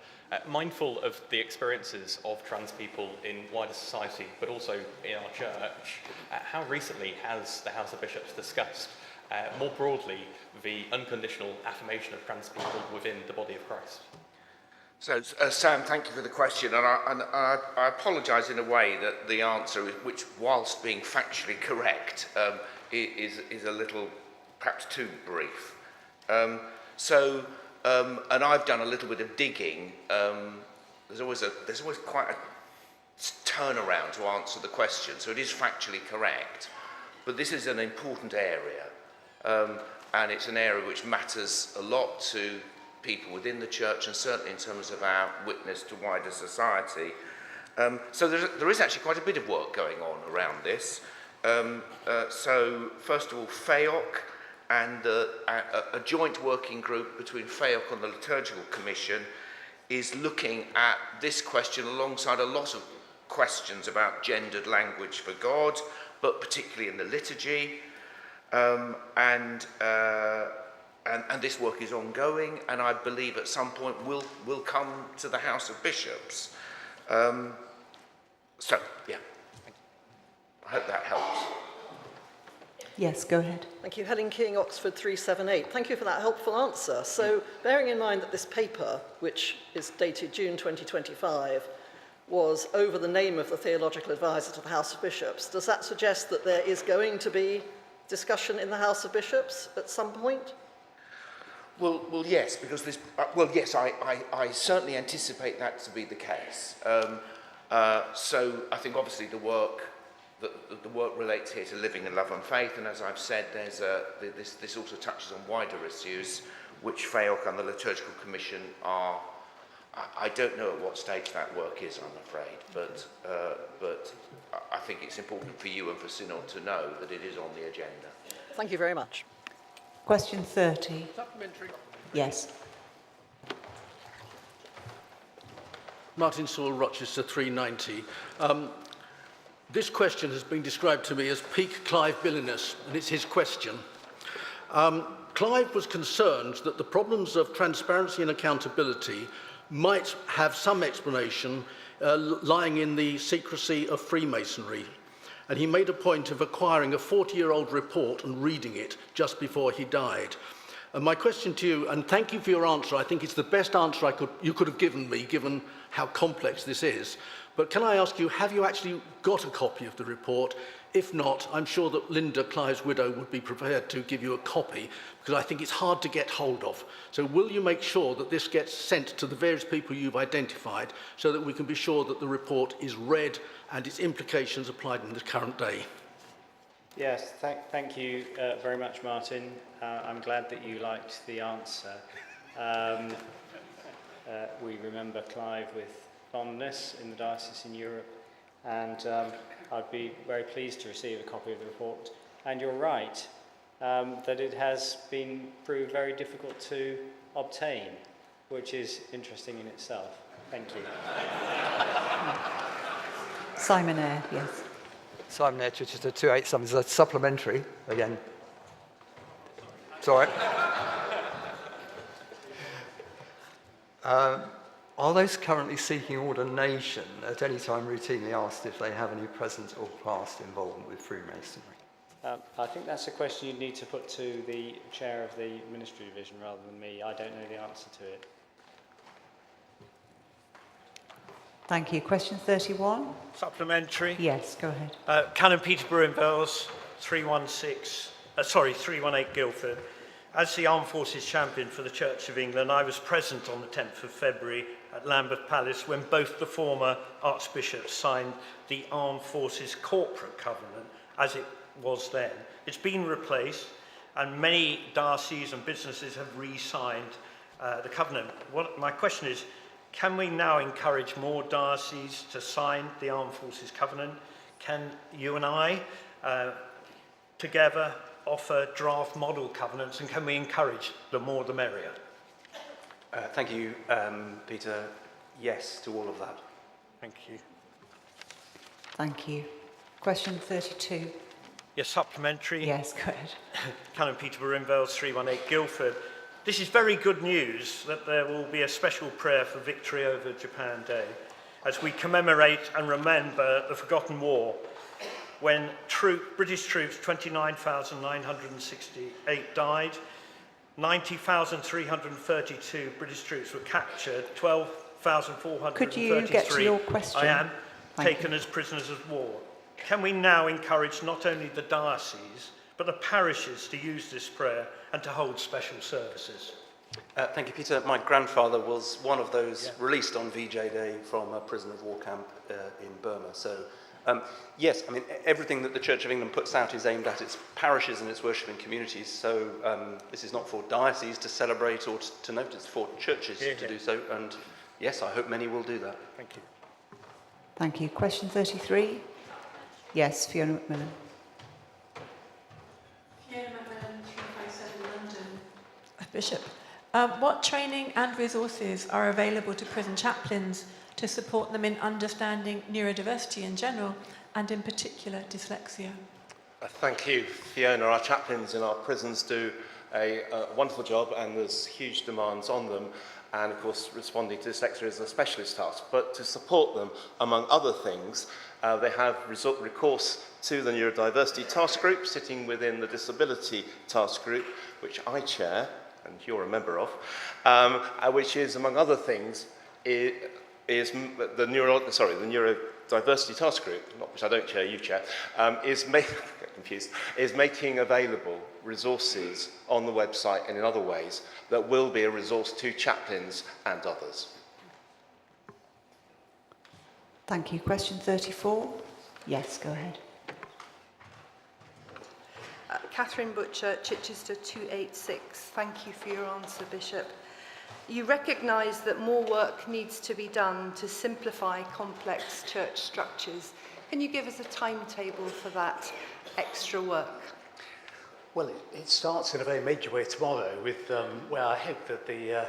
Mindful of the experiences of trans people in wider society, but also in our church, how recently has the House of Bishops discussed, more broadly, the unconditional affirmation of trans people within the body of Christ? So, Sam, thank you for the question, and I apologise in a way that the answer, which whilst being factually correct, is a little perhaps too brief. And I've done a little bit of digging. There's always quite a turnaround to answer the question, so it is factually correct, but this is an important area, and it's an area which matters a lot to people within the church, and certainly in terms of our witness to wider society. So there is actually quite a bit of work going on around this. So first of all, FEOC and a joint working group between FEOC and the Liturgical Commission is looking at this question alongside a lot of questions about gendered language for God, but particularly in the liturgy. And this work is ongoing, and I believe at some point will come to the House of Bishops. So, yeah, I hope that helps. Yes, go ahead. Thank you. Helen King, Oxford 378. Thank you for that helpful answer. So, bearing in mind that this paper, which is dated June 2025, was over the name of the Theological Advisor to the House of Bishops, does that suggest that there is going to be discussion in the House of Bishops at some point? Well, yes, because this. Yes, I certainly anticipate that to be the case. So I think obviously the work relates here to living in love and faith, and as I've said, there's this also touches on wider issues, which FEOC and the Liturgical Commission are. I don't know at what stage that work is, I'm afraid, but I think it's important for you and for Synod to know that it is on the agenda. Thank you very much. Question 30. Supplementary. Yes. Martin Sewell, Rochester 390. This question has been described to me as peak Clive Billiness, and it's his question. Clive was concerned that the problems of transparency and accountability might have some explanation lying in the secrecy of Freemasonry. And he made a point of acquiring a 40-year-old report and reading it just before he died. And my question to you, and thank you for your answer, I think it's the best answer you could have given me, given how complex this is. But can I ask you, have you actually got a copy of the report? If not, I'm sure that Linda, Clive's widow, would be prepared to give you a copy, because I think it's hard to get hold of. So will you make sure that this gets sent to the various people you've identified, so that we can be sure that the report is read and its implications applied in the current day? Yes, thank you very much, Martin. I'm glad that you liked the answer. We remember Clive with fondness in the diocese in Europe, and I'd be very pleased to receive a copy of the report. And you're right, that it has been proved very difficult to obtain, which is interesting in itself. Thank you. Simon Eyre, yes. Simon Eyre, Chichester 287. Is a supplementary again. Sorry. Are those currently seeking ordination at any time routinely asked if they have any present or past involvement with Freemasonry? I think that's a question you'd need to put to the chair of the ministry division rather than me. I don't know the answer to it. Thank you. Question 31. Supplementary. Yes, go ahead. Canon Peterborough in Wells, 318 Guildford. As the Armed Forces Champion for the Church of England, I was present on the 10th of February at Lambeth Palace when both the former archbishops signed the Armed Forces Corporate Covenant, as it was then. It's been replaced, and many dioceses and businesses have re-signed the covenant. My question is, can we now encourage more dioceses to sign the Armed Forces Covenant? Can you and I, together, offer draft model covenants, and can we encourage the more the merrier? Thank you, Peter. Yes to all of that. Thank you. Thank you. Question 32. Yes, supplementary. Yes, go ahead. Canon Peterborough in Wells, 318 Guildford. This is very good news that there will be a special prayer for victory over Japan Day as we commemorate and remember the forgotten war when British troops, 29,968 died, 90,332 British troops were captured, 12,433 Could you get to your question? Taken as prisoners of war. Can we now encourage not only the dioceses, but the parishes to use this prayer and to hold special services? Thank you, Peter. My grandfather was one of those released on VJ Day from a prisoner of war camp in Burma. So, yes, I mean, everything that the Church of England puts out is aimed at its parishes and its worshipping communities. So this is not for dioceses to celebrate or to note, it's for churches to do so. And yes, I hope many will do that. Thank you. Thank you. Question 33. Yes, Fiona McMillan. Fiona McMillan, 357 London. Bishop, what training and resources are available to prison chaplains to support them in understanding neurodiversity in general and in particular dyslexia? Thank you, Fiona. Our chaplains in our prisons do a wonderful job, and there's huge demands on them. And of course, responding to dyslexia is a specialist task. But to support them, among other things, they have recourse to the Neurodiversity Task Group, sitting within the Disability Task Group, which I chair, and you're a member of, which is, among other things, is the Neurodiversity Task Group, which I don't chair, you chair, is making available resources on the website and in other ways that will be a resource to chaplains and others. Thank you. Question 34. Yes, go ahead. Catherine Butcher, Chichester 286. Thank you for your answer, Bishop. You recognise that more work needs to be done to simplify complex church structures. Can you give us a timetable for that extra work? Well, it starts in a very major way tomorrow with where I hope that the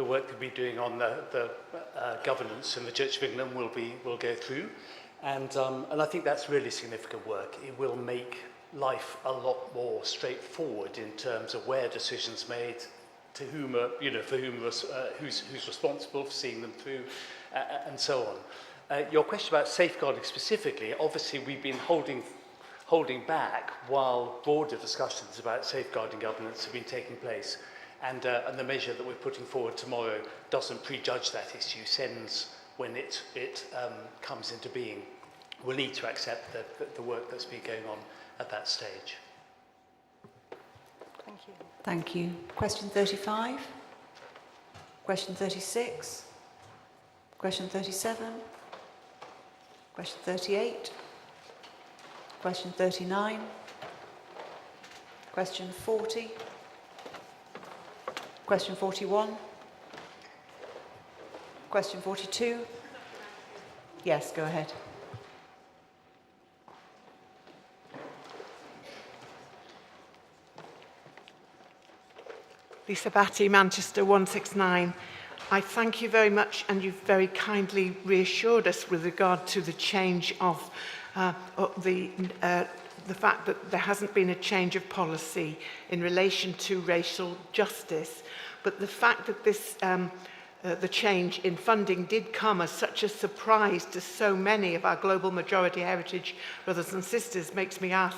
work that we're doing on the governance in the Church of England will go through, and I think that's really significant work. It will make life a lot more straightforward in terms of where decisions made, to whom for whom who's responsible for seeing them through, and so on. Your question about safeguarding specifically, obviously we've been holding holding back while broader discussions about safeguarding governance have been taking place. And the measure that we're putting forward tomorrow doesn't prejudge that issue, sends when it comes into being. We'll need to accept the work that's been going on at that stage. Thank you. Thank you. Question 35? Question 36? Question 37? Question 38? Question 39? Question 40? Question 41? Question 42? Yes, go ahead. Lisa Batty, Manchester 169. I thank you very much, and you've very kindly reassured us with regard to the change of the fact that there hasn't been a change of policy in relation to racial justice, but the fact that this the change in funding did come as such a surprise to so many of our global majority heritage brothers and sisters makes me ask,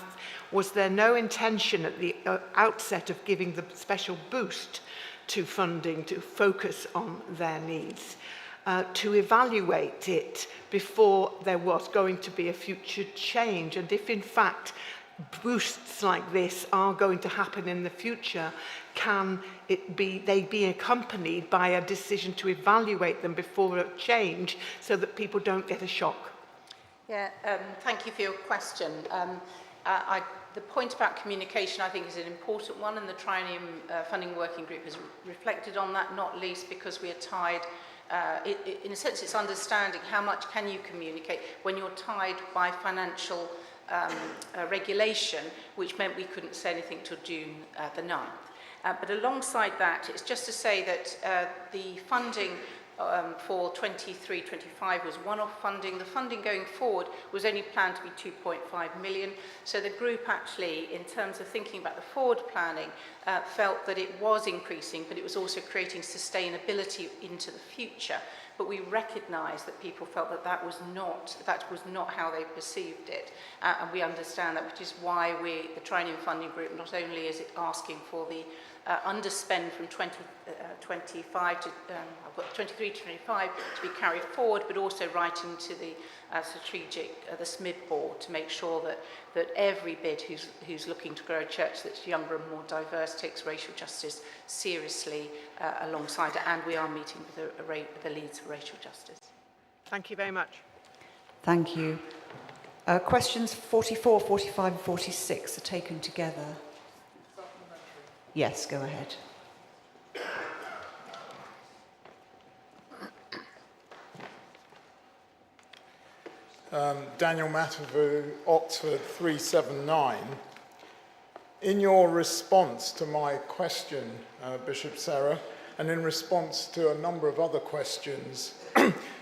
was there no intention at the outset of giving the special boost to funding to focus on their needs, to evaluate it before there was going to be a future change? And if in fact boosts like this are going to happen in the future, can they be accompanied by a decision to evaluate them before a change so that people don't get a shock? Yeah, thank you for your question. The point about communication, I think, is an important one, and the Triennium Funding Working Group has reflected on that, not least because we are tied, in a sense it's understanding how much can you communicate when you're tied by financial regulation, which meant we couldn't say anything till June the 9th. But alongside that, it's just to say that the funding for 23-25 was one-off funding. The funding going forward was only planned to be 2.5 million. So the group actually, in terms of thinking about the forward planning, felt that it was increasing, but it was also creating sustainability into the future. But we recognise that people felt that that was not how they perceived it. And we understand that, which is why the Triennium Funding Group, not only is it asking for the underspend from 2025 to 23 to 25 to be carried forward, but also writing to the strategic, the SMID board, to make sure that every bid who's looking to grow a church that's younger and more diverse takes racial justice seriously alongside it. And we are meeting with the leads for racial justice. Thank you very much. Thank you. Questions 44, 45 and 46 are taken together. Yes, go ahead. Daniel Matavu, Oxford 379. In your response to my question, Bishop Sarah, and in response to a number of other questions,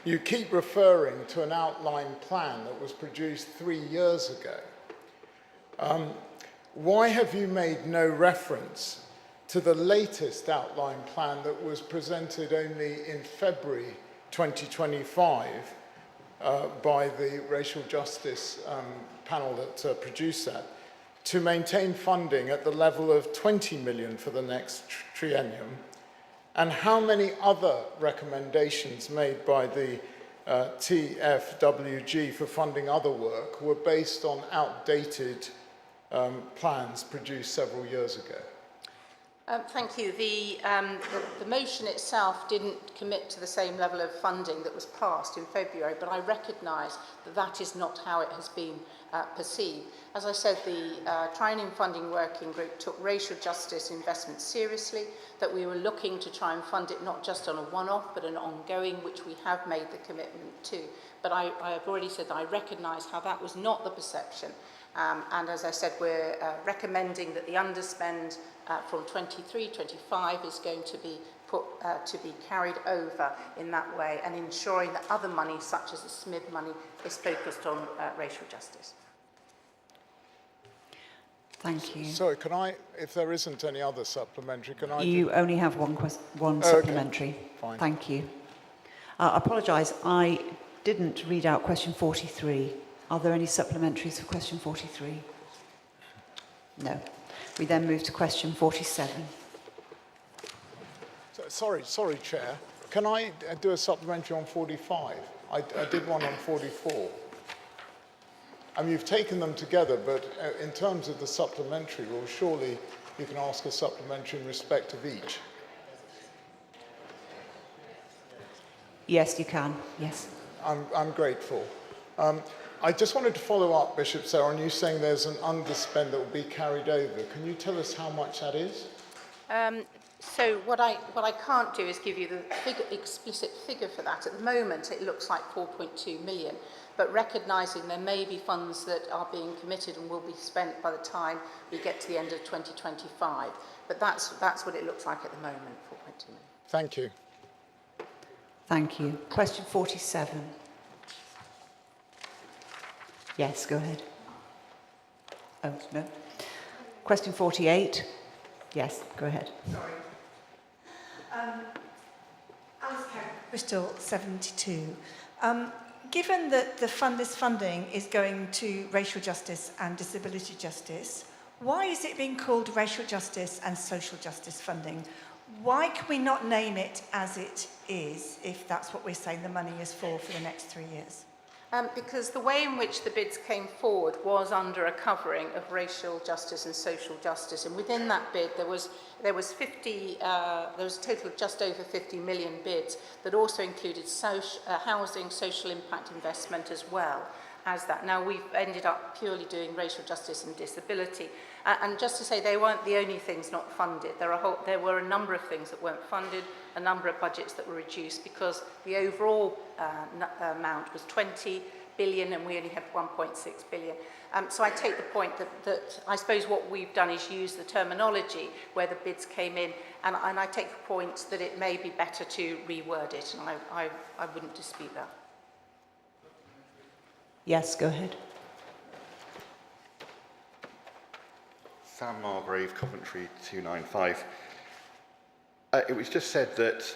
you keep referring to an outline plan that was produced 3 years ago. Why have you made no reference to the latest outline plan that was presented only in February 2025 by the Racial Justice panel that produced that, to maintain funding at the level of 20 million for the next triennium? And how many other recommendations made by the TFWG for funding other work were based on outdated plans produced several years ago? Thank you. The motion itself didn't commit to the same level of funding that was passed in February, but I recognise that that is not how it has been perceived. As I said, the Triennium Funding Working Group took racial justice investment seriously, that we were looking to try and fund it not just on a one-off, but an ongoing, which we have made the commitment to. But I have already said that I recognise how that was not the perception. And as I said, we're recommending that the underspend from 23-25 is going to be put to be carried over in that way, and ensuring that other money, such as the SMID money, is focused on racial justice. Thank you. Sorry, can I, if there isn't any other supplementary, can I... You only have one supplementary. Okay. Fine. Thank you. I apologise, I didn't read out question 43. Are there any supplementaries for question 43? No. We then move to question 47. Sorry, Chair. Can I do a supplementary on 45? I did one on 44. I mean, you've taken them together, but in terms of the supplementary, well, surely you can ask a supplementary in respect of each. Yes, you can. Yes. I'm grateful. I just wanted to follow up, Bishop Sarah, on you saying there's an underspend that will be carried over. Can you tell us how much that is? So what I can't do is give you the explicit figure for that. At the moment, it looks like 4.2 million, but recognising there may be funds that are being committed and will be spent by the time we get to the end of 2025. But that's what it looks like at the moment, 4.2 million. Thank you. Thank you. Question 47. Yes, go ahead. Oh, no. Question 48. Yes, go ahead. Sorry. Bristol 72. Given that this funding is going to racial justice and disability justice, why is it being called racial justice and social justice funding? Why can we not name it as it is, if that's what we're saying the money is for the next 3 years? Because the way in which the bids came forward was under a covering of racial justice and social justice, and within that bid there was a total of just over 50 million bids that also included housing, social impact investment as well as that. Now we've ended up purely doing racial justice and disability, and just to say they weren't the only things not funded. There were a number of things that weren't funded, a number of budgets that were reduced because the overall amount was 20 billion and we only had 1.6 billion. So I take the point that I suppose what we've done is use the terminology where the bids came in, and I take the point that it may be better to reword it, and I wouldn't dispute that. Yes, go ahead. Sam Margrave, Coventry 295. It was just said that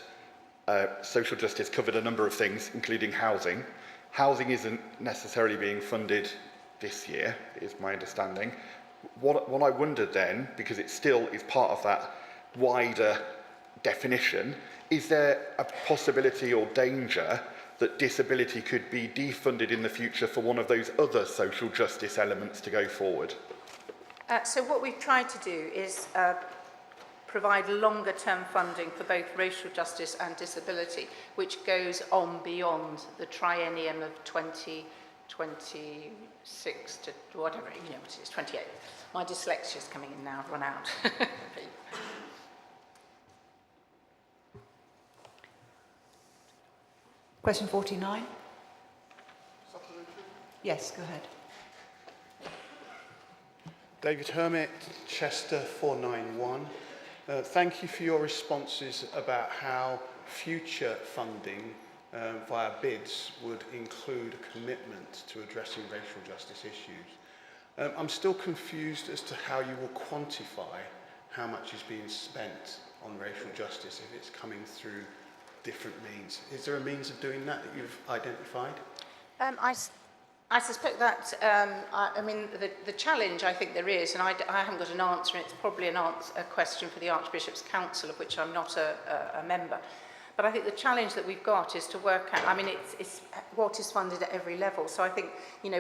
social justice covered a number of things, including housing. Housing isn't necessarily being funded this year, is my understanding. What I wondered then, because it still is part of that wider definition, is there a possibility or danger that disability could be defunded in the future for one of those other social justice elements to go forward? So what we've tried to do is provide longer term funding for both racial justice and disability, which goes on beyond the triennium of 2026 to whatever, what it is, 28. My dyslexia is coming in now, I've run out. Question 49. Yes, go ahead. David Hermit, Chester 491. Thank you for your responses about how future funding via bids would include a commitment to addressing racial justice issues. I'm still confused as to how you will quantify how much is being spent on racial justice if it's coming through different means. Is there a means of doing that you've identified? I suspect that, the challenge I think there is, and I haven't got an answer, and it's probably a question for the Archbishop's Council, of which I'm not a member. But I think the challenge that we've got is to work out, it's what is funded at every level. So I think,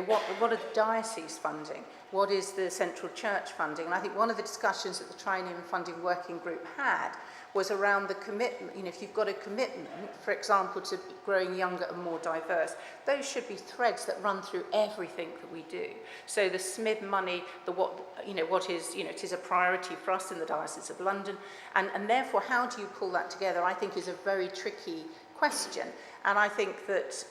what are the dioceses funding? What is the central church funding? And I think one of the discussions that the Triennium Funding Working Group had was around the commitment. If you've got a commitment, for example, to growing younger and more diverse, those should be threads that run through everything that we do. So the SMID money, it is a priority for us in the Diocese of London, and therefore how do you pull that together, I think is a very tricky question. And I think that,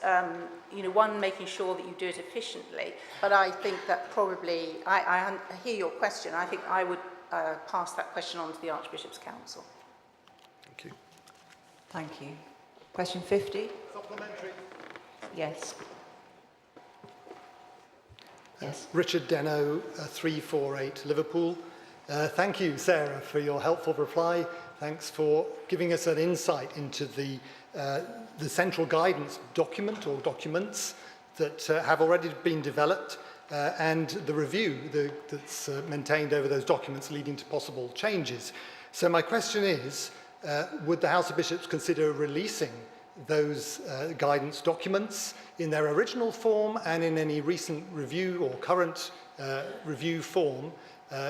one, making sure that you do it efficiently, but I think that probably, I hear your question, I think I would pass that question on to the Archbishop's Council. Thank you. Thank you. Question 50? Supplementary. Yes. Yes. Richard Deno, 348 Liverpool. Thank you, Sarah, for your helpful reply. Thanks for giving us an insight into the central guidance document or documents that have already been developed and the review that's maintained over those documents leading to possible changes. So my question is, would the House of Bishops consider releasing those guidance documents in their original form and in any recent review or current review form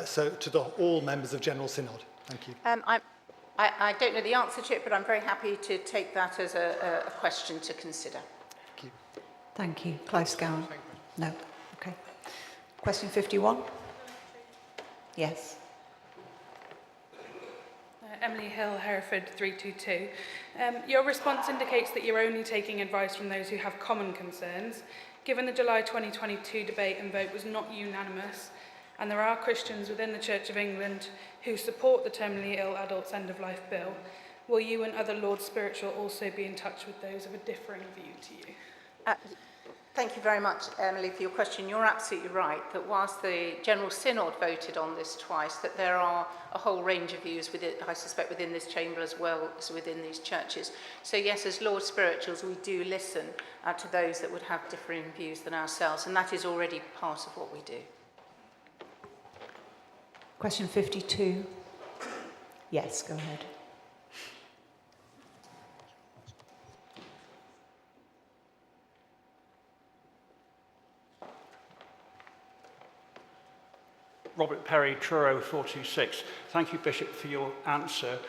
so to all members of General Synod? Thank you. I don't know the answer to it, but I'm very happy to take that as a question to consider. Thank you. Thank you. Clive Scowen? No. Okay. Question 51? Yes. Emily Hill, Hereford 322. Your response indicates that you're only taking advice from those who have common concerns. Given the July 2022 debate and vote was not unanimous, and there are Christians within the Church of England who support the terminally ill adults end-of-life bill, will you and other Lords Spiritual also be in touch with those of a differing view to you? Thank you very much, Emily, for your question. You're absolutely right that whilst the General Synod voted on this twice, that there are a whole range of views, I suspect, within this chamber as well as within these churches. So yes, as Lord Spirituals, we do listen to those that would have differing views than ourselves, and that is already part of what we do. Question 52. Yes, go ahead. Robert Perry, Truro 426. Thank you, Bishop, for your answer.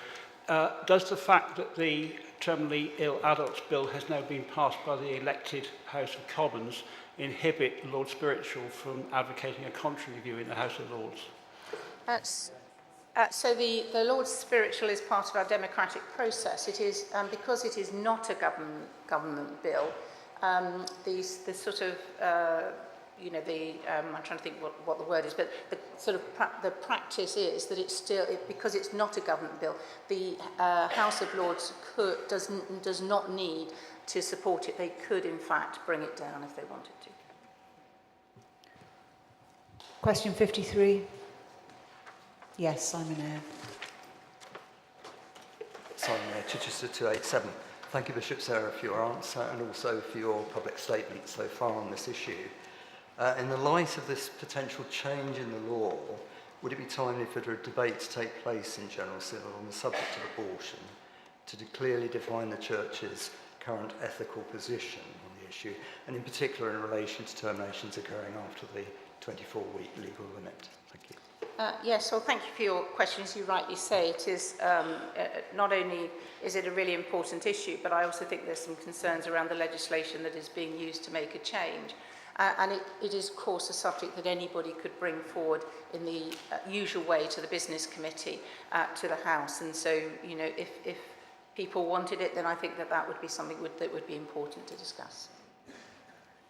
Does the fact that the terminally ill adults bill has now been passed by the elected House of Commons inhibit Lord Spiritual from advocating a contrary view in the House of Lords? So the Lord Spiritual is part of our democratic process. It is because it is not a government bill. The sort of I'm trying to think what the word is, but the sort of the practice is that it's still, because it's not a government bill, the House of Lords does not need to support it. They could, in fact, bring it down if they wanted to. Question 53. Yes, Simon Eyre. Simon Eyre, Chichester 287. Thank you, Bishop Sarah, for your answer and also for your public statement so far on this issue. In the light of this potential change in the law, would it be timely for a debate to take place in General Synod on the subject of abortion to clearly define the Church's current ethical position on the issue, and in particular in relation to terminations occurring after the 24-week legal limit? Thank you. Yes, well, thank you for your question. As you rightly say, it is not only is it a really important issue, but I also think there's some concerns around the legislation that is being used to make a change. And it is, of course, a subject that anybody could bring forward in the usual way to the Business Committee, to the House. And so, you know, if people wanted it, then I think that would be something that would be important to discuss.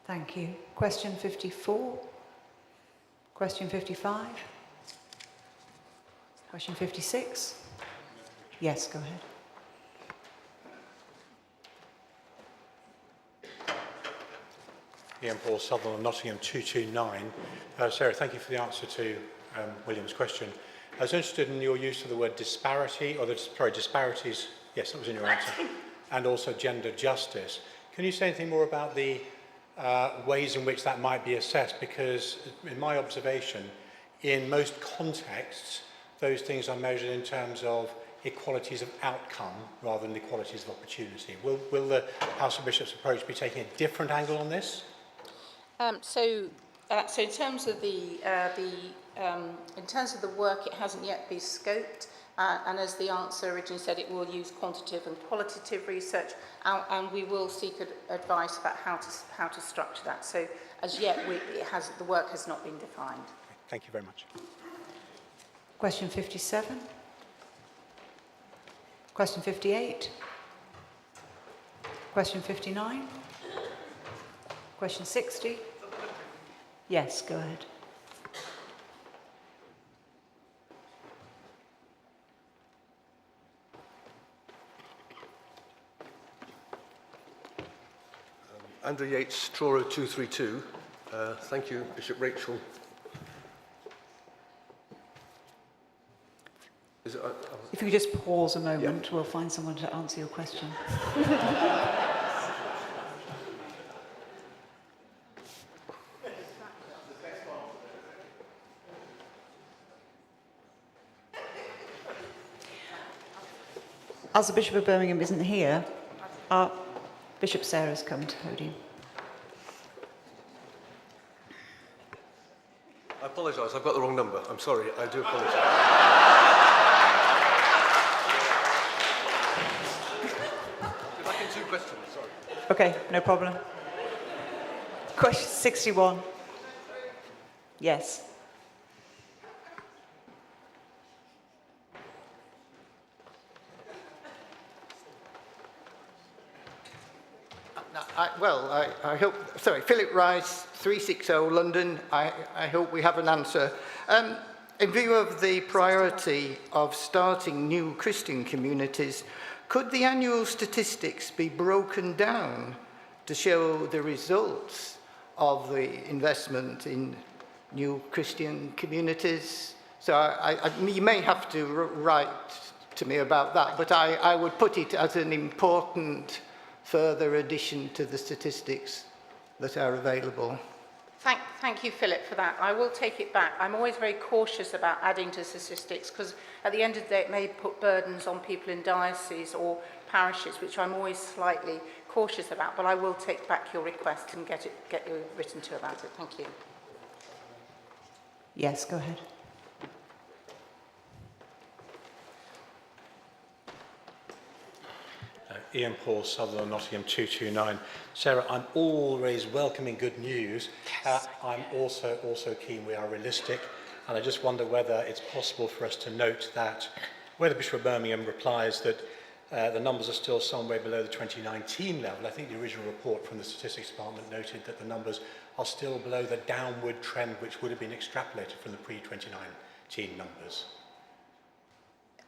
Thank you. Question 54. Question 55. Question 56. Yes, go ahead. Ian Paul Sutherland, Nottingham 229. Sarah, thank you for the answer to William's question. I was interested in your use of the word disparity, or disparities, yes, that was in your answer, and also gender justice. Can you say anything more about the ways in which that might be assessed? Because in my observation, in most contexts, those things are measured in terms of equalities of outcome rather than equalities of opportunity. Will the House of Bishops approach be taking a different angle on this? So in terms of the work, it hasn't yet been scoped, and as the answer originally said, it will use quantitative and qualitative research, and we will seek advice about how to structure that. So as yet, the work has not been defined. Thank you very much. Question 57. Question 58. Question 59. Question 60. Yes, go ahead. Andrew Yates, Truro 232. Thank you, Bishop Rachel. If you could just pause a moment, we'll find someone to answer your question. as the Bishop of Birmingham isn't here, Bishop Sarah's come to the podium. I apologise, I've got the wrong number. I'm sorry, I do apologise. Back in 2 questions, sorry. Okay, no problem. Question 61. Yes. I hope, sorry, Philip Rice, 360 London. I hope we have an answer. In view of the priority of starting new Christian communities, could the annual statistics be broken down to show the results of the investment in new Christian communities? So you may have to write to me about that, but I would put it as an important further addition to the statistics that are available. Thank you, Philip, for that. I will take it back. I'm always very cautious about adding to statistics because at the end of the day it may put burdens on people in dioceses or parishes, which I'm always slightly cautious about, but I will take back your request and get you written to about it. Thank you. Yes, go ahead. Ian Paul, Sutherland, Nottingham 229. Sarah, I'm always welcoming good news. Yes. I'm also keen we are realistic, and I just wonder whether it's possible for us to note that where the Bishop of Birmingham replies that the numbers are still somewhere below the 2019 level. I think the original report from the Statistics Department noted that the numbers are still below the downward trend which would have been extrapolated from the pre-2019 numbers.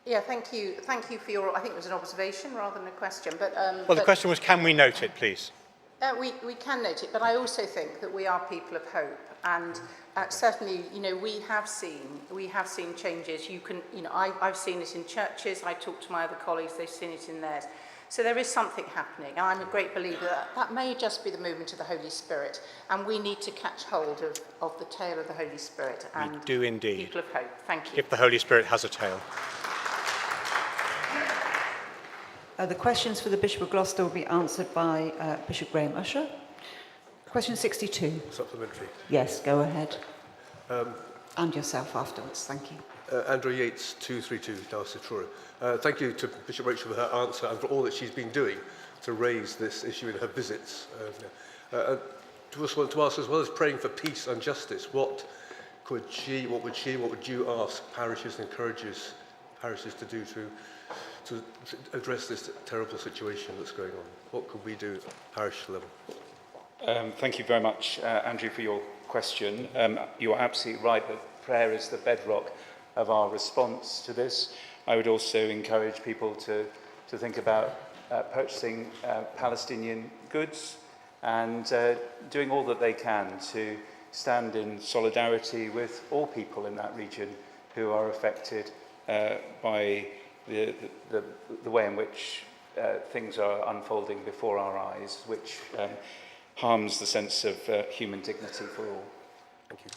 Yeah, thank you for your, I think it was an observation rather than a question. But, well, the question was, can we note it, please? We can note it, but I also think that we are people of hope, and certainly, you know, we have seen changes. You can, you know, I've seen it in churches. I talked to my other colleagues; they've seen it in theirs. So there is something happening, and I'm a great believer that may just be the movement of the Holy Spirit, and we need to catch hold of the tail of the Holy Spirit. And we do indeed. People of hope. Thank you. If the Holy Spirit has a tail. The questions for the Bishop of Gloucester will be answered by Bishop Graham Usher. Question 62. Supplementary. Yes, go ahead. And yourself afterwards, thank you. Andrew Yates, 232, Diocese of Truro. Thank you to Bishop Rachel for her answer and for all that she's been doing to raise this issue in her visits. To ask, as well as praying for peace and justice, what would you ask parishes and encourages parishes to do to address this terrible situation that's going on? What could we do at parish level? Thank you very much, Andrew, for your question. You're absolutely right that prayer is the bedrock of our response to this. I would also encourage people to think about purchasing Palestinian goods and doing all that they can to stand in solidarity with all people in that region who are affected by the way in which things are unfolding before our eyes, which harms the sense of human dignity for all. Thank you.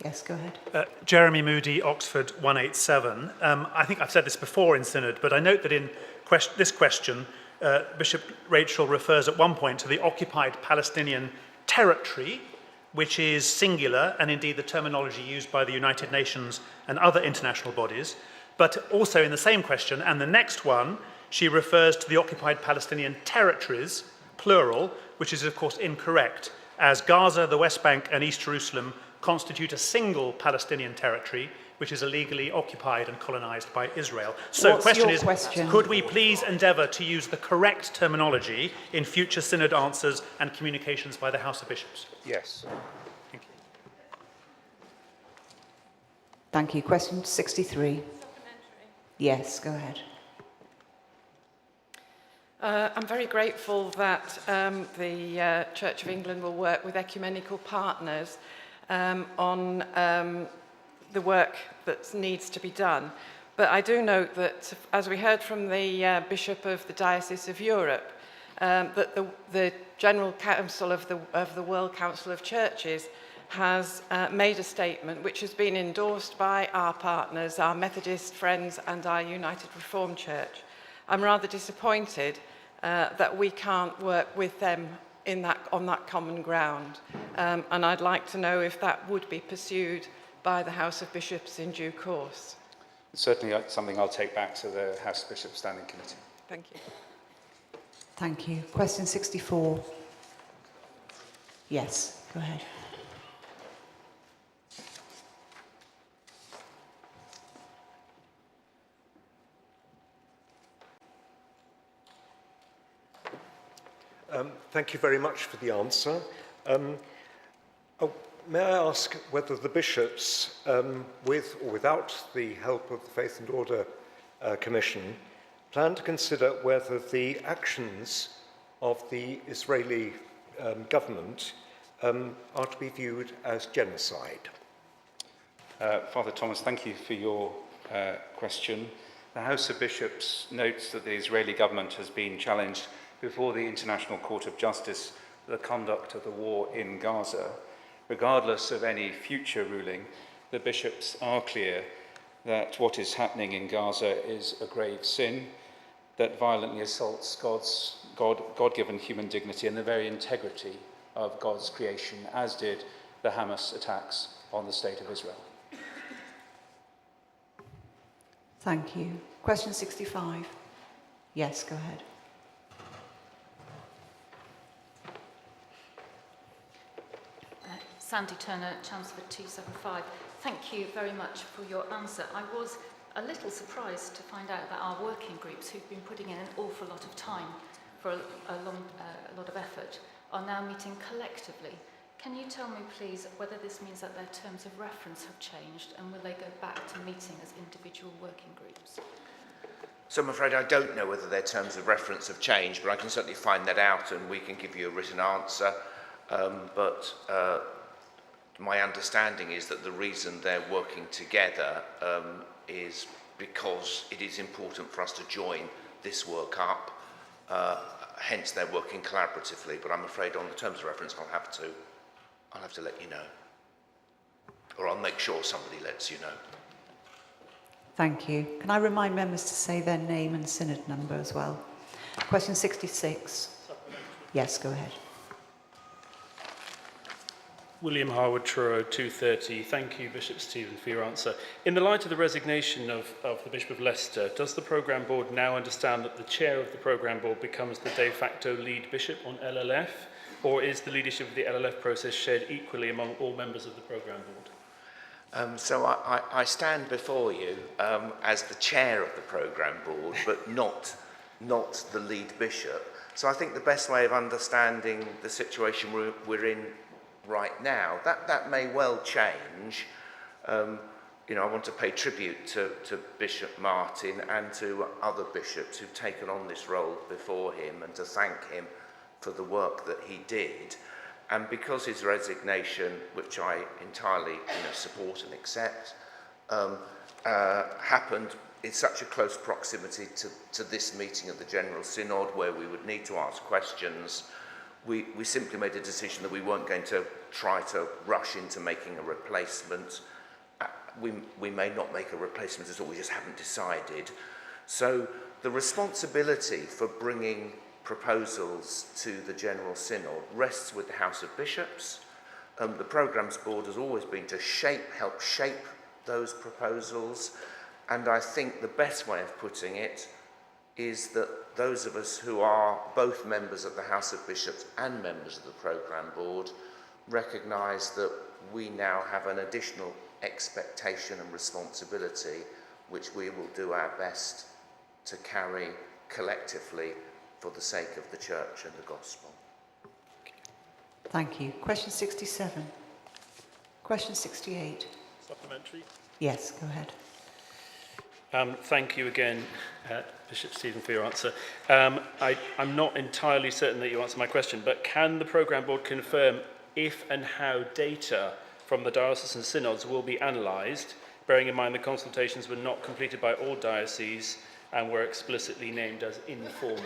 Yes, go ahead. Jeremy Moody, Oxford 187. I think I've said this before in Synod, but I note that in this question, Bishop Rachel refers at one point to the occupied Palestinian territory, which is singular, and indeed the terminology used by the United Nations and other international bodies. But also in the same question, and the next one, she refers to the occupied Palestinian territories, plural, which is of course incorrect, as Gaza, the West Bank and East Jerusalem constitute a single Palestinian territory, which is illegally occupied and colonized by Israel. So the question is, could we please endeavour to use the correct terminology in future Synod answers and communications by the House of Bishops? Yes. Thank you. Thank you. Question 63. Yes, go ahead. I'm very grateful that the Church of England will work with ecumenical partners on the work that needs to be done. But I do note that, as we heard from the Bishop of the Diocese of Europe, that the General Council of the World Council of Churches has made a statement which has been endorsed by our partners, our Methodist friends and our United Reformed Church. I'm rather disappointed that we can't work with them on that common ground. And I'd like to know if that would be pursued by the House of Bishops in due course. Certainly something I'll take back to the House of Bishops Standing Committee. Thank you. Thank you. Question 64. Yes, go ahead. Thank you very much for the answer. May I ask whether the bishops, with or without the help of the Faith and Order Commission, plan to consider whether the actions of the Israeli government are to be viewed as genocide? Father Thomas, thank you for your question. The House of Bishops notes that the Israeli government has been challenged before the International Court of Justice for the conduct of the war in Gaza. Regardless of any future ruling, the bishops are clear that what is happening in Gaza is a grave sin that violently assaults God-given human dignity and the very integrity of God's creation, as did the Hamas attacks on the State of Israel. Thank you. Question 65. Yes, go ahead. Sandy Turner, Chelmsford 275. Thank you very much for your answer. I was a little surprised to find out that our working groups, who've been putting in an awful lot of time for a lot of effort, are now meeting collectively. Can you tell me, please, whether this means that their terms of reference have changed, and will they go back to meeting as individual working groups? So I'm afraid I don't know whether their terms of reference have changed, but I can certainly find that out and we can give you a written answer. My understanding is that the reason they're working together is because it is important for us to join this work up. Hence, they're working collaboratively. But I'm afraid, on the terms of reference, I'll have to let you know, or I'll make sure somebody lets you know. Thank you. Can I remind members to say their name and synod number as well? Question 66. Yes, go ahead. William Harwood, Truro, 230. Thank you, Bishop Stephen, for your answer. In the light of the resignation of the Bishop of Leicester, does the Programme Board now understand that the chair of the Programme Board becomes the de facto lead bishop on LLF, or is the leadership of the LLF process shared equally among all members of the Programme Board? So I stand before you as the chair of the Programme Board, but not the lead bishop. So I think the best way of understanding the situation we're in right now, that may well change. I want to pay tribute to Bishop Martin and to other bishops who've taken on this role before him, and to thank him for the work that he did. And because his resignation, which I entirely support and accept, happened in such a close proximity to this meeting of the General Synod, where we would need to ask questions, we simply made a decision that we weren't going to try to rush into making a replacement. We may not make a replacement at all, we just haven't decided. So the responsibility for bringing proposals to the General Synod rests with the House of Bishops. The Programmes Board has always been to help shape those proposals, and I think the best way of putting it is that those of us who are both members of the House of Bishops and members of the Programme Board recognise that we now have an additional expectation and responsibility, which we will do our best to carry collectively for the sake of the Church and the Gospel. Thank you. Question 67. Question 68. Supplementary? Yes, go ahead. Thank you again, Bishop Stephen, for your answer. I'm not entirely certain that you answered my question, but can the Programme Board confirm if and how data from the diocesan synods will be analysed, bearing in mind the consultations were not completed by all dioceses and were explicitly named as informal?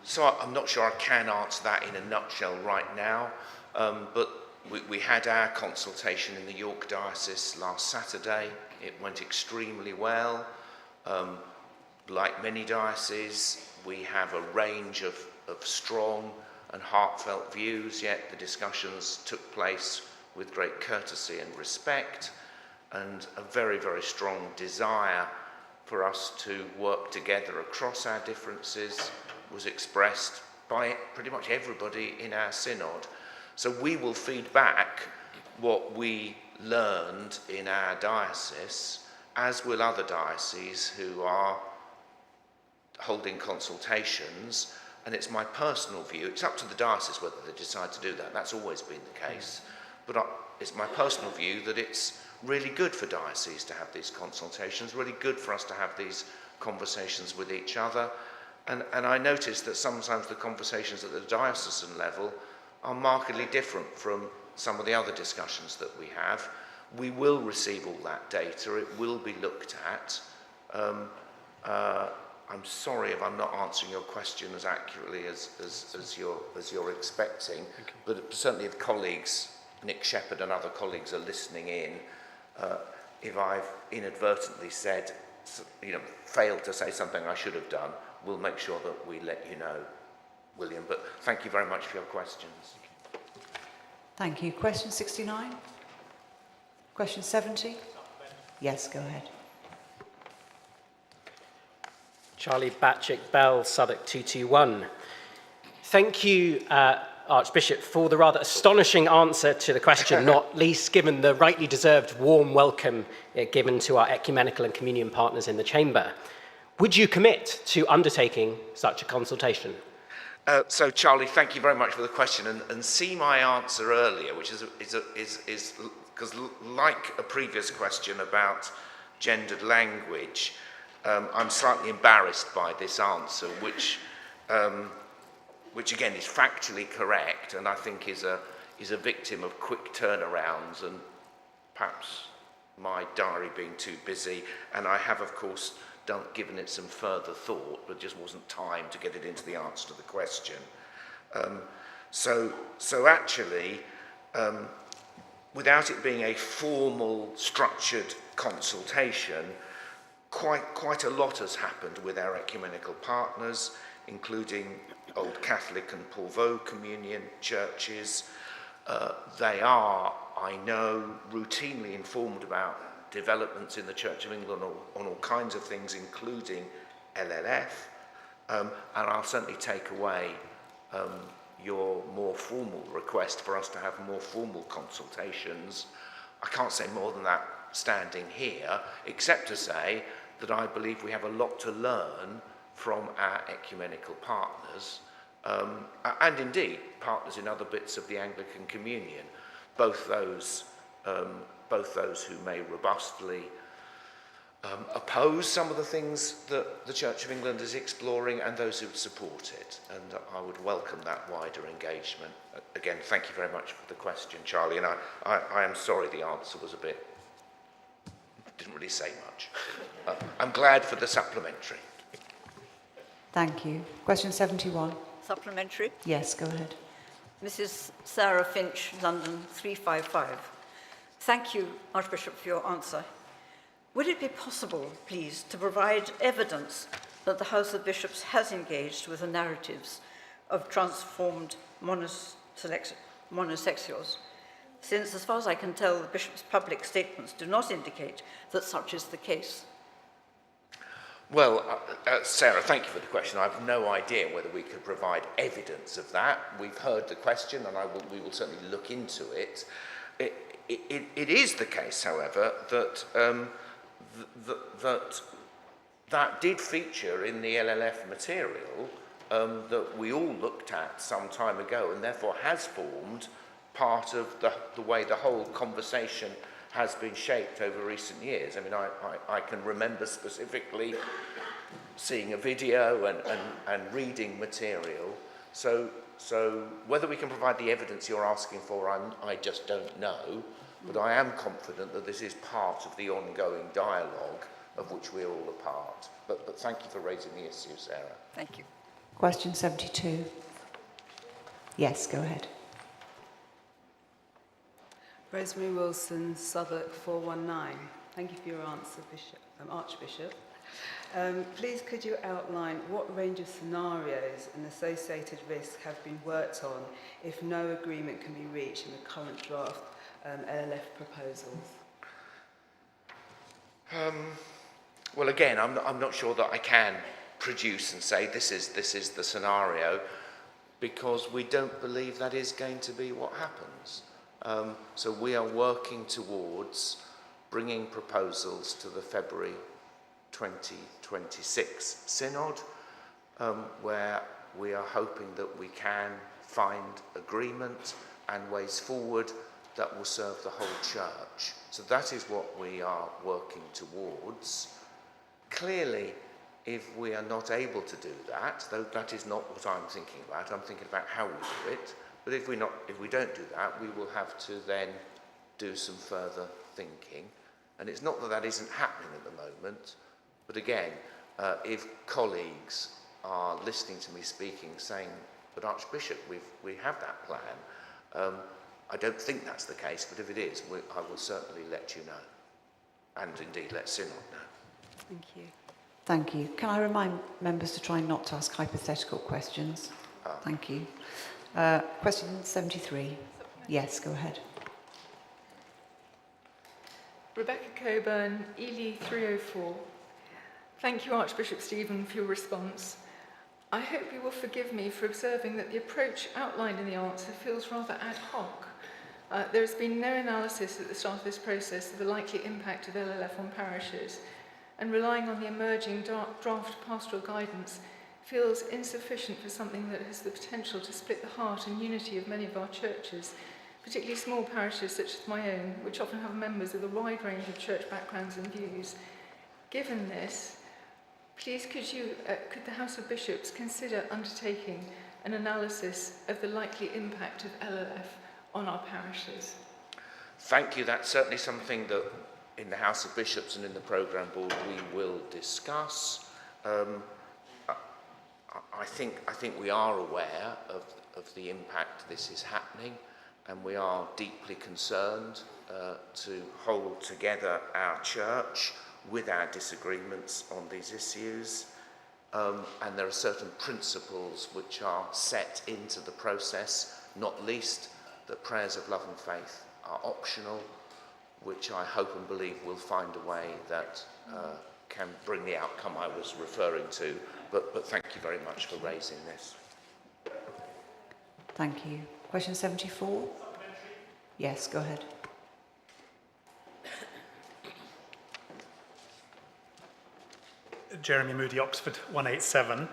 So I'm not sure I can answer that in a nutshell right now. But we had our consultation in the York Diocese last Saturday. It went extremely well. Like many dioceses, we have a range of strong and heartfelt views, yet the discussions took place with great courtesy and respect, and a very, very strong desire for us to work together across our differences was expressed by pretty much everybody in our synod. So we will feed back what we learned in our diocese, as will other dioceses who are holding consultations. And it's my personal view, it's up to the diocese whether they decide to do that. That's always been the case. But it's my personal view that it's really good for dioceses to have these consultations, really good for us to have these conversations with each other. And I noticed that sometimes the conversations at the diocesan level are markedly different from some of the other discussions that we have. We will receive all that data, it will be looked at. I'm sorry if I'm not answering your question as accurately as you're expecting, but certainly if colleagues, Nick Shepherd and other colleagues are listening in, if I've inadvertently said, failed to say something I should have done, we'll make sure that we let you know, William. But thank you very much for your questions. Thank you. Question 69? Question 70? Yes, go ahead. Charlie Batchick Bell, Southwark 221. Thank you, Archbishop, for the rather astonishing answer to the question, not least given the rightly deserved warm welcome given to our ecumenical and communion partners in the chamber. Would you commit to undertaking such a consultation? So, Charlie, thank you very much for the question, and see my answer earlier, which is because like a previous question about gendered language, I'm slightly embarrassed by this answer, which again is factually correct, and I think is a victim of quick turnarounds and perhaps my diary being too busy. And I have, of course, given it some further thought, but just wasn't time to get it into the answer to the question. So actually, without it being a formal, structured consultation, quite a lot has happened with our ecumenical partners, including Old Catholic and Paul Vaux communion churches. They are, I know, routinely informed about developments in the Church of England on all kinds of things, including LLF, and I'll certainly take away your more formal request for us to have more formal consultations. I can't say more than that standing here, except to say that I believe we have a lot to learn from our ecumenical partners, and indeed partners in other bits of the Anglican Communion, both those who may robustly oppose some of the things that the Church of England is exploring and those who support it. And I would welcome that wider engagement. Again, thank you very much for the question, Charlie, and I am sorry the answer was didn't really say much. I'm glad for the supplementary. Thank you. Question 71. Supplementary? Yes, go ahead. Mrs. Sarah Finch, London 355. Thank you, Archbishop, for your answer. Would it be possible, please, to provide evidence that the House of Bishops has engaged with the narratives of transformed monosexuals? Since, as far as I can tell, the Bishop's public statements do not indicate that such is the case. Well, Sarah, thank you for the question. I have no idea whether we could provide evidence of that. We've heard the question, and we will certainly look into it. It is the case, however, that that did feature in the LLF material that we all looked at some time ago, and therefore has formed part of the way the whole conversation has been shaped over recent years. I mean, I can remember specifically seeing a video and reading material. So whether we can provide the evidence you're asking for, I just don't know. But I am confident that this is part of the ongoing dialogue of which we're all a part. But thank you for raising the issue, Sarah. Thank you. Question 72. Yes, go ahead. Rosemary Wilson, Southwark 419. Thank you for your answer, Archbishop. Please could you outline what range of scenarios and associated risks have been worked on if no agreement can be reached in the current draft LLF proposals? Well, again, I'm not sure that I can produce and say this is the scenario, because we don't believe that is going to be what happens. So we are working towards bringing proposals to the February 2026 Synod, where we are hoping that we can find agreement and ways forward that will serve the whole church. So that is what we are working towards. Clearly, if we are not able to do that, though that is not what I'm thinking about, I'm thinking about how we do it, but if we don't do that, we will have to then do some further thinking. And it's not that that isn't happening at the moment, but again, if colleagues are listening to me speaking, saying, but Archbishop, we have that plan, I don't think that's the case, but if it is, I will certainly let you know, and indeed let Synod know. Thank you. Thank you. Can I remind members to try not to ask hypothetical questions? Thank you. Question 73. Yes, go ahead. Rebecca Coburn, Ely 304. Thank you, Archbishop Stephen, for your response. I hope you will forgive me for observing that the approach outlined in the answer feels rather ad hoc. There has been no analysis at the start of this process of the likely impact of LLF on parishes, and relying on the emerging draft pastoral guidance feels insufficient for something that has the potential to split the heart and unity of many of our churches, particularly small parishes such as my own, which often have members with a wide range of church backgrounds and views. Given this, please could the House of Bishops consider undertaking an analysis of the likely impact of LLF on our parishes? Thank you. That's certainly something that in the House of Bishops and in the Programme Board we will discuss. I think we are aware of the impact this is happening, and we are deeply concerned to hold together our church with our disagreements on these issues. And there are certain principles which are set into the process, not least that prayers of love and faith are optional, which I hope and believe will find a way that can bring the outcome I was referring to. But thank you very much for raising this. Thank you. Question 74? Yes, go ahead. Jeremy Moody, Oxford 187.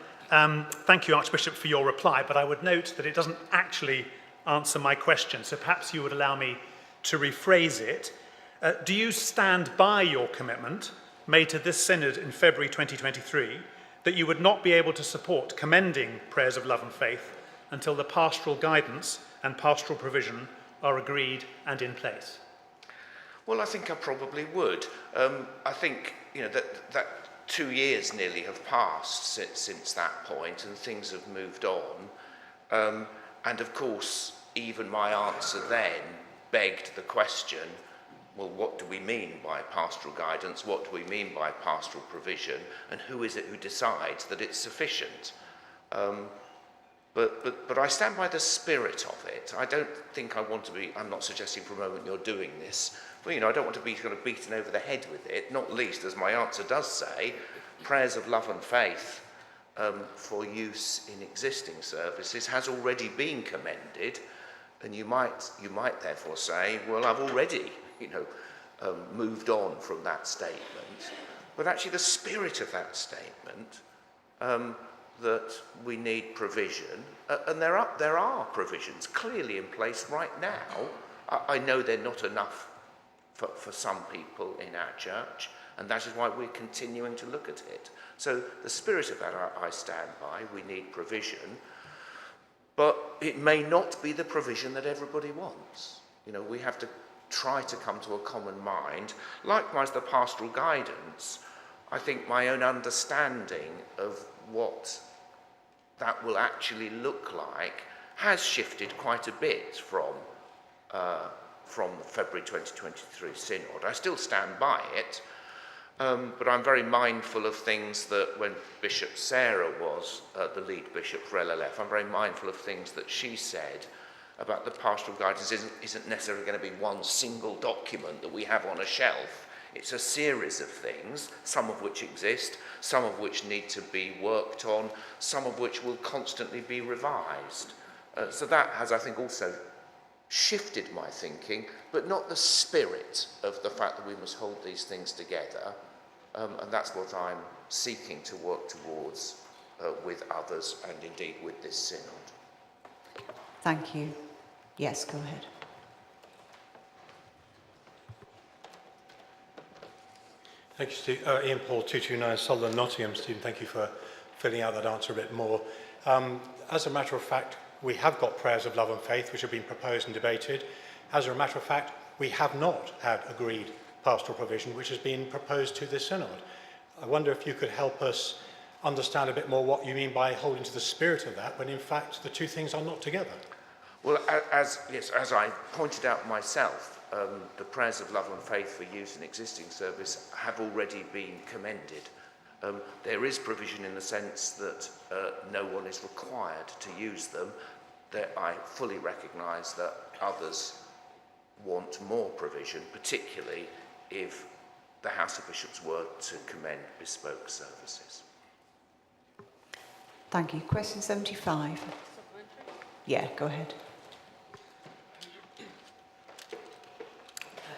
Thank you, Archbishop, for your reply, but I would note that it doesn't actually answer my question, so perhaps you would allow me to rephrase it. Do you stand by your commitment made to this Synod in February 2023 that you would not be able to support commending prayers of love and faith until the pastoral guidance and pastoral provision are agreed and in place? Well, I think I probably would. I think that 2 years nearly have passed since that point, and things have moved on. And of course, even my answer then begged the question, well, what do we mean by pastoral guidance? What do we mean by pastoral provision? And who is it who decides that it's sufficient? But I stand by the spirit of it. I don't think I want to be, I'm not suggesting for a moment you're doing this, but I don't want to be kind of beaten over the head with it, not least, as my answer does say, prayers of love and faith for use in existing services has already been commended, and you might therefore say, well, I've already moved on from that statement. But actually the spirit of that statement, that we need provision, and there are provisions clearly in place right now. I know they're not enough for some people in our church, and that is why we're continuing to look at it. So the spirit of that I stand by. We need provision, but it may not be the provision that everybody wants. We have to try to come to a common mind. Likewise, the pastoral guidance, I think my own understanding of what that will actually look like has shifted quite a bit from from the February 2023 Synod. I still stand by it, but I'm very mindful of things that when Bishop Sarah was the lead bishop for LLF, I'm very mindful of things that she said about the pastoral guidance isn't necessarily going to be one single document that we have on a shelf. It's a series of things, some of which exist, some of which need to be worked on, some of which will constantly be revised. So that has, I think, also shifted my thinking, but not the spirit of the fact that we must hold these things together. And that's what I'm seeking to work towards with others and indeed with this synod. Thank you. Yes, go ahead. Thank you, Steve. Ian Paul, 229 Sutherland, Nottingham. Stephen, thank you for filling out that answer a bit more. As a matter of fact, we have got prayers of love and faith, which have been proposed and debated. As a matter of fact, we have not had agreed pastoral provision, which has been proposed to this synod. I wonder if you could help us understand a bit more what you mean by holding to the spirit of that, when in fact the two things are not together. Well, as I pointed out myself, the prayers of love and faith for use in existing service have already been commended. There is provision in the sense that no one is required to use them. I fully recognise that others want more provision, particularly if the House of Bishops were to commend bespoke services. Thank you. Question 75. Yeah, go ahead.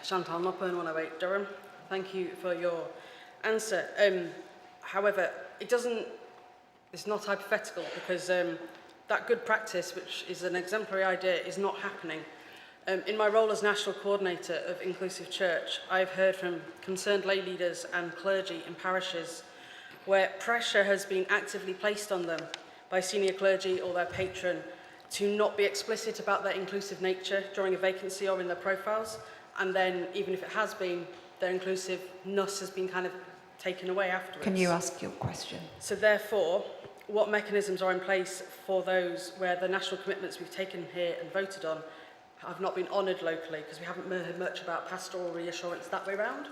Chantal Nopburn, 108 Durham. Thank you for your answer. However, it's not hypothetical, because that good practice, which is an exemplary idea, is not happening. In my role as National Coordinator of Inclusive Church, I've heard from concerned lay leaders and clergy in parishes where pressure has been actively placed on them by senior clergy or their patron to not be explicit about their inclusive nature during a vacancy or in their profiles, and then, even if it has been, their inclusiveness has been kind of taken away afterwards. Can you ask your question? So therefore, what mechanisms are in place for those where the national commitments we've taken here and voted on have not been honoured locally, because we haven't heard much about pastoral reassurance that way round?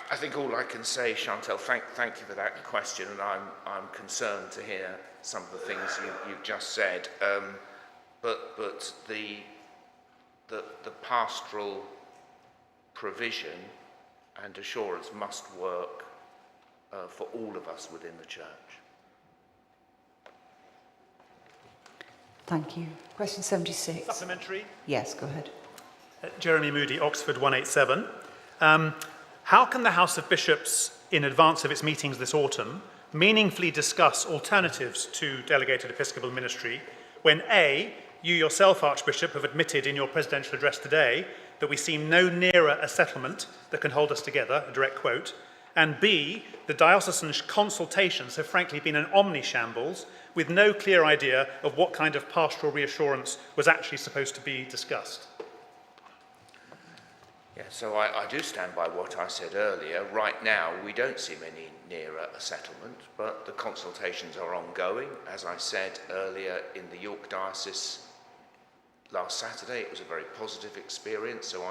I think all I can say, Chantal, thank you for that question, and I'm concerned to hear some of the things you've just said. But the pastoral provision and assurance must work for all of us within the church. Thank you. Question 76. Supplementary? Yes, go ahead. Jeremy Moody, Oxford 187. How can the House of Bishops, in advance of its meetings this autumn, meaningfully discuss alternatives to delegated episcopal ministry when A, you yourself, Archbishop, have admitted in your presidential address today that we seem no nearer a settlement that can hold us together, a direct quote, and B, the diocesan consultations have frankly been an omni-shambles with no clear idea of what kind of pastoral reassurance was actually supposed to be discussed? Yeah, so I do stand by what I said earlier. Right now, we don't seem any nearer a settlement, but the consultations are ongoing. As I said earlier, in the York Diocese last Saturday, it was a very positive experience, so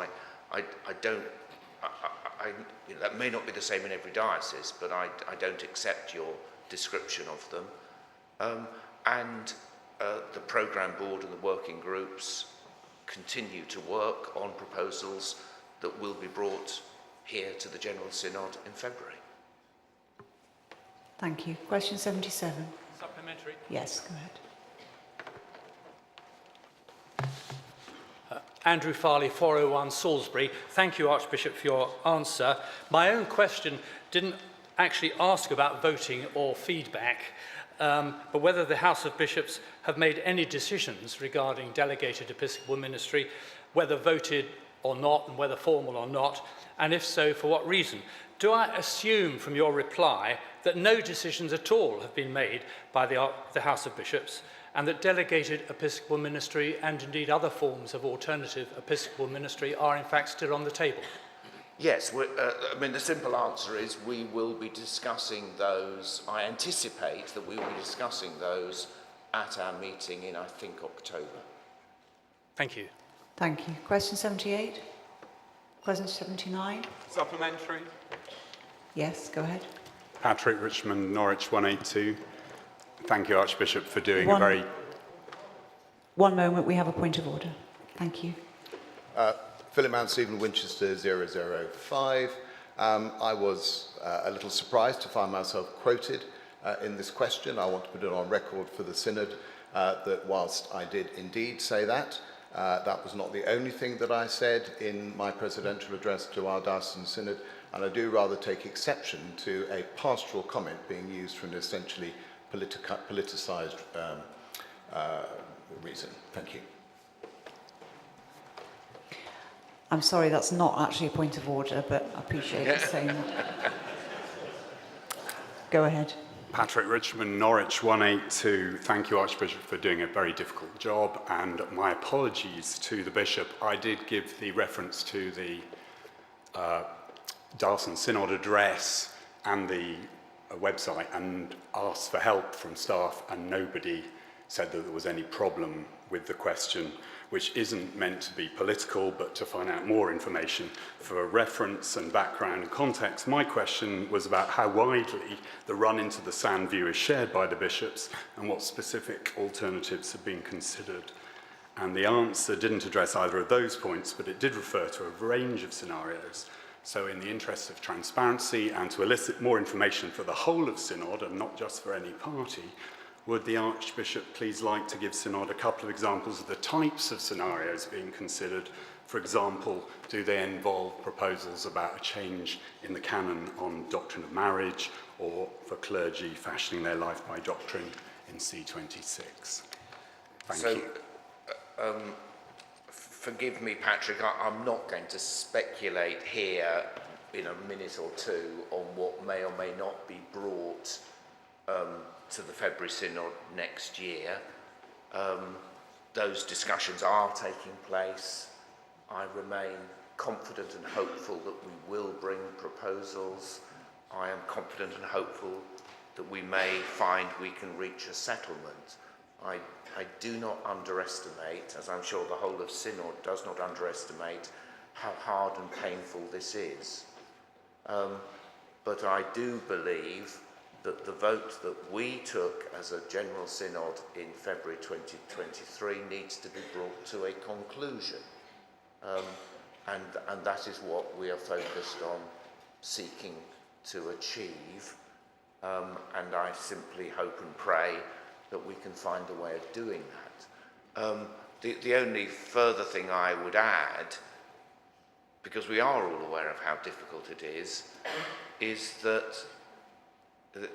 that may not be the same in every diocese, but I don't accept your description of them. The programme board and the working groups continue to work on proposals that will be brought here to the General Synod in February. Thank you. Question 77. Supplementary? Yes, go ahead. Andrew Farley, 401 Salisbury. Thank you, Archbishop, for your answer. My own question didn't actually ask about voting or feedback, but whether the House of Bishops have made any decisions regarding delegated episcopal ministry, whether voted or not, and whether formal or not, and if so, for what reason. Do I assume from your reply that no decisions at all have been made by the House of Bishops, and that delegated episcopal ministry and indeed other forms of alternative episcopal ministry are in fact still on the table? Yes, the simple answer is we will be discussing those. I anticipate that we will be discussing those at our meeting in, I think, October. Thank you. Thank you. Question 78? Question 79? Supplementary. Yes, go ahead. Patrick Richmond, Norwich 182. Thank you, Archbishop, for doing One- a very... One moment, we have a point of order. Thank you. Philip Mount Stephen, Winchester 005. I was a little surprised to find myself quoted in this question. I want to put it on record for the Synod that whilst I did indeed say that, that was not the only thing that I said in my presidential address to our diocesan synod, and I do rather take exception to a pastoral comment being used for an essentially politicised reason. Thank you. I'm sorry, that's not actually a point of order, but I appreciate you saying that. Go ahead. Patrick Richmond, Norwich 182. Thank you, Archbishop, for doing a very difficult job, and my apologies to the Bishop. I did give the reference to the Diocesan Synod address and the website and asked for help from staff, and nobody said that there was any problem with the question, which isn't meant to be political, but to find out more information. For reference and background and context, my question was about how widely the run into the sand view is shared by the bishops and what specific alternatives have been considered. And the answer didn't address either of those points, but it did refer to a range of scenarios. So in the interest of transparency and to elicit more information for the whole of Synod and not just for any party, would the Archbishop please like to give Synod a couple of examples of the types of scenarios being considered? For example, do they involve proposals about a change in the canon on doctrine of marriage, or for clergy fashioning their life by doctrine in C26? Thank you. Forgive me, Patrick, I'm not going to speculate here in a minute or two on what may or may not be brought to the February Synod next year. Those discussions are taking place. I remain confident and hopeful that we will bring proposals. I am confident and hopeful that we may find we can reach a settlement. I do not underestimate, as I'm sure the whole of Synod does not underestimate, how hard and painful this is. But I do believe that the vote that we took as a General Synod in February 2023 needs to be brought to a conclusion. And that is what we are focused on seeking to achieve. And I simply hope and pray that we can find a way of doing that. The only further thing I would add, because we are all aware of how difficult it is that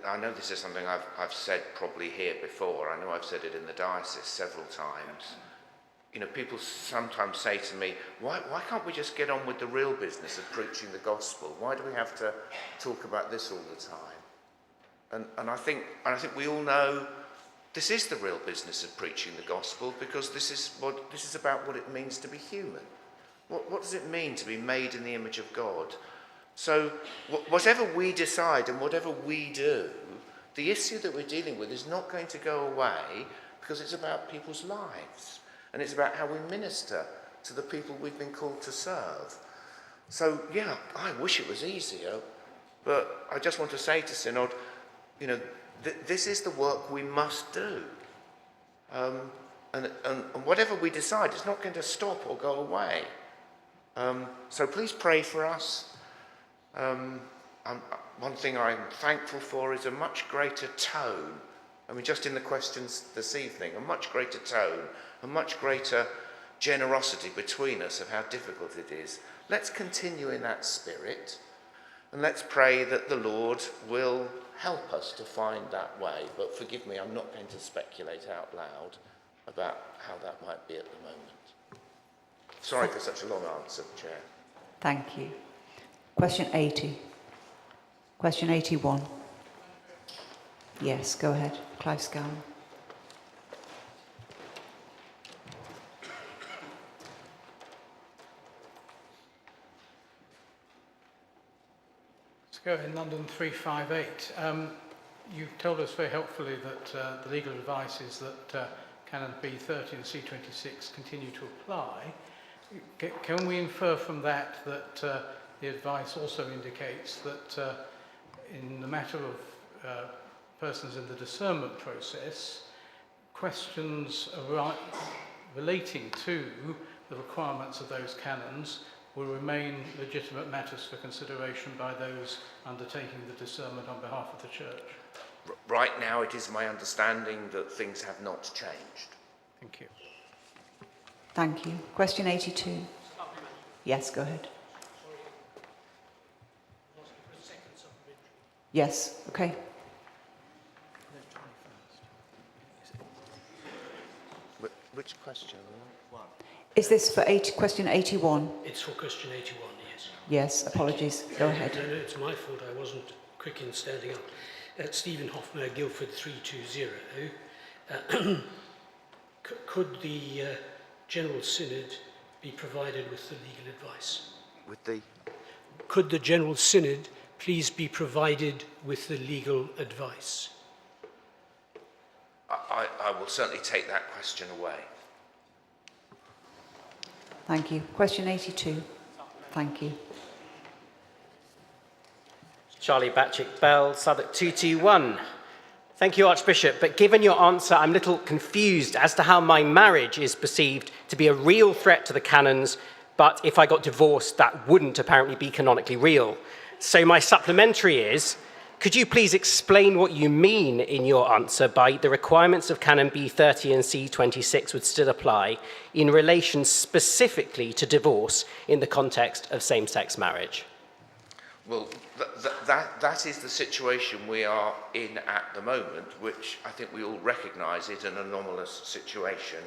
I know this is something I've said probably here before. I know I've said it in the diocese several times. You know, people sometimes say to me, why can't we just get on with the real business of preaching the gospel? Why do we have to talk about this all the time? And I think we all know this is the real business of preaching the gospel, because this is about what it means to be human. What does it mean to be made in the image of God? So whatever we decide and whatever we do, the issue that we're dealing with is not going to go away, because it's about people's lives. And it's about how we minister to the people we've been called to serve. So, yeah, I wish it was easier, but I just want to say to Synod, you know, this is the work we must do. And whatever we decide, it's not going to stop or go away. So please pray for us. One thing I'm thankful for is a much greater tone. I mean, just in the questions this evening, a much greater tone, a much greater generosity between us of how difficult it is. Let's continue in that spirit, and let's pray that the Lord will help us to find that way. But forgive me, I'm not going to speculate out loud about how that might be at the moment. Sorry for such a long answer, Chair. Thank you. Question 80. Question 81. Yes, go ahead. Clive Scowen. Go in London 358. You've told us very helpfully that the legal advice is that Canon B30 and C26 continue to apply. Can we infer from that that the advice also indicates that in the matter of persons in the discernment process, questions relating to the requirements of those canons will remain legitimate matters for consideration by those undertaking the discernment on behalf of the Church? Right now, it is my understanding that things have not changed. Thank you. Thank you. Question 82. Yes, go ahead. Yes, okay. Which question? Is this for question 81? It's for question 81, yes. Yes, apologies. Go ahead. No, it's my fault. I wasn't quick in standing up. Stephen Hoffmer, Guildford 320. Could the General Synod be provided with the legal advice? With the? Could the General Synod please be provided with the legal advice? I will certainly take that question away. Thank you. Question 82. Thank you. Charlie Batchick Bell, Southwark 221. Thank you, Archbishop, but given your answer, I'm a little confused as to how my marriage is perceived to be a real threat to the canons, but if I got divorced, that wouldn't apparently be canonically real. So my supplementary is, could you please explain what you mean in your answer by the requirements of Canon B30 and C26 would still apply in relation specifically to divorce in the context of same-sex marriage? Well, that is the situation we are in at the moment, which I think we all recognise is an anomalous situation.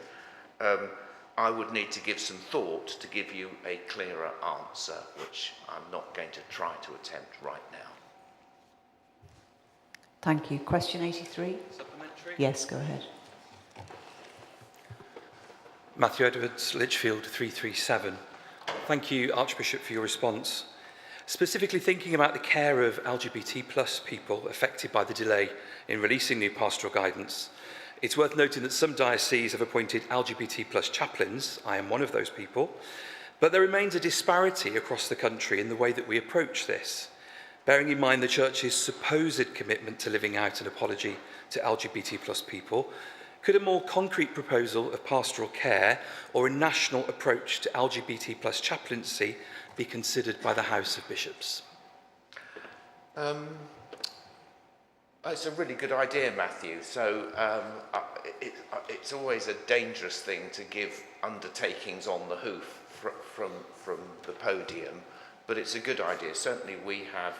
I would need to give some thought to give you a clearer answer, which I'm not going to try to attempt right now. Thank you. Question 83? Supplementary? Yes, go ahead. Matthew Edwards, Lichfield 337. Thank you, Archbishop, for your response. Specifically thinking about the care of LGBT plus people affected by the delay in releasing new pastoral guidance, it's worth noting that some dioceses have appointed LGBT plus chaplains. I am one of those people. But there remains a disparity across the country in the way that we approach this. Bearing in mind the Church's supposed commitment to living out an apology to LGBT plus people, could a more concrete proposal of pastoral care or a national approach to LGBT plus chaplaincy be considered by the House of Bishops? It's a really good idea, Matthew. So it's always a dangerous thing to give undertakings on the hoof from the podium, but it's a good idea. Certainly we have,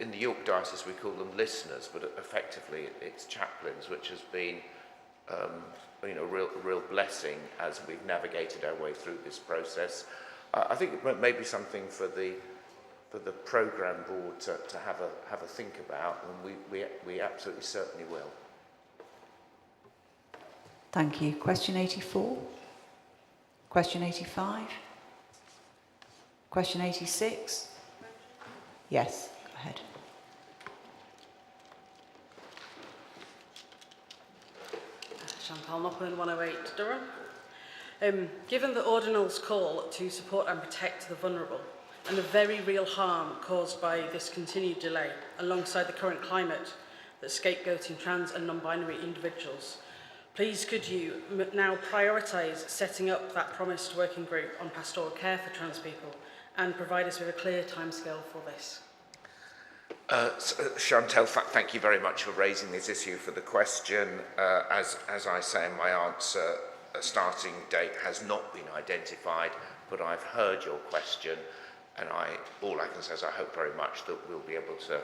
in the York Diocese we call them listeners, but effectively it's chaplains, which has been a real blessing as we've navigated our way through this process. I think it may be something for the programme board to have a think about, and we absolutely certainly will. Thank you. Question 84? Question 85? Question 86? Yes, go ahead. Chantal Noppen, 108 Durham. Given the Ordinal's call to support and protect the vulnerable and the very real harm caused by this continued delay, alongside the current climate that's scapegoating trans and non-binary individuals, please could you now prioritise setting up that promised working group on pastoral care for trans people and provide us with a clear timescale for this? Chantal, thank you very much for raising this issue, for the question. As I say in my answer, a starting date has not been identified, but I've heard your question, and all I can say is I hope very much that we'll be able to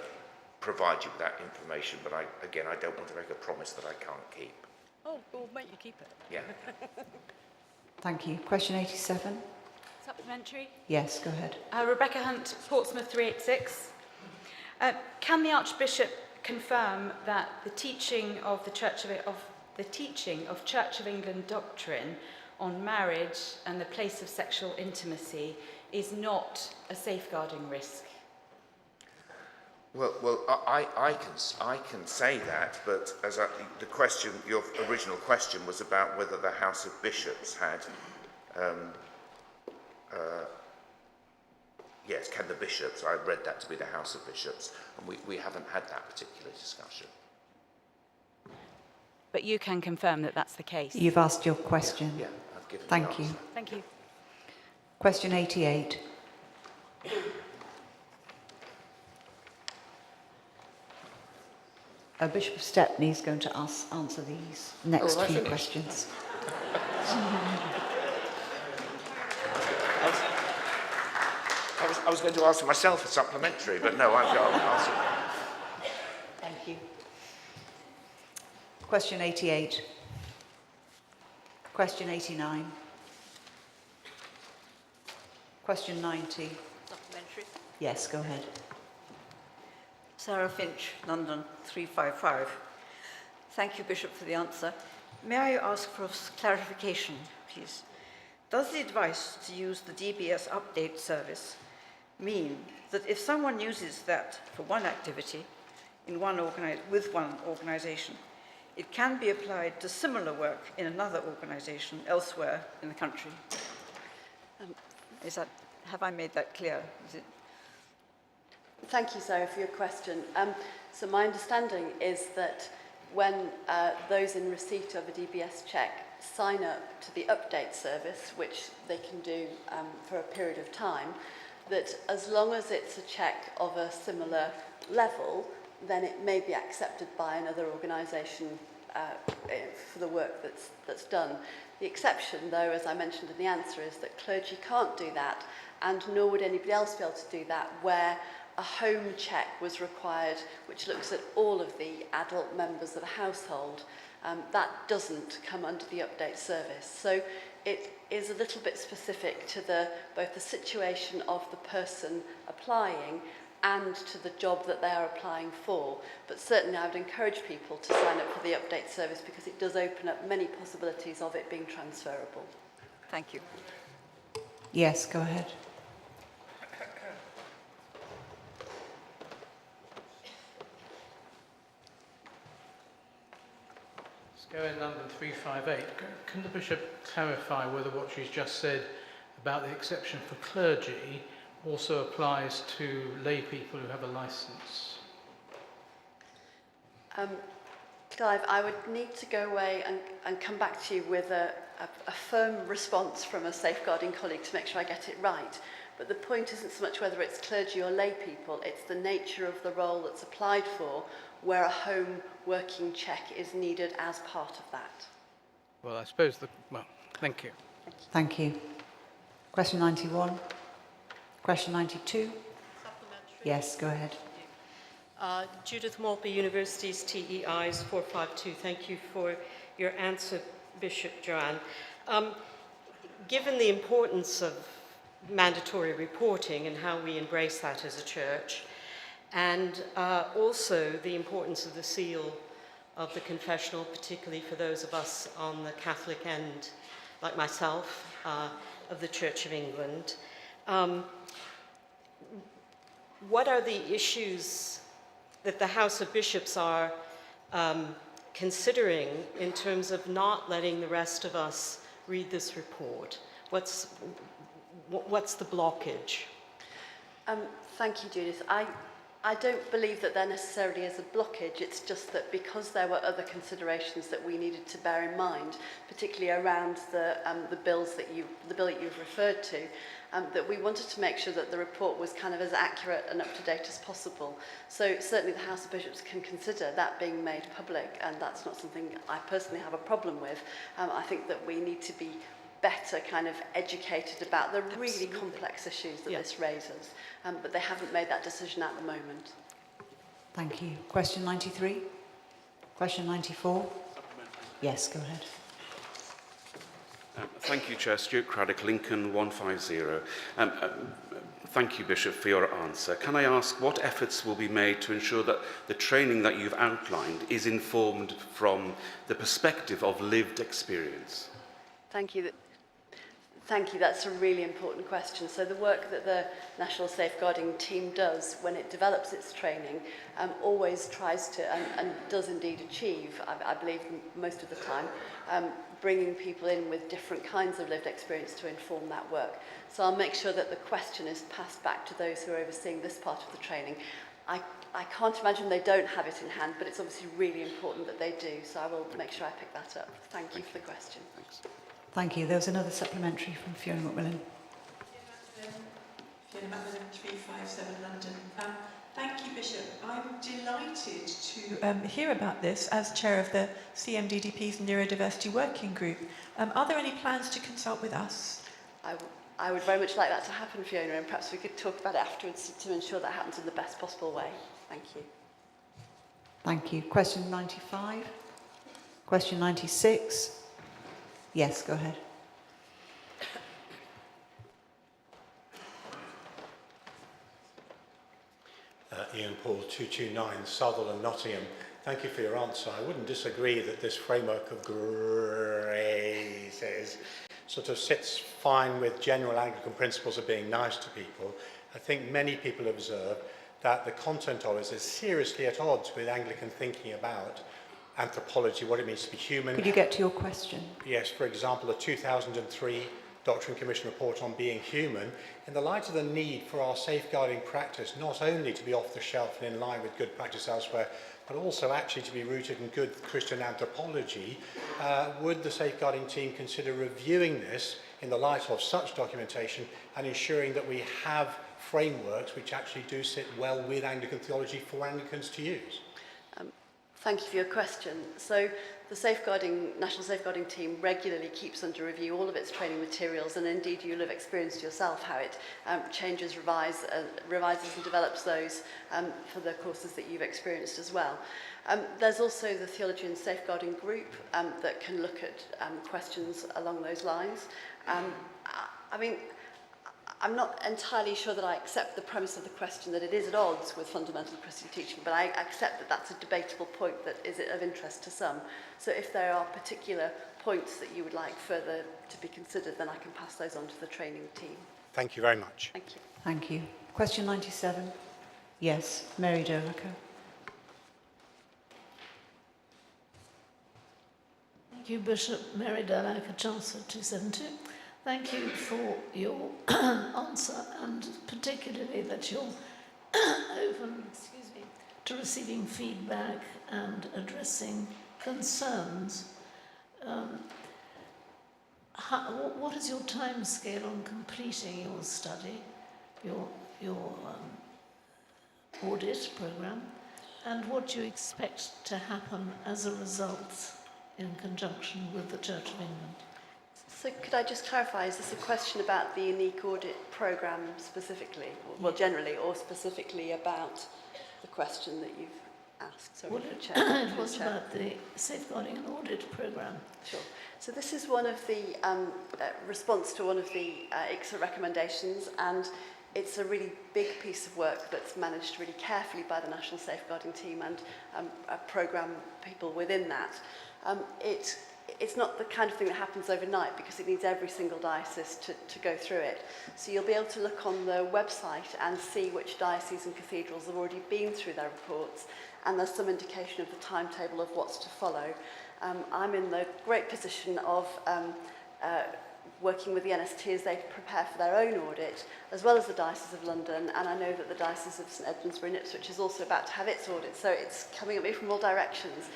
provide you with that information, but I don't want to make a promise that I can't keep. Oh, we'll make you keep it. Yeah. Thank you. Question 87? Supplementary? Yes, go ahead. Rebecca Hunt, Portsmouth 386. Can the Archbishop confirm that the teaching of the Church of England doctrine on marriage and the place of sexual intimacy is not a safeguarding risk? Well, I can say that, but the question, your original question was about whether the House of Bishops had yes, can the bishops, I read that to be the House of Bishops, and we haven't had that particular discussion. But you can confirm that that's the case. You've asked your question. Yeah, I've given the Thank you. answer. Thank you. Question 88. Bishop of Stepney is going to answer these next few questions. I was going to ask myself a supplementary, but no, I've got an answer. Thank you. Question 88. Question 89. Question 90. Supplementary. Yes, go ahead. Sarah Finch, London 355. Thank you, Bishop, for the answer. May I ask for clarification, please? Does the advice to use the DBS update service mean that if someone uses that for one activity with one organisation, it can be applied to similar work in another organisation elsewhere in the country? Have I made that clear? Thank you, Sarah, for your question. So my understanding is that when those in receipt of a DBS check sign up to the update service, which they can do for a period of time, that as long as it's a check of a similar level, then it may be accepted by another organisation for the work that's done. The exception, though, as I mentioned in the answer, is that clergy can't do that, and nor would anybody else be able to do that where a home check was required, which looks at all of the adult members of a household. That doesn't come under the update service. So it is a little bit specific to both the situation of the person applying and to the job that they are applying for. But certainly I would encourage people to sign up for the update service because it does open up many possibilities of it being transferable. Thank you. Yes, go ahead. Go in London 358. Can the Bishop clarify whether what she's just said about the exception for clergy also applies to lay people who have a licence? Clive, I would need to go away and come back to you with a firm response from a safeguarding colleague to make sure I get it right. But the point isn't so much whether it's clergy or lay people, it's the nature of the role that's applied for where a home working check is needed as part of that. Well, I suppose thank you. Thank you. Question 91. Question 92. Yes, go ahead. Judith Maltby, University's TEIs 452. Thank you for your answer, Bishop Joanne. Given the importance of mandatory reporting and how we embrace that as a church, and also the importance of the seal of the confessional, particularly for those of us on the Catholic end, like myself, of the Church of England. What are the issues that the House of Bishops are considering in terms of not letting the rest of us read this report? What's the blockage? Thank you, Judith. I don't believe that there necessarily is a blockage. It's just that because there were other considerations that we needed to bear in mind, particularly around the bill that you've referred to, that we wanted to make sure that the report was kind of as accurate and up to date as possible. So certainly the House of Bishops can consider that being made public, and that's not something I personally have a problem with. I think that we need to be better kind of educated about the really complex issues that this raises. But they haven't made that decision at the moment. Thank you. Question 93. Question 94. Yes, go ahead. Thank you, Chair. Stuart Craddock, Lincoln 150. Thank you, Bishop, for your answer. Can I ask what efforts will be made to ensure that the training that you've outlined is informed from the perspective of lived experience? Thank you. Thank you. That's a really important question. So the work that the National Safeguarding Team does when it develops its training always tries to, and does indeed achieve, I believe most of the time, bringing people in with different kinds of lived experience to inform that work. So I'll make sure that the question is passed back to those who are overseeing this part of the training. I can't imagine they don't have it in hand, but it's obviously really important that they do. So I will make sure I pick that up. Thank you for the question. Thanks. Thank you. There was another supplementary from Fiona McMillan. Fiona McMillan, 357 London. Thank you, Bishop. I'm delighted to hear about this as chair of the CMDDP's Neurodiversity Working Group. Are there any plans to consult with us? I would very much like that to happen, Fiona, and perhaps we could talk about it afterwards to ensure that happens in the best possible way. Thank you. Thank you. Question 95. Question 96. Yes, go ahead. Ian Paul, 229, Southall and Nottingham. Thank you for your answer. I wouldn't disagree that this framework of graces sort of sits fine with general Anglican principles of being nice to people. I think many people observe that the content of it is seriously at odds with Anglican thinking about anthropology, what it means to be human. Could you get to your question? Yes, for example, the 2003 Doctrine Commission report on being human, in the light of the need for our safeguarding practice not only to be off the shelf and in line with good practice elsewhere, but also actually to be rooted in good Christian anthropology, would the safeguarding team consider reviewing this in the light of such documentation and ensuring that we have frameworks which actually do sit well with Anglican theology for Anglicans to use? Thank you for your question. So the National Safeguarding Team regularly keeps under review all of its training materials, and indeed you'll have experienced yourself how it changes, revises and develops those for the courses that you've experienced as well. There's also the Theology and Safeguarding Group that can look at questions along those lines. I mean, I'm not entirely sure that I accept the premise of the question that it is at odds with fundamental Christian teaching, but I accept that that's a debatable point that is of interest to some. So if there are particular points that you would like further to be considered, then I can pass those on to the training team. Thank you very much. Thank you. Thank you. Question 97. Yes, Mary Derrico. Thank you, Bishop. Mary Derrico, Chancellor 272. Thank you for your answer, and particularly that you're open, to receiving feedback and addressing concerns. What is your time scale on completing your study, your audit program, and what do you expect to happen as a result in conjunction with the Church of England? So could I just clarify, is this a question about the unique audit programme specifically, well generally, or specifically about the question that you've asked? Sorry, well, Chair. It was about the Safeguarding and Audit programme. Sure. So this is one of the response to one of the ICSA recommendations, and it's a really big piece of work that's managed really carefully by the National Safeguarding Team and programme people within that. It's not the kind of thing that happens overnight because it needs every single diocese to go through it. So you'll be able to look on the website and see which dioceses and cathedrals have already been through their reports, and there's some indication of the timetable of what's to follow. I'm in the great position of working with the NST as they prepare for their own audit, as well as the Diocese of London, and I know that the Diocese of St Edmundsbury and Ipswich is also about to have its audit, so it's coming at me from all directions.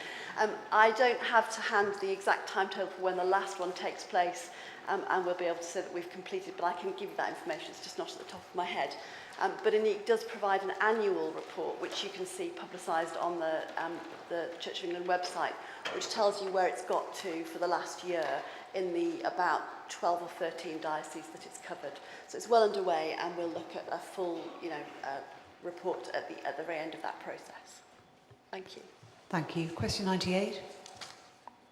I don't have to hand the exact timetable for when the last one takes place, and we'll be able to say that we've completed, but I can give you that information, it's just not at the top of my head. But it does provide an annual report, which you can see publicised on the Church of England website, which tells you where it's got to for the last year in the about 12 or 13 dioceses that it's covered. So it's well underway, and we'll look at a full, report at the very end of that process. Thank you. Thank you. Question 98.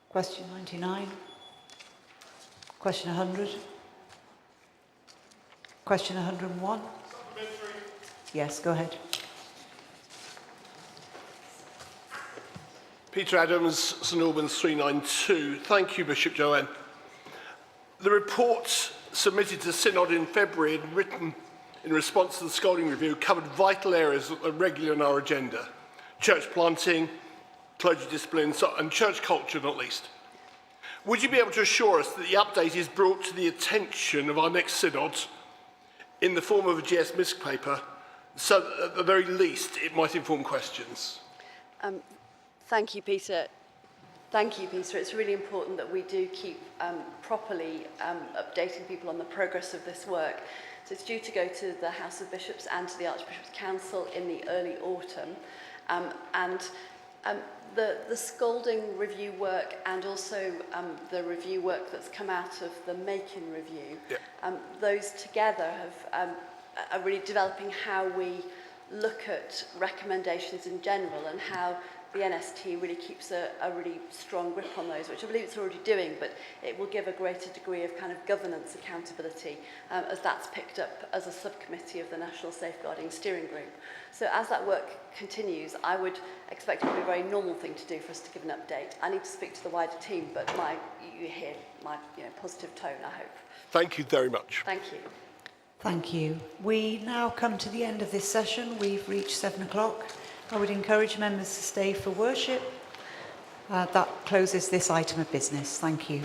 Question 99. Question 100. Question 101. Yes, go ahead. Peter Adams, St Albans 392. Thank you, Bishop Joanne. The report submitted to Synod in February and written in response to the Scolding Review covered vital areas that are regularly on our agenda: church planting, clergy discipline, and church culture, not least. Would you be able to assure us that the update is brought to the attention of our next Synod in the form of a GS MISC paper, so that at the very least it might inform questions? Thank you, Peter. Thank you, Peter. It's really important that we do keep properly updating people on the progress of this work. So it's due to go to the House of Bishops and to the Archbishop's Council in the early autumn. The Scolding Review work and also the review work that's come out of the Macon Review, those together are really developing how we look at recommendations in general and how the NST really keeps a really strong grip on those, which I believe it's already doing, but it will give a greater degree of kind of governance accountability as that's picked up as a subcommittee of the National Safeguarding Steering Group. So as that work continues, I would expect it to be a very normal thing to do for us to give an update. I need to speak to the wider team, but you hear my positive tone, I hope. Thank you very much. Thank you. Thank you. We now come to the end of this session. We've reached 7 o'clock. I would encourage members to stay for worship. That closes this item of business. Thank you.